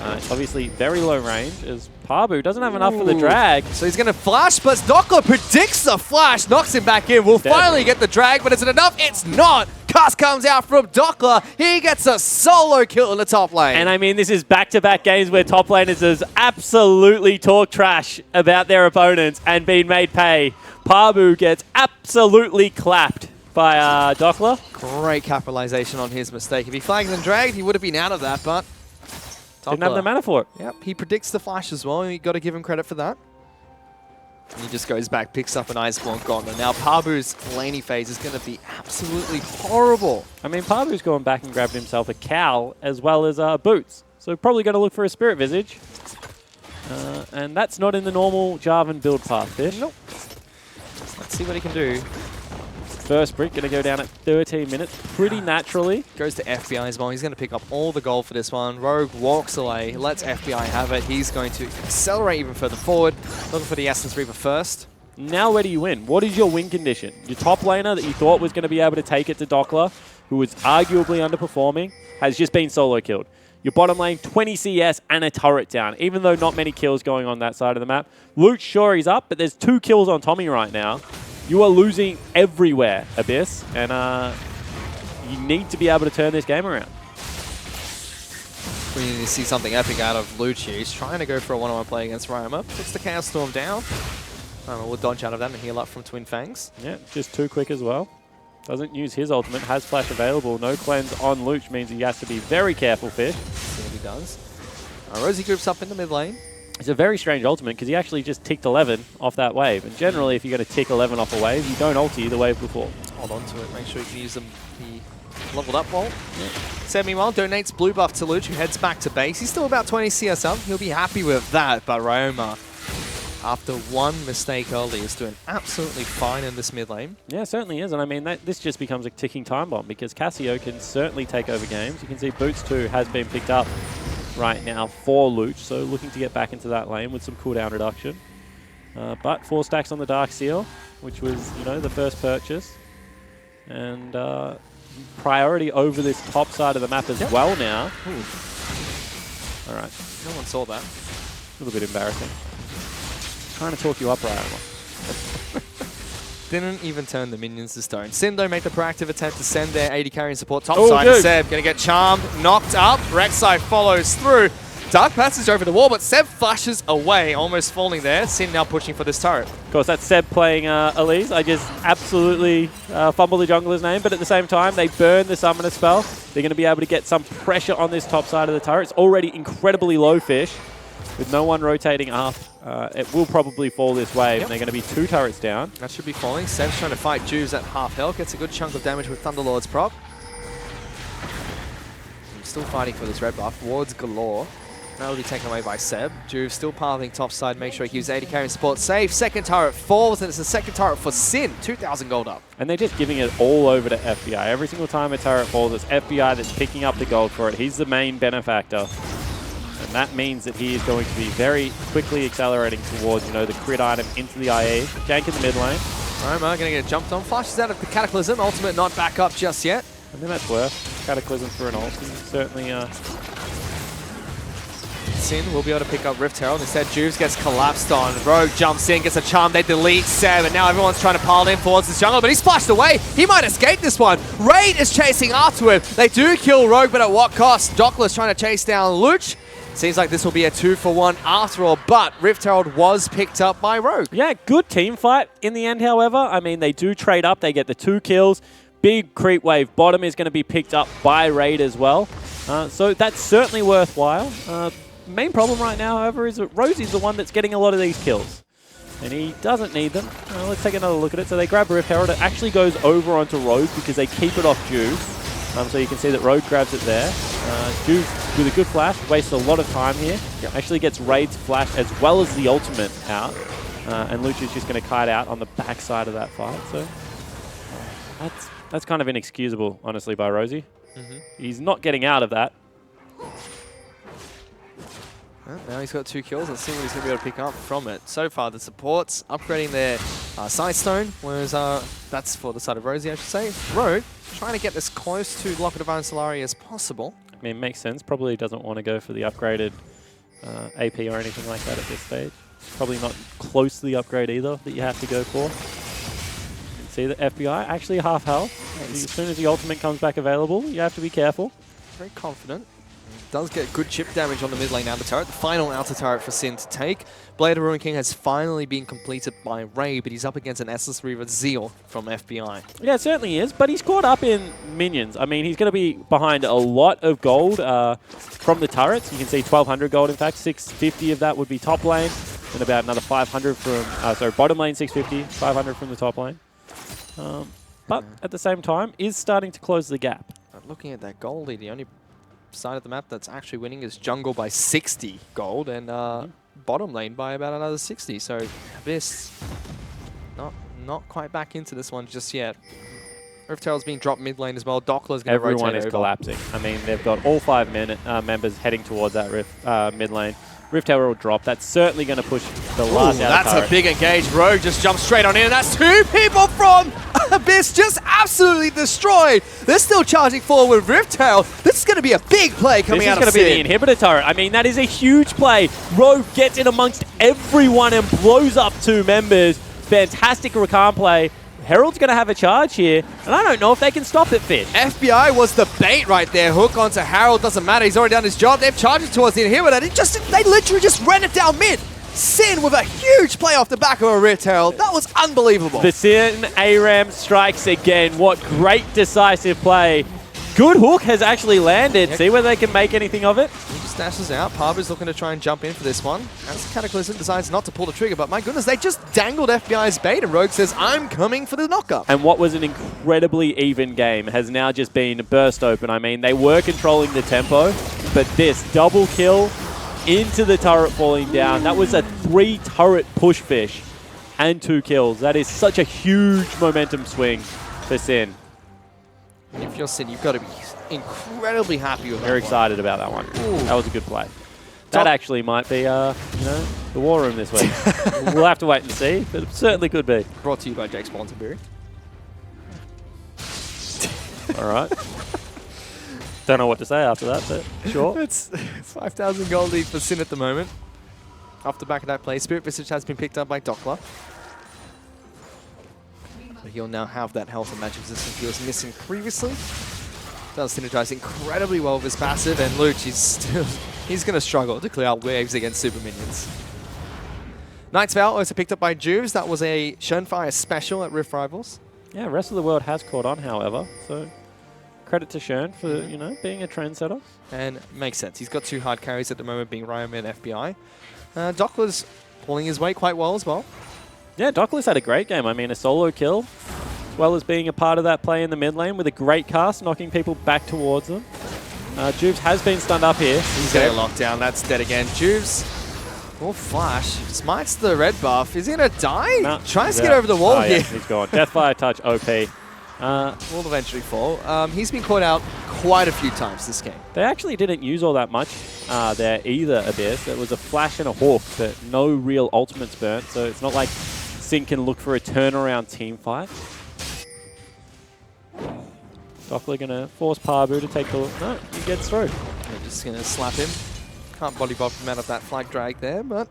It's obviously very low range as Pabu doesn't have enough for the drag. So he's going to flash, but Dockler predicts the flash, knocks him back in. We'll finally get the drag, but is it enough? It's not. Cast comes out from Dockler. He gets a solo kill in the top lane. And I mean, this is back-to-back games where top laners has absolutely talked trash about their opponents and been made pay. Pabu gets absolutely clapped by Dockler. Great capitalization on his mistake. If he flagged and dragged, he would have been out of that, but didn't have the mana for it. Yep, he predicts the flash as well. You got to give him credit for that. And he just goes back, picks up an Iceborne Gauntlet. Now Pabu's laney phase is going to be absolutely horrible. I mean, Pabu's gone back and grabbed himself a cowl as well as boots. So probably going to look for a Spirit Visage. And that's not in the normal Jarvan build path, Fish. Nope. Let's see what he can do. First brick going to go down at 13 minutes pretty naturally. Goes to FBI as well. He's going to pick up all the gold for this one. Rogue walks away, lets FBI have it. He's going to accelerate even further forward. Looking for the Essence Reaver first. Now where do you win? What is your win condition? Your top laner that you thought was going to be able to take it to Dockler, who was arguably underperforming, has just been solo killed. Your bottom lane, 20 CS and a turret down, even though not many kills going on that side of the map. Luch, sure, he's up, but there's 2 kills on Tommy right now. You are losing everywhere, Abyss, and you need to be able to turn this game around. We need to see something epic out of Luch. He's trying to go for a one-on-one play against Ryoma. Puts the Chaos Storm down. We'll dodge out of that and heal up from Twin Fangs. Yeah, just too quick as well. Doesn't use his ultimate, has flash available. No cleanse on Luch means he has to be very careful, Fish. Yeah, he does. Rosie groups up in the mid lane. It's a very strange ultimate because he actually just ticked 11 off that wave. And generally, if you're going to tick 11 off a wave, you don't ulti the wave before. Hold on to it. Make sure you can use the Leveled up Bolt. Seb, meanwhile, donates blue buff to Luch, who heads back to base. He's still about 20 CS up. He'll be happy with that, but Ryoma, after one mistake early, is doing absolutely fine in this mid lane. Yeah, certainly is. And I mean, this just becomes a ticking time bomb because Cassio can certainly take over games. You can see Boots 2 has been picked up right now for Luch, so looking to get back into that lane with some cooldown reduction. But 4 stacks on the Dark Seal, which was, you know, the first purchase. And priority over this top side of the map as well now. Ooh. All right. No one saw that. A little bit embarrassing. Trying to talk you up, Ryan. Didn't even turn the minions to stone. Sin, though, make the proactive attempt to send their AD carry and support top Oh, side. good. Seb going to get charmed, knocked up. Rek'Sai follows through. Dark passage over the wall, but Seb flashes away, almost falling there. Sin now pushing for this turret. Of course, that's Seb playing Elise. I just absolutely fumble the jungler's name, but at the same time, they burn the summoner spell. They're going to be able to get some pressure on this top side of the turret. It's already incredibly low fish. With no one rotating up, it will probably fall this wave, and they're going to be 2 turrets down. That should be falling. Seb's trying to fight Juves at half health. Gets a good chunk of damage with Thunderlord's prop. Still fighting for this red buff. Wards galore. That will be taken away by Seb. Juve still pathing top side. Make sure he keeps AD carry and support safe. Second turret falls, and it's the second turret for Sin. 2,000 gold up. And they're just giving it all over to FBI. Every single time a turret falls, it's FBI that's picking up the gold for it. He's the main benefactor. And that means that he is going to be very quickly accelerating towards, you know, the crit item into the IE. Gank in the mid lane. Roma going to get jumped on. Flashes out of the Cataclysm. Ultimate not back up just yet. I think that's worth. Cataclysm for an ult. Certainly... Sin will be able to pick up Rift Herald. Instead, Juves gets collapsed on. Rogue jumps in, gets a charm. They delete Seb, and now everyone's trying to pile in towards this jungle, but he's splashed away. He might escape this one. Raid is chasing after him. They do kill Rogue, but at what cost? Dockler's trying to chase down Luch. Seems like this will be a 2-for-1 after all, but Rift Herald was picked up by Rogue. Yeah, good team fight in the end, however. I mean, they do trade up. They get the 2 kills. Big creep wave bottom is going to be picked up by Raid as well. So that's certainly worthwhile. Main problem right now, however, is that Rosie's the one that's getting a lot of these kills. And he doesn't need them. Let's take another look at it. So they grab Rift Herald. It actually goes over onto Rogue because they keep it off Juve. So you can see that Rogue grabs it there. Juve with a good flash, wastes a lot of time here. Actually gets Raid's flash as well as the ultimate out. And Luch is just going to kite out on the backside of that fight. So that's kind of inexcusable, honestly, by Rosie. He's not getting out of that. Well, now he's got 2 kills. Let's see what he's going to be able to pick up from it. So far, the supports upgrading their Sightstone, whereas that's for the side of Rosie, I should say. Rogue trying to get as close to Lock of Divine Solari as possible. I mean, it makes sense. Probably doesn't want to go for the upgraded AP or anything like that at this stage. Probably not close to the upgrade either that you have to go for. You can see that FBI actually half health. As soon as the ultimate comes back available, you have to be careful. Very confident. Does get good chip damage on the mid lane outer turret. The final outer turret for Sin to take. Blade of Ruin King has finally been completed by Ray, but he's up against an Essless Reaver Zeal from FBI. Yeah, it certainly is, but he's caught up in minions. I mean, he's going to be behind a lot of gold from the turrets. You can see 1,200 gold, in fact. 650 of that would be top lane, and about another 500 from, bottom lane 650, 500 from the top lane. But at the same time, is starting to close the gap. But looking at that goldie, the only side of the map that's actually winning is jungle by 60 gold and bottom lane by about another 60. So Abyss not quite back into this one just yet. Rift Herald's being dropped mid lane as well. Dockler's going to rotate Everyone is over. collapsing. I mean, they've got all 5 members heading towards that mid lane. Rift Herald will drop. That's certainly going to push the last out. That's turret. a big engage. Rogue just jumps straight on in, and that's 2 people from Abyss just absolutely destroyed. They're still charging forward with Rift Herald. This is going to be a big play coming out of This is going to be the inhibitor turret. I mean, that is a huge play. Rogue gets in amongst everyone and blows up 2 members. Fantastic Rakan play. Herald's going to have a charge here, and I don't know if they can stop it, Fish. FBI was the bait right there. Hook onto Harold, doesn't matter. He's already done his job. They've charged it towards the inhibitor. They literally just ran it down mid. Sin with a huge play off the back of a Rift Herald. That was unbelievable. The Sin ARAM strikes again. What great decisive play. Good hook has actually landed. See whether they can make anything of it. Just dashes out. Parbu's looking to try and jump in for this one. As Cataclysm decides not to pull the trigger, but my goodness, they just dangled FBI's bait, and Rogue says, I'm coming for the knockup. And what was an incredibly even game has now just been burst open. I mean, they were controlling the tempo, but this double kill into the turret falling down, that was a 3-turret push fish and 2 kills. That is such a huge momentum swing for Sin. And if you're Sin, you've got to be incredibly happy with that. Very excited about that one. Ooh. That was a good play. That actually might be, the war room this week. We'll have to wait and see, but it certainly could be. Brought to you by Jake Sponsenberry. All right. Don't know what to say after that, but sure. It's 5,000 gold lead for Sin at the moment. Off the back of that play, Spirit Visage has been picked up by Doppler. But he'll now have that health and magic resistance he was missing previously. Does synergize incredibly well with his passive, and Luch he's going to struggle to clear out waves against super minions. Knight's Vow also picked up by Juves. That was a Schönfire special at Rift Rivals. Yeah, the rest of the world has caught on, however, so credit to Schön for, being a trendsetter. And makes sense. He's got 2 hard carries at the moment, being Ryan and FBI. Dockler's pulling his weight quite well as well. Yeah, Dockler's had a great game. I mean, a solo kill, as well as being a part of that play in the mid lane with a great cast, knocking people back towards them. Juves has been stunned up here. He's getting locked down. That's dead again. Juves, flash, smites the red buff. Is he going to die? No. Tries to get over the wall here. Yeah, he's gone. Deathfire Touch, OP. Will eventually fall. He's been caught out quite a few times this game. They actually didn't use all that much there either, Abyss. It was a flash and a hawk, but no real ultimates burnt, so it's not like Sin can look for a turnaround team fight. Dockler going to force Parbu to take the... No, he gets through. They're just going to slap him. Can't body bob him out of that flag drag there, but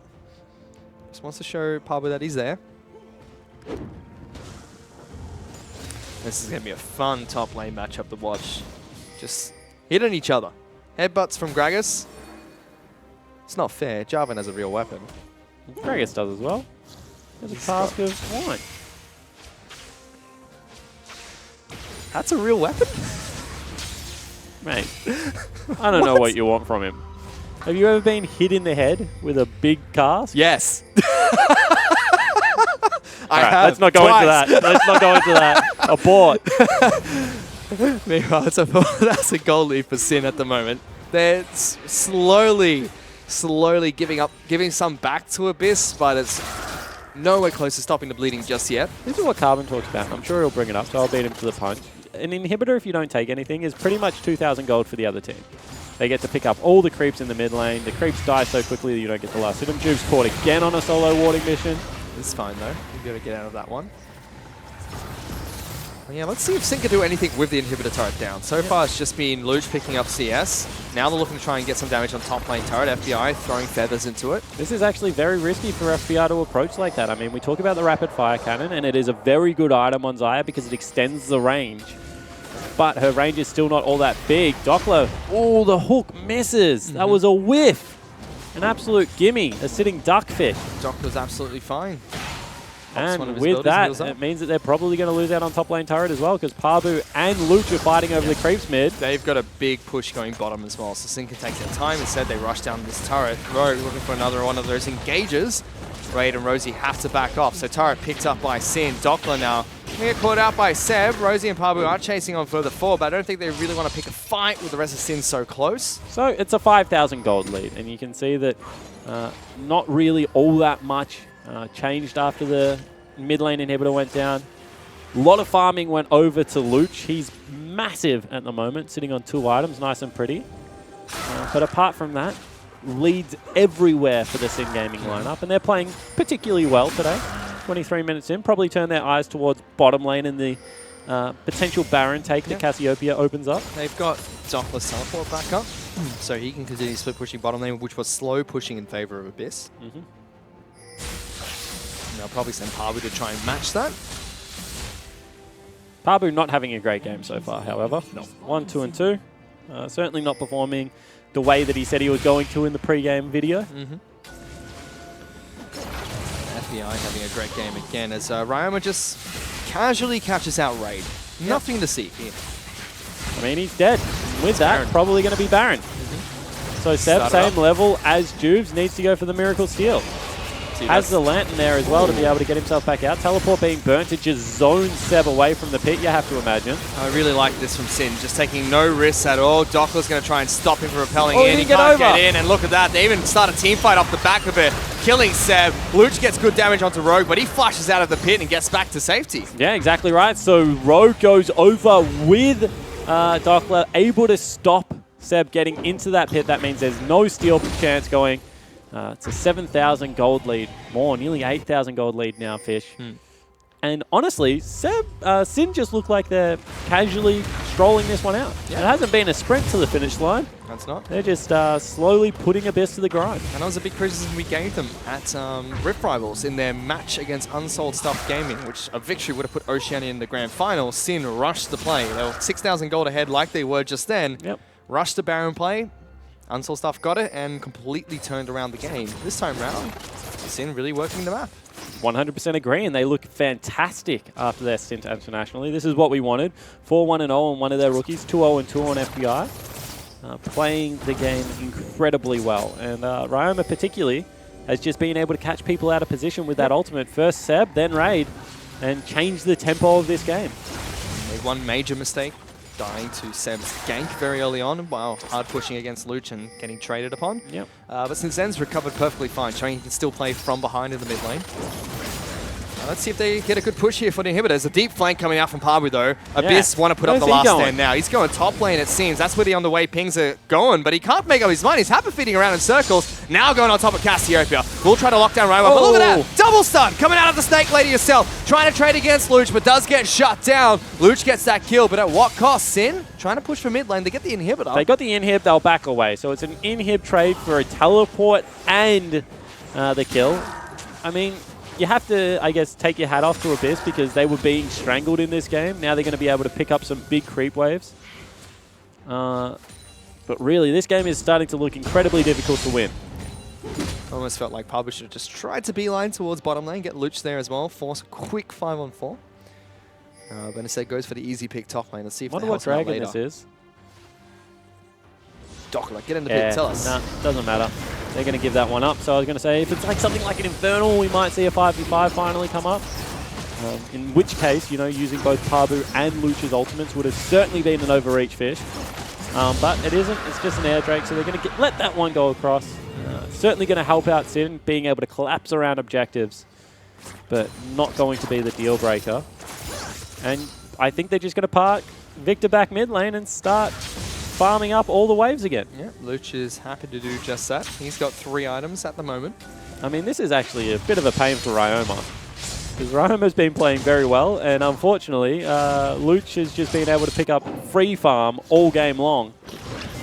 just wants to show Parbu that he's there. This is going to be a fun top lane matchup to watch. Just hitting each other. Headbutts from Gragas. It's not fair. Jarvan has a real weapon. Gragas does as well. There's a task of wine. That's a real weapon? Mate, I don't know what you want from him. Have you ever been hit in the head with a big cast? Yes. Right, let's not go into that. Let's not go into that. Abort. Meanwhile, that's a goal lead for Sin at the moment. They're slowly giving some back to Abyss, but it's nowhere close to stopping the bleeding just yet. This is what Carbon talks about. I'm sure he'll bring it up, so I'll beat him to the punch. An inhibitor, if you don't take anything, is pretty much 2,000 gold for the other team. They get to pick up all the creeps in the mid lane. The creeps die so quickly that you don't get the last hit. Juve's caught again on a solo warding mission. It's fine though. You've got to get out of that one. Yeah, let's see if Sin can do anything with the inhibitor turret down. So far it's just been Luch picking up CS. Now they're looking to try and get some damage on top lane turret. FBI throwing feathers into it. This is actually very risky for FBI to approach like that. I mean, we talk about the rapid fire cannon, and it is a very good item on Xayah because it extends the range. But her range is still not all that big. Doppler, oh, the hook misses. That was a whiff. An absolute gimme, a sitting duckfish. Doppler's absolutely fine. And with that, it means that they're probably going to lose out on top lane turret as well, because Parbu and Luch are fighting over the creeps mid. They've got a big push going bottom as well, so Sin can take their time. Instead, they rush down this turret. Rogue looking for another one of those engages. Raid and Rosie have to back off. So turret picked up by Sin. Doppler now get caught out by Seb. Rosie and Parbu are chasing on further forward, but I don't think they really want to pick a fight with the rest of Sin so close. So it's a 5,000 gold lead, and you can see that not really all that much changed after the mid lane inhibitor went down. A lot of farming went over to Luch. He's massive at the moment, sitting on 2 items, nice and pretty. But apart from that, leads everywhere for the Sin Gaming lineup, and they're playing particularly well today. 23 minutes in, probably turn their eyes towards bottom lane and the potential Baron take that Cassiopeia opens up. They've got Doppler's teleport back up, so he can continue split pushing bottom lane, which was slow pushing in favor of Abyss. They'll probably send Parbu to try and match that. Parbu not having a great game so far, however. No. 1, 2, and 2. Certainly not performing the way that he said he was going to in the pre-game video. FBI having a great game again as Ryoma just casually catches out Raid. Nothing to see here. I mean, he's dead. With that, Baron. probably going to be Baron. So Seb, same level as Jubes, needs to go for the Miracle Steal. Has the Lantern there as well to be able to get himself back out. Teleport being burnt to just zone Seb away from the pit, you have to imagine. I really like this from Sin, just taking no risks at all. Dockler's going to try and stop him from repelling Oh, in. he He get can't over. get in, and look at that. They even start a team fight off the back of it, killing Seb. Luch gets good damage onto Rogue, but he flashes out of the pit and gets back to safety. Yeah, exactly right. So Rogue goes over with Dockler, able to stop Seb getting into that pit. That means there's no steal chance going. It's a 7,000 gold lead. More, nearly 8,000 gold lead now, Fish. And honestly, Sin just look like they're casually strolling this one out. Yeah. It hasn't been a sprint to the finish line. That's not. They're just slowly putting Abyss to the grind. And that was a big criticism we gave them at Rift Rivals in their match against Unsold Stuff Gaming, which a victory would have put Oceania in the grand final. Sin rushed the play. They were 6,000 gold ahead like they were just then. Yep. Rushed the Baron play. Unsold Stuff got it and completely turned around the game. This time round, Sin really working the map. 100% agree, and they look fantastic after their stint internationally. This is what we wanted. 4-1-0 on one of their rookies, 2-0-2 on FBI. Playing the game incredibly well. And Ryoma particularly has just been able to catch people out of position with that ultimate. First Seb, then Raid, and change the tempo of this game. Made one major mistake, dying to Seb's gank very early on while hard pushing against Luch and getting traded upon. Yep. But since then's recovered perfectly fine, showing he can still play from behind in the mid lane. Let's see if they get a good push here for the inhibitor. There's a deep flank coming out from Pabu though. Abyss want to put up the last stand now. He's going top lane it seems. That's where the on the way pings are going, but he can't make up his mind. He's happy feeding around in circles. Now going on top of Cassiopeia. We'll try to lock down Ryoma, but look at that! Double stun coming out of the Snake Lady herself. Trying to trade against Luch, but does get shut down. Luch gets that kill, but at what cost? Sin trying to push for mid lane. They get the inhibitor. They got the inhib, they'll back away. So it's an inhib trade for a teleport and the kill. I mean, you have to, I guess, take your hat off to Abyss because they were being strangled in this game. Now they're going to be able to pick up some big creep waves. But really, this game is starting to look incredibly difficult to win. Almost felt like Pabu should have just tried to beeline towards bottom lane, get Luch there as well, force a quick 5-on-4. But instead goes for the easy pick top lane. Let's see if Wonder they what help him out dragon later. this is. Dockler, get in the pit, tell us. Nah, doesn't matter. They're going to give that one up. So I was going to say, if it's like something like an Infernal, we might see a 5v5 finally come up. In which case, you know, using both Pabu and Luch's ultimates would have certainly been an overreach, Fish. But it isn't. It's just an air drake, so they're going to let that one go across. Certainly going to help out Sin, being able to collapse around objectives, but not going to be the deal breaker. And I think they're just going to park Victor back mid lane and start farming up all the waves again. Yeah, Luch is happy to do just that. He's got 3 items at the moment. I mean, this is actually a bit of a pain for Ryoma, because Ryoma's been playing very well, and unfortunately, Luch has just been able to pick up free farm all game long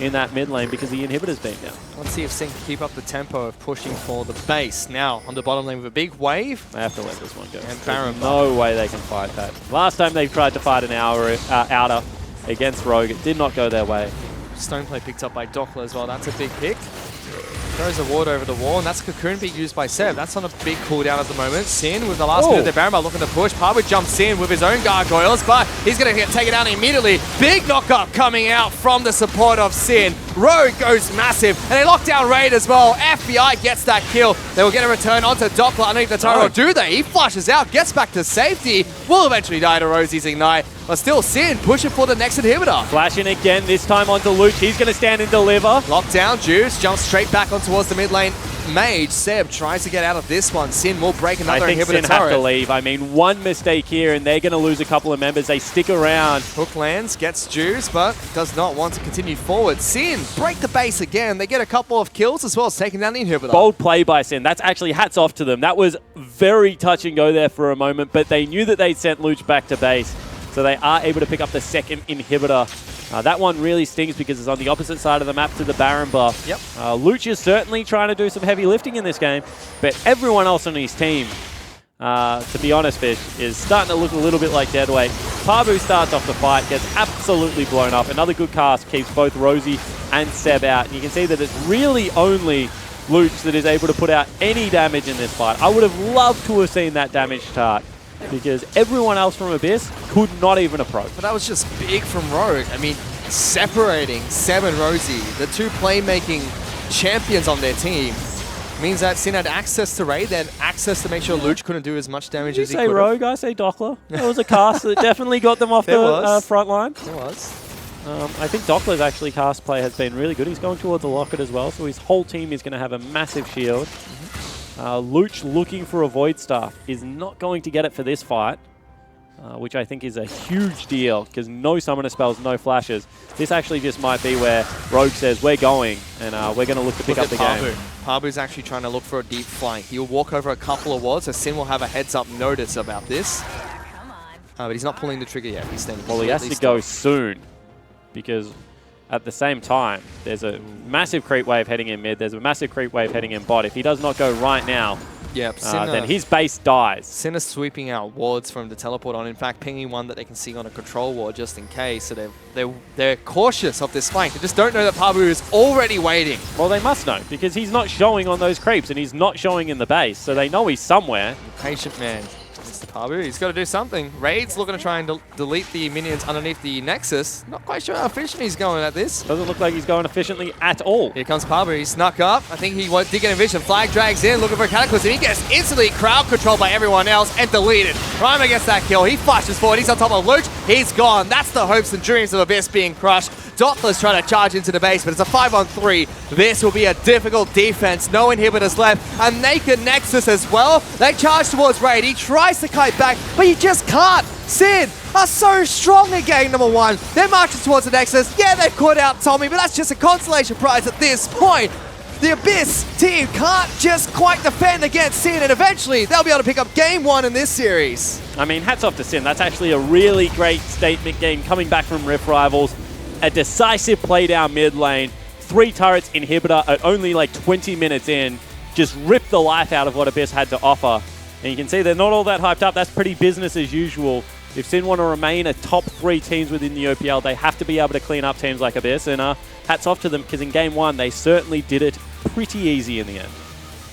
in that mid lane because the inhibitor's been down. Let's see if Sin can keep up the tempo of pushing for the base. Now, on the bottom lane with a big wave. They have to let this one go. And Baron. No way they can fight that. Last time they tried to fight an outer against Rogue, it did not go their way. Stoneplay picked up by Dockler as well. That's a big pick. Throws a ward over the wall, and that's Cocoon being used by Seb. That's on a big cooldown at the moment. Sin with the last bit of their Baron looking to push. Pabu jumps in with his own gargoyles, but he's going to get taken down immediately. Big knock-up coming out from the support of Sin. Rogue goes massive, and they lock down Raid as well. FBI gets that kill. They will get a return onto Dockler underneath the turret. Or do they? He flushes out, gets back to safety. Will eventually die to Rosie's Ignite. But still, Sin pushing for the next inhibitor. Flashing again, this time onto Luch. He's going to stand and deliver. Lockdown, Juice jumps straight back on towards the mid lane. Mage, Seb tries to get out of this one. Sin will break another inhibitor Sin turret. have to leave. I mean, one mistake here and they're going to lose a couple of members. They stick around. Hook lands, gets Juice, but does not want to continue forward. Sin break the base again. They get a couple of kills as well as taking down the inhibitor. Bold play by Sin. That's actually hats off to them. That was very touch and go there for a moment, but they knew that they'd sent Luch back to base. So they are able to pick up the second inhibitor. That one really stings because it's on the opposite side of the map to the Baron buff. Yep. Luch is certainly trying to do some heavy lifting in this game, but everyone else on his team, to be honest, Fish, is starting to look a little bit like deadweight. Pabu starts off the fight, gets absolutely blown up. Another good cast keeps both Rosie and Seb out. And you can see that it's really only Luch that is able to put out any damage in this fight. I would have loved to have seen that damage chart, because everyone else from Abyss could not even approach. But that was just big from Rogue. I mean, separating Seb and Rosie, the two playmaking champions on their team. Means that Sin had access to Raid, then access to make sure Luch couldn't do as much damage as he could. Say Rogue, I say Dockler. There was a cast that definitely got them off the front line. There was. I think Dockler's actually cast play has been really good. He's going towards a locket as well, so his whole team is going to have a massive shield. Luch looking for a Void Staff is not going to get it for this fight, which I think is a huge deal because no summoner spells, no flashes. This actually just might be where Rogue says, we're going, and we're going to look to pick up the game. Pabu's actually trying to look for a deep flank. He'll walk over a couple of wards, so Sin will have a heads-up notice about this. But he's not pulling the trigger yet. He's staying Well, he has to go soon because at the same time, there's a massive creep wave heading in mid. There's a massive creep wave heading in bot. If he does not go right now, then his base dies. Sin is sweeping out wards from the teleport on. In fact, pinging one that they can see on a control ward just in case. So they're cautious of this flank. They just don't know that Pabu is already waiting. Well, they must know because he's not showing on those creeps and he's not showing in the base. So they know he's somewhere. Patient man. Mr. Pabu, he's got to do something. Raid's looking to try and delete the minions underneath the Nexus. Not quite sure how efficient he's going at this. Doesn't look like he's going efficiently at all. Here comes Pabu. He snuck up. I think he did get a vision. Flag drags in, looking for a Cataclysm. He gets instantly crowd controlled by everyone else and deleted. Reimer gets that kill. He flashes forward. He's on top of Luch. He's gone. That's the hopes and dreams of Abyss being crushed. Dottler's trying to charge into the base, but it's a 5-on-3. This will be a difficult defense. No inhibitors left. A naked Nexus as well. They charge towards Raid. He tries to kite back, but you just can't. Sin are so strong in game number 1. They're marching towards the Nexus. Yeah, they've caught out Tommy, but that's just a consolation prize at this point. The Abyss team can't just quite defend against Sin, and eventually they'll be able to pick up game 1 in this series. I mean, hats off to Sin. That's actually a really great statement game coming back from Rift Rivals. A decisive play down mid lane. 3 turrets inhibitor at only like 20 minutes in. Just ripped the life out of what Abyss had to offer. And you can see they're not all that hyped up. That's pretty business as usual. If Sin want to remain a top 3 teams within the OPL, they have to be able to clean up teams like Abyss. And hats off to them because in game 1, they certainly did it pretty easy in the end.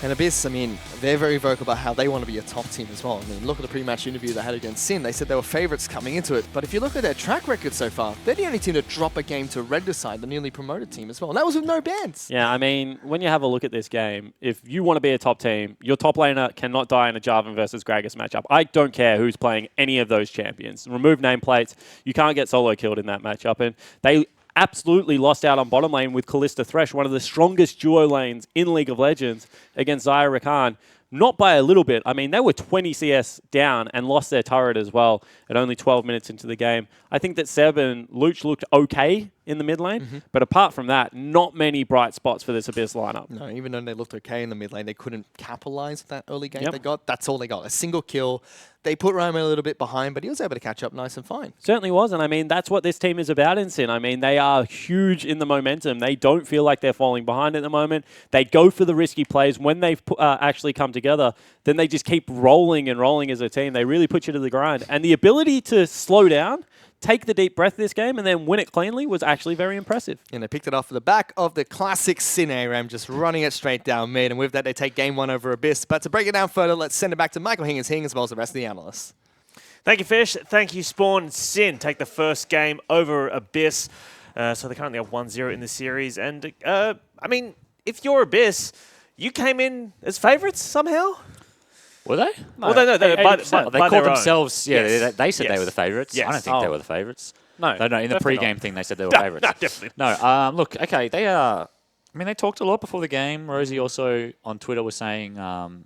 And Abyss, I mean, they're very vocal about how they want to be a top team as well. I mean, look at the pre-match interview they had against Sin. They said they were favourites coming into it. But if you look at their track record so far, they're the only team to drop a game to Red Decide, the newly promoted team as well. And that was with no bans. Yeah, I mean, when you have a look at this game, if you want to be a top team, your top laner cannot die in a Jarvan versus Gragas matchup. I don't care who's playing any of those champions. Remove nameplates. You can't get solo killed in that matchup. And they absolutely lost out on bottom lane with Kalista Thresh, one of the strongest duo lanes in League of Legends, against Zaya Rakan. Not by a little bit. I mean, they were 20 CS down and lost their turret as well at only 12 minutes into the game. I think that Seb and Luch looked okay in the mid lane, but apart from that, not many bright spots for this Abyss lineup. No, even though they looked okay in the mid lane, they couldn't capitalize that early game they got. That's all they got. A single kill. They put Ryan a little bit behind, but he was able to catch up nice and fine. Certainly was, and I mean, that's what this team is about in Sin. I mean, they are huge in the momentum. They don't feel like they're falling behind at the moment. They go for the risky plays. When they've actually come together, then they just keep rolling and rolling as a team. They really put you to the grind. And the ability to slow down, take the deep breath this game, and then win it cleanly was actually very impressive. And they picked it off the back of the classic Sin ARAM, just running it straight down mid. And with that, they take game 1 over Abyss. But to break it down further, let's send it back to Michael Hing as well as the rest of the analysts. Thank you, Fish. Thank you, Spawn. Sin take the first game over Abyss. So they currently have 1-0 in the series. And, I mean, if you're Abyss, you came in as favourites somehow? Were they? No. Well, no, they called themselves, they said they were the favourites. Yes. I don't think they were the favourites. No, in the pre-game thing, they said they were favourites. No, definitely. No, look, okay, they are... I mean, they talked a lot before the game. Rosie also on Twitter was saying,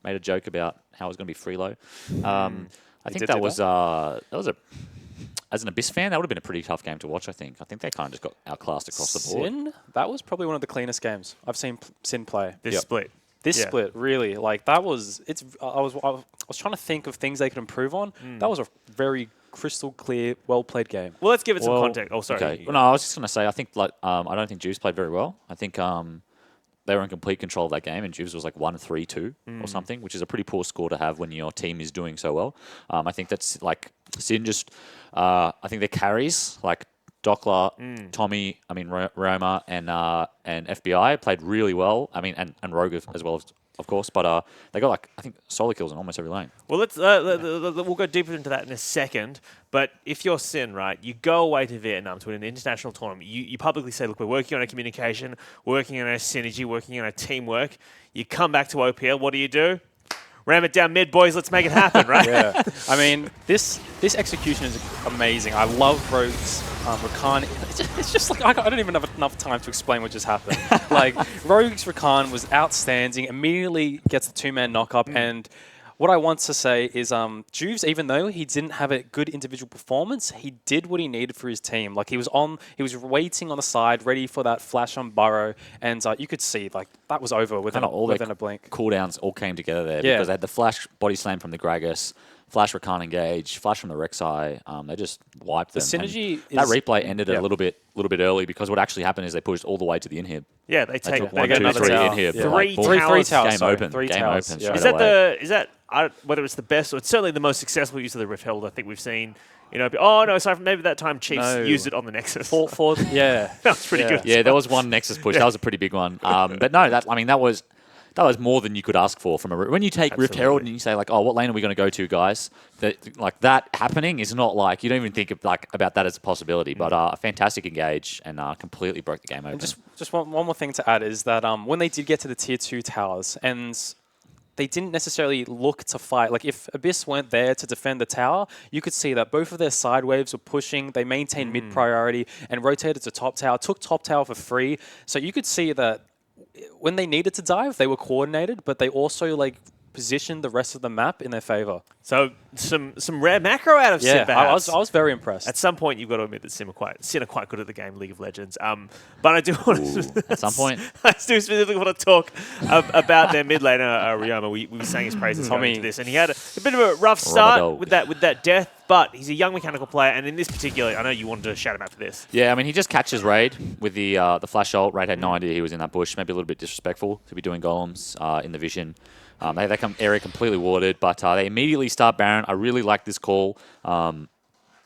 made a joke about how it was going to be freelow. I think that was a... As an Abyss fan, that would have been a pretty tough game to watch, I think. I think they kind of just got outclassed across the board. Sin? That was probably one of the cleanest games I've seen Sin play. This split. This split, really. Like, that was... I was trying to think of things they could improve on. That was a very crystal clear, well-played game. Well, let's give it some context. Oh, sorry. Okay. Well, no, I was just going to say, I think, like, I don't think Juice played very well. I think they were in complete control of that game, and Juice was like 1-3-2 or something, which is a pretty poor score to have when your team is doing so well. I think that's, like, Sin just... I think their carries, like Dockler, Tommy, I mean, Roma and FBI played really well. I mean, and Rogue as well of course, but they got like I think solo kills in almost every lane. Well, we'll go deeper into that in a second. But if you're Sin, right, you go away to Vietnam to win an international tournament. You publicly say, look, we're working on our communication, working on our synergy, working on our teamwork. You come back to OPL, what do? Ram it down mid, boys. Let's make it happen, right? Yeah. I mean, this execution is amazing. I love Rogue's Rakan. It's just like I don't even have enough time to explain what just happened. Like Rogue's Rakan was outstanding. Immediately gets the 2-man knock up, and what I want to say is, Juves, even though he didn't have a good individual performance, he did what he needed for his team. Like he was waiting on the side, ready for that flash on Burrow, and you could see like that was over within a blink. Cooldowns all came together there Yeah. because they had the flash body slam from the Gragas, flash Rakan engage, flash from the Rek'Sai. They just wiped them. The synergy that replay ended a little bit early because what actually happened is they pushed all the way to the inhib. Yeah, they took get 1, 2, another 3 tower. inhib. Yeah. Like, Three towers. Game open. Three Game towers. open. Yeah. Is that whether it's the best or it's certainly the most successful use of the Rift Herald I think we've seen. Oh no, sorry, maybe that time Chiefs used it on the Nexus. Yeah, that was pretty good. Yeah, there was one Nexus push. That was a pretty big one. But no, that was more than you could ask for from when you take Rift Herald and you say like, oh, what lane are we going to go to, guys? That happening is not like you don't even think of about that as a possibility. But a fantastic engage and completely broke the game open. And just one more thing to add is that when they did get to the tier 2 towers and they didn't necessarily look to fight. Like if Abyss weren't there to defend the tower, you could see that both of their side waves were pushing. They maintained mid priority and rotated to top tower, took top tower for free. So you could see that when they needed to dive, they were coordinated, but they also positioned the rest of the map in their favor. So some rare macro out of Sin, perhaps. I was very impressed. At some point, you've got to admit that Sin are quite good at the game League of Legends. But I do want to... At some point. I do specifically want to talk about their mid laner, Ryoma. We were saying his praises going into this, and he had a bit of a rough start with that death, but he's a young mechanical player, and in this particular, I know you wanted to shout him out for this. Yeah, I mean, he just catches Raid with the flash ult. Raid had no idea he was in that bush. Maybe a little bit disrespectful to be doing golems in the vision. They come area completely warded, but they immediately start Baron. I really like this call.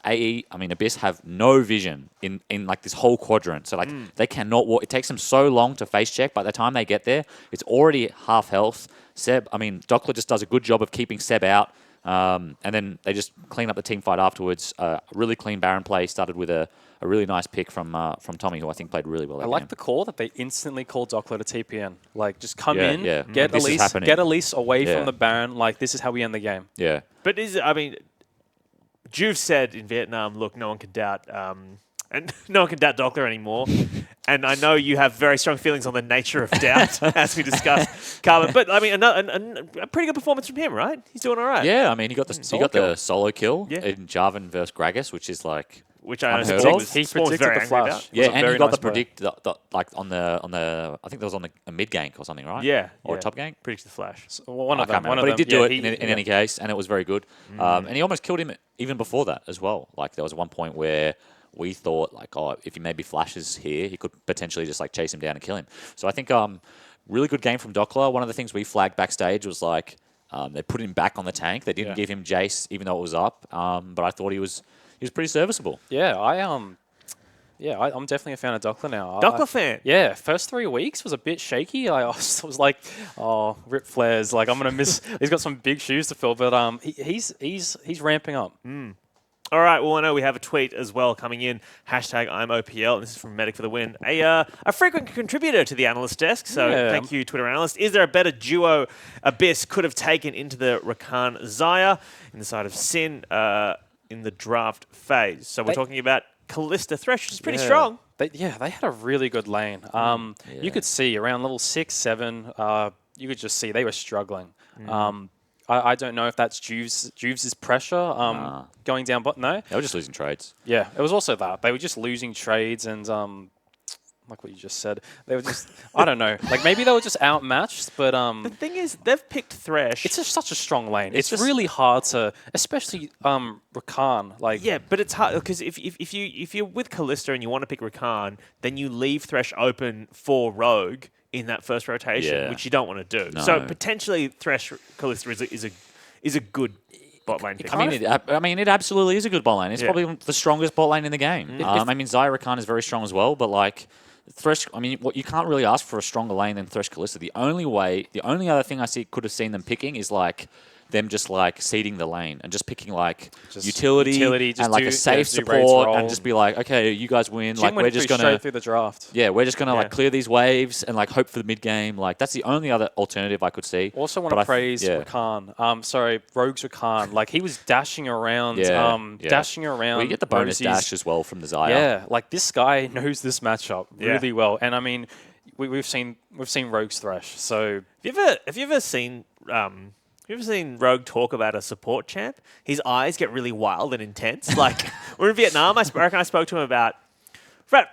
Abyss have no vision in this whole quadrant. So they cannot walk. It takes them so long to face check. By the time they get there, it's already half health. Dockler just does a good job of keeping Seb out. And then they just clean up the team fight afterwards. Really clean Baron play. Started with a really nice pick from Tommy, who I think played really well that I like game. the call that they instantly called Dockler to TPN. Just come in, Get Elise away from the Baron. This is how we end the game. Yeah. But Juve said in Vietnam, look, no one can doubt Dockler anymore. And I know you have very strong feelings on the nature of doubt, as we discussed, Carmen. But a pretty good performance from him, right? He's doing all right. Yeah, he got the solo kill in Jarvan versus Gragas, which is which I unheard know of. He predicted the flash. Yeah, and he got the predict on the I think that was on a mid gank or something, right? Yeah, or a top gank. Predicted the flash. So, one of them. But he did do it in any case, and it was very good. And he almost killed him even before that as well. There was one point where we thought if he maybe flashes here, he could potentially just chase him down and kill him. So I think really good game from Dockler. One of the things we flagged backstage was they put him back on the tank. They didn't give him Jace even though it was up. But I thought he was pretty serviceable. Yeah, I'm definitely a fan of Dockler now. Dockler fan? Yeah, first 3 weeks was a bit shaky. I was like, oh, rip flares. I'm going to miss... He's got some big shoes to fill, but he's ramping up. All right, well, I know we have a tweet as well coming in. #I'mOPL. And this is from Medic for the Win. A frequent contributor to the analyst desk, so thank you, Twitter analyst. Is there a better duo Abyss could have taken into the Rakan Xayah in the side of Sin in the draft phase? So we're talking about Kalista Thresh, which is pretty strong. They had a really good lane. You could see around level 6, 7, you could just see they were struggling. I don't know if that's Juves' pressure going down, but no. They were just losing trades. Yeah, it was also that. They were just losing trades and, like what you just said, they were just, I don't know. Maybe they were just outmatched, but... the thing is, they've picked Thresh. It's just such a strong lane. It's really hard to, especially Rakan. Yeah, but it's hard, because if you're with Kalista and you want to pick Rakan, then you leave Thresh open for Rogue in that first rotation, which you don't want to do. No. So potentially Thresh Kalista is a good bot lane pick. It absolutely is a good bot lane. It's probably the strongest bot lane in the game. Xayah Rakan is very strong as well, but Thresh, I mean, what you can't really ask for a stronger lane than Thresh Kalista. The only other thing I could have seen them picking is like them just like seeding the lane and just picking like utility just and like a safe support and just be like, okay, you guys win. Jim like went we're just gonna straight through the draft. Yeah, we're just gonna like clear these waves and like hope for the mid game. Like that's the only other alternative I could see. Also want to praise Rakan. Sorry, Rogues Rakan. Like he was dashing around, dashing around. We get the bonus Rosie's dash as well from the Zaya. Yeah, like this guy knows this matchup really well. And I mean, we've seen Rogues thrash. So have you ever seen Rogue talk about a support champ? His eyes get really wild and intense. Like we're in Vietnam. I reckon I spoke to him about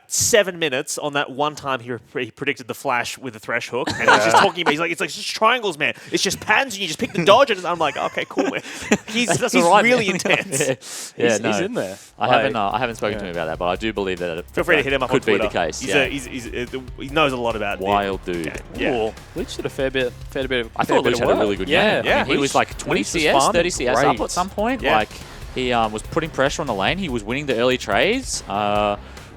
7 minutes on that one time he predicted the flash with the Thresh hook, and he's just talking about. He's like, it's like just triangles, man. It's just patterns, and you just pick the dodge. And I'm like, okay, cool, man. He's really intense. He's in there. I haven't spoken to him about that, but I do believe that. Feel free to hit him up. Could on be the case. He knows a lot about wild dude. Yeah, Leech did a fair bit. I thought Leech had a really good game. Yeah, he was like 20 CS, 30 CS up at some point. Yeah. Like he was putting pressure on the lane. He was winning the early trades.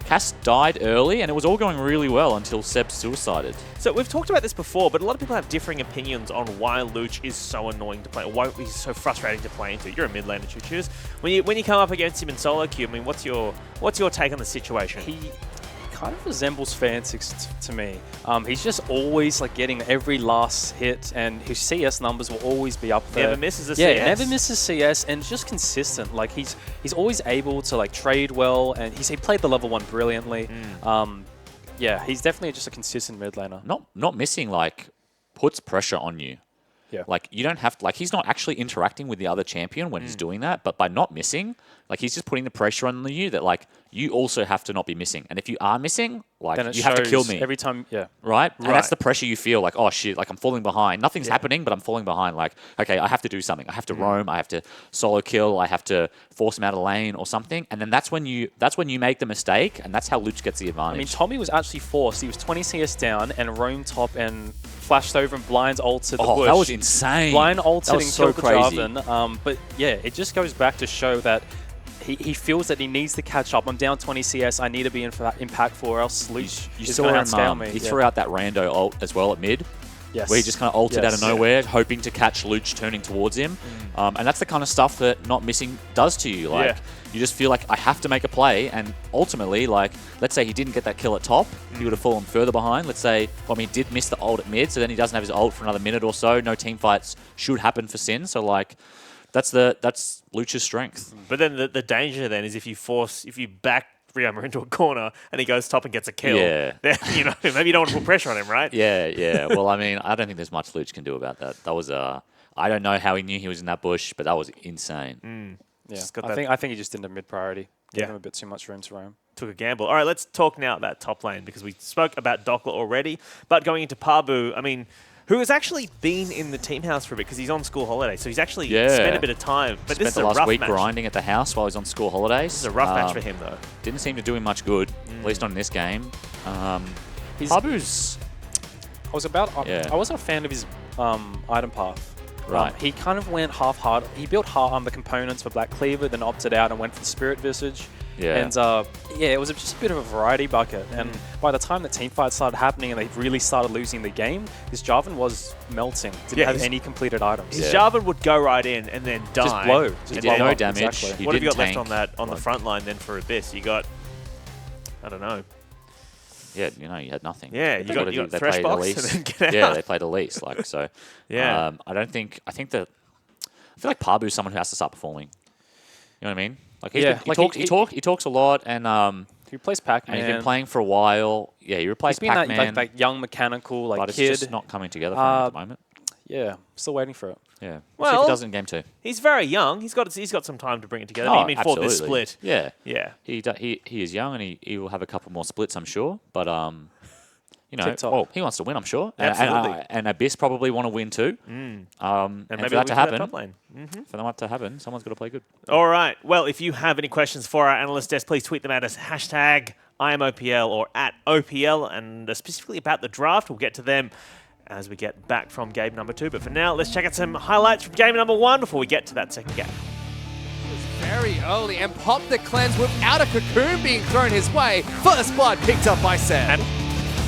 Cass died early, and it was all going really well until Seb suicided. So we've talked about this before, but a lot of people have differing opinions on why Luch is so annoying to play, or why he's so frustrating to play into. You're a mid laner, Choo-Choos. When you come up against him in solo queue, I mean, what's your take on the situation? He kind of resembles Fansix to me. He's just always like getting every last hit, and his CS numbers will always be up there. Never misses a CS. Yeah, never misses CS, and just consistent. Like he's always able to like trade well, and he played the level 1 brilliantly. Yeah, he's definitely just a consistent mid laner. Not missing like puts pressure on you. Yeah. Like you don't have to, like he's not actually interacting with the other champion when he's doing that, but by not missing, like he's just putting the pressure on you that like you also have to not be missing. And if you are missing, like then you have to kill me every time. Yeah. Right? And that's the pressure you feel like, oh shit, like I'm falling behind. Nothing's happening, but I'm falling behind. Like, okay, I have to do something. I have to roam. I have to solo kill. I have to force him out of the lane or something. And then that's when you make the mistake, and that's how Luch gets the advantage. I mean, Tommy was actually forced. He was 20 CS down and roamed top and flashed over and blinds ulted the bush. That was insane. Blind ulted and so killed the crazy. Jarvan. But yeah, it just goes back to show that he feels that he needs to catch up. I'm down 20 CS. I need to be impactful, or else Luch is going to outscale me. He threw out that rando ult as well at mid. Yes. Where he just kind of ulted out of nowhere, hoping to catch Luch turning towards him. And that's the kind of stuff that not missing does to you. Like, you just feel like I have to make a play, and ultimately, like, let's say he didn't get that kill at top, he would have fallen further behind. Let's say, he did miss the ult at mid, so then he doesn't have his ult for another minute or so. No team fights should happen for Sin. So, like, that's Luch's strength. But then the danger then is if you back Ryoma into a corner and he goes top and gets a kill. Yeah. Then, maybe you don't want to put pressure on him, right? Yeah. Well, I mean, I don't think there's much Luch can do about that. That was I don't know how he knew he was in that bush, but that was insane. Yeah. I think he just didn't have mid priority. Gave him a bit too much room to roam. Took a gamble. All right, let's talk now about top lane, because we spoke about Dockler already, but going into Pabu, I mean, who has actually been in the team house for a bit because he's on school holiday, so he's actually spent a bit of time. But this is a rough match. Spent the last week grinding at the house while he's on school holidays. This is a rough match for him, though. Didn't seem to do him much good, at least not in this game. Pabu's... I wasn't a fan of his item path. Right. He kind of went half-hard. He built the components for Black Cleaver, then opted out and went for the Spirit Visage. Yeah. And it was just a bit of a variety bucket. And by the time the team fights started happening and they really started losing the game, his Jarvan was melting. Didn't have any completed items. His Jarvan would go right in and then die. Just blow. He did no damage. Exactly. What have you got left on the front line then for Abyss? You got, I don't know. Yeah, you had nothing. Yeah, you got Thresh Box and then get out. Yeah, they played Elise, like, so. Yeah. I feel like Pabu's someone who has to start performing. You know what I mean? Like, he talks a lot, and he replaced Pac-Man. And he's been playing for a while. Yeah, he replaced Pac-Man. He's been that young mechanical but kid. It's just not coming together for him at the moment. Yeah, still waiting for it. Yeah, we'll see if he does it in game 2. He's very young. He's got some time to bring it together. For this split. Yeah. He is young, and he will have a couple more splits, I'm sure. But he wants to win, I'm sure. Absolutely. And Abyss probably want to win too. And maybe for that to happen, for that to happen, someone's got to play good. All right. Well, if you have any questions for our analyst desk, please tweet them at us, #IamOPL or @OPL, and specifically about the draft. We'll get to them as we get back from game number 2. But for now, let's check out some highlights from game number 1 before we get to that second game. Very early and popped the cleanse without a cocoon being thrown his way. First blood picked up by Seb. And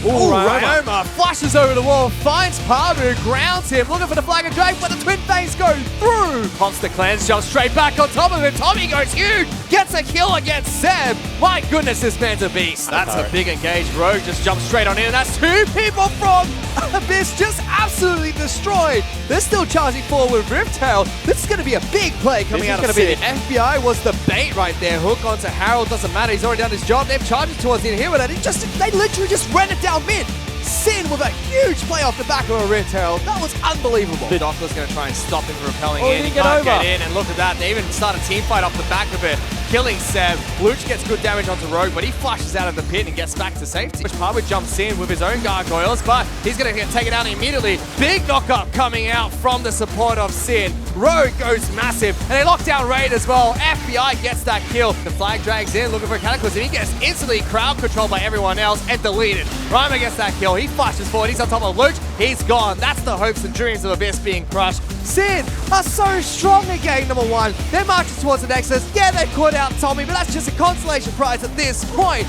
Ooh, Ryoma flashes over the wall, finds Parbu, grounds him, looking for the flag and drake, but the twin face goes through. Monster Cleanse jumps straight back on top of him. Tommy goes huge, gets a kill against Seb. My goodness, this man's a beast. That's a big engage. Rogue just jumps straight on in, and that's 2 people from Abyss just absolutely destroyed. They're still charging forward with Riftail. This is going to be a big play coming out of Sid. FBI was the bait right there. Hook onto Harold, doesn't matter. He's already done his job. They're charging towards the end here, but they literally just ran it down mid. Sin with a huge play off the back of a Riftail. That was unbelievable. Doppler's going to try and stop him from repelling in. He can't get in, and look at that. They even start a team fight off the back of it, killing Seb. Luch gets good damage onto Rogue, but he flashes out of the pit and gets back to safety. Parwood jumps in with his own gargoyles, but he's going to get taken out immediately. Big knock-up coming out from the support of Sin. Rogue goes massive, and they lock down Raid as well. FBI gets that kill. The flag drags in, looking for a Cataclysm. He gets instantly crowd controlled by everyone else and deleted. Ryma gets that kill. He flashes forward. He's on top of Luch. He's gone. That's the hopes and dreams of Abyss being crushed. Sin are so strong again, number 1. They're marching towards the Nexus. Yeah, they caught out Tommy, but that's just a consolation prize at this point.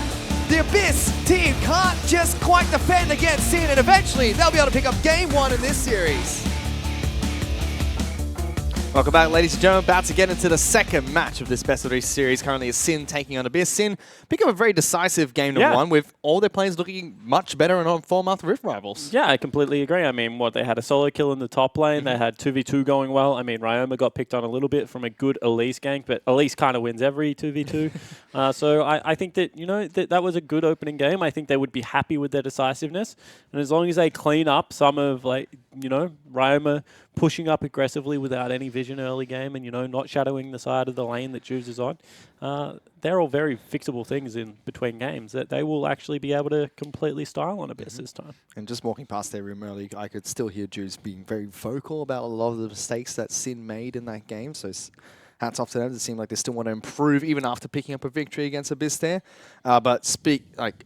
The Abyss team can't just quite defend against Sin, and eventually they'll be able to pick up game 1 in this series. Welcome back, ladies and gentlemen. About to get into the second match of this best of 3 series. Currently, is Sin taking on Abyss. Sin pick up a very decisive game number 1 with all their players looking much better and on form after Rift Rivals. Yeah, I completely agree. I mean, they had a solo kill in the top lane. They had 2v2 going well. I mean, Ryoma got picked on a little bit from a good Elise gank, but Elise kind of wins every 2v2. So I think that, that was a good opening game. I think they would be happy with their decisiveness. And as long as they clean up some of, Ryoma pushing up aggressively without any vision early game and, not shadowing the side of the lane that Juves is on, they're all very fixable things in between games that they will actually be able to completely style on Abyss this time. And just walking past their room early, I could still hear Juves being very vocal about a lot of the mistakes that Sin made in that game. So hats off to them. It seemed like they still want to improve even after picking up a victory against Abyss there. But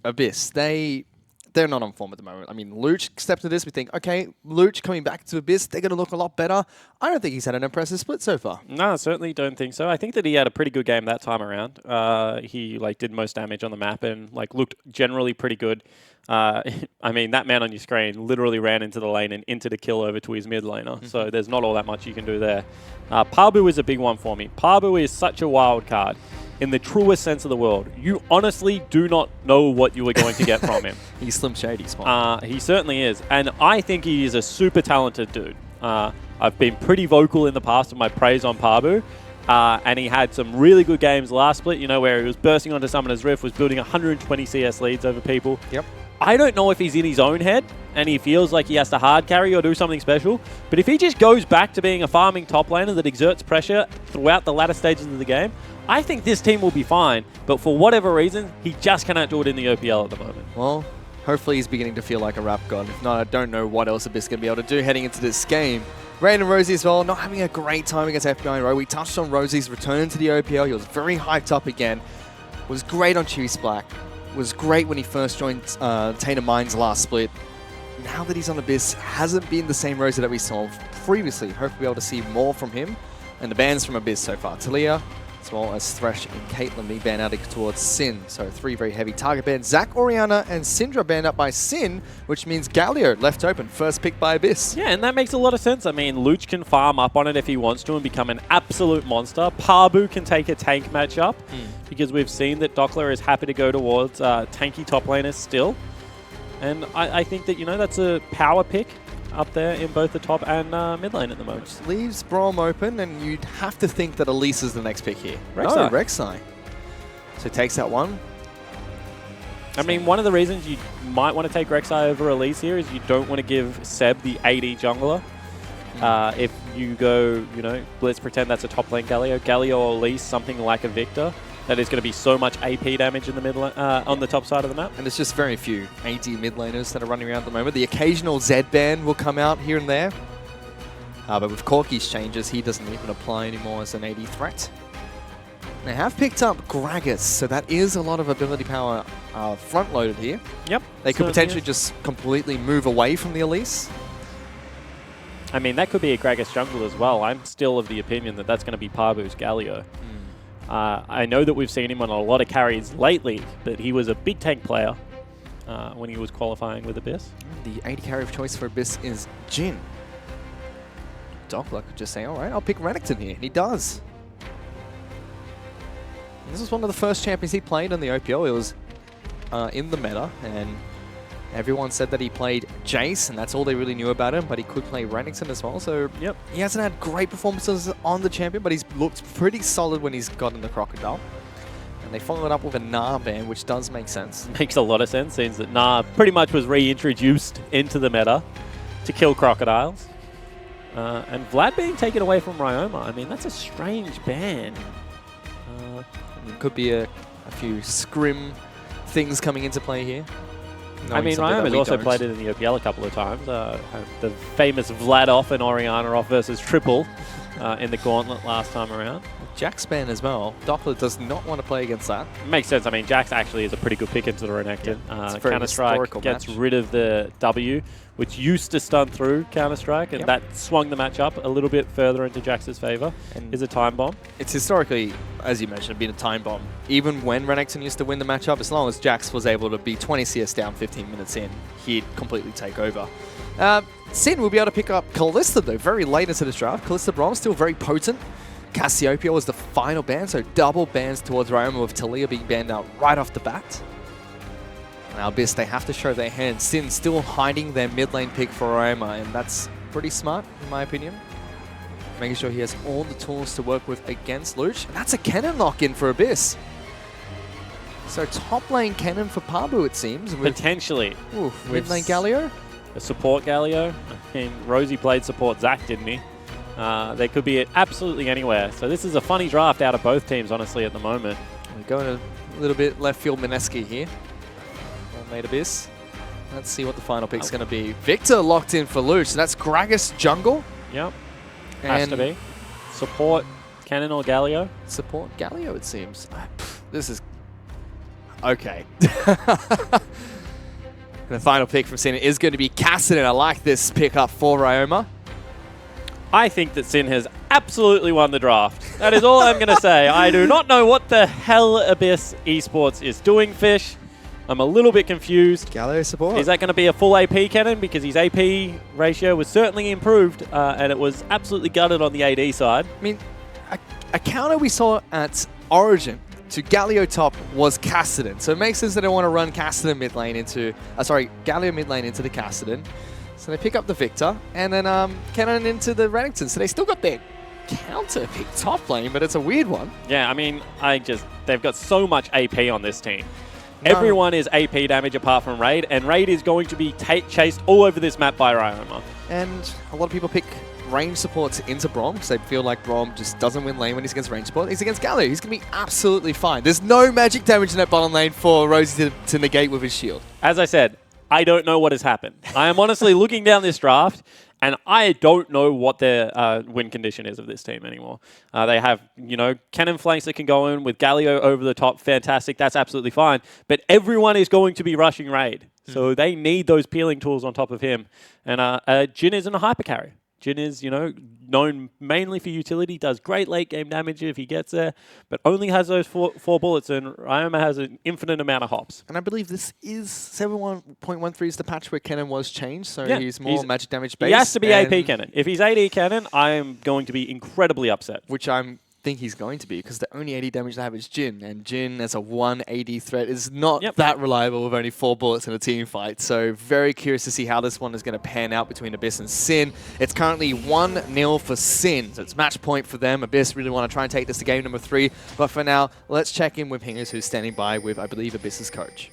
Abyss, they're not on form at the moment. I mean, Luch stepped into this. We think, okay, Luch coming back to Abyss, they're going to look a lot better. I don't think he's had an impressive split so far. No, I certainly don't think so. I think that he had a pretty good game that time around. He did most damage on the map and looked generally pretty good. I mean, that man on your screen literally ran into the lane and into the kill over to his mid laner. So there's not all that much you can do there. Parbu is a big one for me. Parbu is such a wild card. In the truest sense of the world, you honestly do not know what you are going to get from him. He's Slim Shady, smart. He certainly is. And I think he is a super talented dude. I've been pretty vocal in the past of my praise on Parbu. And he had some really good games last split, where he was bursting onto Summoner's Rift, was building 120 CS leads over people. Yep. I don't know if he's in his own head and he feels like he has to hard carry or do something special, but if he just goes back to being a farming top laner that exerts pressure throughout the latter stages of the game, I think this team will be fine, but for whatever reason, he just cannot do it in the OPL at the moment. Well, hopefully he's beginning to feel like a rap god. If not, I don't know what else Abyss is going to be able to do heading into this game. Rain and Rosie as well, not having a great time against FBI in a row. We touched on Rosie's return to the OPL. He was very hyped up again. Was great on Cheese Black. Was great when he first joined Tainted Minds last split. Now that he's on Abyss, hasn't been the same Rosie that we saw previously. Hope we'll be able to see more from him. And the bans from Abyss so far. Talia, as well as Thresh and Caitlyn being banned out towards Sin. So 3 very heavy target bans. Zac, Orianna, and Syndra banned up by Sin, which means Galio left open, first pick by Abyss. Yeah, and that makes a lot of sense. I mean, Luch can farm up on it if he wants to and become an absolute monster. Parbu can take a tank matchup because we've seen that Doppler is happy to go towards tanky top laners still. And I think that, that's a power pick up there in both the top and mid lane at the moment. Which leaves Braum open, and you'd have to think that Elise is the next pick here. Rek'Sai. No, Rek'Sai. So takes that one. I mean, one of the reasons you might want to take Rek'Sai over Elise here is you don't want to give Seb the AD jungler. If you go, let's pretend that's a top lane Galio. Galio or Elise, something like a Victor. That is going to be so much AP damage in the on the top side of the map. And there's just very few AD mid laners that are running around at the moment. The occasional Zed ban will come out here and there. But with Corky's changes, he doesn't even apply anymore as an AD threat. They have picked up Gragas, so that is a lot of ability power front-loaded here. Yep. They could potentially just completely move away from the Elise. I mean, that could be a Gragas jungle as well. I'm still of the opinion that that's going to be Parbu's Galio. I know that we've seen him on a lot of carries lately, but he was a big tank player. when he was qualifying with Abyss. The AD carry of choice for Abyss is Jin. Doppler could just say, all right, I'll pick Renekton here, and he does. This was one of the first champions he played on the OPL. It was in the meta, and everyone said that he played Jace, and that's all they really knew about him, but he could play Renekton as well. So yep, he hasn't had great performances on the champion, but he's looked pretty solid when he's gotten the Crocodile. And they followed up with a Gnar ban, which does make sense. Makes a lot of sense, since that Gnar pretty much was reintroduced into the meta to kill crocodiles. And Vlad being taken away from Ryoma, I mean, that's a strange ban. It could be a few scrim things coming into play here. I mean, Ryoma's also played it in the OPL a couple of times. The famous Vlad off and Orianna off versus Triple in the Gauntlet last time around. Jack's ban as well. Doppler does not want to play against that. Makes sense. I mean, Jax actually is a pretty good pick into the Renekton. Counter-Strike gets rid of the W, which used to stun through Counter-Strike, and that swung the match up a little bit further into Jax's favor. And is a time bomb. It's historically, as you mentioned, been a time bomb. Even when Renekton used to win the matchup, as long as Jax was able to be 20 CS down 15 minutes in, he'd completely take over. Sin will be able to pick up Kalista, though, very late into this draft. Kalista Braum still very potent. Cassiopeia was the final ban, so double bans towards Ryoma, with Taliyah being banned out right off the bat. Now Abyss, they have to show their hand. Sin still hiding their mid lane pick for Ryoma, and that's pretty smart, in my opinion. Making sure he has all the tools to work with against Luch. And that's a cannon lock-in for Abyss. So top lane cannon for Pabu, it seems. Potentially. Mid lane Galio? A support Galio. I mean, Rosie played support Zac, didn't he? They could be at absolutely anywhere. So this is a funny draft out of both teams, honestly, at the moment. We're going a little bit left field Mineski here. Made Abyss. Let's see what the final pick's going to be. Victor locked in for Luch. So that's Gragas jungle. Yep. Has to be. Support Cannon or Galio? Support Galio, it seems. This is... Okay. The final pick from Sin is going to be Kassadin. I like this pickup for Ryoma. I think that Sin has absolutely won the draft. That is all I'm going to say. I do not know what the hell Abyss Esports is doing, Fish. I'm a little bit confused. Galio support. Is that going to be a full AP cannon? Because his AP ratio was certainly improved, and it was absolutely gutted on the AD side. I mean, a counter we saw at Origin to Galio top was Kassadin. So it makes sense that they want to run Kassadin mid lane into... Galio mid lane into the Kassadin. So they pick up the Victor, and then Cannon into the Renekton. So they still got their counter pick top lane, but it's a weird one. Yeah, I mean, they've got so much AP on this team. No. Everyone is AP damage apart from Raid, and Raid is going to be chased all over this map by Ryoma. And a lot of people pick range supports into Braum because they feel like Braum just doesn't win lane when he's against range support. He's against Galio. He's going to be absolutely fine. There's no magic damage in that bottom lane for Rosie to negate with his shield. As I said, I don't know what has happened. I am honestly looking down this draft, and I don't know what their win condition is of this team anymore. They have, cannon flanks that can go in with Galio over the top. Fantastic. That's absolutely fine. But everyone is going to be rushing Raid. So they need those peeling tools on top of him. And Jin isn't a hyper carry. Jin is, known mainly for utility, does great late game damage if he gets there, but only has those four bullets, and Ryoma has an infinite amount of hops. And I believe this is 7.13 is the patch where Cannon was changed, so he's more magic damage based. He has to be AP Cannon. If he's AD Cannon, I am going to be incredibly upset. Which I think he's going to be, because the only AD damage they have is Jin, and Jin as a 1 AD threat is not that reliable with only 4 bullets in a team fight. So very curious to see how this one is going to pan out between Abyss and Sin. It's currently 1-0 for Sin, so it's match point for them. Abyss really want to try and take this to game number 3, but for now, let's check in with Hingers, who's standing by with, I believe, Abyss's coach.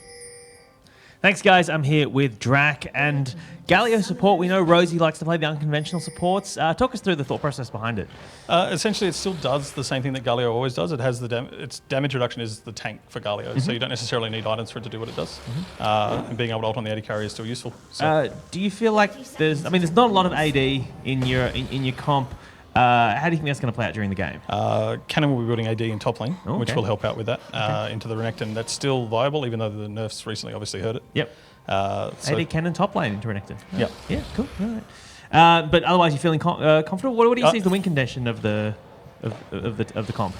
Thanks, guys. I'm here with Drac and Galio support. We know Rosie likes to play the unconventional supports. Talk us through the thought process behind it. Essentially, it still does the same thing that Galio always does. It has its damage reduction is the tank for Galio, so you don't necessarily need items for it to do what it does. And being able to ult on the AD carry is still useful. So. Do you feel like there's not a lot of AD in your comp. How do you think that's going to play out during the game? Cannon will be building AD in top lane, which will help out with that into the Renekton. That's still viable, even though the nerfs recently obviously hurt it. Yep. AD Cannon top lane into Renekton. Yep. Yeah, cool. All right. But otherwise, you're feeling confident? What do you see as the win condition of of the comp?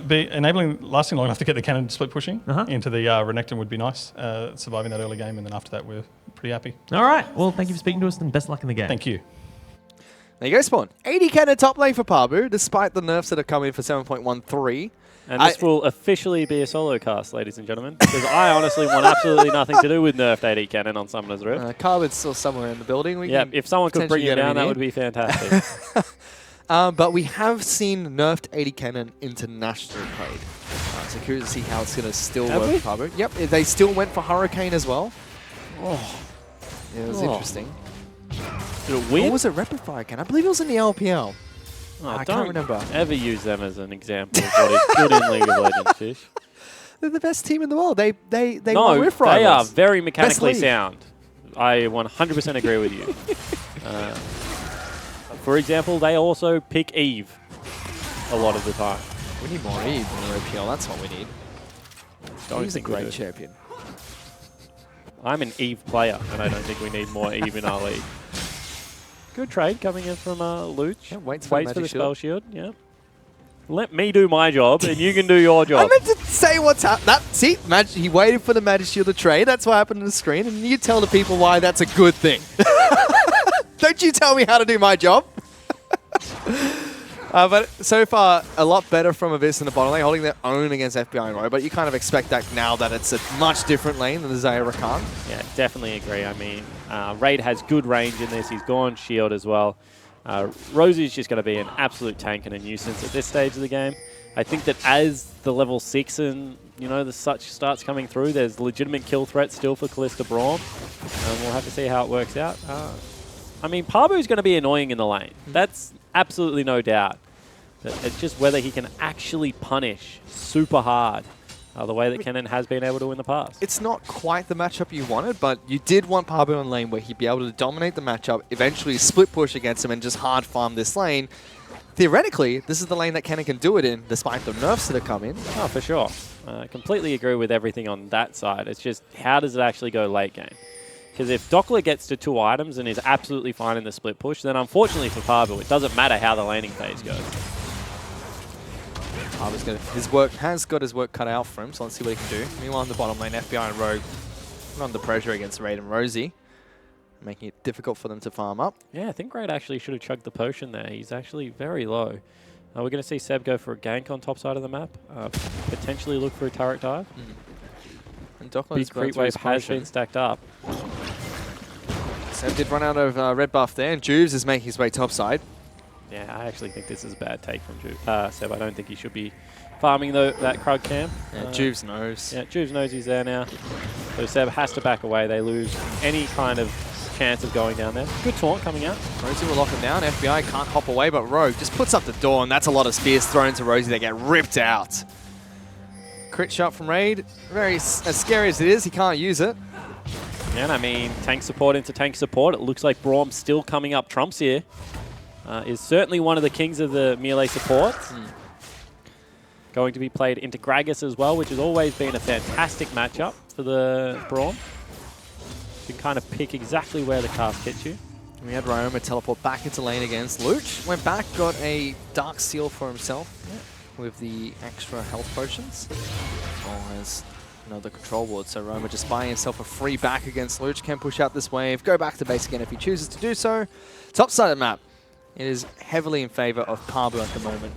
Be enabling lasting long enough to get the cannon split pushing into the Renekton would be nice. Surviving that early game, and then after that, we're pretty happy. All right. Well, thank you for speaking to us, and best of luck in the game. Thank you. There you go, Spawn. 80 cannon top lane for Pabu, despite the nerfs that have come in for 7.13. And this will officially be a solo cast, ladies and gentlemen, because I honestly want absolutely nothing to do with nerfed AD cannon on Summoner's Rift. Carbon's still somewhere in the building. Yeah, if someone could bring him down, that would be fantastic. But we have seen nerfed 80 cannon internationally played. So curious to see how it's going to still work for Pabu. Yep, they still went for Hurricane as well. Oh, yeah, it was interesting. Did it win? Or was it Rapid Fire Cannon? I believe it was in the LPL. I can't remember. Ever use them as an example of what is good in League of Legends, Fish. They're the best team in the world. They no, won Rift they Rivals. are very mechanically sound. I 100% agree with you. For example, they also pick Eve a lot of the time. We need more Eve in the OPL. That's what we need. He's a great champion. I'm an Eve player, and I don't think we need more Eve in our league. Good trade coming in from Luch. Yeah, waits for the spell shield. Yeah. Let me do my job, and you can do your job. I meant to say what's happened. See, he waited for the Magic Shield to trade. That's what happened on the screen, and you tell the people why that's a good thing. Don't you tell me how to do my job. But so far, a lot better from Abyss in the bottom lane, holding their own against FBI and Roy. But you kind of expect that now that it's a much different lane than the Zaya Rakan. Yeah, definitely agree. I mean, Raid has good range in this. He's gone shield as well. Rosie's just going to be an absolute tank and a nuisance at this stage of the game. I think that as the level 6 and the such starts coming through, there's legitimate kill threat still for Callista Braum. We'll have to see how it works out. I mean, Pabu's going to be annoying in the lane. That's absolutely no doubt. It's just whether he can actually punish super hard the way that Kennen has been able to in the past. It's not quite the matchup you wanted, but you did want Pabu on lane where he'd be able to dominate the matchup, eventually split push against him and just hard farm this lane. Theoretically, this is the lane that Kennen can do it in, despite the nerfs that have come in. Oh, for sure. I completely agree with everything on that side. It's just, how does it actually go late game? Because if Dockler gets to 2 items and is absolutely fine in the split push, then unfortunately for Pabu, it doesn't matter how the laning phase goes. His work has got his work cut out for him, so let's see what he can do. Meanwhile, in the bottom lane, FBI and Rogue under pressure against Raid and Rosie, making it difficult for them to farm up. Yeah, I think Raid actually should have chugged the potion there. He's actually very low. We're going to see Seb go for a gank on top side of the map, potentially look for a turret dive. And Dockler's big creep wave has been stacked up. Seb did run out of red buff there, and Juves is making his way topside. Yeah, I actually think this is a bad take from Seb. I don't think he should be farming that Krug camp. Yeah, Juves knows. Yeah, Juves knows he's there now. So Seb has to back away. They lose any kind of chance of going down there. Good taunt coming out. Rosie will lock him down. FBI can't hop away, but Rogue just puts up the door, and that's a lot of spears thrown to Rosie. They get ripped out. Crit shot from Raid. Very as scary as it is, he can't use it. Yeah, and I mean, tank support into tank support. It looks like Braum still coming up trumps here. Is certainly one of the kings of the melee supports. Going to be played into Gragas as well, which has always been a fantastic matchup for the Braum. You can kind of pick exactly where the cast hits you. We had Ryoma teleport back into lane against Luch. Went back, got a Dark Seal for himself with the extra health potions. As well as another control ward. So Ryoma just buying himself a free back against Luch. Can push out this wave, go back to base again if he chooses to do so. Top side of the map. It is heavily in favor of Pabu at the moment.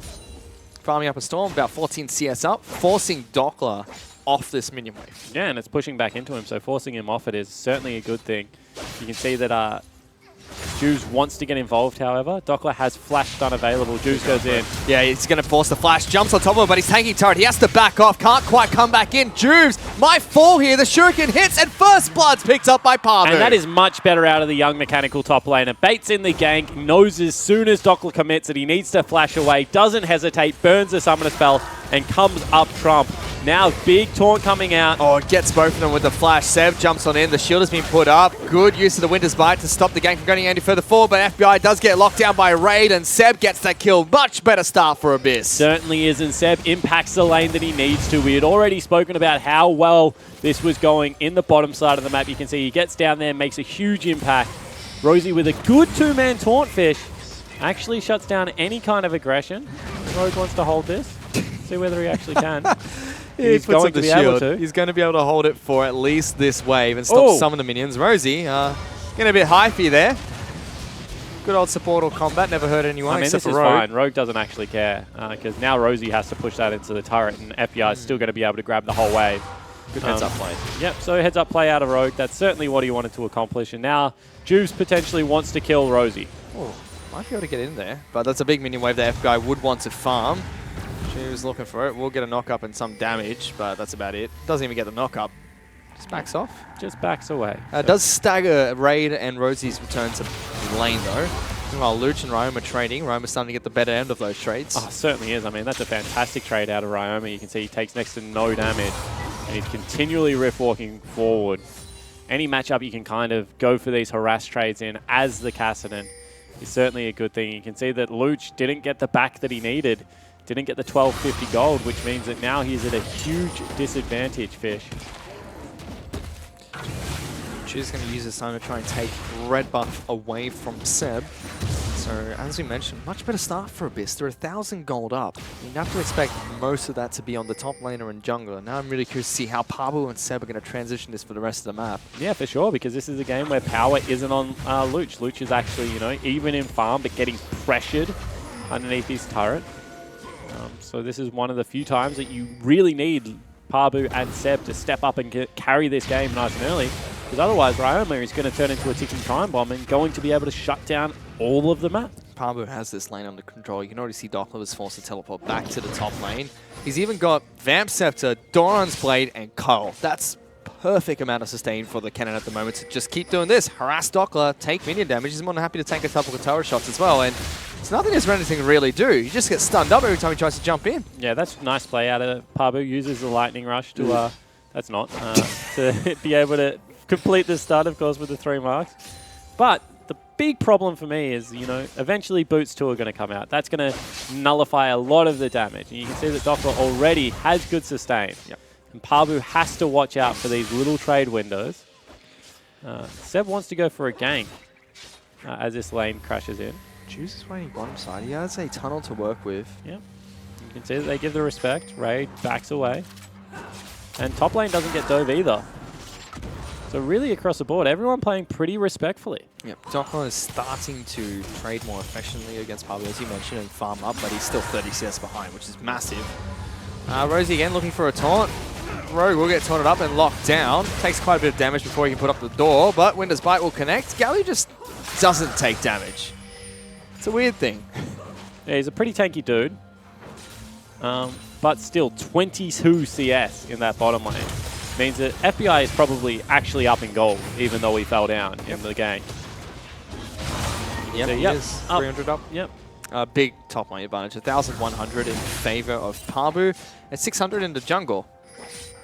Farming up a Storm, about 14 CS up, forcing Dockler off this minion wave. Yeah, and it's pushing back into him, so forcing him off it is certainly a good thing. You can see that Juves wants to get involved, however. Dockler has flash stun available. Juves goes in. Yeah, he's going to force the flash. Jumps on top of it, but he's tanking turret. He has to back off. Can't quite come back in. Juves might fall here. The shuriken hits, and first blood's picked up by Pabu. And that is much better out of the young mechanical top laner. Baits in the gank, knows as soon as Dockler commits that he needs to flash away, doesn't hesitate, burns the summoner spell, and comes up trump. Now big taunt coming out. Oh, it gets both of them with the flash. Seb jumps on in. The shield has been put up. Good use of the Winter's Bite to stop the gank from going any further forward, but FBI does get locked down by Raid, and Seb gets that kill. Much better start for Abyss. Certainly is, and Seb impacts the lane that he needs to. We had already spoken about how well this was going in the bottom side of the map. You can see he gets down there, makes a huge impact. Rosie with a good 2-man taunt, Fish. Actually shuts down any kind of aggression. Rogue wants to hold this. See whether he actually can. He's going going to the be able shield. to. He's going to be able to hold it for at least this wave and stop some of the minions. Rosie, getting a bit high for you there. Good old support or combat. Never hurt anyone I mean, except this for is Rogue. fine. Rogue doesn't actually care because now Rosie has to push that into the turret, and FBI is still going to be able to grab the whole wave. Good heads-up play. Yep, so heads-up play out of Rogue. That's certainly what he wanted to accomplish, and now Juves potentially wants to kill Rosie. Oh, might be able to get in there, but that's a big minion wave that FBI would want to farm. Juves looking for it. We'll get a knock-up and some damage, but that's about it. Doesn't even get the knock-up. Just backs off. Just backs away. Does stagger Raid and Rosie's return to lane, though. While Luch and Ryoma trading, Ryoma's starting to get the better end of those trades. Oh, certainly is. I mean, that's a fantastic trade out of Ryoma. You can see he takes next to no damage, and he's continually riff walking forward. Any matchup you can kind of go for these harass trades in as the Kassadin is certainly a good thing. You can see that Luch didn't get the back that he needed, didn't get the 1250 gold, which means that now he's at a huge disadvantage, Fish. She's going to use this time to try and take red buff away from Seb. So, as we mentioned, much better start for Abyss. They're 1,000 gold up. You have to expect most of that to be on the top laner and jungler. Now I'm really curious to see how Pabu and Seb are going to transition this for the rest of the map. Yeah, for sure, because this is a game where power isn't on Luch. Luch is actually, you know, even in farm, but getting pressured underneath his turret. So this is one of the few times that you really need Pabu and Seb to step up and carry this game nice and early. Because otherwise, Ryoma is going to turn into a ticking time bomb and going to be able to shut down all of the map. Pabu has this lane under control. You can already see Doppler was forced to teleport back to the top lane. He's even got Vamp Scepter, Doran's Blade, and Cull. That's perfect amount of sustain for the cannon at the moment to just keep doing this. Harass Doppler, take minion damage. He's more than happy to take a couple of tower shots as well. And it's nothing as Renekton can really do. He just gets stunned up every time he tries to jump in. Yeah, that's nice play out of Pabu. Uses the Lightning Rush to, to be able to complete the stun, of course, with the 3 marks. But the big problem for me is, you know, eventually Boots 2 are going to come out. That's going to nullify a lot of the damage. And you can see that Doppler already has good sustain. Yep. And Pabu has to watch out for these little trade windows. Seb wants to go for a gank as this lane crashes in. Juice is waiting bottom side. He has a tunnel to work with. Yep. You can see that they give the respect. Raid backs away. And top lane doesn't get dove either. So really across the board, everyone playing pretty respectfully. Yep, Doppler is starting to trade more efficiently against Pabu, as you mentioned, and farm up, but he's still 30 CS behind, which is massive. Rosie again looking for a taunt. Rogue will get taunted up and locked down. Takes quite a bit of damage before he can put up the door, but Winter's Bite will connect. Galio just doesn't take damage. It's a weird thing. Yeah, he's a pretty tanky dude. But still, 22 CS in that bottom lane. Means that FBI is probably actually up in gold, even though he fell down in the game. Yep, so, he is 300 up. Yep. Big top lane advantage. 1,100 in favor of Pabu, and 600 in the jungle.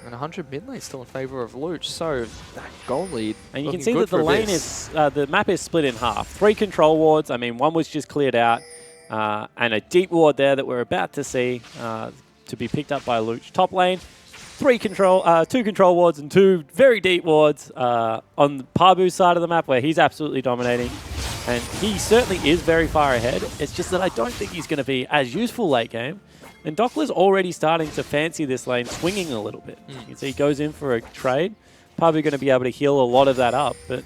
And 100 mid lane still in favor of Luch. So that gold lead. And you can see that the lane is, the map is split in half. 3 control wards. I mean, one was just cleared out, and a deep ward there that we're about to see to be picked up by Luch. Top lane. 2 control wards and 2 very deep wards on Pabu's side of the map where he's absolutely dominating. And he certainly is very far ahead. It's just that I don't think he's going to be as useful late game. And Doppler's already starting to fancy this lane, swinging a little bit. You can see he goes in for a trade. Pabu going to be able to heal a lot of that up. But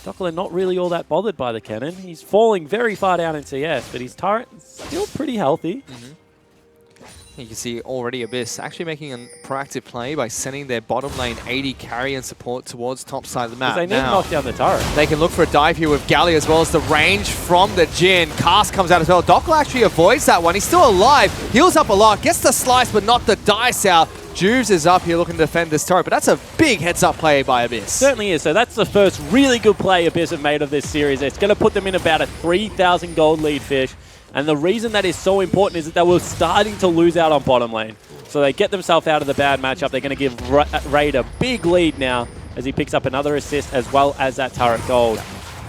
Doppler not really all that bothered by the cannon. He's falling very far down in CS, but his turret is still pretty healthy. You can see already Abyss actually making a proactive play by sending their bottom lane 80 carry and support towards top side of the map. They need to knock down the turret. They can look for a dive here with Galley as well as the range from the Jhin. Cast comes out as well. Doppler actually avoids that one. He's still alive. Heals up a lot. Gets the slice but not the dice out. Juves is up here looking to defend this turret, but that's a big heads-up play by Abyss. Certainly is. So that's the first really good play Abyss have made of this series. It's going to put them in about a 3,000 gold lead, Fish. And the reason that is so important is that they were starting to lose out on bottom lane. So they get themselves out of the bad matchup. They're going to give Raid a big lead now as he picks up another assist as well as that turret gold.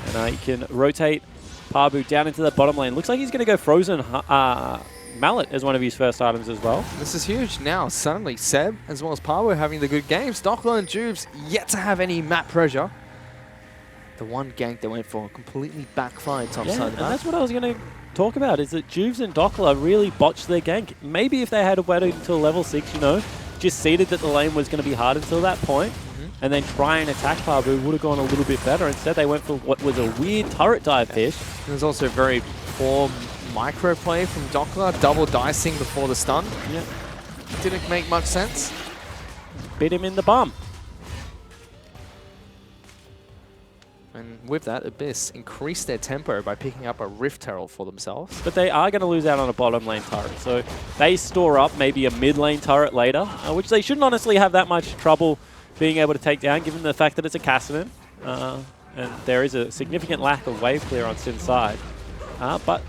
And he can rotate Pabu down into the bottom lane. Looks like he's going to go Frozen Mallet as one of his first items as well. This is huge. Now, suddenly, Seb as well as Pabu having the good games. Doppler and Juves yet to have any map pressure. The one gank they went for completely backfired top Yeah, side of and the map. that's what I was going to talk about, is that Juves and Dockler really botched their gank. Maybe if they had waited until level 6, you know, just seeded that the lane was going to be hard until that point, and then try and attack Pabu would have gone a little bit better. Instead, they went for what was a weird turret dive fish. There's also very poor micro play from Dockler, double dicing before the stun. Yeah. Didn't make much sense. Bit him in the bum. And with that, Abyss increased their tempo by picking up a Rift Herald for themselves. But they are going to lose out on a bottom lane turret. So they store up maybe a mid lane turret later, which they shouldn't honestly have that much trouble being able to take down, given the fact that it's a Cassidy. And there is a significant lack of wave clear on Sin's side. But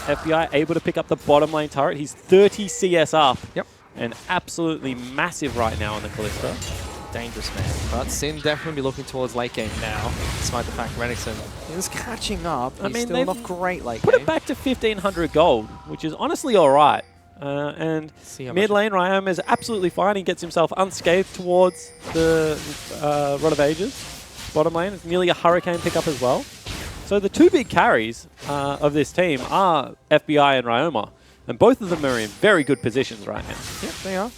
FBI able to pick up the bottom lane turret. He's 30 CS up. Yep. And absolutely massive right now on the Callisto. Dangerous, man. But Sin definitely be looking towards late game now, despite the fact Renekton is catching up. I mean, still not great late put game. it back to 1,500 gold, which is honestly all right. And mid lane, Ryoma is absolutely fine. He gets himself unscathed towards the Rod of Ages. Bottom lane, it's nearly a Hurricane pickup as well. So the two big carries of this team are FBI and Ryoma. And both of them are in very good positions right now. Yep, they are.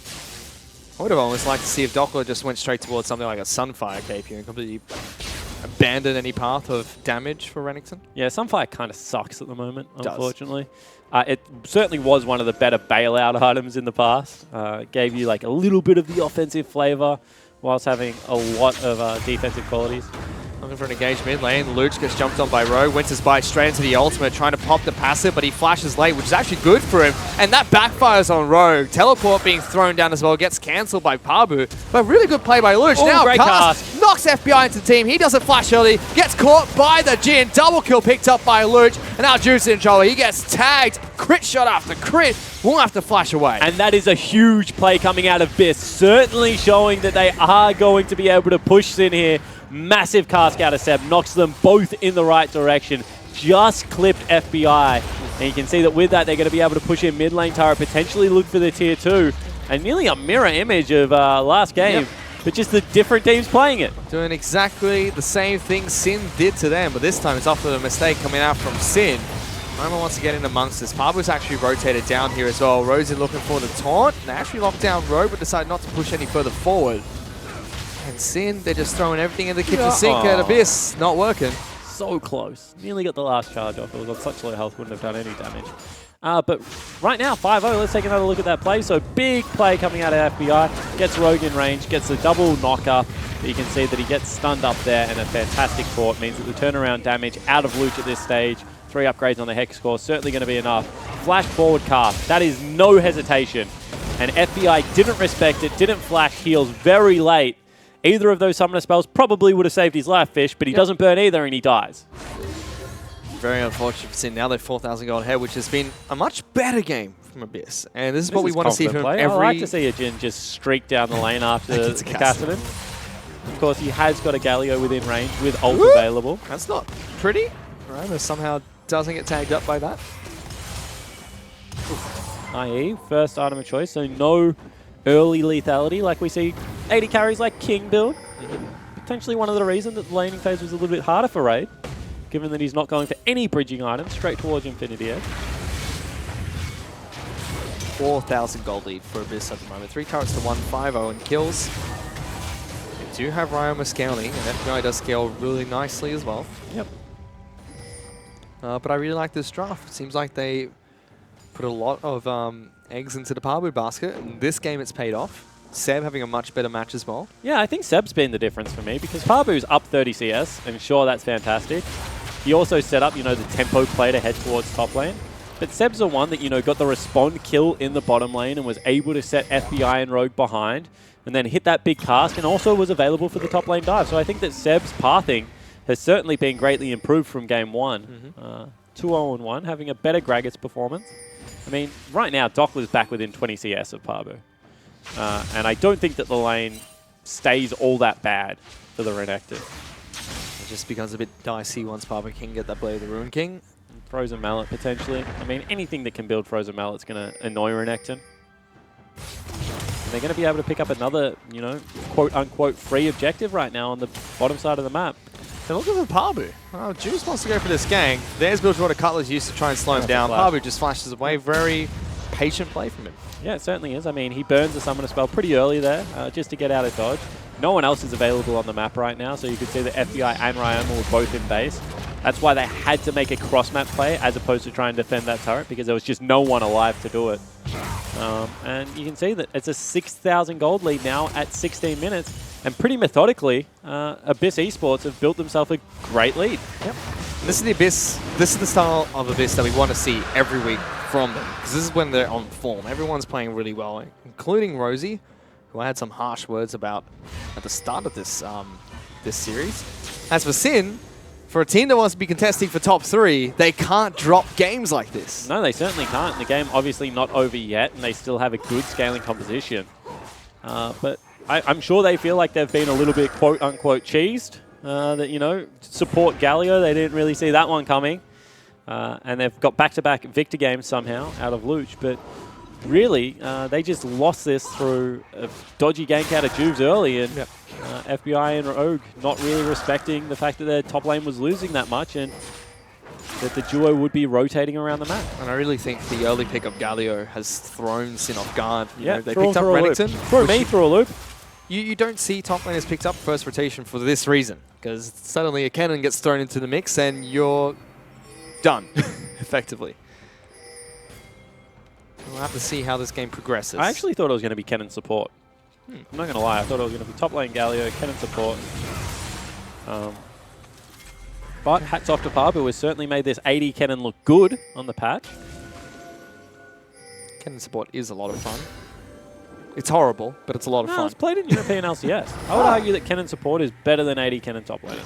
I would have almost liked to see if Dockler just went straight towards something like a Sunfire KP and completely abandoned any path of damage for Renekton. Yeah, Sunfire kind of sucks at the moment, unfortunately. It certainly was one of the better bailout items in the past. Gave you like a little bit of the offensive flavor whilst having a lot of defensive qualities. Looking for an engaged mid lane. Luch gets jumped on by Rogue. Winter's bite straight into the ultimate, trying to pop the passive, but he flashes late, which is actually good for him. And that backfires on Rogue. Teleport being thrown down as well gets cancelled by Pabu. But really good play by Luch. Ooh, now great cast knocks FBI into the team. He doesn't flash early. Gets caught by the Jhin. Double kill picked up by Luch. And now Juice in trouble. He gets tagged. Crit shot after crit. Won't have to flash away. And that is a huge play coming out of Biss. Certainly showing that they are going to be able to push Sin here. Massive cast out of Seb, knocks them both in the right direction. Just clipped FBI. And you can see that with that, they're going to be able to push in mid lane turret, potentially look for the tier 2. And nearly a mirror image of last game, Yep. but just the different teams playing it. Doing exactly the same thing Sin did to them, but this time it's after the mistake coming out from Sin. Roma wants to get in amongst this. Pabu's actually rotated down here as well. Rosie looking for the taunt. They actually locked down Rogue, but decided not to push any further forward. And Sin, they're just throwing everything in the kitchen sink at Abyss. Not working. So close. Nearly got the last charge off. It was on such low health, wouldn't have done any damage. But right now, 5-0. Let's take another look at that play. So big play coming out of FBI. Gets Rogue in range, gets the double knock-up. You can see that he gets stunned up there, and a fantastic fort means that the turnaround damage out of Luch at this stage, 3 upgrades on the Hex score, certainly going to be enough. Flash forward cast. That is no hesitation. And FBI didn't respect it, didn't flash heals very late. Either of those summoner spells probably would have saved his life, Fish, but he doesn't burn either and he dies. Very unfortunate for Sin. Now they're 4,000 gold ahead, which has been a much better game from Abyss. And this is what we want to see from play. every... I like to see a Jhin just streak down the lane after the Cassidy. Of course, he has got a Galio within range with ult available. That's not pretty. Roma somehow doesn't get tagged up by that. i.e. first item of choice, so no early lethality like we see 80 carries like King build. Potentially one of the reasons that the laning phase was a little bit harder for Raid, given that he's not going for any bridging items, straight towards Infinity Edge. 4,000 gold lead for Abyss at the moment. 3 turrets to 1-5-0 and kills. They do have Ryoma scaling, and FBI does scale really nicely as well. Yep. But I really like this draft. It seems like they put a lot of eggs into the Pabu basket. In this game, it's paid off. Seb having a much better match as well. Yeah, I think Seb's been the difference for me because Pabu's up 30 CS, and sure, that's fantastic. He also set up, the tempo play to head towards top lane. But Seb's the one that, got the respond kill in the bottom lane and was able to set FBI and Rogue behind and then hit that big cast and also was available for the top lane dive. So I think that Seb's pathing has certainly been greatly improved from game 1. 2-0-1, having a better Gragas performance. I mean, right now, Dockler's back within 20 CS of Pabu. And I don't think that the lane stays all that bad for the Renekton. It just becomes a bit dicey once Pabu can get that Blade of the Ruin King. Frozen Mallet, potentially. I mean, anything that can build Frozen Mallet's going to annoy Renekton. And they're going to be able to pick up another, quote-unquote free objective right now on the bottom side of the map. They're looking for Pabu. Oh, Juice wants to go for this gang. There's Bilgewater Cutler's used to try and slow him down. Pabu just flashes away. Very patient play from him. Yeah, it certainly is. I mean, he burns the Summoner spell pretty early there, just to get out of dodge. No one else is available on the map right now, so you could see that FBI and Ryoma were both in base. That's why they had to make a cross-map play as opposed to try and defend that turret, because there was just no one alive to do it. And you can see that it's a 6,000 gold lead now at 16 minutes, and pretty methodically, Abyss Esports have built themselves a great lead. Yep. This is the Abyss. This is the style of Abyss that we want to see every week from them, because this is when they're on form. Everyone's playing really well, including Rosie, who I had some harsh words about at the start of this this series. As for Sin, for a team that wants to be contesting for top 3, they can't drop games like this. No, they certainly can't. The game obviously not over yet, and they still have a good scaling composition. But I'm sure they feel like they've been a little bit quote-unquote cheesed. That, you know, support Galio, they didn't really see that one coming. And they've got back-to-back Victor games somehow out of Luch. But really, they just lost this through a dodgy gank out of Juves early, and FBI and Rogue not really respecting the fact that their top lane was losing that much, and that the duo would be rotating around the map. And I really think the early pick of Galio has thrown Sin off guard. You know, they threw picked up him through a Renekton. loop. Threw me through a loop. You don't see top laners picked up first rotation for this reason, because suddenly a cannon gets thrown into the mix and you're done, effectively. We'll have to see how this game progresses. I actually thought it was going to be Kennen support. I'm not going to lie, I thought it was going to be top lane Galio, Kennen support. But hats off to Pabu, who has certainly made this 80 Kennen look good on the patch. Kennen support is a lot of fun. It's horrible, but it's a lot of fun. It's played in European LCS. I would argue that Kennen support is better than 80 Kennen top lane.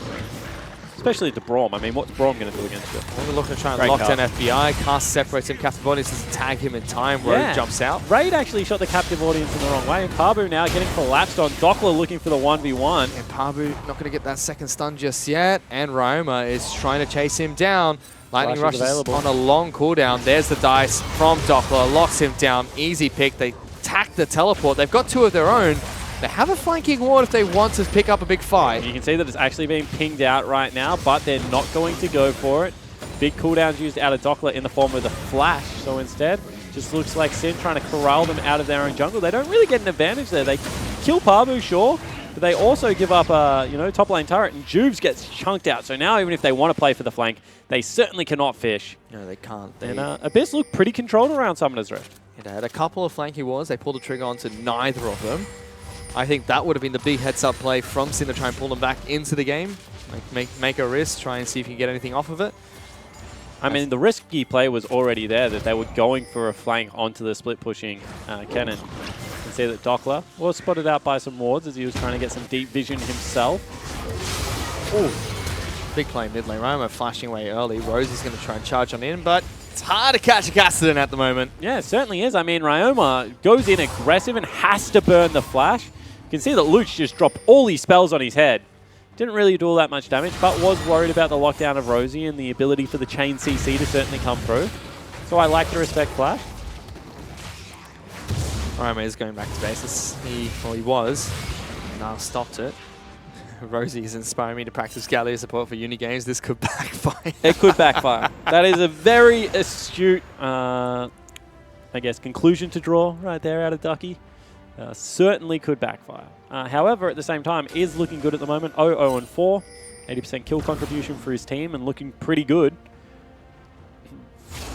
Especially to Braum. I mean, what's Braum going to do against you? We're looking to try and lock down FBI. Cast separates him. Captive Audience doesn't tag him in time. Rogue jumps out. Raid actually shot the Captive Audience in the wrong way. And Pabu now getting collapsed on. Dockler looking for the 1v1. And Pabu not going to get that second stun just yet. And Ryoma is trying to chase him down. Lightning Rush is on a long cooldown. There's the dice from Dockler. Locks him down. Easy pick. They attack the teleport. They've got 2 of their own. They have a flanking ward if they want to pick up a big fight. You can see that it's actually being pinged out right now, but they're not going to go for it. Big cooldowns used out of Dockler in the form of the flash. So instead, just looks like Sin trying to corral them out of their own jungle. They don't really get an advantage there. They kill Pabu, sure, but they also give up a top lane turret, and Juves gets chunked out. So now even if they want to play for the flank, they certainly cannot fish. No, they can't. And Abyss look pretty controlled around Summoner's Rift. They had a couple of flanking wars. They pulled the trigger onto neither of them. I think that would have been the big heads-up play from Sin to try and pull them back into the game. Make a risk, try and see if you can get anything off of it. I mean, the risky play was already there, that they were going for a flank onto the split-pushing Kennen. You can see that Dockler was spotted out by some wards as he was trying to get some deep vision himself. Ooh. Big play mid lane. Ryoma flashing away early. Rosie's going to try and charge on in, but it's hard to catch a Kassadin at the moment. Yeah, it certainly is. I mean, Ryoma goes in aggressive and has to burn the flash. You can see that Luch just dropped all these spells on his head. Didn't really do all that much damage, but was worried about the lockdown of Rosie and the ability for the chain CC to certainly come through. So I like to respect flash. Ryoma is going back to base. He was. Now stopped it. Rosie is inspiring me to practice Galio support for uni games. This could backfire. It could backfire. That is a very astute, I guess, conclusion to draw right there out of Ducky. Certainly could backfire. However, at the same time, is looking good at the moment. 0-0-4. 80% kill contribution for his team and looking pretty good.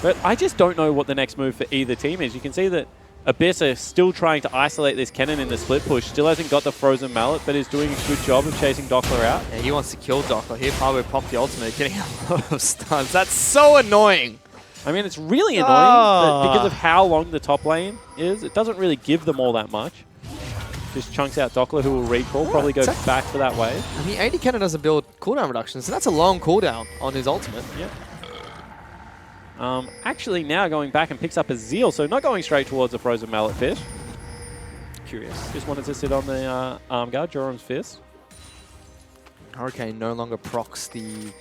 But I just don't know what the next move for either team is. You can see that Abyss are still trying to isolate this Kennen in the split push. Still hasn't got the Frozen Mallet, but is doing a good job of chasing Dockler out. Yeah, he wants to kill Dockler. Here, Pabu popped the ultimate, getting a lot of stuns. That's so annoying. I mean, it's really annoying that because of how long the top lane is. It doesn't really give them all that much. Just chunks out Dockler, who will recall, probably go back for that wave. I mean, 80 Kennen doesn't build cooldown reductions, so that's a long cooldown on his ultimate. Yep. Actually, now going back and picks up a Zeal, so not going straight towards the Frozen Mallet Fish. Curious. Just wanted to sit on the arm guard, Jorum's Fist. Hurricane no longer procs the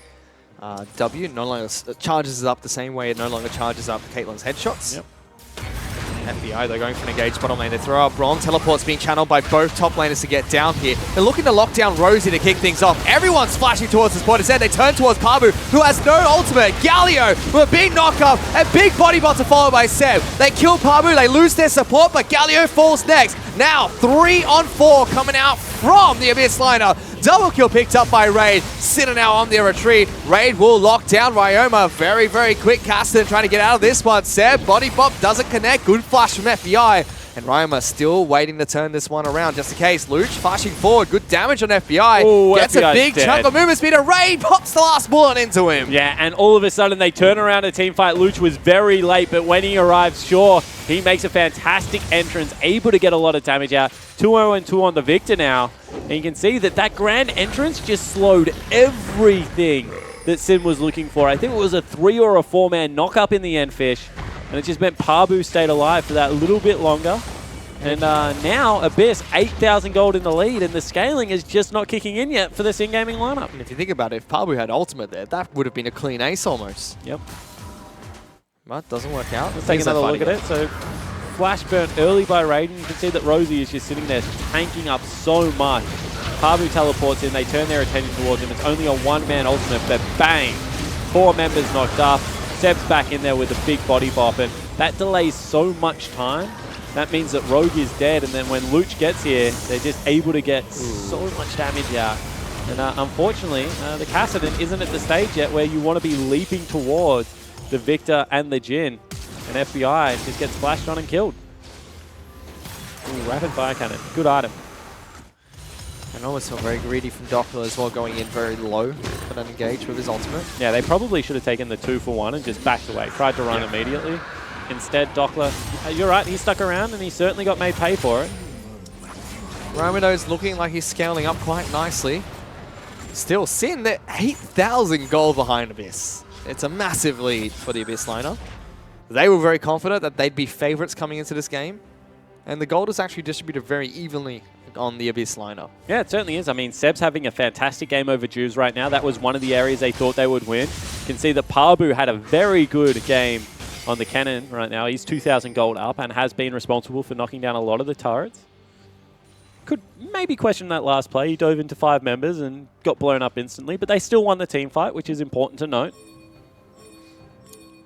W, no longer charges up the same way it no longer charges up Caitlyn's headshots. Yep. FBI, they're going for an engaged bottom lane. They throw out Braum. Teleport's being channeled by both top laners to get down here. They're looking to lock down Rosie to kick things off. Everyone's flashing towards this point. Instead, they turn towards Pabu, who has no ultimate. Galio with a big knock-up and big body bot to follow by Seb. They kill Pabu, they lose their support, but Galio falls next. Now, 3-on-4 coming out from the Abyss liner. Double kill picked up by Raid. Sinner now on their retreat. Raid will lock down Ryoma. Very, very quick. Cassidy trying to get out of this one. Seb, body bop doesn't connect. Good flash from FBI. And Ryoma still waiting to turn this one around. Just in case. Luch flashing forward. Good damage on FBI. Ooh, Gets FBI's a big dead. chunk of movement speed. And Raid pops the last bullet into him. Yeah, and all of a sudden they turn around a team fight. Luch was very late, but when he arrives, sure, he makes a fantastic entrance, able to get a lot of damage out. 2-0-2 on the Victor now. And you can see that that grand entrance just slowed everything that Sin was looking for. I think it was a 3 or a 4-man knock-up in the end, Fish. And it just meant Pabu stayed alive for that little bit longer. And now Abyss, 8,000 gold in the lead, and the scaling is just not kicking in yet for this in-gaming lineup. And if you think about it, if Pabu had ultimate there, that would have been a clean ace almost. Yep. But doesn't work out. Let's take another look at it. So flash burn early by Raiden. You can see that Rosie is just sitting there tanking up so much. Pabu teleports in. They turn their attention towards him. It's only a one-man ultimate, but bang. 4 members knocked up. Seb's back in there with a big body bop, and that delays so much time. That means that Rogue is dead, and then when Luch gets here, they're just able to get so much damage out. And unfortunately, the Kassadin isn't at the stage yet where you want to be leaping towards the Victor and the Jhin. And FBI just gets flashed on and killed. Ooh, rapid fire cannon. Good item. And almost felt very greedy from Doppler as well, going in very low for that engage with his ultimate. Yeah, they probably should have taken the 2-for-1 and just backed away. Tried to run immediately. Instead, Doppler, you're right, he stuck around and he certainly got made pay for it. Rapido's looking like he's scaling up quite nicely. Still, Sin, they're 8,000 gold behind Abyss. It's a massive lead for the Abyss lineup. They were very confident that they'd be favorites coming into this game. And the gold is actually distributed very evenly on the Abyss lineup. Yeah, it certainly is. I mean, Seb's having a fantastic game over Jews right now. That was one of the areas they thought they would win. You can see that Pabu had a very good game on the cannon right now. He's 2,000 gold up and has been responsible for knocking down a lot of the turrets. Could maybe question that last play. He dove into 5 members and got blown up instantly, but they still won the team fight, which is important to note.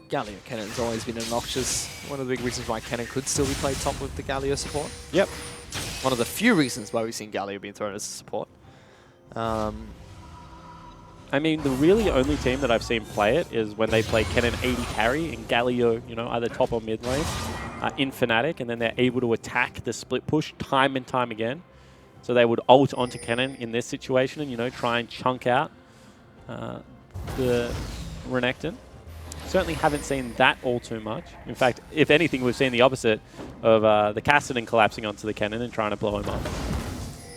Galio Cannon's always been obnoxious. One of the big reasons why Cannon could still be played top with the Galio support. Yep. One of the few reasons why we've seen Galio being thrown as a support. I mean, the really only team that I've seen play it is when they play Kennen 80 carry and Galio, you know, either top or mid lane in Fnatic, and then they're able to attack the split push time and time again. So they would ult onto Kennen in this situation and, you know, try and chunk out the Renekton. Certainly haven't seen that all too much. In fact, if anything, we've seen the opposite of the Kassadin collapsing onto the Kennen and trying to blow him up.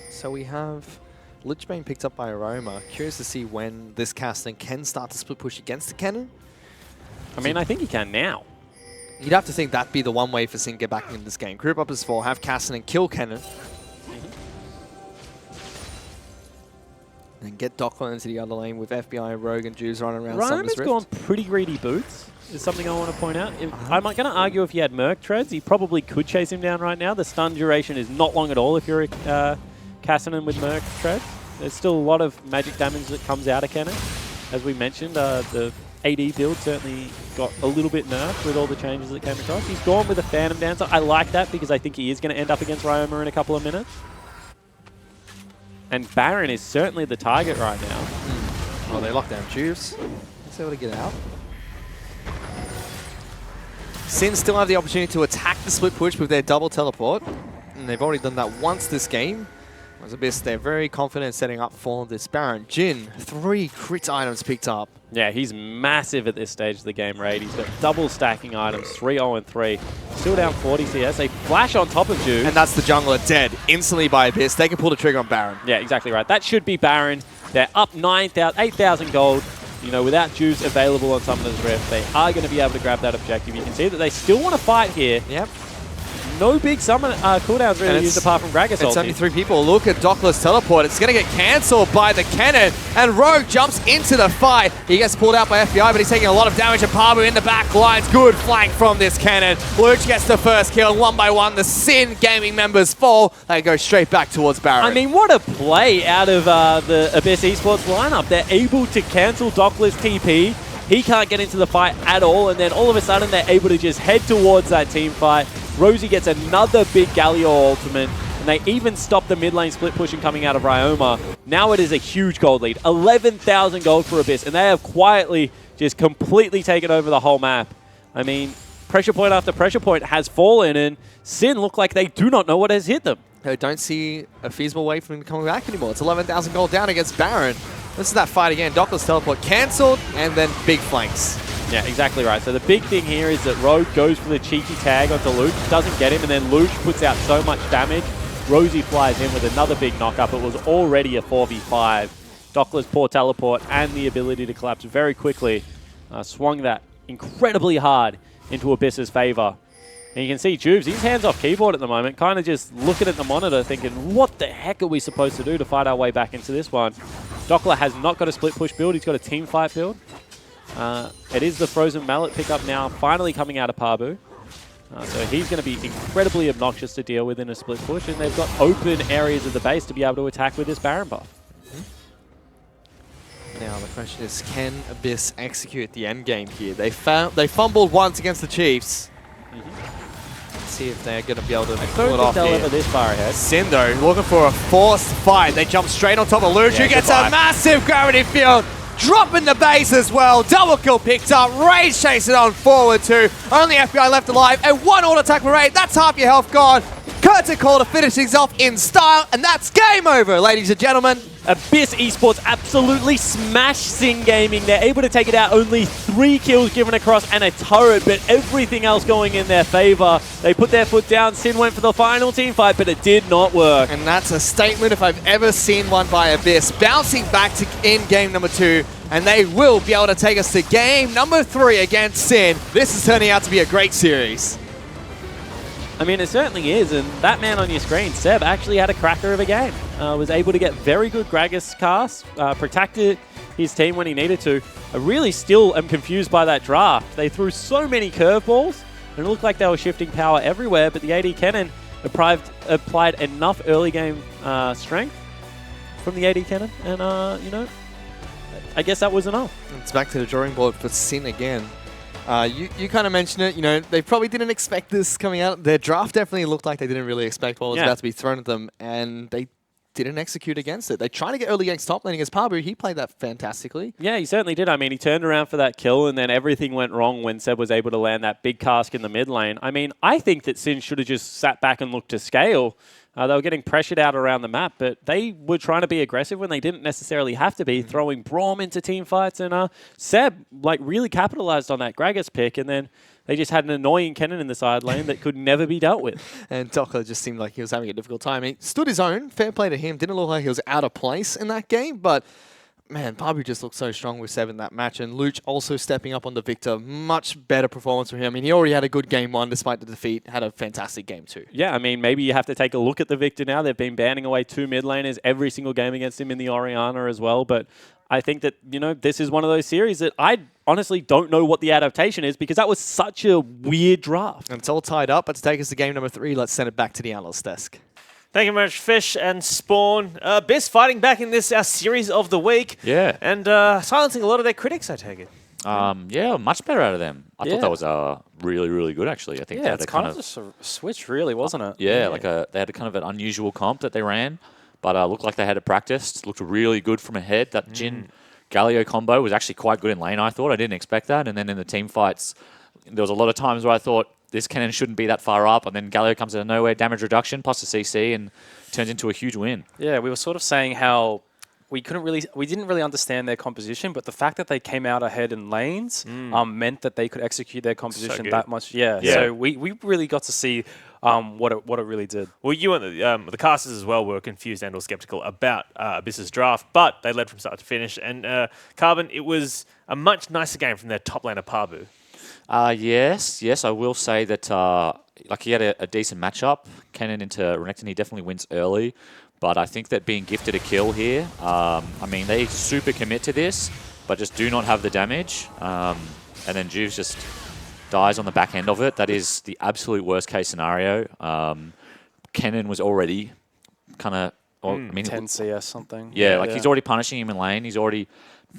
So we have Lich being picked up by Aroma. Curious to see when this Kassadin can start to split push against the Kennen. I mean, I think he can now. You'd have to think that'd be the one way for Sin to get back into this game. Group up as 4, have Kassadin kill Kennen. And get Dockler into the other lane with FBI, Rogue, and Jews running around Summer's Rift. Gone pretty gready boots, is something I want to point out. I'm going to argue if he had Merc Treads, he probably could chase him down right now. The stun duration is not long at all if you're a Kassadin with Merc Treads. There's still a lot of magic damage that comes out of Kennen. As we mentioned, the AD build certainly got a little bit nerfed with all the changes that came across. He's gone with a Phantom Dancer. I like that because I think he is going to end up against Ryoma in a couple of minutes. And Baron is certainly the target right now. Oh, they lock down Juice. He's able to get out. Sin still have the opportunity to attack the split push with their double teleport. And they've already done that once this game. As Abyss, they're very confident setting up for this Baron. Jhin, 3 crit items picked up. Yeah, he's massive at this stage of the game, Raid. He's got double stacking items, 3-0-3. Still down 40 CS. They flash on top of Jude. And that's the jungler dead instantly by Abyss. They can pull the trigger on Baron. Yeah, exactly right. That should be Baron. They're up 8,000 gold. You know, without Juice available on Summoner's Rift, they are going to be able to grab that objective. You can see that they still want to fight here. Yep. no big summon cooldowns really used apart from Gragas It's ulti. only 3 people. Look at Dockless teleport. It's going to get cancelled by the cannon. And Rogue jumps into the fight. He gets pulled out by FBI, but he's taking a lot of damage. And Pabu in the back lines. Good flank from this cannon. Luch gets the first kill. 1 by 1, the Sin Gaming members fall. They go straight back towards Baron. I mean, what a play out of the Abyss Esports lineup. They're able to cancel Dockless TP. He can't get into the fight at all, and then all of a sudden they're able to just head towards that team fight. Rosie gets another big Galio ultimate, and they even stop the mid lane split pushing coming out of Ryoma. Now it is a huge gold lead. 11,000 gold for Abyss, and they have quietly just completely taken over the whole map. I mean, pressure point after pressure point has fallen, and Sin look like they do not know what has hit them. I don't see a feasible way for him coming back anymore. It's 11,000 gold down against Baron. This is that fight again. Dockless teleport cancelled, and then big flanks. Yeah, exactly right. So the big thing here is that Rogue goes for the cheeky tag onto Luch, doesn't get him, and then Luch puts out so much damage. Rosie flies in with another big knock-up. It was already a 4v5. Dockless poor teleport and the ability to collapse very quickly swung that incredibly hard into Abyss's favor. And you can see Jubes, he's hands off keyboard at the moment, kind of just looking at the monitor thinking, what the heck are we supposed to do to fight our way back into this one? Dockler has not got a split push build, he's got a team fight build. It is the Frozen Mallet pickup now, finally coming out of Pabu. So he's going to be incredibly obnoxious to deal with in a split push, and they've got open areas of the base to be able to attack with this Baron buff. Now the question is, can Abyss execute the end game here? They fumbled once against the Chiefs. Let's see if they're going to be able to pull it off they'll here. ever this far ahead. Sin, though, looking for a forced fight. They jump straight on top of Luch, who gets a massive gravity field. Dropping the base as well. Double kill picked up. Rage chasing on forward too. Only FBI left alive. And 1 auto attack for Rage. That's half your health gone. Curtain call to finish things off in style. And that's game over, ladies and gentlemen. Abyss Esports absolutely smashed Sin Gaming. They're able to take it out. Only 3 kills given across and a turret, but everything else going in their favor. They put their foot down. Sin went for the final team fight, but it did not work. And that's a statement if I've ever seen one by Abyss. Bouncing back to in game number 2, and they will be able to take us to game number 3 against Sin. This is turning out to be a great series. I mean, it certainly is, and that man on your screen, Seb, actually had a cracker of a game. Was able to get very good Gragas casts, protected his team when he needed to. I really still am confused by that draft. They threw so many curveballs, and it looked like they were shifting power everywhere, but the AD Cannon applied enough early game strength from the AD Cannon, and, you know, I guess that was enough. It's back to the drawing board for Sin again. You kind of mentioned it, you know, they probably didn't expect this coming out. Their draft definitely looked like they didn't really expect what was about to be thrown at them, and they didn't execute against it. They tried to get early against top lane against Pabu. He played that fantastically. Yeah, he certainly did. I mean, he turned around for that kill, and then everything went wrong when Seb was able to land that big cask in the mid lane. I mean, I think that Sin should have just sat back and looked to scale. They were getting pressured out around the map, but they were trying to be aggressive when they didn't necessarily have to be, throwing Braum into team fights, and Seb like really capitalized on that Gragas pick, and then they just had an annoying Kennen in the side lane that could never be dealt with. And Docker just seemed like he was having a difficult time. He stood his own, fair play to him. Didn't look like he was out of place in that game, but man, Pabu just looked so strong with Seb in that match, and Luch also stepping up on the Victor. Much better performance from him. I mean, he already had a good game 1 despite the defeat. Had a fantastic game 2. Yeah, I mean, maybe you have to take a look at the Victor now. They've been banning away 2 mid laners every single game against him in the Orianna as well, but I think that, you know, this is one of those series that I honestly don't know what the adaptation is, because that was such a weird draft. And it's all tied up, but to take us to game number 3, let's send it back to the analyst desk. Thank you very much, Fish and Spawn. Best fighting back in this, our series of the week. Yeah. And silencing a lot of their critics, I take it. Yeah, much better out of them. I thought that was really, really good, actually. I think yeah, it's kind of just a switch, really, wasn't it? Yeah, like they had a kind of an unusual comp that they ran, but looked like they had it practiced. Looked really good from ahead. That Jhin Galio combo was actually quite good in lane, I thought. I didn't expect that. And then in the team fights, there was a lot of times where I thought, this cannon shouldn't be that far up, and then Galio comes out of nowhere, damage reduction, plus the CC, and turns into a huge win. Yeah, we were sort of saying how we didn't really understand their composition, but the fact that they came out ahead in lanes meant that they could execute their composition that much. Yeah. So we really got to see what it really did. Well, you and the casters as well were confused and or skeptical about Abyss's draft, but they led from start to finish. And Carbon, it was a much nicer game from their top laner Pabu. Yes, I will say that like he had a decent matchup. Kennen into Renekton, he definitely wins early. But I think that being gifted a kill here, I mean, they super commit to this, but just do not have the damage. And then Juves just dies on the back end of it. That is the absolute worst case scenario. Kennen was already kind of... I mean, 10 CS something. Yeah, like he's already punishing him in lane. He's already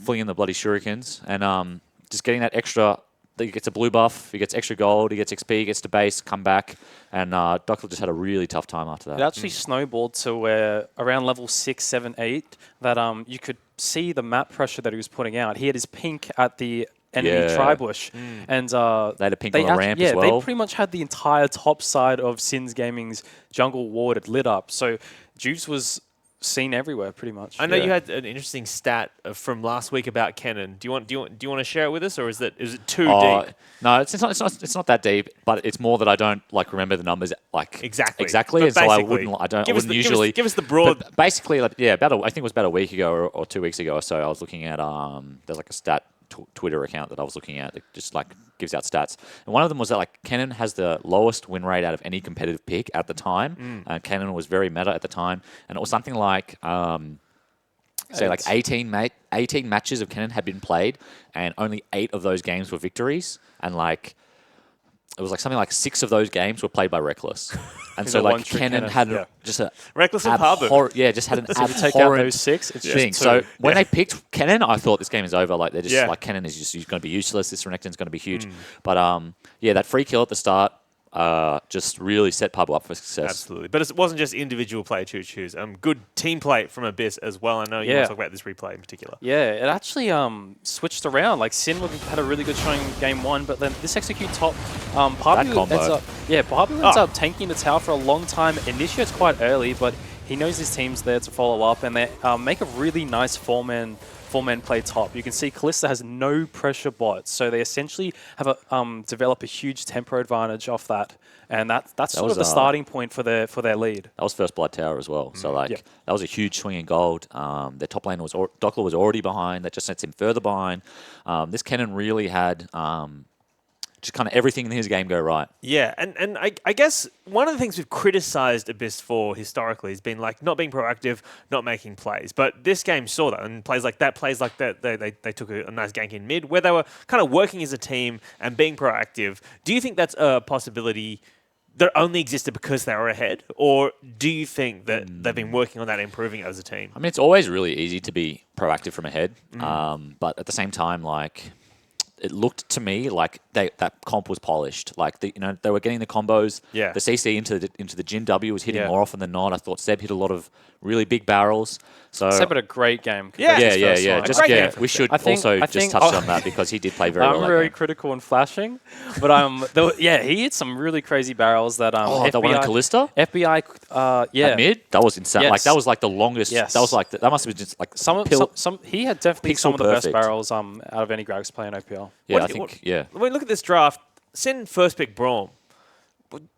flinging the bloody shurikens. And just getting that extra... He gets a blue buff, he gets extra gold, he gets XP, he gets to base, come back, and Dockle just had a really tough time after that. It actually snowballed to where around level 6, 7, 8 that you could see the map pressure that he was putting out. He had his pink at the enemy tri-bush, and they had a pink on the ramp as well. They pretty much had the entire top side of Sins Gaming's jungle ward lit up. So Juice was seen everywhere, pretty much. I know you had an interesting stat from last week about Kennen. Do you want to share it with us, or is it too deep? No, it's not that deep. But it's more that I don't like remember the numbers like exactly. And so I wouldn't usually give us the broad. But basically, like, I think it was about a week ago or 2 weeks ago or so. I was looking at there's like a stat Twitter account that I was looking at that just like gives out stats, and one of them was that like Kennen has the lowest win rate out of any competitive pick at the time. Kennen was very meta at the time, and it was something like say like 18 matches of Kennen had been played, and only 8 of those games were victories, and like it was like something like 6 of those games were played by Reckless. And so like Kennen had just a Reckless and Parbu. Just had an abhorrent take out those 6, it's thing. just So when they picked Kennen, I thought this game is over. Like they're just like Kennen is just going to be useless. This Renekton's going to be huge. But that free kill at the start just really set Parbu up for success. Absolutely. But it wasn't just individual play choose. Good team play from Abyss as well. I know you want to talk about this replay in particular. Yeah, it actually switched around. Like Sin had a really good showing in game 1, but then this execute top, Parbu ends up tanking the tower for a long time. Initiates quite early, but he knows his team's there to follow up, and they make a really nice four-man play top. You can see Kalista has no pressure bots, so they essentially have develop a huge tempo advantage off that, and that's sort of the starting point for their lead. That was first blood tower as well, so like that was a huge swing in gold. Their top lane was Dockler was already behind. That just sets him further behind. This Kennen really had just kind of everything in his game go right. Yeah, and I guess one of the things we've criticized Abyss for historically has been like not being proactive, not making plays. But this game saw that, and plays like that, they took a nice gank in mid where they were kind of working as a team and being proactive. Do you think that's a possibility that only existed because they were ahead, or do you think that they've been working on that, improving as a team? I mean, it's always really easy to be proactive from ahead, but at the same time, like, it looked to me like that comp was polished. Like they were getting the combos. Yeah. The CC into the Jin W was hitting more often than not. I thought Seb hit a lot of really big barrels. So Seb had a great game. We should also touch on that because he did play very well. I'm very critical and flashing, but he hit some really crazy barrels that FBI, the one on Kalista? FBI, At mid? That was insane. Yes. Like that was like the longest. Yes. That was like that must have been just like he had definitely some of the best barrels out of any Gragas player in OPL. Yeah, When we look at this draft, Sin first pick Braum.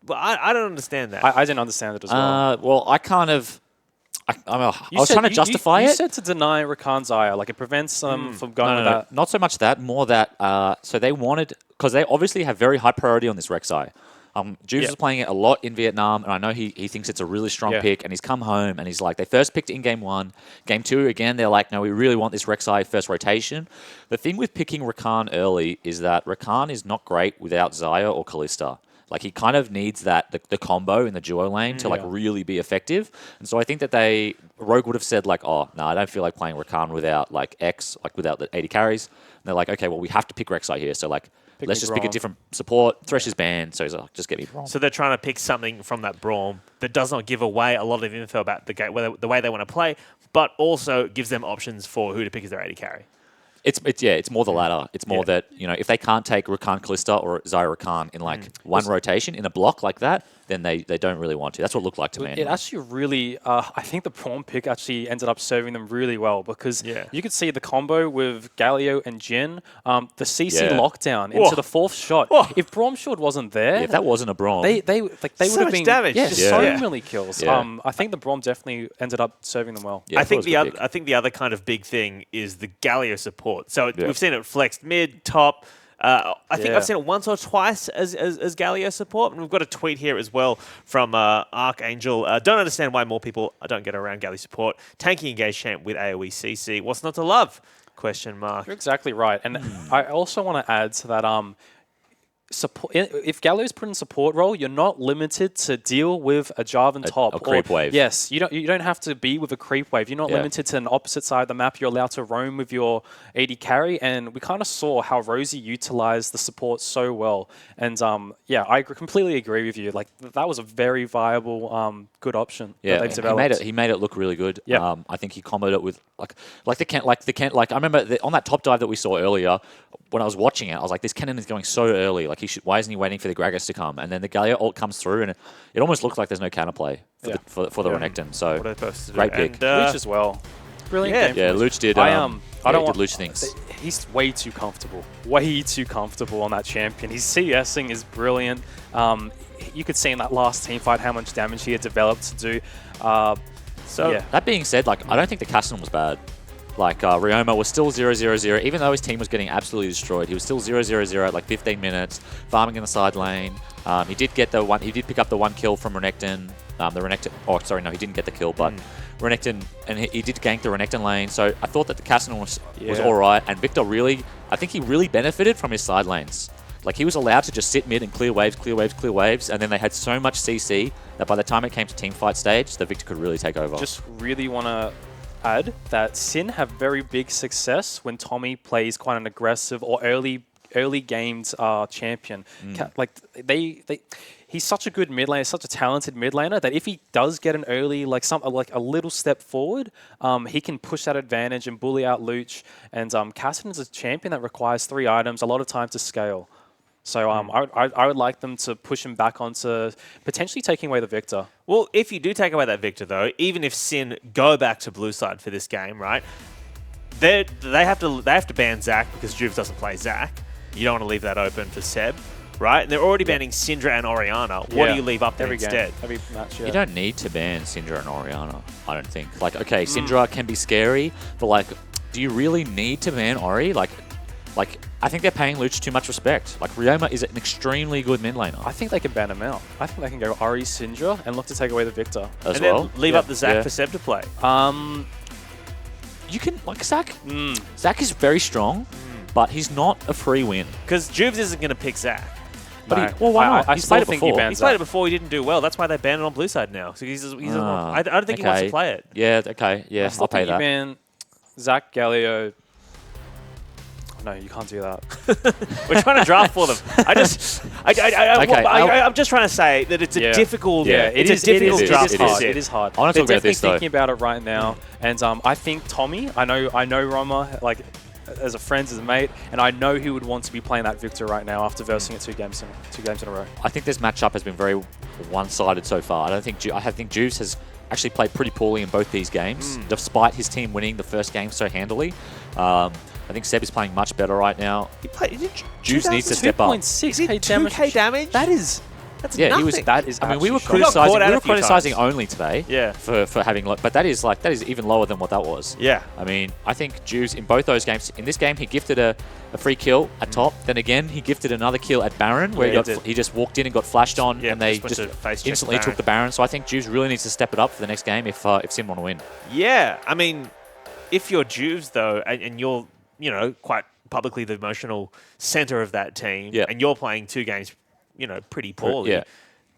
I don't understand that. I didn't understand it as well. Well, I kind of... I was trying to justify it. You said to deny Rakan's Aya, like it prevents them from going with that. Not so much that, more that... so they wanted... Because they obviously have very high priority on this Rek'Sai. Juves is playing it a lot in Vietnam, and I know he thinks it's a really strong pick, and he's come home, and he's like, they first picked it in Game 1. Game 2, again, they're like, no, we really want this Rek'Sai first rotation. The thing with picking Rakan early is that Rakan is not great without Xayah or Kalista. Like, he kind of needs that the combo in the duo lane to, like, really be effective. And so I think that Rogue would have said, like, oh, no, I don't feel like playing Rakan without, like, X, like, without the 80 carries. And they're like, okay, well, we have to pick Rek'Sai here, so, like, let's just pick a different support. Thresh is banned, so he's like, just get me Braum. So they're trying to pick something from that Braum that does not give away a lot of info about the way they want to play, but also gives them options for who to pick as their AD carry. It's more the latter. It's more that, if they can't take Rakan Kalista or Xayah Rakan in like one rotation in a block like that, then they don't really want to. That's what it looked like to me. It actually really, I think the Braum pick actually ended up serving them really well because you could see the combo with Galio and Jin, the CC lockdown into the fourth shot. If Braum Shield wasn't there, if that wasn't a Braum, they would have been damage. So many kills. I think the Braum definitely ended up serving them well. I think the other kind of big thing is the Galio support. So we've seen it flexed mid, top. I think Yeah. I've seen it once or twice as Galio support, and we've got a tweet here as well from Archangel. Don't understand why more people don't get around Galio support. Tanking engaged champ with AoE CC. What's not to love? Question mark. You're exactly right. And I also want to add to that, support, if Galio's put in support role, you're not limited to deal with a Jarvan top. A creep wave. Yes, you don't have to be with a creep wave. You're not limited to an opposite side of the map. You're allowed to roam with your AD carry, and we kind of saw how Rosie utilized the support so well. And yeah, I completely agree with you. Like that was a very viable, good option that they've developed. He made it look really good. Yeah. I think he comboed it with like I remember on that top dive that we saw earlier. When I was watching it, I was like, this cannon is going so early. Like, why isn't he waiting for the Gragas to come? And then the Galio ult comes through, and it almost looked like there's no counterplay for the Renekton. So, great pick. Luch as well. Brilliant game. Yeah, Luch did. I don't want Luch things. He's way too comfortable. Way too comfortable on that champion. His CSing is brilliant. You could see in that last team fight how much damage he had developed to do. That being said, like, I don't think the Castle was bad. Like, Ryoma was still 0-0-0, even though his team was getting absolutely destroyed. He was still 0-0-0 at like 15 minutes, farming in the side lane. He did pick up the one kill from Renekton. He didn't get the kill, but Renekton, and he did gank the Renekton lane. So I thought that the Castle was all right, and Victor I think he really benefited from his side lanes. Like, he was allowed to just sit mid and clear waves, and then they had so much CC that by the time it came to teamfight stage, the Victor could really take over. Just really want to add that Sin have very big success when Tommy plays quite an aggressive or early gamed champion. He's such a good mid laner, such a talented mid laner that if he does get an early a little step forward, he can push that advantage and bully out Luch. And Kassadin is a champion that requires 3 items, a lot of time to scale. So I would like them to push him back onto potentially taking away the Victor. Well, if you do take away that Victor, though, even if Sin go back to blue side for this game, right? They have to ban Zac because Juve doesn't play Zac. You don't want to leave that open for Seb, right? And they're already banning Syndra and Orianna. What do you leave up there instead? Every match, You don't need to ban Syndra and Orianna, I don't think. Like, okay, Syndra can be scary, but like, do you really need to ban Ori? Like, I think they're paying Luch too much respect. Like, Ryoma is an extremely good mid laner. I think they can ban him out. I think they can go Ori, Syndra, and look to take away the Victor. As well? Then leave up the Zac for Seb to play. You can, like, Zac is very strong, but he's not a free win. Because Juves isn't going to pick Zac. But why not? He's played it before. He's played it before. He didn't do well. That's why they banned it on blue side now. So I don't think he wants to play it. Yeah, okay. Yeah, I'll pay that. You ban Zac, Galio. No, you can't do that. We're trying to draft for them. I'm just trying to say that it's a difficult. It is difficult draft. It is hard. I want to talk about definitely this though. Thinking about it right now, and I think Tommy. I know Roma like as a friend, as a mate, and I know he would want to be playing that Victor right now after versing it two games in a row. I think this matchup has been very one-sided so far. I think Juves has actually played pretty poorly in both these games, despite his team winning the first game so handily. I think Seb is playing much better right now. Juves needs to step up. 2.6k damage. That's nothing. We were criticizing only today. For having, but that is even lower than what that was. Yeah. I mean, I think Juves in both those games. In this game, he gifted a free kill at top. Then again, he gifted another kill at Baron, where he just walked in and got flashed on, and they just instantly took the Baron. So I think Juves really needs to step it up for the next game if Sin want to win. Yeah, I mean, if you're Juves though, and you're quite publicly the emotional center of that team, and you're playing 2 games, pretty poorly.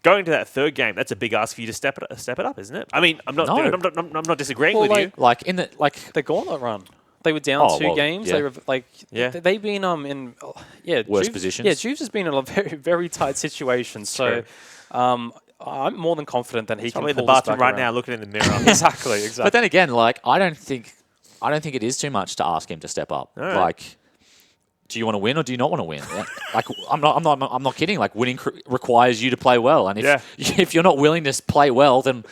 Going to that 3rd game, that's a big ask for you to step it up, isn't it? I mean, I'm not disagreeing with you. Like the gauntlet run, they were down 2 games. They were they've been in worse positions. Yeah, Juves has been in a very very tight situation. So. I'm more than confident that he can pull in the this bathroom back right around. now, looking in the mirror. Exactly. But then again, like I don't think it is too much to ask him to step up. Right. Like, do you want to win or do you not want to win? Like, I'm not kidding. Like, winning requires you to play well, and if you're not willing to play well, then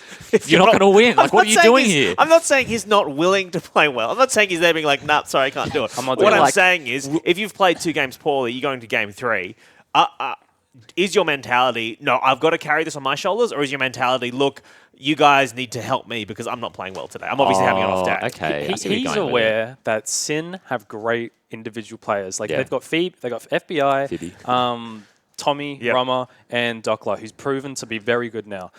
you're not going to win. Like, what are you doing here? I'm not saying he's not willing to play well. I'm not saying he's there being like, nah, sorry, I can't do it. What I'm saying is, if you've played 2 games poorly, you're going to game 3. is your mentality, no, I've got to carry this on my shoulders, or is your mentality, look, you guys need to help me because I'm not playing well today. I'm obviously having an off day. Okay. He's aware that Sin have great individual players. Like they've got Phoebe, they've got FBI, Tommy, Rama, and Dokla, who's proven to be very good now.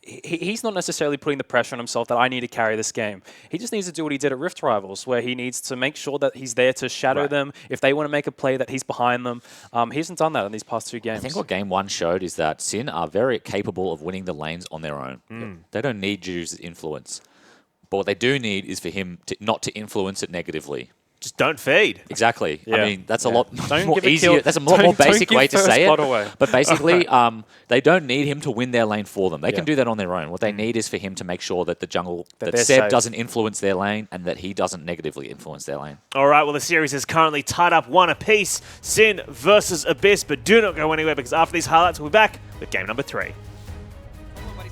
He's not necessarily putting the pressure on himself that I need to carry this game. He just needs to do what he did at Rift Rivals, where he needs to make sure that he's there to shadow them. If they want to make a play, that he's behind them. He hasn't done that in these past 2 games. I think what Game 1 showed is that Sin are very capable of winning the lanes on their own. They don't need Juice's influence. But what they do need is for him not to influence it negatively. Just don't feed. Exactly. Yeah. I mean, that's a lot Don't more give a easier. kill. That's a lot more basic way to say spot it. away. But basically, they don't need him to win their lane for them. They can do that on their own. What they need is for him to make sure that the jungle, that Seb safe. doesn't influence their lane and that he doesn't negatively influence their lane. All right, well, the series is currently tied up 1 apiece. Sin versus Abyss, but do not go anywhere because after these highlights, we'll be back with game number 3.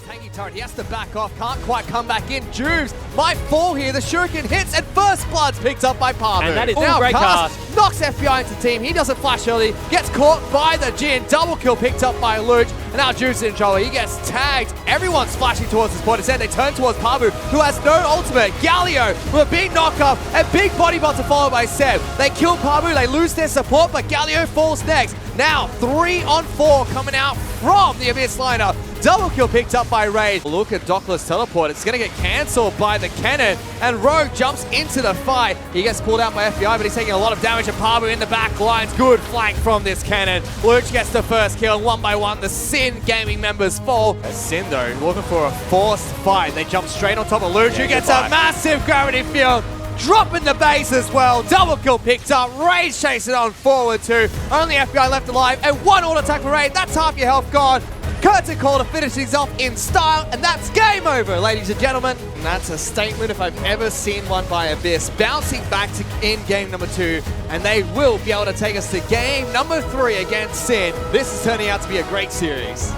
Taking turret, he has to back off, can't quite come back in. Juves might fall here, the shuriken hits, and first blood's picked up by Parvu. And that is now great cast knocks FBI into team, he doesn't flash early, gets caught by the Jin, double kill picked up by Luch, and now Juves is in trouble, he gets tagged. Everyone's flashing towards his point, instead they turn towards Parvu, who has no ultimate. Galio with a big knock-up, and big body bot to follow by Seb. They kill Parvu, they lose their support, but Galio falls next. Now 3 on 4 coming out from the Abyss lineup. Double kill picked up by Raid. Look at Dockla's teleport. It's going to get cancelled by the cannon. And Rogue jumps into the fight. He gets pulled out by FBI, but he's taking a lot of damage. And Parvu in the back lines. Good flank from this cannon. Luch gets the first kill. And 1 by 1, the Sin gaming members fall. As Sin, though, looking for a forced fight. They jump straight on top of Luch, who gets a massive gravity field. Dropping the base as well. Double kill picked up. Raid chasing on forward too. Only FBI left alive. And 1 auto attack for Raid. That's half your health gone. Curtain call to finish things off in style, and that's game over, ladies and gentlemen. And that's a statement if I've ever seen one by Abyss. Bouncing back to in game number 2, and they will be able to take us to game number 3 against Sin. This is turning out to be a great series.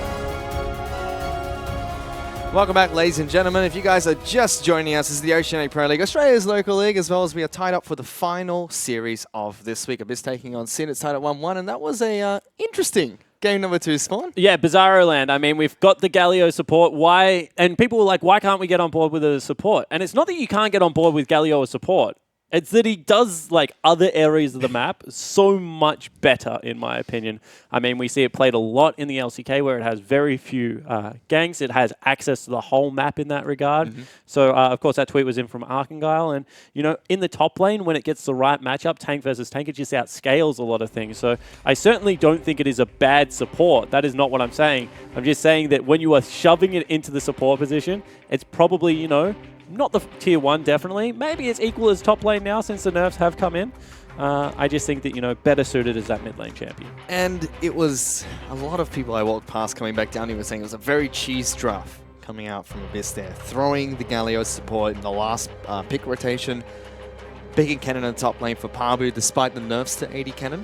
Welcome back, ladies and gentlemen. If you guys are just joining us, this is the Oceanic Pro League, Australia's local league, as well as we are tied up for the final series of this week. Abyss taking on Sin. It's tied at 1-1, and that was a interesting game number 2, Spawn. Yeah, Bizarro Land. I mean, we've got the Galio support. Why? And people were like, why can't we get on board with the support? And it's not that you can't get on board with Galio as support. It's that he does like other areas of the map so much better, in my opinion. I mean, we see it played a lot in the LCK where it has very few ganks. It has access to the whole map in that regard. So, of course, that tweet was in from Archangile. And, you know, in the top lane, when it gets the right matchup, tank versus tank, it just outscales a lot of things. So I certainly don't think it is a bad support. That is not what I'm saying. I'm just saying that when you are shoving it into the support position, it's probably, you know, not the tier 1, definitely. Maybe it's equal as top lane now since the nerfs have come in. I just think that, you know, better suited as that mid lane champion. And it was a lot of people I walked past coming back down here were saying it was a very cheese draft coming out from Abyss there. Throwing the Galio support in the last pick rotation. Picking Cannon in the top lane for Parvu despite the nerfs to AD Cannon.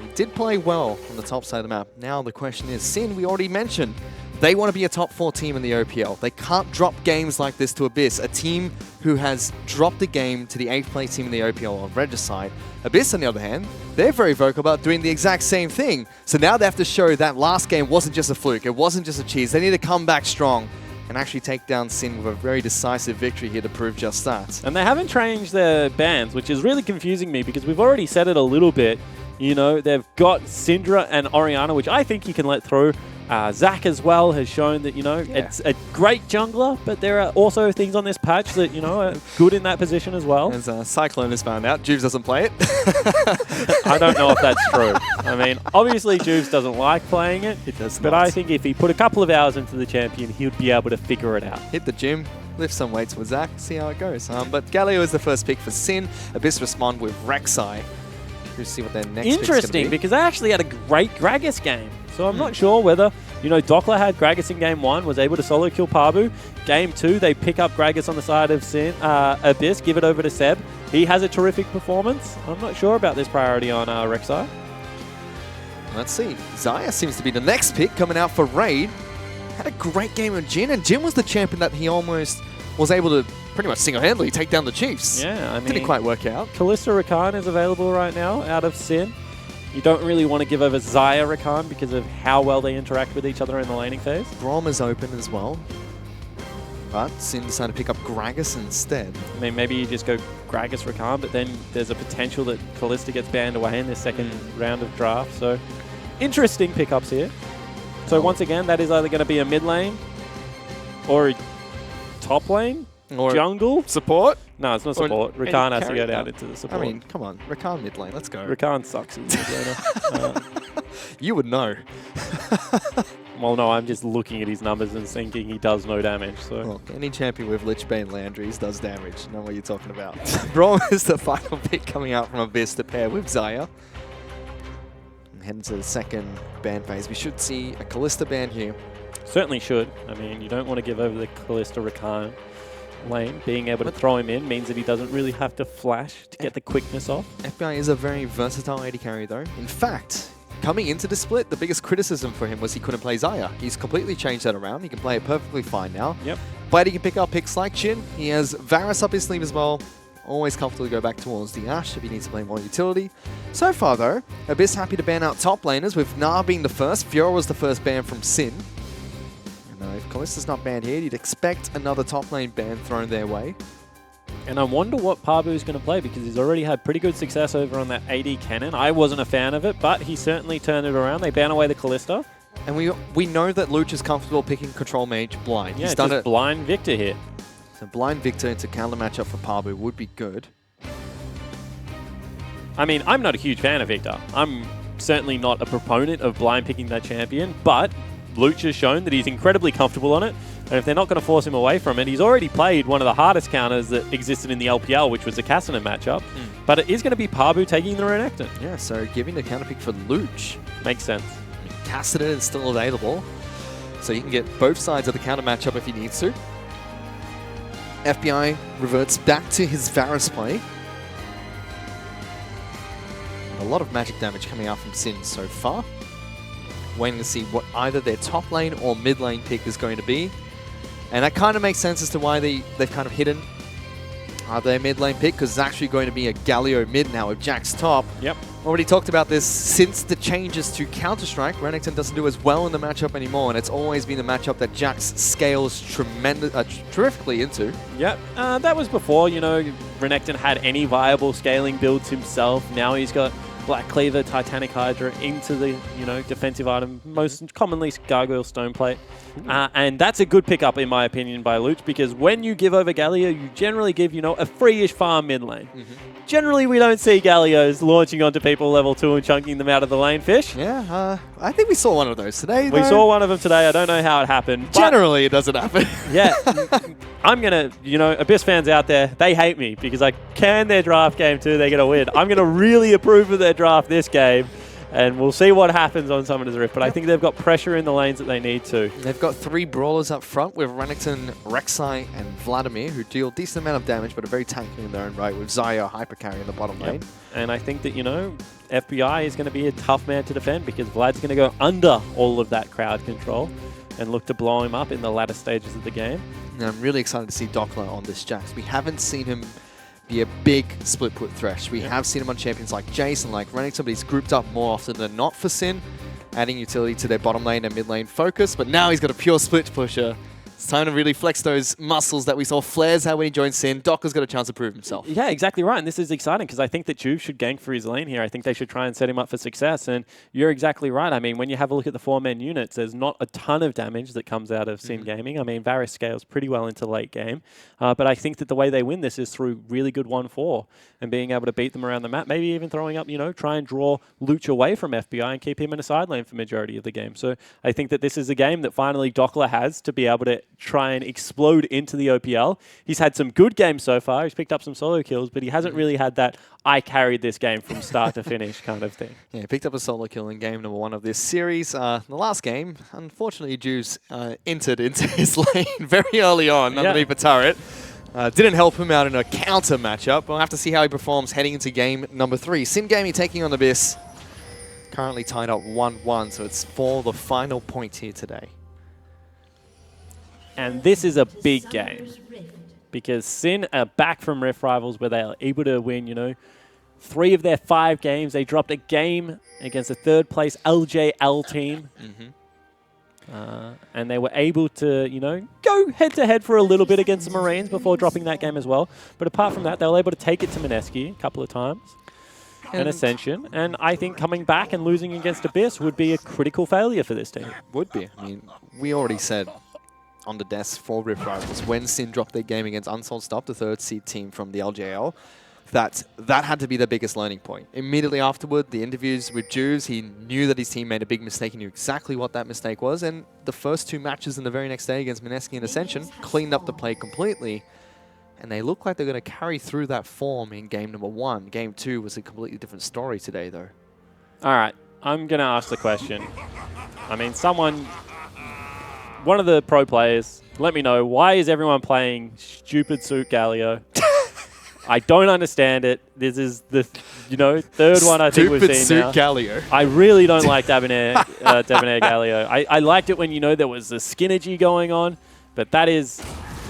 He did play well on the top side of the map. Now the question is, Sin, we already mentioned, they want to be a top 4 team in the OPL. They can't drop games like this to Abyss, a team who has dropped a game to the 8th place team in the OPL on Regicide. Abyss, on the other hand, they're very vocal about doing the exact same thing. So now they have to show that last game wasn't just a fluke, it wasn't just a cheese. They need to come back strong and actually take down Sin with a very decisive victory here to prove just that. And they haven't changed their bans, which is really confusing me because we've already said it a little bit. You know, they've got Syndra and Orianna, which I think you can let through. Zach as well has shown that, you know, it's a great jungler, but there are also things on this patch that, you know, are good in that position as well. As Cyclone has found out, Juves doesn't play it. I don't know if that's true. I mean, obviously Juves doesn't like playing it. It does but not. I think if he put a couple of hours into the champion, he would be able to figure it out. Hit the gym, lift some weights with Zach, see how it goes. But Galio is the first pick for Sin. Abyss respond with Rek'Sai. We'll see what their next pick's Interesting, gonna be. because they actually had a great Gragas game. So I'm not sure whether, you know, Dokla had Gragas in game 1, was able to solo kill Parvu. Game 2, they pick up Gragas on the side of Abyss, give it over to Seb. He has a terrific performance. I'm not sure about this priority on Rek'Sai. Let's see. Xayah seems to be the next pick coming out for Raid. Had a great game with Jin, and Jin was the champion that he almost was able to pretty much single-handedly take down the Chiefs. Yeah, I mean, didn't quite work out. Kalista Rakan is available right now out of Sin. You don't really want to give over Xayah Rakan because of how well they interact with each other in the laning phase. Brom is open as well. But Sin decided to pick up Gragas instead. I mean, maybe you just go Gragas Rakan, but then there's a potential that Kalista gets banned away in this second round of draft. So, interesting pickups here. So, once again, that is either going to be a mid lane or a top lane, or jungle. Support? No, it's not support. Rakan has to go down into the support. I mean, come on. Rakan mid lane. Let's go. Rakan sucks as a mid laner. You would know. Well, no, I'm just looking at his numbers and thinking he does no damage. So Look, any champion with Lichbane Landry's does damage. Know what you're talking about. Braum is the final pick coming out from Abyss to pair with Xayah. And heading to the second ban phase. We should see a Kalista ban here. certainly should. I mean, you don't want to give over the Kalista Rakan lane. Being able to throw him in means that he doesn't really have to flash to get the quickness off. FBI is a very versatile AD carry though. In fact, coming into the split, the biggest criticism for him was he couldn't play Xayah. He's completely changed that around. He can play it perfectly fine now. Yep. But he can pick up picks like Jhin. He has Varus up his sleeve as well. Always comfortable to go back towards the Ashe if he needs to play more utility. So far though, Abyss happy to ban out top laners, with Gnar being the first. Fiora was the first ban from Sin. And if Kalista's not banned here, you'd expect another top lane ban thrown their way. And I wonder what Pabu is going to play, because he's already had pretty good success over on that AD cannon. I wasn't a fan of it, but he certainly turned it around. They ban away the Kalista. And we know that Luch is comfortable picking Control Mage blind. Yeah, He's done just it. blind Victor here. So blind Victor into counter matchup for Pabu would be good. I mean, I'm not a huge fan of Victor. I'm certainly not a proponent of blind picking that champion, but Luch has shown that he's incredibly comfortable on it. And if they're not going to force him away from it, he's already played one of the hardest counters that existed in the LPL, which was the Cassinan matchup. But it is going to be Pabu taking the Renekton. Yeah, so giving the counter pick for Luch. Makes sense. I mean, Cassinan is still available, so you can get both sides of the counter matchup if he needs to. FBI reverts back to his Varus play. A lot of magic damage coming out from Sin so far. Waiting to see what either their top lane or mid lane pick is going to be. And that kind of makes sense as to why they've kind of hidden their mid lane pick, because it's actually going to be a Galio mid now with Jax top. Yep. Already talked about this since the changes to Counter-Strike. Renekton doesn't do as well in the matchup anymore, and it's always been the matchup that Jax scales terrifically into. Yep. That was before, you know, Renekton had any viable scaling builds himself. Now he's got Black Cleaver, Titanic Hydra into the, you know, defensive item, most commonly Gargoyle Stoneplate. And that's a good pickup, in my opinion, by Luch, because when you give over Galio, you generally give, you know, a free-ish farm mid lane. Generally, we don't see Galios launching onto people level 2 and chunking them out of the lane fish. Yeah, I think we saw one of those today, We saw one of them today. I don't know how it happened. Generally, it doesn't happen. Yeah. I'm going to, you know, Abyss fans out there, they hate me because I can their draft game too. They're going to win. I'm going to really approve of their draft this game, and we'll see what happens on Summoner's Rift. But I think they've got pressure in the lanes that they need to. They've got 3 brawlers up front with Renekton, Rek'Sai, and Vladimir, who deal a decent amount of damage but are very tanky in their own right, with Xayah hyper carry in the bottom lane. And I think that, you know, FBI is going to be a tough man to defend, because Vlad's going to go under all of that crowd control and look to blow him up in the latter stages of the game. And I'm really excited to see Dockler on this Jax. We haven't seen him be a big split put Thresh. We have seen him on champions like Jace and like Renekton, but he's grouped up more often than not for Sin, adding utility to their bottom lane and mid lane focus. But now he's got a pure split pusher. It's time to really flex those muscles that we saw Flares had when he joined Sin. Docker's got a chance to prove himself. Yeah, exactly right. And this is exciting, because I think that Juve should gank for his lane here. I think they should try and set him up for success. And you're exactly right. I mean, when you have a look at the 4-man units, there's not a ton of damage that comes out of Sin Gaming. I mean, Varus scales pretty well into late game. But I think that the way they win this is through really good 1-4 and being able to beat them around the map. Maybe even throwing up, you know, try and draw Luch away from FBI and keep him in a side lane for majority of the game. So I think that this is a game that finally Dockler has to be able to try and explode into the OPL. He's had some good games so far. He's picked up some solo kills, but he hasn't really had that I carried this game from start to finish kind of thing. Yeah, he picked up a solo kill in game number 1 of this series. The last game, unfortunately, Juice entered into his lane very early on underneath a turret. Didn't help him out in a counter matchup. We'll have to see how he performs heading into game number 3. Sin Gaming taking on Abyss. Currently tied up 1-1, so it's for the final point here today. And this is a big game, because Sin are back from Rift Rivals, where they are able to win, you know, 3 of their 5 games, they dropped a game against a third-place LJL team. And they were able to, you know, go head-to-head for a little bit against the Marines before dropping that game as well. But apart from that, they were able to take it to Mineski a couple of times. And Ascension. And I think coming back and losing against Abyss would be a critical failure for this team. Would be. I mean, we already said on the desk for Rift Rivals when Sin dropped their game against Unsolved Stop, the 3rd seed team from the LJL, that had to be the biggest learning point. Immediately afterward, the interviews with Juves, he knew that his team made a big mistake. He knew exactly what that mistake was. And the first 2 matches in the very next day against Mineski and Ascension cleaned up the play completely. And they look like they're going to carry through that form in game number 1. Game 2 was a completely different story today, though. All right, I'm going to ask the question. I mean, one of the pro players, let me know, why is everyone playing stupid suit Galio? I don't understand it. This is the, you know, 3rd one I think we've seen suit now. Galio. I really don't like Debonair Galio. I liked it when, you know, there was the skinergy going on, but that is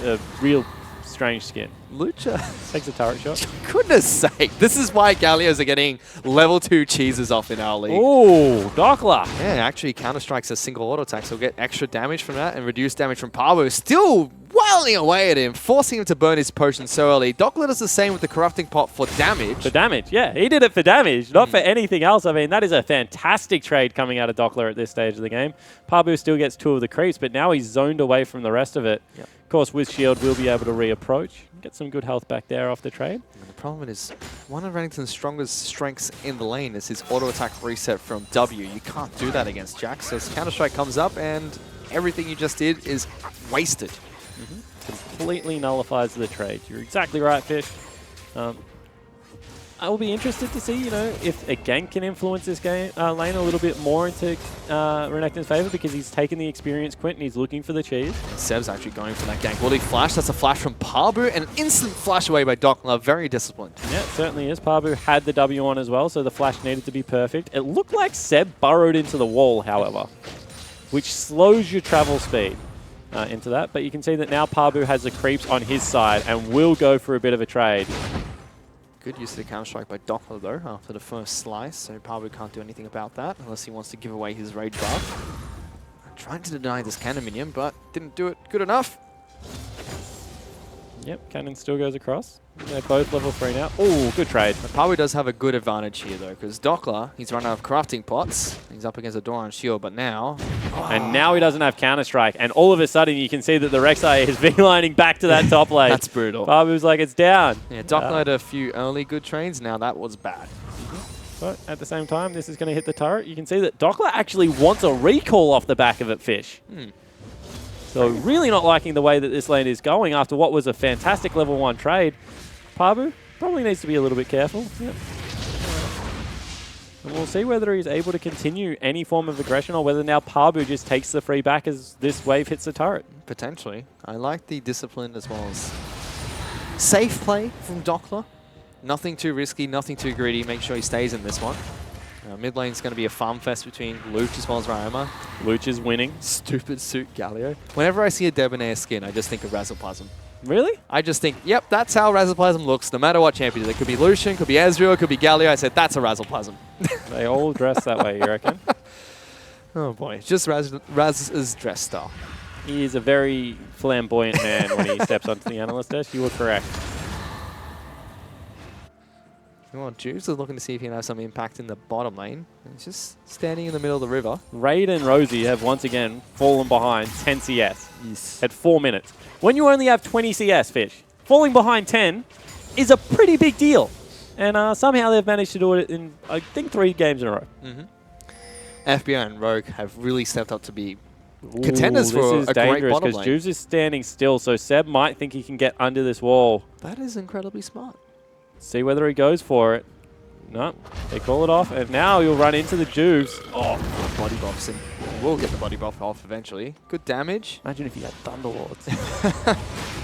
a real strange skin. Lucha takes a turret shot. Goodness sake. This is why Gallios are getting level 2 cheeses off in our league. Oh, Dockler. Yeah, actually Counter-Strike's a single auto attack, so we'll get extra damage from that and reduce damage from Pavo. Still wailing away at him, forcing him to burn his potion so early. Dockler does the same with the Corrupting Pot for damage. For damage, yeah. He did it for damage, not for anything else. I mean, that is a fantastic trade coming out of Dockler at this stage of the game. Pabu still gets 2 of the creeps, but now he's zoned away from the rest of it. Yep. Of course, with Shield, we'll be able to reapproach. Get some good health back there off the trade. And the problem is, one of Renington's strongest strengths in the lane is his auto attack reset from W. You can't do that against Jack, so his Counter-Strike comes up and everything you just did is wasted. Completely nullifies the trade. You're exactly right, Fish. I will be interested to see, you know, if a gank can influence this game lane a little bit more into Renekton's favor, because he's taken the experienced Quint and he's looking for the cheese. Seb's actually going for that gank. Will he flash? That's a flash from Pabu and an instant flash away by Dockler. Very disciplined. Yeah, it certainly is. Pabu had the W on as well, so the flash needed to be perfect. It looked like Seb burrowed into the wall, however, which slows your travel speed into that. But you can see that now Pabu has the creeps on his side and will go for a bit of a trade. Good use of the Counter-Strike by Doppler, though, after the first slice, so Pabu can't do anything about that unless he wants to give away his Rage buff. Trying to deny this Cannon minion, but didn't do it good enough. Yep, Cannon still goes across. They're both level 3 now. Oh, good trade. But Pabu does have a good advantage here, though, because Dockler, he's run out of Corrupting Pots. He's up against a Doran Shield, but now... And now he doesn't have Counter-Strike, and all of a sudden you can see that the Rek'Sai is beelining back to that top lane. That's brutal. Pabu's like, it's down. Yeah, Dockler had a few early good trades, now that was bad. But at the same time, this is going to hit the turret. You can see that Dockler actually wants a recall off the back of it, Fish. So really not liking the way that this lane is going after what was a fantastic level 1 trade. Pabu probably needs to be a little bit careful. Yep. And we'll see whether he's able to continue any form of aggression or whether now Pabu just takes the free back as this wave hits the turret. Potentially. I like the discipline as well as safe play from Dockler. Nothing too risky, nothing too greedy. Make sure he stays in this one. Mid lane's going to be a farm fest between Luch as well as Ryoma. Luch is winning. Stupid suit Galio. Whenever I see a Debonair skin, I just think of Razzleplasm. Really? I just think, yep, that's how Razzleplasm looks, no matter what champion it is. It could be Lucian, could be Ezreal, could be Galio. I said, that's a Razzleplasm. They all dress that way, you reckon? Oh boy, it's just Raz's dress style. He is a very flamboyant man when he steps onto the analyst desk. You were correct. Well, Juice is looking to see if he can have some impact in the bottom lane. He's just standing in the middle of the river. Raid and Rosie have once again fallen behind 10 CS yes. at 4 minutes. When you only have 20 CS, Fish, falling behind 10 is a pretty big deal. And somehow they've managed to do it in, I think, 3 games in a row. FBI and Rogue have really stepped up to be contenders for a great bottom lane. Juice is standing still, so Seb might think he can get under this wall. That is incredibly smart. See whether he goes for it. No, they call it off, and now he'll run into the Juves. Oh, body buffs him. We'll get the body buff off eventually. Good damage. Imagine if he had Thunderlords.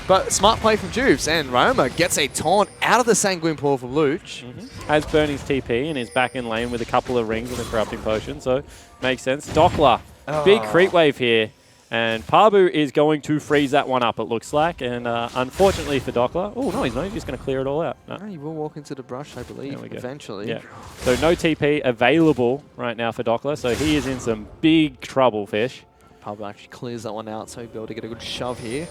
But smart play from Juves, and Ryoma gets a taunt out of the Sanguine Pool from Luch. Has burned his TP and is back in lane with a couple of rings and a Corrupting Potion, so makes sense. Dockler, big creep wave here. And Pabu is going to freeze that one up, it looks like. And unfortunately for Dockler... Oh, no, he's not. He's just going to clear it all out. No. No, he will walk into the brush, I believe, eventually. Yeah. So no TP available right now for Dockler. So he is in some big trouble, Fish. Pabu actually clears that one out, so he'll be able to get a good shove here.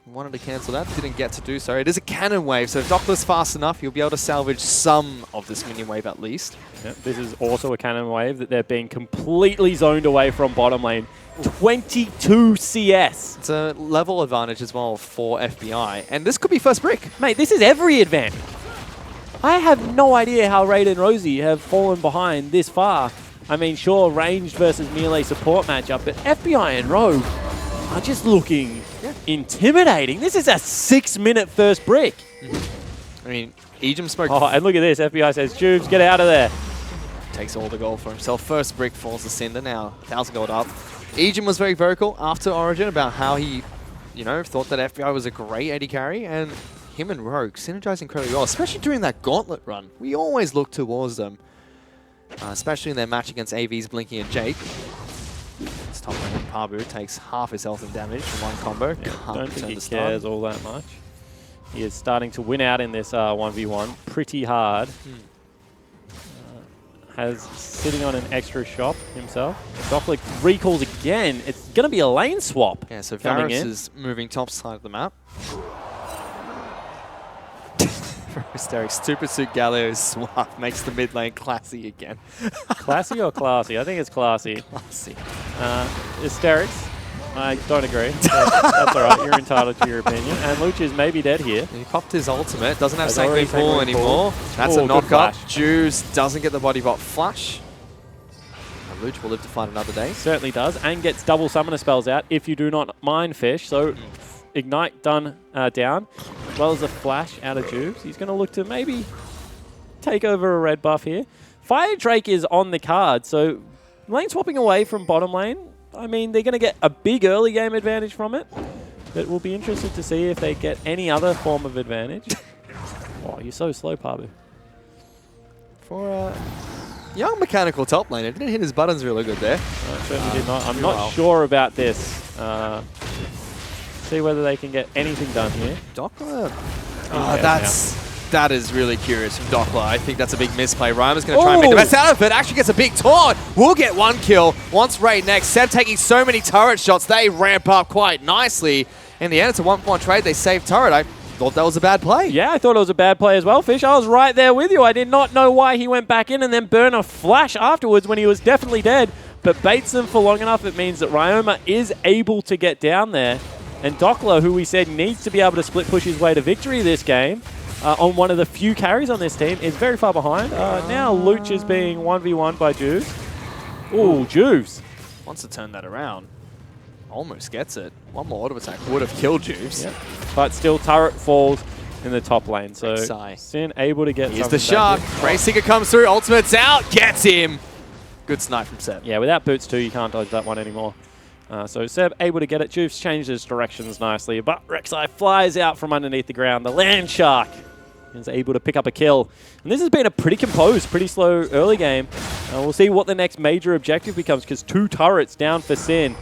Wanted to cancel that, didn't get to do so. It is a cannon wave, so if Dockler's fast enough, he'll be able to salvage some of this minion wave at least. Yep, this is also a cannon wave that they're being completely zoned away from bottom lane. 22 CS. It's a level advantage as well for FBI, and this could be first brick. Mate, this is every advantage. I have no idea how Raid and Rosie have fallen behind this far. I mean, sure, ranged versus melee support matchup, but FBI and Rogue are just looking intimidating. This is a 6-minute first brick. I mean, Ejim spoke. Oh, and look at this. FBI says, Jubes, get out of there. Takes all the gold for himself. First brick falls to Cinder now. 1,000 gold up. Ejim was very vocal after Origin about how he, thought that FBI was a great AD carry, and him and Rogue synergized incredibly well, especially during that gauntlet run. We always look towards them, especially in their match against AVs, Blinky and Jake. This top lane Pabu takes half his health and damage from one combo. Yeah, don't think he cares all that much. He is starting to win out in this 1v1 pretty hard. Has sitting on an extra shop himself. Dockler recalls again. It's going to be a lane swap. Yeah, so Varus is moving top side of the map. Hysteric. Super Suit Galio's swap makes the mid lane classy again. Classy or classy? I think it's classy. Classy. Hysterics. I don't agree. That's all right. You're entitled to your opinion. And Luch is maybe dead here. He popped his ultimate. Doesn't have Sanguine Pool anymore. That's a knock-up. Juice doesn't get the body bot flash. And Luch will live to fight another day. Certainly does. And gets double summoner spells out if you do not mind, Fish. So Ignite done down, as well as a flash out of Juice. He's going to look to maybe take over a red buff here. Fire Drake is on the card. So lane swapping away from bottom lane. I mean, they're going to get a big early game advantage from it, but we'll be interested to see if they get any other form of advantage. Oh, you're so slow, Pabu. For a young mechanical top laner, didn't hit his buttons really good there. No, it certainly did not. I'm not sure about this. See whether they can get anything done here. Dockler. That is really curious from Dockler. I think that's a big misplay. Rymer's going to try and make the best out of it. Actually gets a big taunt. Will get one kill. Wants Raid next. Seb taking so many turret shots. They ramp up quite nicely. In the end, it's a 1-point trade. They save turret. I thought that was a bad play. Yeah, I thought it was a bad play as well, Fish. I was right there with you. I did not know why he went back in and then burn a flash afterwards when he was definitely dead. But baits them for long enough, it means that Ryoma is able to get down there. And Dockler, who we said needs to be able to split push his way to victory this game, on one of the few carries on this team, is very far behind. Now Luch is being 1v1 by Juice. Ooh, Juice. Wants to turn that around. Almost gets it. One more auto attack would have killed Juice. Yep. But still, turret falls in the top lane. So Sin able to get Here's the shark. Race Seeker comes through. Ultimate's out. Gets him. Good snipe from Seb. Yeah, without boots too, you can't dodge that one anymore. So Seb able to get it. Juice changes directions nicely, but Rek'Sai flies out from underneath the ground. The land shark is able to pick up a kill. And this has been a pretty composed, pretty slow early game. We'll see what the next major objective becomes, because 2 turrets down for Sin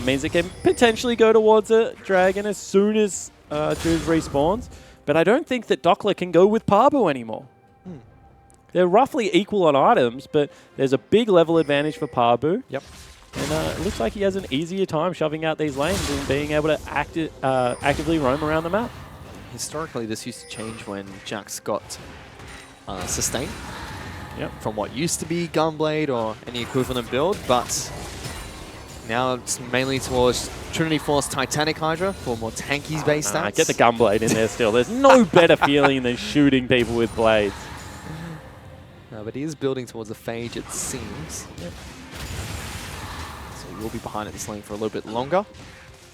means it can potentially go towards a dragon as soon as Juice respawns. But I don't think that Dockler can go with Pabu anymore. They're roughly equal on items, but there's a big level advantage for Pabu. Yep. And it looks like he has an easier time shoving out these lanes and being able to actively roam around the map. Historically, this used to change when Jax got Sustain. Yep. From what used to be Gunblade or any equivalent build, but now it's mainly towards Trinity Force Titanic Hydra for more tanky-based stats. Get the Gunblade in there still. There's no better feeling than shooting people with blades. No, but he is building towards a Phage, it seems. Yep. So he will be behind at this lane for a little bit longer.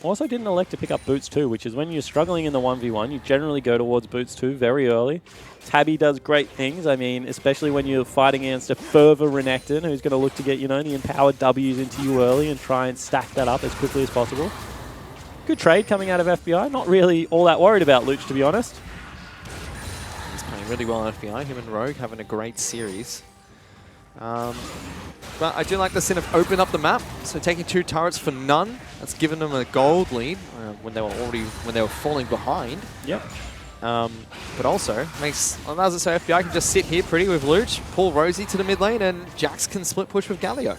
Also didn't elect to pick up Boots 2, which is when you're struggling in the 1v1, you generally go towards Boots 2 very early. Tabby does great things, I mean, especially when you're fighting against a further Renekton who's going to look to get, you know, the empowered W's into you early and try and stack that up as quickly as possible. Good trade coming out of FBI. Not really all that worried about Luch, to be honest. He's playing really well on FBI. Him and Rogue having a great series. But I do like the Sin have opened up the map, so taking 2 turrets for none. That's given them a gold lead when they were falling behind. Yep. But also allows it so FBI can just sit here pretty with Luch, pull Rosie to the mid lane, and Jax can split push with Galio.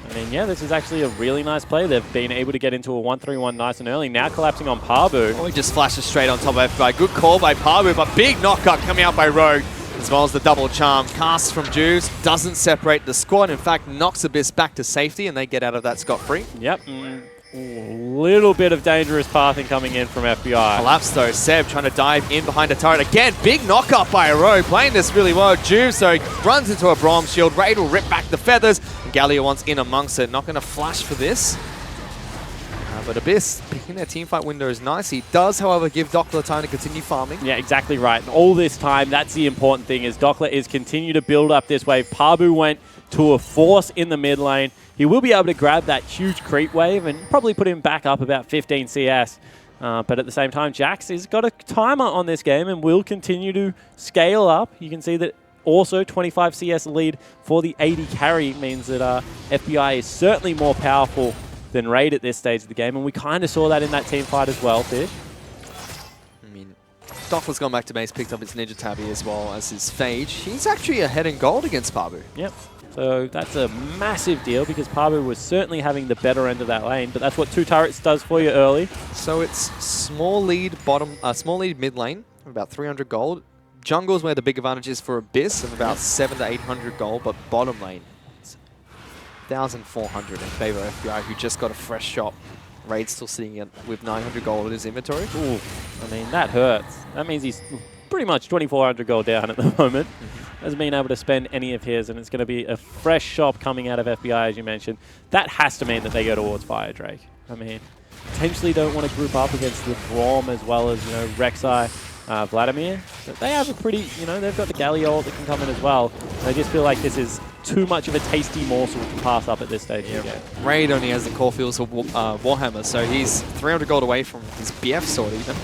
I mean, yeah, this is actually a really nice play. They've been able to get into a 1-3-1 nice and early. Now collapsing on Pabu. Oh, he just flashes straight on top of FBI. Good call by Pabu, but big knockup coming out by Rogue, as well as the double charm. Cast from Juice doesn't separate the squad. In fact, knocks Abyss back to safety, and they get out of that scot-free. Yep. Little bit of dangerous pathing coming in from FBI. Collapse though, Seb trying to dive in behind a turret again. Big knockup by Rogue, playing this really well. Juve, so he runs into a Braum shield. Raid will rip back the feathers. And Galio wants in amongst it. Not going to flash for this. But Abyss picking their teamfight window is nice. He does, however, give Dockler time to continue farming. Yeah, exactly right. And all this time, that's the important thing, is Dockler is continue to build up this wave. Pabu went to a force in the mid lane. He will be able to grab that huge creep wave and probably put him back up about 15 CS. But at the same time, Jax has got a timer on this game and will continue to scale up. You can see that also 25 CS lead for the 80 carry means that FBI is certainly more powerful than Raid at this stage of the game. And we kind of saw that in that team fight as well, Fish. I mean, Dockler's gone back to base, picked up his Ninja Tabby as well as his Phage. He's actually ahead in gold against Pabu. Yep. So that's a massive deal because Pabu was certainly having the better end of that lane, but that's what 2 turrets does for you early. So it's small lead mid lane, about 300 gold. Jungle's where the big advantage is for Abyss of about 700 to 800 gold, but bottom lane, it's 1,400 in favor of FBI, who just got a fresh shot. Raid's still sitting with 900 gold in his inventory. Ooh, I mean, that hurts. That means he's pretty much 2,400 gold down at the moment. Hasn't been able to spend any of his, and it's going to be a fresh shop coming out of FBI, as you mentioned. That has to mean that they go towards Fire Drake. I mean, potentially don't want to group up against the Braum as well as, Rek'Sai, Vladimir. But they have a pretty, they've got the Galio that can come in as well. I just feel like this is too much of a tasty morsel to pass up at this stage of the game. Raid only has the core fields for Warhammer, so he's 300 gold away from his BF sword even.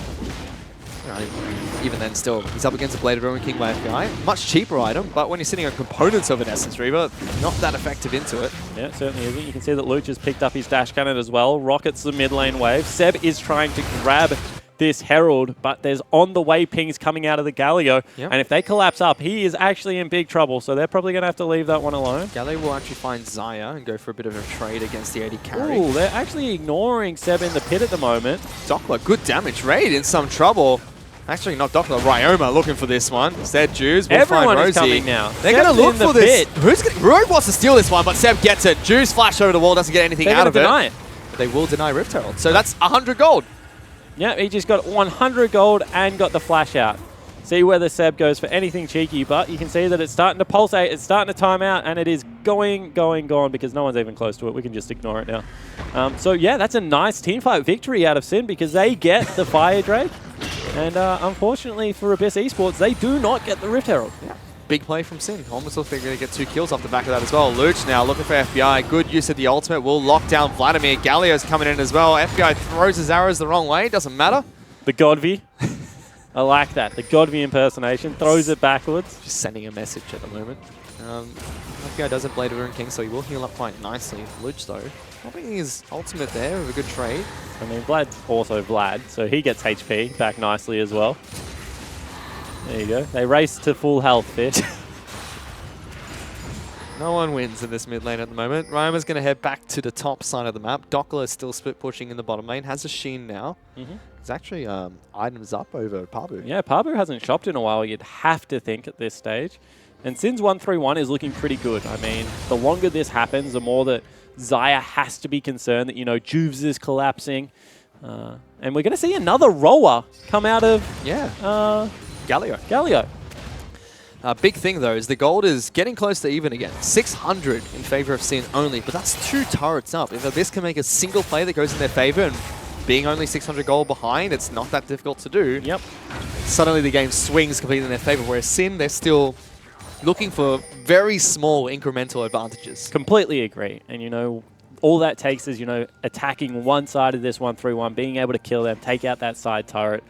Even then, still, he's up against a Blade of Ruin King by FBI. Much cheaper item, but when you're sitting on components of an Essence Reaver, not that effective into it. Yeah, it certainly isn't. You can see that Luch has picked up his dash cannon as well. Rockets the mid lane wave. Seb is trying to grab this Herald, but there's on the way pings coming out of the Galio. Yep. And if they collapse up, he is actually in big trouble, so they're probably going to have to leave that one alone. Galio will actually find Zaya and go for a bit of a trade against the 80 carry. Ooh, they're actually ignoring Seb in the pit at the moment. Dockler, good damage. Raid in some trouble. Actually, not Dockler, Ryoma looking for this one. Instead, Juice will find Rosie. Everyone is coming now. They're going to look for this. Rogue wants to steal this one, but Seb gets it. Juice flash over the wall, doesn't get anything out of it. Deny it. But they will deny Rift Herald. So that's 100 gold. Yeah, he just got 100 gold and got the flash out. See whether Seb goes for anything cheeky, but you can see that it's starting to pulsate, it's starting to time out, and it is gone because no one's even close to it. We can just ignore it now. So yeah, that's a nice teamfight victory out of Sin because they get the Fire Drake. And unfortunately for Abyss Esports, they do not get the Rift Herald. Yeah. Big play from Sin. Almost looks like they're going to get 2 kills off the back of that as well. Luch now looking for FBI. Good use of the ultimate. Will lock down Vladimir. Galio's coming in as well. FBI throws his arrows the wrong way. Doesn't matter. The Godvi. I like that. The Godvi impersonation. Throws it backwards. Just sending a message at the moment. FBI does have Blade of Ruin King, so he will heal up quite nicely. Luch, though, popping his ultimate there with a good trade. I mean, Vlad's also Vlad, so he gets HP back nicely as well. There you go. They race to full health, Fish. No one wins in this mid lane at the moment. Ryoma's going to head back to the top side of the map. Dockler is still split pushing in the bottom lane. Has a Sheen now. It's actually items up over Pabu. Yeah, Pabu hasn't shopped in a while, you'd have to think at this stage. And Sin's 1-3-1 is looking pretty good. I mean, the longer this happens, the more that Zaya has to be concerned that, Juves is collapsing. And we're going to see another rower come out of Galio. Big thing, though, is the gold is getting close to even again. 600 in favor of Sin only, but that's 2 turrets up. If Abyss can make a single play that goes in their favor, and being only 600 gold behind, it's not that difficult to do. Yep. Suddenly the game swings completely in their favor, whereas Sin, they're still looking for very small incremental advantages. Completely agree. And, all that takes is, attacking one side of this 1-3-1, being able to kill them, take out that side turret,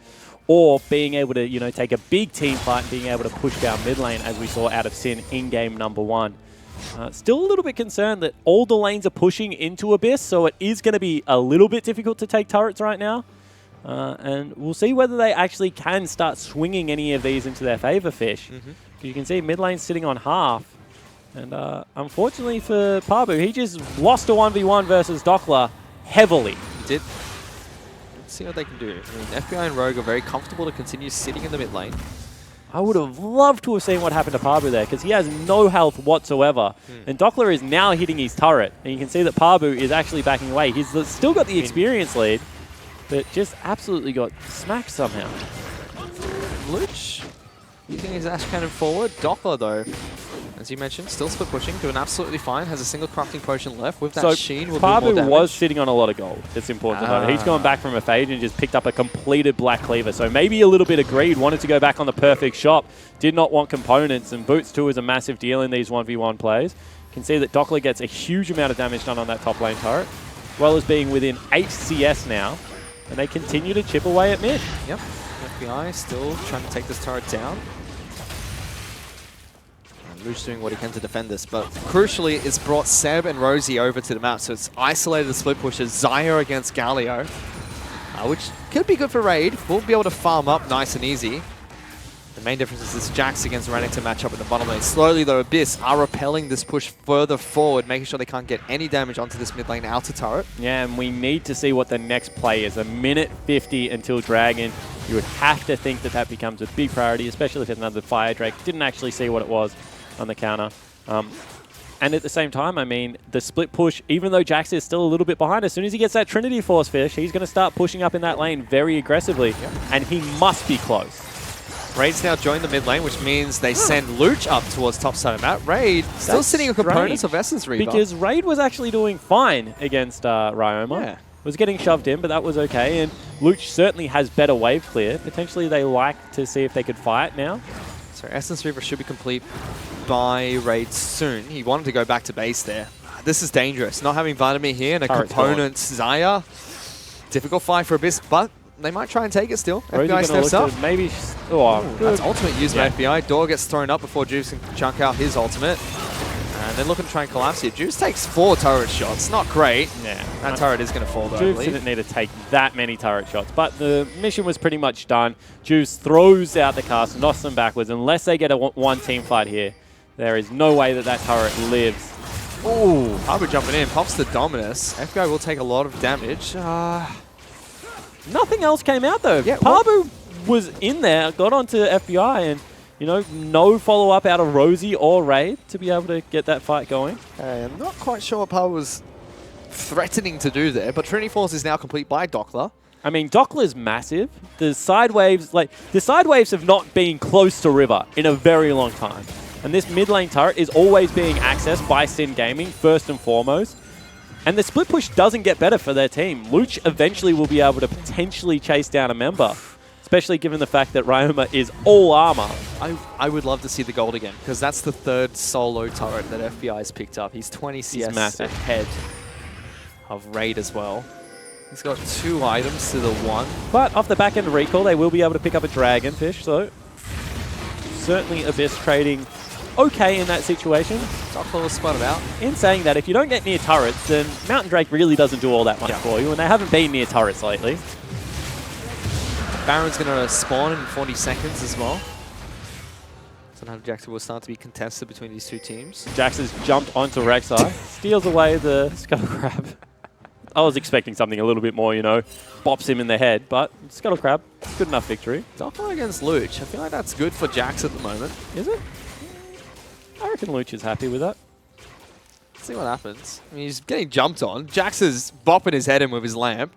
or being able to, take a big team fight and being able to push down mid lane, as we saw out of Sin in game number 1. Still a little bit concerned that all the lanes are pushing into Abyss, so it is going to be a little bit difficult to take turrets right now. And we'll see whether they actually can start swinging any of these into their favor, Fish. You can see mid lane sitting on half. And unfortunately for Pabu, he just lost a 1v1 versus Dockler heavily. He did. Let's see what they can do. I mean, FBI and Rogue are very comfortable to continue sitting in the mid lane. I would have loved to have seen what happened to Pabu there, because he has no health whatsoever. And Dockler is now hitting his turret. And you can see that Pabu is actually backing away. He's still got the experience lead, but just absolutely got smacked somehow. Luch using his Ash Cannon forward. Dockler, though, as you mentioned, still split pushing, doing absolutely fine. Has a single crafting potion left. With that Sheen, will do more damage. Pabu was sitting on a lot of gold. It's important to note. He's gone back from a phage and just picked up a completed Black Cleaver. So maybe a little bit of greed. Wanted to go back on the perfect shop. Did not want components. And Boots 2 is a massive deal in these 1v1 plays. You can see that Dockler gets a huge amount of damage done on that top lane turret, as well as being within 8 CS now. And they continue to chip away at mid. Yep. FBI still trying to take this turret down. Luch doing what he can to defend this, but crucially, it's brought Seb and Rosie over to the map, so it's isolated the split pushers. Zaya against Galio, which could be good for Raid. We'll be able to farm up nice and easy. The main difference is this Jax against Renekton matchup in the bottom lane. Slowly, though, Abyss are repelling this push further forward, making sure they can't get any damage onto this mid lane outer turret. Yeah, and we need to see what the next play is. 1:50 until Dragon. You would have to think that that becomes a big priority, especially if it's another Fire Drake. Didn't actually see what it was on the counter. And at the same time, I mean, the split push, even though Jax is still a little bit behind, as soon as he gets that Trinity Force Fish, he's going to start pushing up in that lane very aggressively. And he must be close. Raid's now joined the mid lane, which means they send Luch up towards top side of map. Raid still sitting on components of Essence Reaver. Because Raid was actually doing fine against Ryoma. Yeah. Was getting shoved in, but that was okay. And Luch certainly has better wave clear. Potentially they like to see if they could fight now. So Essence Reaver should be complete by Raid soon. He wanted to go back to base there. This is dangerous. Not having Vladimir here and a component Zaya. Difficult fight for Abyss, but they might try and take it still. FBI steps up. Maybe. That's ultimate use by FBI. Door gets thrown up before Juice can chunk out his ultimate. And they're looking to try and collapse here. Juice takes 4 turret shots. Not great. Yeah. That turret is going to fall, though, Juice didn't need to take that many turret shots, but the mission was pretty much done. Juice throws out the cast, knocks them backwards. Unless they get a one team fight here, there is no way that that turret lives. Ooh, Pabu jumping in, pops the Dominus. FBI will take a lot of damage. Nothing else came out, though. Yeah, Pabu was in there, got onto FBI, and you know, no follow-up out of Rosie or Raid to be able to get that fight going. I'm not quite sure what Pabu was threatening to do there, but Trinity Force is now complete by Dockler. I mean, Dockler's massive. The side waves have not been close to River in a very long time. And this mid lane turret is always being accessed by Sin Gaming, first and foremost. And the split push doesn't get better for their team. Luch eventually will be able to potentially chase down a member, especially given the fact that Ryoma is all armor. I would love to see the gold again, because that's the 3rd solo turret that FBI has picked up. He's 20 CS ahead of Raid as well. He's got 2 items to the 1. But off the back end of recall, they will be able to pick up a Dragonfish, so certainly Abyss trading okay in that situation. Dockler was spotted out. In saying that, if you don't get near turrets, then Mountain Drake really doesn't do all that much for you, and they haven't been near turrets lately. Baron's going to spawn in 40 seconds as well. So now Jackson will start to be contested between these two teams. Jax has jumped onto Rek'Sai, steals away the Scuttle Crab. I was expecting something a little bit more, you know, bops him in the head, but Scuttle Crab, good enough victory. Dockler against Luch. I feel like that's good for Jax at the moment. Is it? I reckon Luch is happy with that. Let's see what happens. I mean, he's getting jumped on. Jax is bopping his head in with his lamp,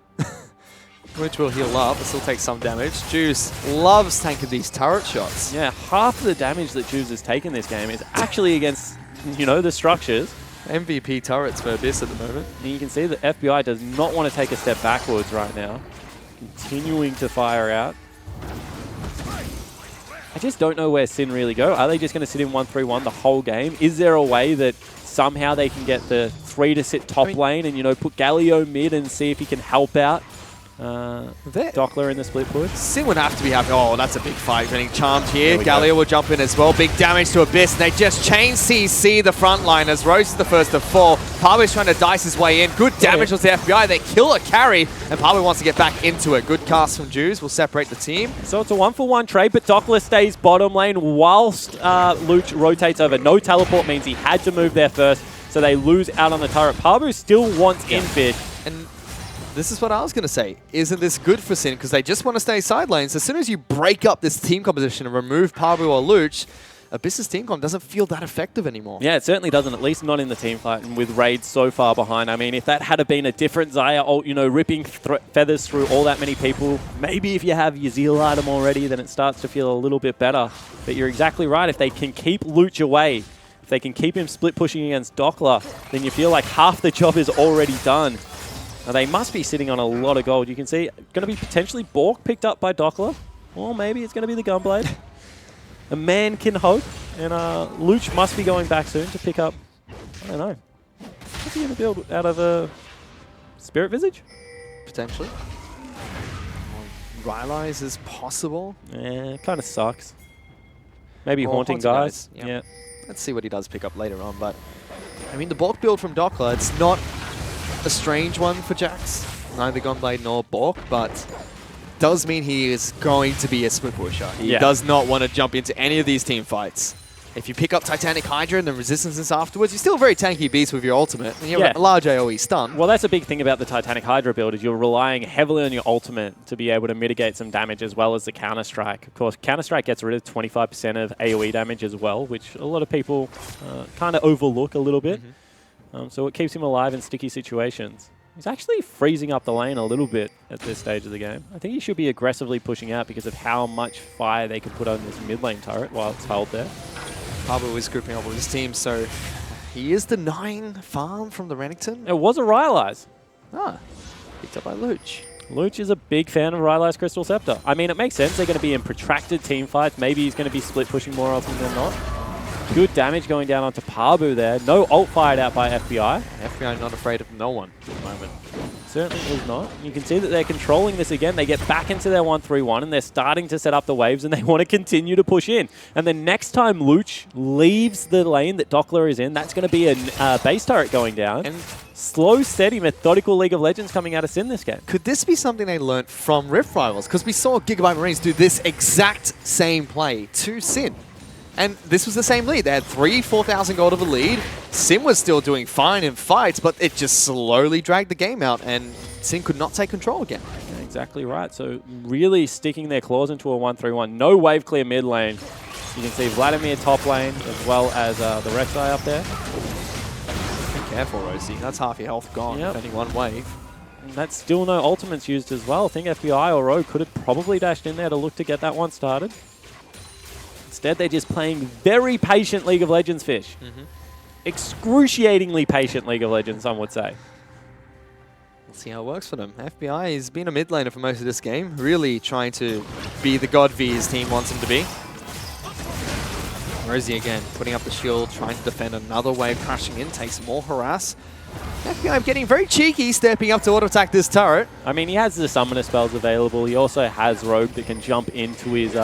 which will heal up, but still take some damage. Juice loves tanking these turret shots. Yeah, half of the damage that Juice has taken this game is actually against, you know, the structures. MVP turrets for Abyss at the moment. And you can see that FBI does not want to take a step backwards right now. Continuing to fire out. I just don't know where Sin really go. Are they just going to sit in 1-3-1 the whole game? Is there a way that somehow they can get the 3 to sit top lane and, you know, put Galio mid and see if he can help out Dockler in the split push. Sin would have to be happy. Oh, that's a big fight. Getting charmed here. Galio will jump in as well. Big damage to Abyss. And they just chain CC the front line as Rose is the first to fall. Pabu's trying to dice his way in. Good damage with the FBI. They kill a carry. And Pabu wants to get back into it. Good cast from Juice will separate the team. So it's a 1-for-1 trade, but Dockler stays bottom lane whilst Luch rotates over. No teleport means he had to move there first. So they lose out on the turret. Pabu still wants infish. And this is what I was going to say. Isn't this good for Sin? Because they just want to stay side lanes. As soon as you break up this team composition and remove Pabu or Luch, Abyss's team comp doesn't feel that effective anymore. Yeah, it certainly doesn't, at least not in the team fight and with Raid so far behind. I mean, if that had been a different Xayah ult, you know, ripping feathers through all that many people, maybe if you have your Zeal item already, then it starts to feel a little bit better. But you're exactly right. If they can keep Luch away, if they can keep him split pushing against Dockler, then you feel like half the job is already done. Now they must be sitting on a lot of gold. You can see going to be potentially Bork picked up by Dockler. Or maybe it's going to be the Gunblade. A man can hope. And Luch must be going back soon to pick up, I don't know. What's he going to build out of a Spirit Visage? Potentially. Rylai's is possible. Yeah, kind of sucks. Maybe Haunting Guys. Yeah. Let's see what he does pick up later on. But, I mean, the Bork build from Dockler, it's not a strange one for Jax. Neither Gunblade nor Bork, but does mean he is going to be a split pusher. He does not want to jump into any of these team fights. If you pick up Titanic Hydra and the resistances afterwards, you're still a very tanky beast with your ultimate. And you have a large AoE stun. Well, that's a big thing about the Titanic Hydra build, is you're relying heavily on your ultimate to be able to mitigate some damage as well as the Counter-Strike. Of course, Counter-Strike gets rid of 25% of AoE damage as well, which a lot of people kind of overlook a little bit. So it keeps him alive in sticky situations. He's actually freezing up the lane a little bit at this stage of the game. I think he should be aggressively pushing out because of how much fire they can put on this mid lane turret while it's held there. Pabu is grouping up with his team, so he is denying farm from the Renekton. It was a Rylai's. Picked up by Luch. Luch is a big fan of Rylai's Crystal Scepter. I mean, it makes sense. They're going to be in protracted team fights. Maybe he's going to be split pushing more often than not. Good damage going down onto Pabu there. No ult fired out by FBI. FBI not afraid of no one at the moment. Certainly is not. You can see that they're controlling this again. They get back into their 1-3-1 and they're starting to set up the waves and they want to continue to push in. And the next time Luch leaves the lane that Dockler is in, that's going to be a base turret going down. And slow, steady, methodical League of Legends coming out of Sin this game. Could this be something they learnt from Rift Rivals? Because we saw Gigabyte Marines do this exact same play to Sin. And this was the same lead. They had 4,000 gold of a lead. Sin was still doing fine in fights, but it just slowly dragged the game out, and Sin could not take control again. Yeah, exactly right. So really sticking their claws into a 1-3-1. No wave clear mid lane. You can see Vladimir top lane, as well as the Rek'Sai up there. Be careful, Rosie. That's half your health gone, depending one wave. And that's still no ultimates used as well. I think FBI or Rogue could have probably dashed in there to look to get that one started. Instead, they're just playing very patient League of Legends fish. Excruciatingly patient League of Legends, some would say. We'll see how it works for them. FBI has been a mid laner for most of this game, really trying to be the god V his team wants him to be. Rosie again, putting up the shield, trying to defend another wave, crashing in, takes more harass. FBI getting very cheeky, stepping up to auto-attack this turret. I mean, he has the summoner spells available. He also has Rogue that can jump into his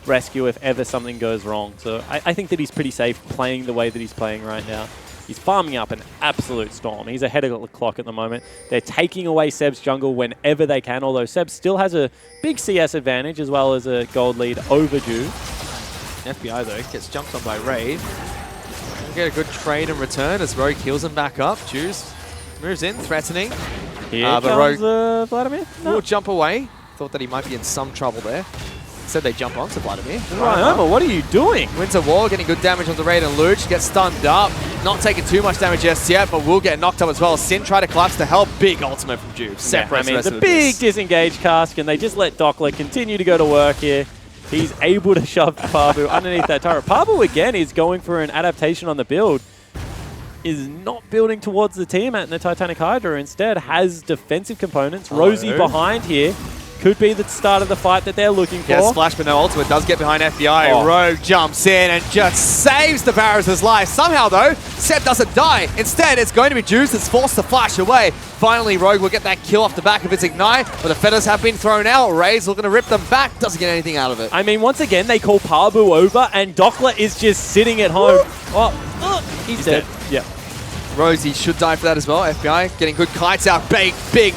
rescue if ever something goes wrong. So I think that he's pretty safe playing the way that he's playing right now. He's farming up an absolute storm. He's ahead of the clock at the moment. They're taking away Seb's jungle whenever they can, although Seb still has a big CS advantage as well as a gold lead over Jude. FBI, though, gets jumped on by Raid. We'll get a good trade in return as Rogue heals him back up. Juice moves in, threatening. Here comes Vladimir. Will jump away. Thought that he might be in some trouble there. Instead, they jump onto Vladimir. Ryoma, what are you doing? Winter War getting good damage onto Raid and Luch. Gets stunned up. Not taking too much damage just yet, but will get knocked up as well. Sin try to collapse to help. Big ultimate from Juve. Separates it's a big disengage cask, and they just let Dockler continue to go to work here. He's able to shove Pabu underneath that turret. Pabu, again, is going for an adaptation on the build. Is not building towards the team at the Titanic Hydra. Instead, has defensive components. Rosie behind here. Could be the start of the fight that they're looking for. Yes, Flash, but no ultimate. Does get behind FBI. Oh. Rogue jumps in and just saves the Varus' life. Somehow, though, Seb doesn't die. Instead, it's going to be Juice that's forced to flash away. Finally, Rogue will get that kill off the back of its Ignite, but the feathers have been thrown out. Ray's looking to rip them back. Doesn't get anything out of it. I mean, once again, they call Parbu over, and Dockler is just sitting at home. Oh, he's dead. Yeah. Rosie should die for that as well. FBI getting good kites out. Big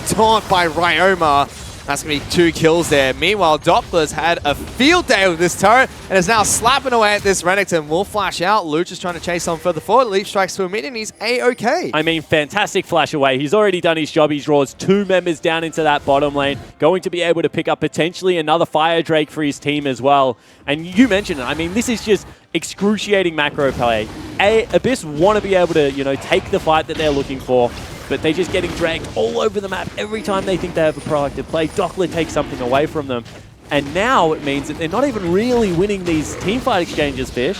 taunt by Ryoma. That's going to be 2 kills there. Meanwhile, Doppler's had a field day with this turret and is now slapping away at this Renekton. Will flash out. Luch is trying to chase on further forward. Leap strikes to a mid and he's A-okay. I mean, fantastic flash away. He's already done his job. He draws 2 members down into that bottom lane. Going to be able to pick up potentially another Fire Drake for his team as well. And you mentioned it. I mean, this is just excruciating macro play. Abyss want to be able to, you know, take the fight that they're looking for, but they're just getting dragged all over the map every time they think they have a proactive play. Dockler takes something away from them. And now it means that they're not even really winning these teamfight exchanges, Fish.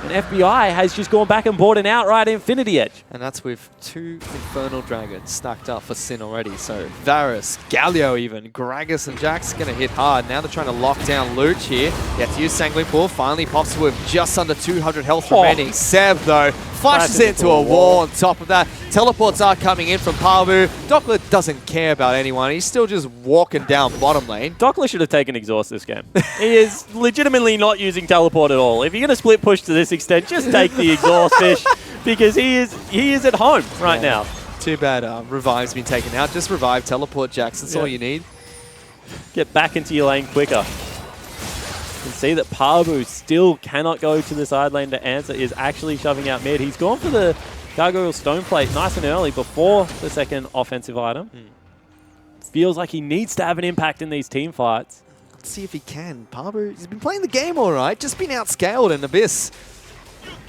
And FBI has just gone back and bought an outright Infinity Edge. And that's with 2 Infernal Dragons stacked up for Sin already. So Varus, Galio even, Gragas and Jax going to hit hard. Now they're trying to lock down Luch here. They have to use Sanguine Pool. Finally pops with just under 200 health remaining. Seb, though, flashes into a wall on top of that. Teleports are coming in from Parvu. Dockler doesn't care about anyone. He's still just walking down bottom lane. Dockler should have taken Exhaust this game. He is legitimately not using Teleport at all. If you're going to split push to this extent, just take the Exhaust, Fish, because he is at home right now. Too bad Revive's been taken out. Just Revive, Teleport, Jax. That's all you need. Get back into your lane quicker. You can see that Parvu still cannot go to the side lane to answer, is actually shoving out mid. He's gone for the Gargoyle Stone Plate nice and early before the second offensive item. Feels like he needs to have an impact in these team fights. Let's see if he can. Parvu, he's been playing the game all right, just been outscaled in Abyss.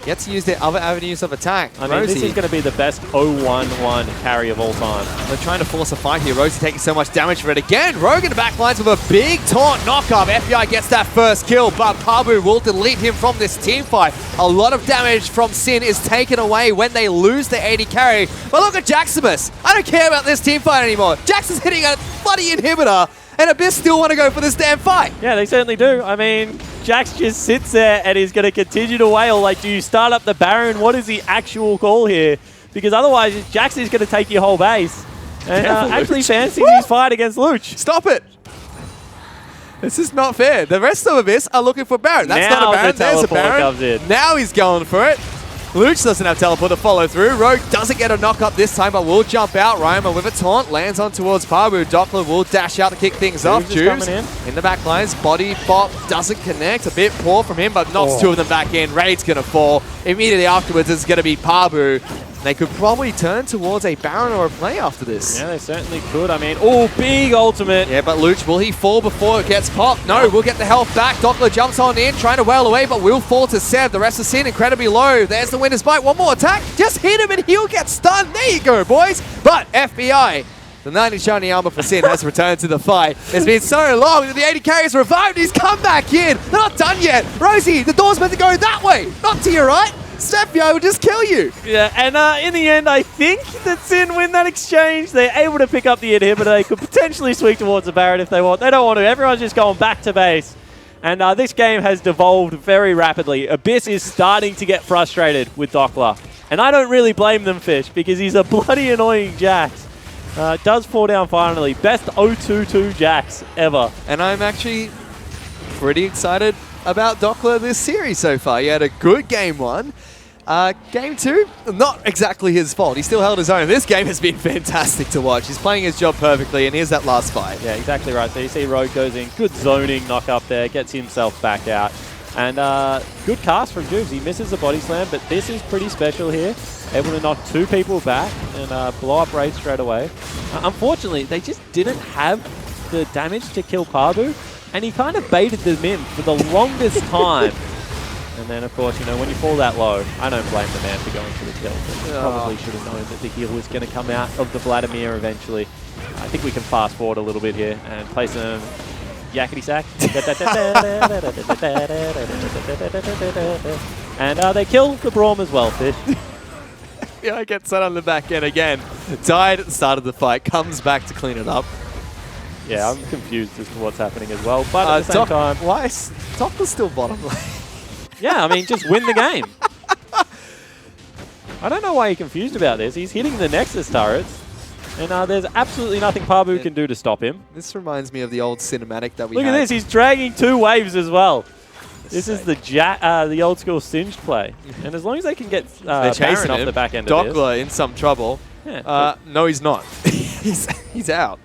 Gets to use their other avenues of attack. I mean, this is going to be the best 0-1-1 carry of all time. They're trying to force a fight here. Rosie taking so much damage for it again. Rogue in the back lines with a big taunt knockup. FBI gets that first kill, but Parvu will delete him from this team fight. A lot of damage from Sin is taken away when they lose the 80 carry. But look at Jaximus. I don't care about this team fight anymore. Jax is hitting a bloody inhibitor, and Abyss still want to go for this damn fight. Yeah, they certainly do. I mean, Jax just sits there and is going to continue to wail. Like, do you start up the Baron? What is the actual call here? Because otherwise, Jax is going to take your whole base. And actually fancies his fight against Luch. Stop it. This is not fair. The rest of Abyss are looking for Baron. That's now not a Baron. the There's a Baron. comes in. Now he's going for it. Luch doesn't have teleport to follow through. Rogue doesn't get a knock up this time, but will jump out. Ryoma with a taunt lands on towards Parvu. Dockler will dash out to kick things off. Juves in the back lines. Body bop doesn't connect. A bit poor from him, but knocks 2 of them back in. Raid's going to fall. Immediately afterwards, it's going to be Parvu. They could probably turn towards a Baron or a play after this. Yeah, they certainly could. I mean, oh, big ultimate. Yeah, but Luch, will he fall before it gets popped? No, we'll get the health back. Dockler jumps on in, trying to wail away, but will fall to Seb. The rest of Sin incredibly low. There's the Winner's Bite. One more attack. Just hit him and he'll get stunned. There you go, boys. But FBI, the 90 shiny armor for Sin, has returned to the fight. It's been so long that the 80 carry is revived. He's come back in. They're not done yet. Rosie, the door's meant to go that way, not to your right. Stefio will just kill you. Yeah, and in the end, I think that Sin win that exchange. They're able to pick up the inhibitor. They could potentially swing towards the Baron if they want. They don't want to. Everyone's just going back to base. And this game has devolved very rapidly. Abyss is starting to get frustrated with Dockler. And I don't really blame them, Fish, because he's a bloody annoying Jax. Does fall down finally. Best 0-2-2 Jax ever. And I'm actually pretty excited about Dockler this series so far. He had a good game 1. Game 2, not exactly his fault. He still held his own. This game has been fantastic to watch. He's playing his job perfectly, and here's that last fight. Yeah, exactly right. So you see Rogue goes in. Good zoning knock up there. Gets himself back out. And good cast from Juves. He misses the body slam, but this is pretty special here. Able to knock 2 people back and blow up Raid straight away. Unfortunately, they just didn't have the damage to kill Parvu. And he kind of baited them in for the longest time. And then, of course, you know, when you fall that low, I don't blame the man for going for the kill. He probably should have known that the heal was going to come out of the Vladimir eventually. I think we can fast forward a little bit here and play some yakety sack. And they kill the Braum as well, Fish. Yeah, gets set on the back end again. Died at the start of the fight, comes back to clean it up. Yeah, I'm confused as to what's happening as well. But at the same time... Why is Dockler's still bottom lane? Yeah, I mean, just win the game. I don't know why you're confused about this. He's hitting the Nexus turrets, and there's absolutely nothing Pabu can do to stop him. This reminds me of the old cinematic that we Look had. at this. He's dragging 2 waves as well. This is the old school Singed play. And as long as they can get Baron off the back end of this. Dockler in some trouble. Yeah, no, he's not. he's out.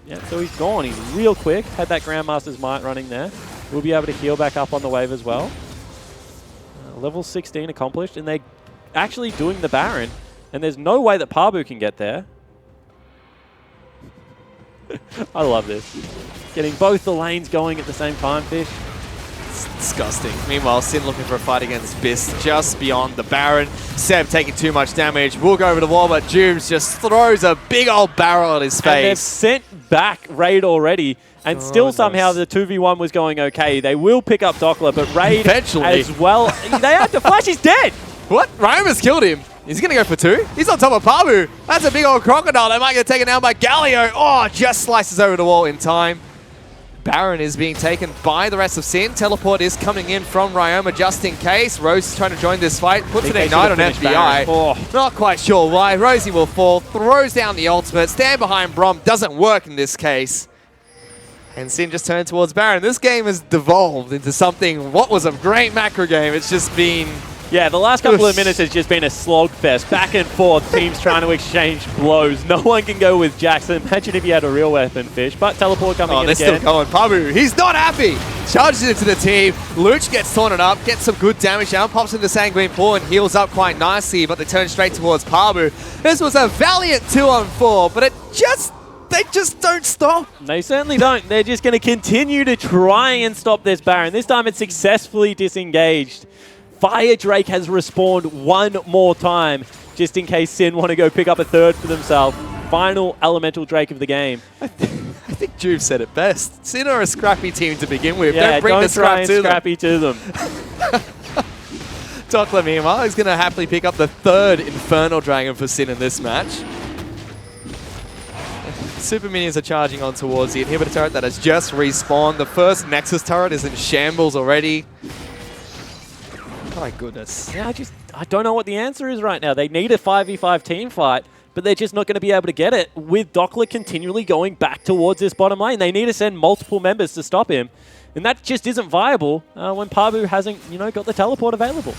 Yeah, so he's gone. He's real quick. Had that Grandmaster's Might running there. We'll be able to heal back up on the wave as well. Level 16 accomplished, and they're actually doing the Baron. And there's no way that Pabu can get there. I love this. Getting both the lanes going at the same time, Fish. It's disgusting. Meanwhile, Sin looking for a fight against Biss just beyond the Baron. Seb taking too much damage. Will go over the wall, but Jubes just throws a big old barrel at his face. And they've sent back Raid already, and still somehow the 2v1 was going okay. They will pick up Dockler, but Raid as well. They had to flash. He's dead. What? Ryoma's killed him. He's going to go for 2. He's on top of Pabu. That's a big old crocodile. They might get taken down by Galio. Oh, just slices over the wall in time. Baron is being taken by the rest of Sin. Teleport is coming in from Ryoma just in case. Rose is trying to join this fight. Puts an Ignite on FBI. Oh. Not quite sure why. Rosie will fall. Throws down the ultimate. Stand behind Brom. Doesn't work in this case. And Sin just turned towards Baron. This game has devolved into something, what was a great macro game. It's just been... Yeah, the last couple of minutes has just been a slogfest. Back and forth, teams trying to exchange blows. No one can go with Jackson. Imagine if he had a real weapon, Fish. But teleport coming in again. They're still going. Pabu, he's not happy. Charges into the team. Luch gets taunted up, gets some good damage down, pops into Sanguine Pool and heals up quite nicely, but they turn straight towards Pabu. This was a valiant 2-on-4, but they just don't stop. They certainly don't. They're just going to continue to try and stop this Baron. This time it's successfully disengaged. Fire Drake has respawned one more time, just in case Sin want to go pick up a third for themselves. Final Elemental Drake of the game. I think Juve said it best. Sin are a scrappy team to begin with. Yeah, don't bring the scrap to scrappy to them. Dockler, meanwhile, is going to happily pick up the 3rd Infernal Dragon for Sin in this match. Super Minions are charging on towards the inhibitor turret that has just respawned. The first Nexus turret is in shambles already. My goodness. Yeah, I don't know what the answer is right now. They need a 5v5 team fight, but they're just not going to be able to get it with Dockler continually going back towards this bottom lane. They need to send multiple members to stop him, and that just isn't viable when Pabu hasn't, got the teleport available.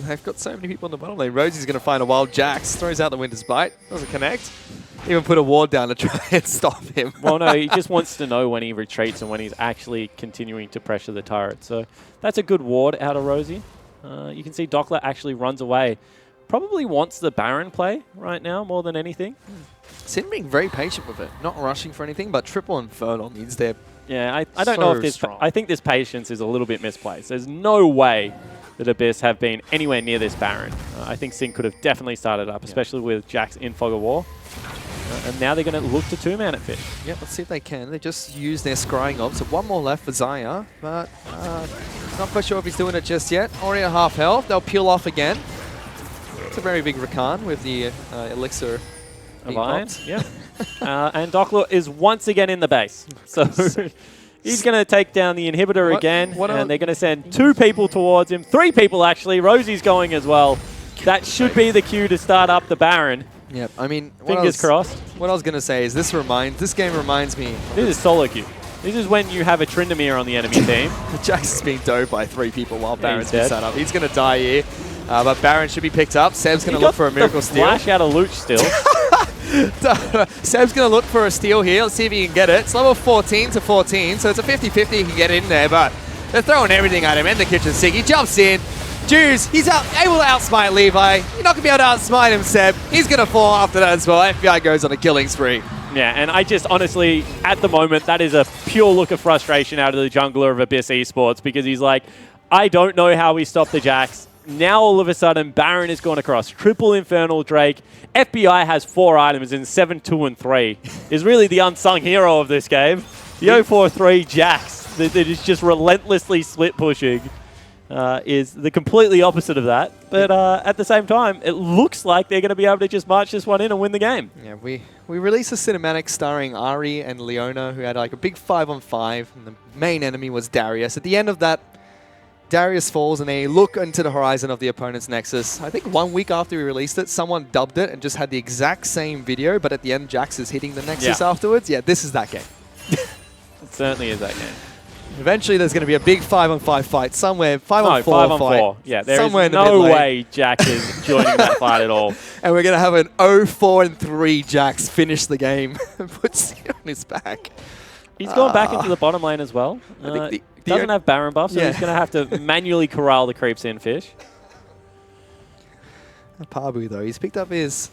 They've got so many people on the bottom lane. Rosie's going to find a wild Jax, throws out the Winter's Bite, doesn't connect. Even put a ward down to try and stop him. Well, no, he just wants to know when he retreats and when he's actually continuing to pressure the turret. So that's a good ward out of Rosie. You can see Dockler actually runs away. Probably wants the Baron play right now more than anything. Sin being very patient with it, not rushing for anything, but triple Infernal means they're I don't know if this... I think this patience is a little bit misplaced. There's no way that Abyss have been anywhere near this Baron. I think Sin could have definitely started up, especially with Jax in Fog of War. And now they're going to look to 2-man at Fish. Yeah, let's see if they can. They just use their scrying off. So 1 more left for Zaya, but not quite sure if he's doing it just yet. Already at half health. They'll peel off again. It's a very big Rakan with the elixir of iron. Yeah. And Dockler is once again in the base. So he's going to take down the inhibitor again, and they're going to send 2 people towards him. 3 people, actually. Rosie's going as well. That should be the cue to start up the Baron. Yep, I mean... Fingers crossed. What I was going to say is this game reminds me... This is solo queue. This is when you have a Tryndamere on the enemy team. Jax is being dove by 3 people while Baron's been set up. He's going to die here, but Baron should be picked up. Seb's going to look for a miracle steal. Flash out of Luch still. Seb's going to look for a steal here. Let's see if he can get it. It's level 14 to 14, so it's a 50-50 he can get in there, but they're throwing everything at him in the kitchen sink. He jumps in. Jews, he's able to outsmite Levi. You're not going to be able to outsmite him, Seb. He's going to fall after that as well. FBI goes on a killing spree. Yeah, and I just honestly, at the moment, that is a pure look of frustration out of the jungler of Abyss Esports, because he's like, I don't know how we stop the Jax. Now all of a sudden, Baron has gone across. Triple Infernal Drake. FBI has 4 items in 7, 2, and 3. Is really the unsung hero of this game. The 0-4-3 Jax that is just relentlessly split pushing. is the completely opposite of that. But at the same time, it looks like they're going to be able to just march this one in and win the game. Yeah, we released a cinematic starring Ari and Leona, who had like a big 5-on-5, and the main enemy was Darius. At the end of that, Darius falls and they look into the horizon of the opponent's Nexus. I think 1 week after we released it, someone dubbed it and just had the exact same video, but at the end, Jax is hitting the Nexus afterwards. Yeah, this is that game. It certainly is that game. Eventually, there's going to be a big 5-on-5 fight somewhere. 5-on-4 5-on-4. Yeah, there somewhere is in the no mid lane. way Jax is joining that fight at all. And we're going to have an 0-4-3 Jax finish the game and put Sin on his back. He's gone back into the bottom lane as well. Doesn't have Baron buff, so he's going to have to manually corral the creeps in fish. Pabu though, he's picked up his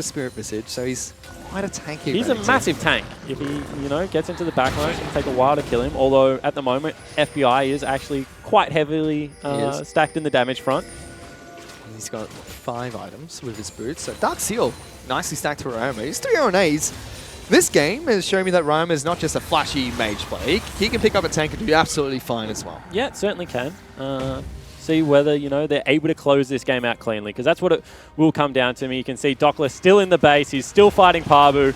Spirit Visage, so he's quite a tanky. He's a massive tank. If he, gets into the back line, it's going to take a while to kill him. Although at the moment, FBI is actually quite heavily stacked in the damage front. He's got 5 items with his boots. So Dark Seal, nicely stacked for Ryoma. He's 3 RNAs. This game has shown me that Ryoma is not just a flashy mage play. He can pick up a tank and do absolutely fine as well. Yeah, it certainly can. See whether, they're able to close this game out cleanly, because that's what it will come down to. You can see Dockler still in the base. He's still fighting Pabu.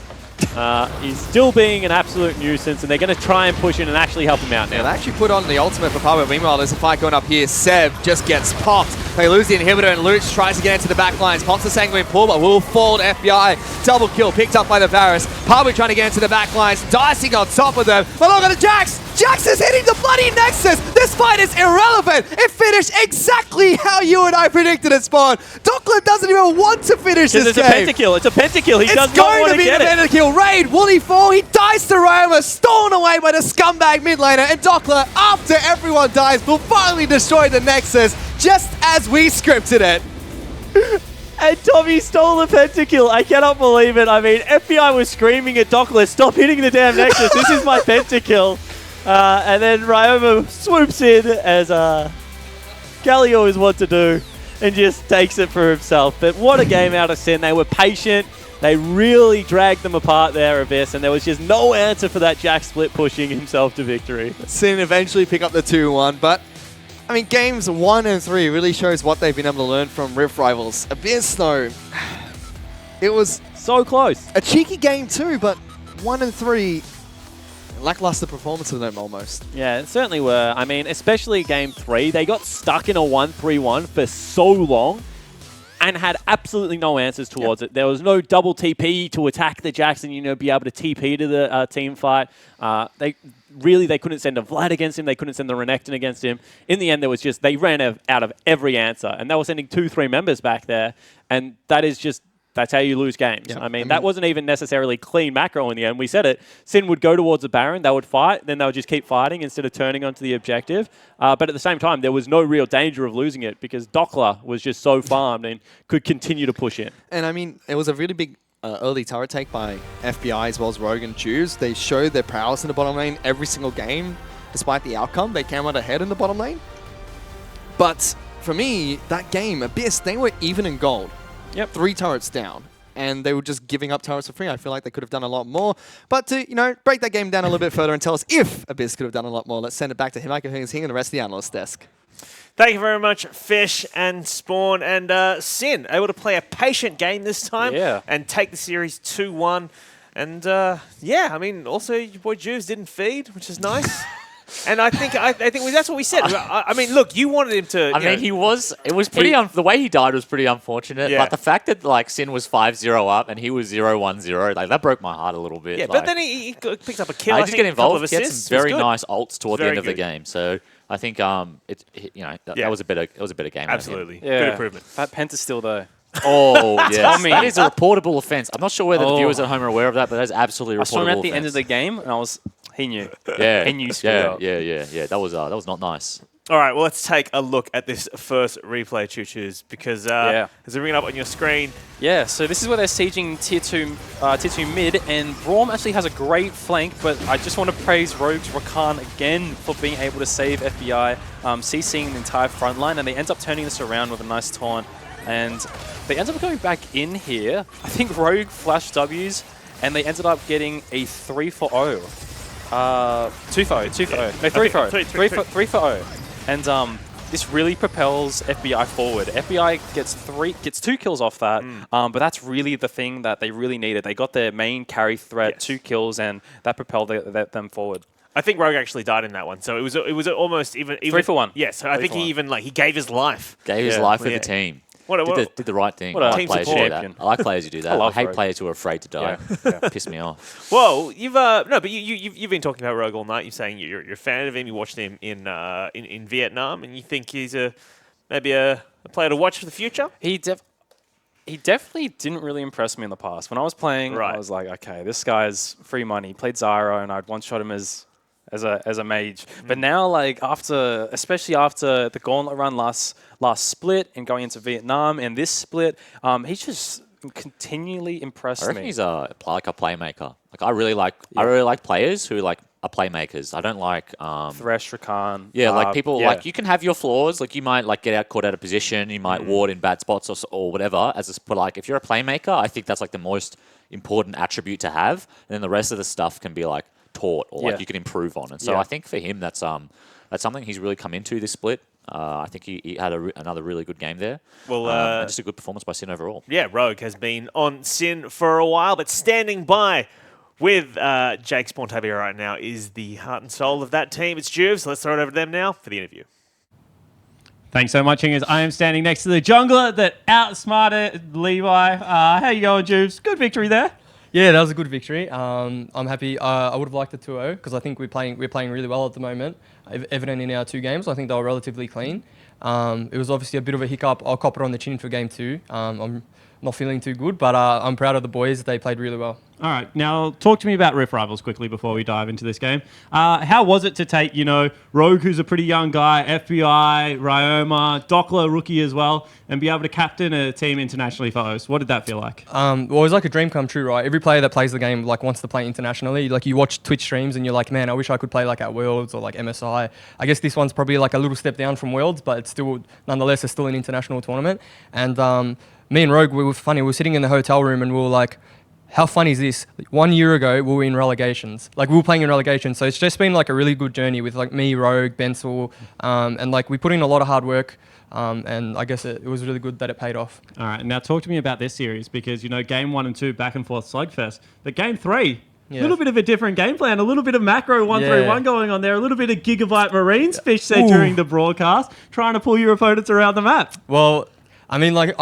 He's still being an absolute nuisance, and they're going to try and push in and actually help him out now. They actually put on the ultimate for Pabu. Meanwhile, there's a fight going up here. Seb just gets popped. They lose the inhibitor, and Luch tries to get into the back lines. Pops the Sanguine Pull, but will fall to FBI. Double kill picked up by the Varus. Pabu trying to get into the back lines, dicing on top of them. But look at the Jax! Jax is hitting the bloody Nexus! This fight is irrelevant! It finished exactly how you and I predicted it, Spawn. Dockler doesn't even want to finish this it's game. It's a pentakill. He does not want to get it. It's going to be a pentakill. Raid, Wooly fall. He dies to Ryoma, stolen away by the scumbag mid laner. And Dockler, after everyone dies, will finally destroy the Nexus, just as we scripted it. And Tommy stole the pentakill. I cannot believe it. I mean, FBI was screaming at Dockler, stop hitting the damn Nexus. This is my pentakill. And then Ryoma swoops in, as Galio is what to do, and just takes it for himself. But what a game out of Sin. They were patient. They really dragged them apart there, Abyss, and there was just no answer for that Jax Split pushing himself to victory. Sin eventually pick up the 2-1, but I mean, games 1 and 3 really shows what they've been able to learn from Rift Rivals. Abyss, though, it was so close. A cheeky game too, but 1 and 3, lackluster performance of them almost. Yeah, it certainly were. I mean, especially game 3, they got stuck in a 1-3-1 for so long and had absolutely no answers towards it. There was no double TP to attack the Jax and, be able to TP to the team fight. They couldn't send a Vlad against him. They couldn't send the Renekton against him. In the end, there was just, they ran out of every answer. And they were sending 2-3 members back there. And that's how you lose games. Yep. I mean, that wasn't even necessarily clean macro in the end. We said it. Sin would go towards the Baron. They would fight. Then they would just keep fighting instead of turning onto the objective. But at the same time, there was no real danger of losing it because Dockler was just so farmed and could continue to push in. And I mean, it was a really big early turret take by FBI as well as Rogue and Choose. They showed their prowess in the bottom lane every single game. Despite the outcome, they came out ahead in the bottom lane. But for me, that game, Abyss, they were even in gold. Yep. 3 turrets down. And they were just giving up turrets for free. I feel like they could have done a lot more. But to, break that game down a little bit further and tell us if Abyss could have done a lot more, let's send it back to him, Michael Higgins, and the rest of the analyst desk. Thank you very much, Fish and Spawn. And Sin, able to play a patient game this time and take the series 2-1. And I mean, also your boy Juves didn't feed, which is nice. And I think that's what we said. I mean, look, you wanted him to. I mean, he was. It was pretty. The way he died was pretty unfortunate. Yeah. But the fact that Sin was 5-0 up and he was 0-1-0, that broke my heart a little bit. Yeah, but then he picked up a kill. I I just think get a couple involved. of He had assists. some very nice ults toward the end of the good. game. So I think that was a better game. Absolutely, Yeah. good improvement. That pentastill though. Oh, yes. Tommy. That is a reportable offense. I'm not sure whether the viewers at home are aware of that, but that is absolutely a I saw him reportable at the end of offense. the game, and he knew. Yeah, he knew screwed up. yeah. That was not nice. All right, well, let's take a look at this first replay, Choo-Choos, because as we bring it up on your screen. Yeah, so this is where they're sieging tier 2 mid, and Braum actually has a great flank, but I just want to praise Rogue's Rakan again for being able to save FBI, CCing the entire front line, and they end up turning this around with a nice taunt, and they end up going back in here. I think Rogue flashed Ws, and they ended up getting a 3-for-0. 2-for-0. No, 3-for-0. 3-for-0. And this really propels FBI forward. FBI gets 2 kills off that, but that's really the thing that they really needed. They got their main carry threat, 2 kills, and that propelled them forward. I think Rogue actually died in that one, so it was almost even 3 for 1. Yes, I think he even he gave his life. Gave his life for the team. Did the right thing. I like players who do that. I like players who do that. I hate players who are afraid to die. Piss me off. Well, you've been talking about Rogue all night. You're saying you're a fan of him. You watched him in Vietnam, and you think he's maybe a player to watch for the future. He definitely didn't really impress me in the past. When I was playing, I was like, okay, this guy's free money. He played Zyro, and I'd one-shot him as a mage. But now, like especially after the Gauntlet run last split and going into Vietnam and this split, he's just continually impressed me. I reckon he's like a playmaker. Like I really like players who are playmakers. I don't like Thresh, Rakan. Yeah, like people like you can have your flaws. Like you might get caught out of position. You might ward in bad spots or whatever. But like if you're a playmaker, I think that's like the most important attribute to have. And then the rest of the stuff can be like taught or like you can improve on. And so I think for him that's something he's really come into this split. I think he had another really good game there. Well, and just a good performance by Sin overall. Yeah, Rogue has been on Sin for a while, but standing by with Jake Spontavia right now is the heart and soul of that team. It's Juve, so let's throw it over to them now for the interview. Thanks so much, Hingers. I am standing next to the jungler that outsmarted Levi. How you going, Juves? Good victory there. Yeah, that was a good victory. I'm happy. I would have liked the 2-0 because I think we're playing really well at the moment. Evident in our 2 games. I think they were relatively clean. It was obviously a bit of a hiccup. I'll cop it on the chin for game 2. I'm not feeling too good, but I'm proud of the boys. They played really well. All right, now talk to me about Rift Rivals quickly before we dive into this game. How was it to take, Rogue, who's a pretty young guy, FBI, Ryoma, Dockler, rookie as well, and be able to captain a team internationally for host? What did that feel like? Well, it was like a dream come true, right? Every player that plays the game wants to play internationally. Like you watch Twitch streams and you're like, man, I wish I could play like at Worlds or like MSI. I guess this one's probably like a little step down from Worlds, but it's still, nonetheless, it's still an international tournament. And me and Rogue, we were sitting in the hotel room and we were like, how funny is this? 1 year ago, we were in relegations. Like, we were playing in relegation. So it's just been like a really good journey with like me, Rogue, Bensel, and like we put in a lot of hard work. And I guess it was really good that it paid off. All right, now talk to me about this series because, game 1 and 2, back and forth slugfest. But game 3, a little bit of a different game plan, a little bit of macro 1-3-1 going on there, a little bit of Gigabyte Marines fish said during the broadcast, trying to pull your opponents around the map. Well, I mean, like,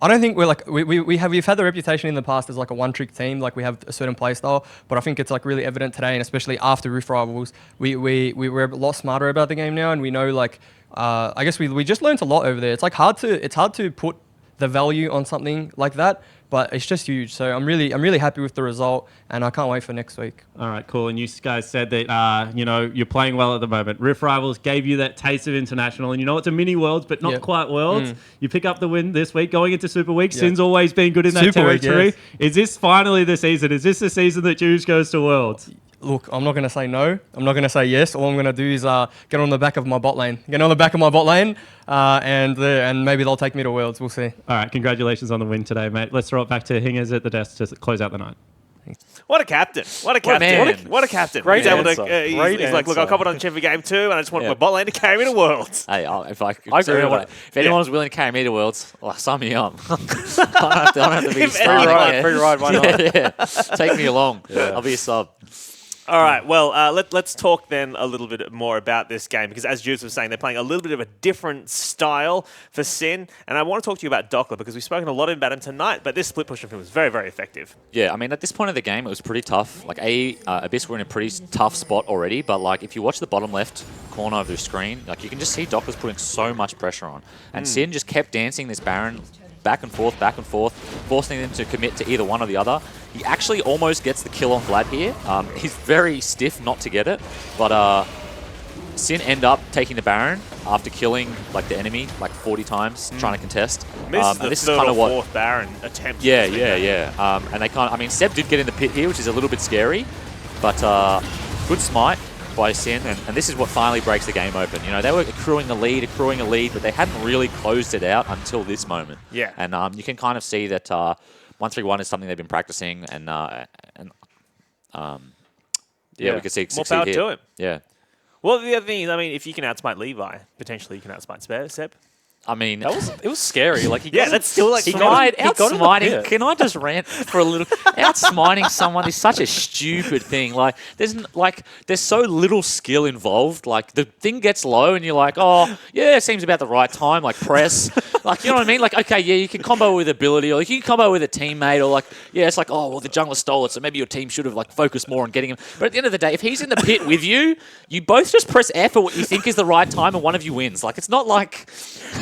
I don't think we're like we've had the reputation in the past as like a one-trick team, like we have a certain play style, but I think it's like really evident today, and especially after Rift Rivals, we're a lot smarter about the game now, and we know like I guess we just learned a lot over there. It's like hard to put the value on something like that, but it's just huge. So I'm really happy with the result, and I can't wait for next week. All right, cool. And you guys said that you're playing well at the moment. Rift Rivals gave you that taste of international, and it's a mini Worlds, but not quite Worlds. You pick up the win this week, going into Super Week. Sin's always been good in that territory. Yes. Is this finally the season? Is this the season that Juice goes to Worlds? Look, I'm not going to say no. I'm not going to say yes. All I'm going to do is get on the back of my bot lane. Get on the back of my bot lane, and maybe they'll take me to Worlds. We'll see. All right, congratulations on the win today, mate. Let's throw it back to Hingers at the desk to close out the night. What a captain. What a captain. What a captain. Great he's able answer. He's like, look, I'll cop it on the chin for game 2, and I just want my bot lane to carry me to Worlds. Hey, if anyone was willing to carry me to Worlds, sign me up. I don't have to be free ride, why not? Yeah. Take me along. I'll be a sub. All right, well, let's talk then a little bit more about this game, because as Jules was saying, they're playing a little bit of a different style for Sin, and I want to talk to you about Dockler, because we've spoken a lot about him tonight, but this split push from him was very, very effective. Yeah, I mean, at this point of the game, it was pretty tough. Like, Abyss were in a pretty tough spot already, but, like, if you watch the bottom left corner of the screen, like, you can just see Dockler's putting so much pressure on, and Sin just kept dancing this Baron back and forth, forcing them to commit to either one or the other. He actually almost gets the kill on Vlad here. He's very stiff not to get it, but Sin end up taking the Baron after killing like the enemy like 40 times trying to contest. This is kind of what fourth Baron attempt. Yeah. And they can't. I mean, Seb did get in the pit here, which is a little bit scary, but good smite by Sin, and this is what finally breaks the game open. They were accruing a lead, but they hadn't really closed it out until this moment. Yeah. And you can kind of see that 1-3-1 is something they've been practicing, and we can see more power here. to him. Yeah. Well, the other thing is, I mean, if you can outsmite Levi, potentially you can outsmite Seb. I mean, it was scary. Like that's still like he got outsmiting. Can I just rant for a little? Outsmiting someone is such a stupid thing. Like there's so little skill involved. Like the thing gets low and you're like, oh yeah, it seems about the right time. Like press, like you know what I mean? Like okay, yeah, you can combo with ability, or like you can combo with a teammate, or like yeah, it's like oh well, the jungler stole it, so maybe your team should have like focused more on getting him. But at the end of the day, if he's in the pit with you, you both just press F at what you think is the right time, and one of you wins. Like it's not like.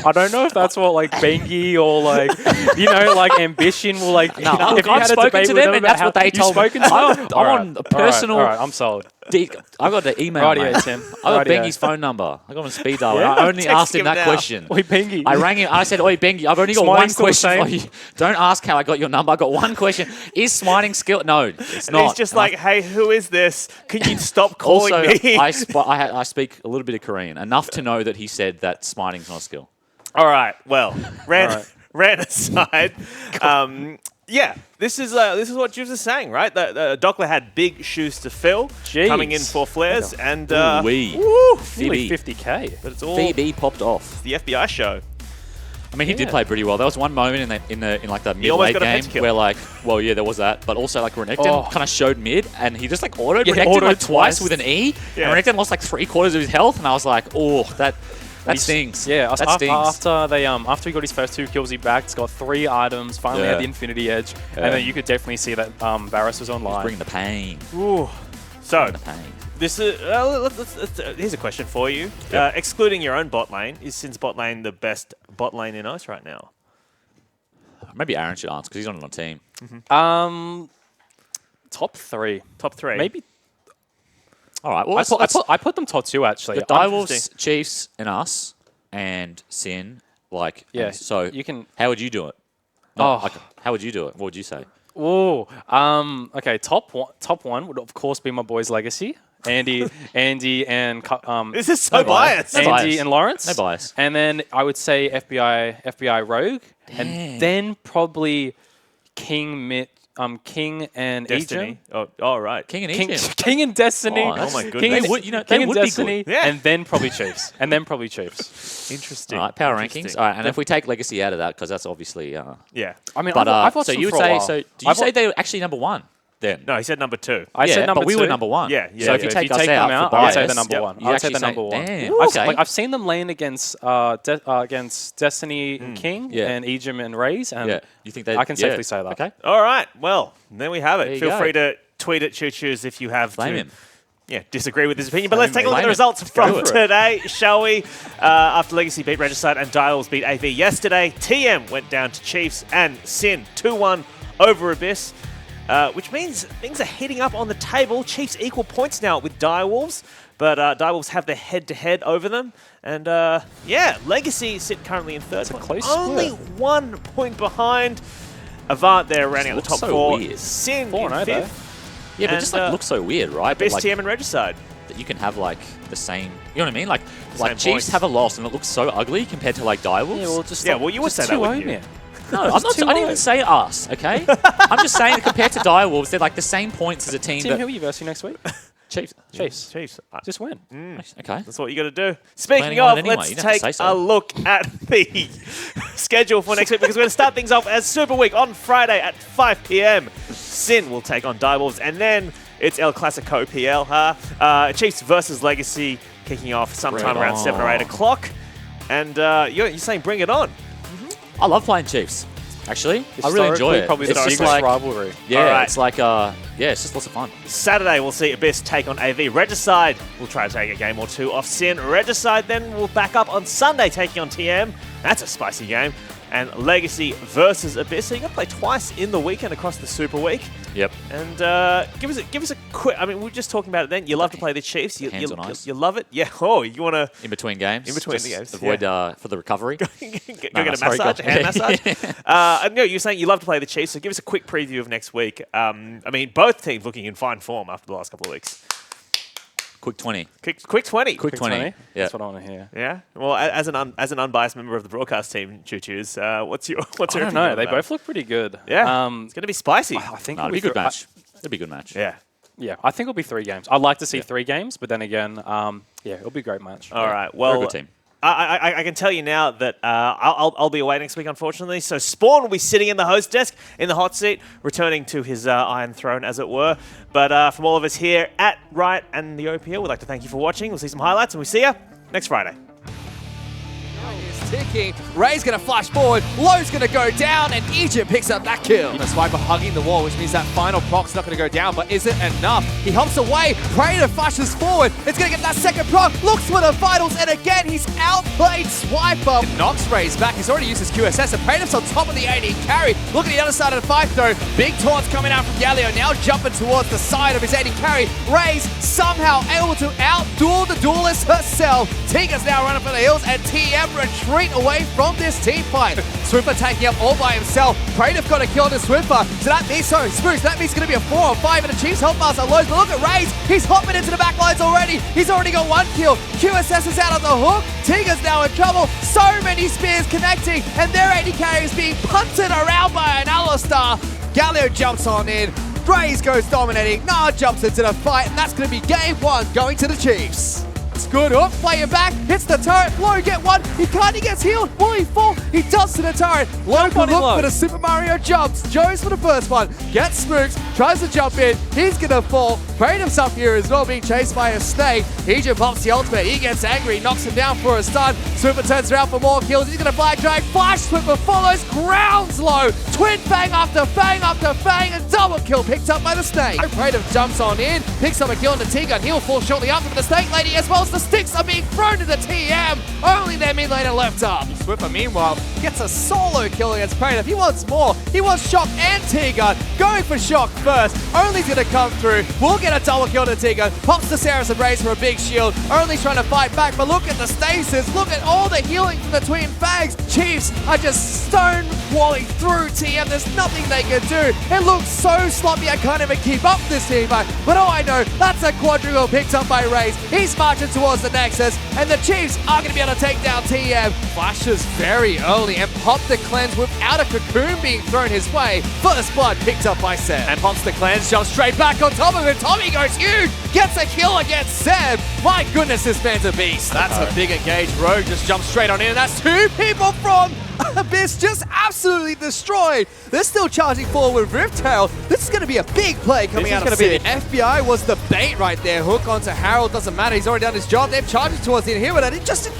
I don't know if that's what like Bengi or like like Ambition will like. No, if you I've had a spoken debate to with them, and that's what they told me. I'm on a personal. All right, I'm sold. I got the email. Rightio, mate. Tim. I got Rightio. Bengi's phone number. I got him on speed dial. Yeah? I only asked him that question. Oi, Bengi. I rang him. I said, "Oi, Bengi, I've only got Smiting one still the question same? for you. Don't ask how I got your number. I got one question. Is smiting skill? No, it's And not." he's just like, hey, who is this? Can you stop calling also, me? I speak a little bit of Korean, enough to know that he said that smiting's not a skill. All right. Well, rant aside, yeah, this is what Jibs is saying, right? The Dockler had big shoes to fill, coming in for flares, and Ooh-wee. Nearly 50k. But it's all VB popped off. the FBI show. I mean, he did play pretty well. There was one moment in like the mid almost late got a game pentakill. where like, well, yeah, there was that, but also like Renekton kind of showed mid, and he just like autoed Renekton autoed like twice twice. with an E, Yeah. and Renekton lost like 3/4 of his health, and I was like, oh, that stings. Yeah, that stings. after he got his first 2 kills, he backed, got 3 items, finally had the Infinity Edge, and then you could definitely see that Varus was online. He's bringing the pain. Ooh. So, The pain. this is here's a question for you. Excluding your own bot lane, is Sin's bot lane the best bot lane in Ice right now? Maybe Aaron should answer because he's not on a team. Top 3. Top 3. Maybe. All right. Well, I put them top 2 actually. the Direwolves, Chiefs, and us, and Sin. Like, Yeah, and so you can- How would you do it? How would you do it? What would you say? Oh, okay. Top one would of course be my boys' Legacy. Andy, and This is so biased. Andy No bias. and Lawrence. No bias. And then I would say FBI Rogue, and then probably King and Destiny. Ejim. Oh, right. King and Ejim. King and Destiny. Oh, that's- my goodness. King and, They would- you know, King they and would be Destiny, good. Yeah. and then probably Chiefs. Interesting. All right, power Interesting. rankings. All right, and if we take Legacy out of that, because that's obviously. Yeah. I mean, But I've watched so them you would for a say while. so? Do you I've say wa- they were actually number 1 then? No, he said number 2. I said number but we 2. were number 1. Yeah, So if you take us them out, out, for I'd say bias, the number yep. 1. you I'd say actually the number 1. Damn, okay. I've seen them lane against Destiny and King Yeah. and Ejim and Raze, and Yeah, you think they? I can safely say that. Okay. All right. Well, there we have it. There you Feel go. free to tweet at Choo-Choos if you have Blame to. him. Yeah, disagree with his opinion. But let's take a look at the Blame him. results Go from for it. today, shall we? After Legacy beat Regicide and Dials beat AV yesterday, TM went down to Chiefs and Sin 2-1 over Abyss, which means things are heating up on the table. Chiefs equal points now with Direwolves, but Direwolves have the head-to-head over them. And yeah, Legacy sit currently in third. It's a close Only split. 1 point behind. Avant there rounding out the top looks so 4. weird. Sin 4-0 in though. 5th. Yeah, but And, just like looks so weird, right? Abyss, But, like, TM and Regicide. that you can have like the same. You know what I mean? Like Same Chiefs points. have a loss and it looks so ugly compared to like Direwolves. Yeah, well, just Yeah, well, you would say that, wouldn't you? No, I'm not. I didn't even say us. Okay, I'm just saying that compared to Direwolves, they're like the same points as a team. Tim, That who are you versing next week? Chiefs. Chiefs. Chiefs. Just win. Okay. That's what you got to do. Speaking Planning on of, it anyway, let's you don't have to take say so. a look at the schedule for next week because we're going to start things off as Super Week on Friday at 5 p.m. Sin will take on Direwolves, and then it's El Clasico OPL. Chiefs versus Legacy kicking off sometime Bring it around 7 or 8 on. o'clock. And you're saying bring it on. I love playing Chiefs. Actually, I really enjoy Historically, it. Probably It's the just biggest like rivalry. yeah, All right. it's like yeah, it's just lots of fun. Saturday, we'll see Abyss take on AV. Regicide will try to take a game or 2 off Sin. Regicide then will back up on Sunday taking on TM. That's a spicy game. And Legacy versus Abyss. So you're going to play twice in the weekend across the Super Week. Yep. And give us a quick. I mean, we were just talking about it then. You love to play the Chiefs. Hands on ice. You love it. Yeah. Oh, you want to In between games. In between just the games, Avoid for the recovery. go get a sorry, massage, a go- hand massage. No, you're saying you love to play the Chiefs. So give us a quick preview of next week. I mean, both teams looking in fine form after the last couple of weeks. Quick 20. Quick 20. Quick 20. Yeah. That's what I want to hear. Yeah. Well, as an unbiased member of the broadcast team, Choo-Choos, what's your I don't opinion know. on They that? both look pretty good. Yeah. It's going to be spicy. I think No, it'd be a good match. It'd be a good match. Yeah. Yeah, I think it'll be 3 games. I'd like to see 3 games, but then again, yeah, it'll be a great match. All right. Well, Very good team. I can tell you now that I'll be away next week, unfortunately. So Spawn will be sitting in the host desk, in the hot seat, returning to his Iron Throne, as it were. But from all of us here at Riot and the OPL, we'd like to thank you for watching. We'll see some highlights, and we'll see you next Friday. Ticking. Ray's going to flash forward. Low's going to go down, and Egypt picks up that kill. The Swiper hugging the wall, which means that final proc's not going to go down, but is it enough? He hops away. Praetor flashes forward. It's going to get that second proc. Looks for the finals, and again, he's outplayed Swiper. It knocks Ray's back. He's already used his QSS, and Praetor's on top of the AD carry. Look at the other side of the fight, though. Big taunts coming out from Galio, now jumping towards the side of his AD carry. Ray's somehow able to outduel the duelist herself. Tiga's now running for the hills, and TM retreat away from this team fight. Swiffer taking up all by himself. Praetor's got a kill on the Swiffer. So that means, Spruce, that means it's going to be a 4 on 5, and the Chiefs health bars are low. But look at Raze. He's hopping into the back lines already. He's already got 1 kill. QSS is out on the hook. Tiga's now in trouble. So many spears connecting, and their AD carry is being punted around by an Alistar. Galio jumps on in. Raze goes dominating. Nard jumps into the fight, and that's going to be game 1 going to the Chiefs. It's good. Up, play it back. Hits the turret. Low get 1. He can't. He gets healed. Will he fall? He does to the turret. Low can look for the Super Mario jumps. Joe's for the first one. Gets spooked. Tries to jump in. He's going to fall. Praetor's up here as well, being chased by a snake. Egypt pops the ultimate. He gets angry. Knocks him down for a stun. Swiffer turns around for more kills. He's going to black drag. Flash Swiffer follows. Grounds low. Twin fang after fang after fang. And double kill picked up by the snake. Praetor jumps on in. Picks up a kill on the Tiga. He'll fall shortly after, but the snake lady as well as the sticks are being thrown to the TM. Only their mid laner left up. Swiffer, meanwhile, gets a solo kill against Praetor. He wants more. He wants Shock and Tiga. Going for Shock first. Only's going to come through. We'll get a double kill to Tiga. Pops the Saracen Raze for a big shield. Only's trying to fight back, but look at the stasis. Look at all the healing from the Twin Fags. Chiefs are just stonewalling through TM. There's nothing they can do. It looks so sloppy. I can't even keep up with this team fight. But all I know, that's a quadruple picked up by Raze. He's marching towards the Nexus, and the Chiefs are going to be able to take down TM. Flashes very early and pop the cleanse without a cocoon being thrown his way. First blood picked up by Seb. And pops the cleanse, jumps straight back on top of him. Tommy goes huge, gets a kill against Seb. My goodness, this man's a beast. That's a big engage. Rogue just jumps straight on in, and that's 2 people from Abyss just absolutely destroyed. They're still charging forward with Rifttail. This is going to be a big play coming out of Sid. FBI was the bait right there. Hook onto Harold. Doesn't matter. He's already done his job. They're charging towards the inhibitor.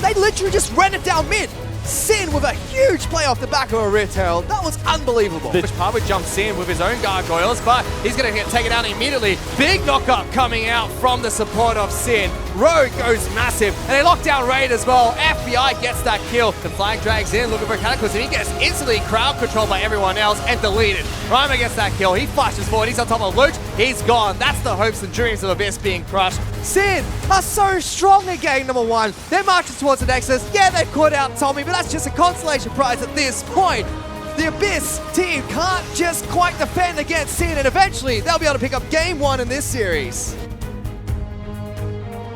They literally just ran it down mid. Sin with a huge play off the back of a Rifttail. That was unbelievable. Papa jumps in with his own gargoyles, but he's going to get taken out immediately. Big knock-up coming out from the support of Sin. Rogue goes massive, and they lock down Raid as well. FBI gets that kill. The flag drags in, looking for Cataclysm. He gets instantly crowd controlled by everyone else and deleted. Rymer gets that kill. He flashes forward. He's on top of Luke. He's gone. That's the hopes and dreams of Abyss being crushed. Sin are so strong in game number 1. They're marching towards the Nexus. Yeah, they've caught out Tommy, but that's just a consolation prize at this point. The Abyss team can't just quite defend against Sin, and eventually they'll be able to pick up game 1 in this series.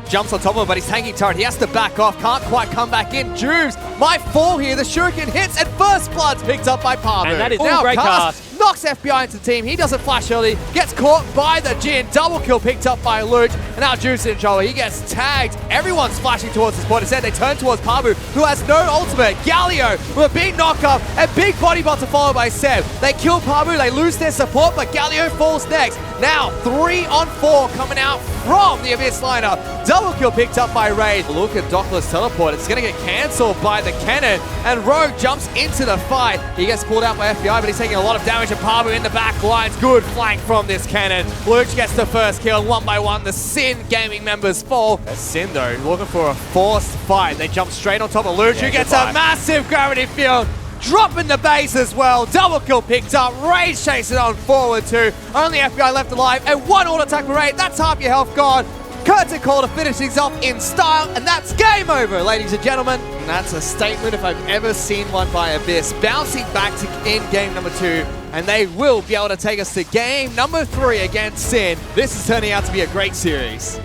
Jumps on top of him, but he's tanking turret. He has to back off. Can't quite come back in. Juves might fall here. The Shuriken hits, and first blood's picked up by Parmu. And that is now a great cast. Knocks FBI into the team. He doesn't flash early. Gets caught by the Jin. Double kill picked up by Luch. And now Juves in trouble. He gets tagged. Everyone's flashing towards this point. Instead, they turn towards Parmu, who has no ultimate. Galio with a big knock-up and big body bot to follow by Seb. They kill Parmu. They lose their support, but Galio falls next. Now, 3 on 4 coming out from the Abyss lineup. Double kill picked up by Raid. Look at Dockless teleport. It's going to get cancelled by the cannon. And Rogue jumps into the fight. He gets pulled out by FBI, but he's taking a lot of damage. And Parmu in the back lines. Good flank from this cannon. Luch gets the first kill. 1 by 1, the Sin gaming members fall. Sin, though, looking for a forced fight. They jump straight on top of Luch, who gets a massive gravity field. Dropping the base as well. Double kill picked up. Rage chasing on forward too. Only FBI left alive. And 1 auto attack for Raid. That's half your health gone. Curtain call to finish things off in style. And that's game over, ladies and gentlemen. And that's a statement if I've ever seen one by Abyss. Bouncing back to in game number 2. And they will be able to take us to game number 3 against Sin. This is turning out to be a great series.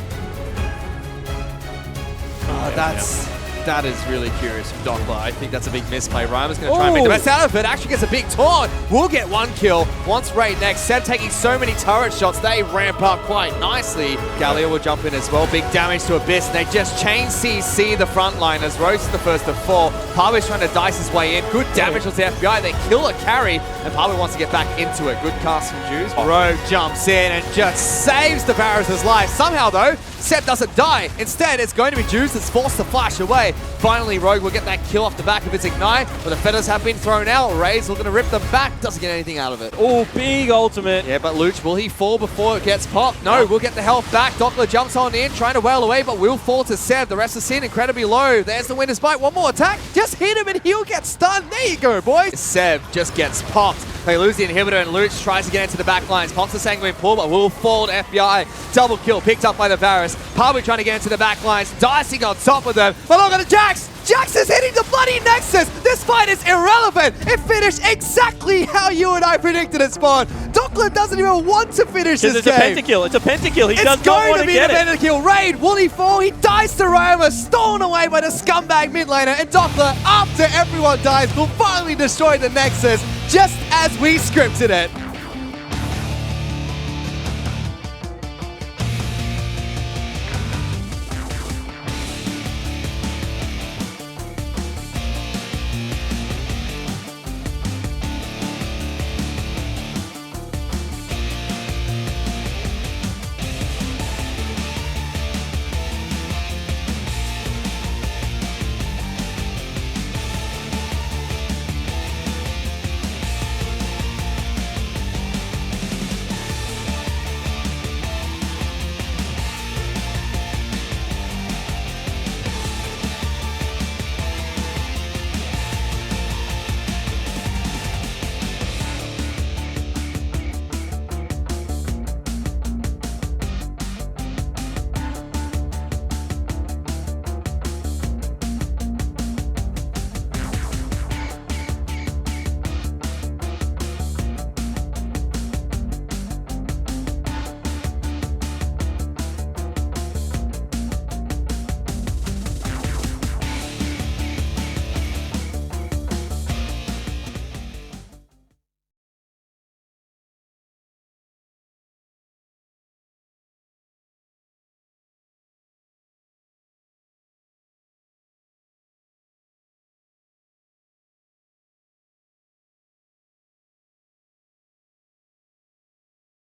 That is really curious from Doppler. I think that's a big misplay. Reimer's going to try and make the best out of it. Actually gets a big taunt. Will get 1 kill. Wants Raid next. Seb taking so many turret shots. They ramp up quite nicely. Galio will jump in as well. Big damage to Abyss. And they just chain CC the front line as Rose is the first to fall. Pabu's trying to dice his way in. Good damage on the FBI. They kill a carry. And Pabu wants to get back into it. Good cast from Juice. Rogue jumps in and just saves the Varus' life. Somehow though, Seb doesn't die. Instead, it's going to be Juice that's forced to flash away. Finally, Rogue will get that kill off the back of his Ignite, but the feathers have been thrown out. Ray's looking to rip them back. Doesn't get anything out of it. Oh, big ultimate. Yeah, but Luch, will he fall before it gets popped? No, we'll get the health back. Doppler jumps on in, trying to wail away, but will fall to Seb. The rest of the scene incredibly low. There's the winner's bite. One more attack. Just hit him and he'll get stunned. There you go, boys. Seb just gets popped. They lose the inhibitor and Luch tries to get into the back lines. Pops the Sanguine Pull, but will fall to FBI. Double kill picked up by the Varus. Pabu trying to get into the back lines. Dicing on top of them. But look at the Jax. Jax is hitting the bloody Nexus! This fight is irrelevant! It finished exactly how you and I predicted it, Spawn! Dockland doesn't even want to finish this game! It's a pentakill, it's a pentakill, he does not want to get it! It's going to be a pentakill! Raid, will he fall? He dies to Roma, stolen away by the scumbag mid laner, and Doppler, after everyone dies, will finally destroy the Nexus, just as we scripted it!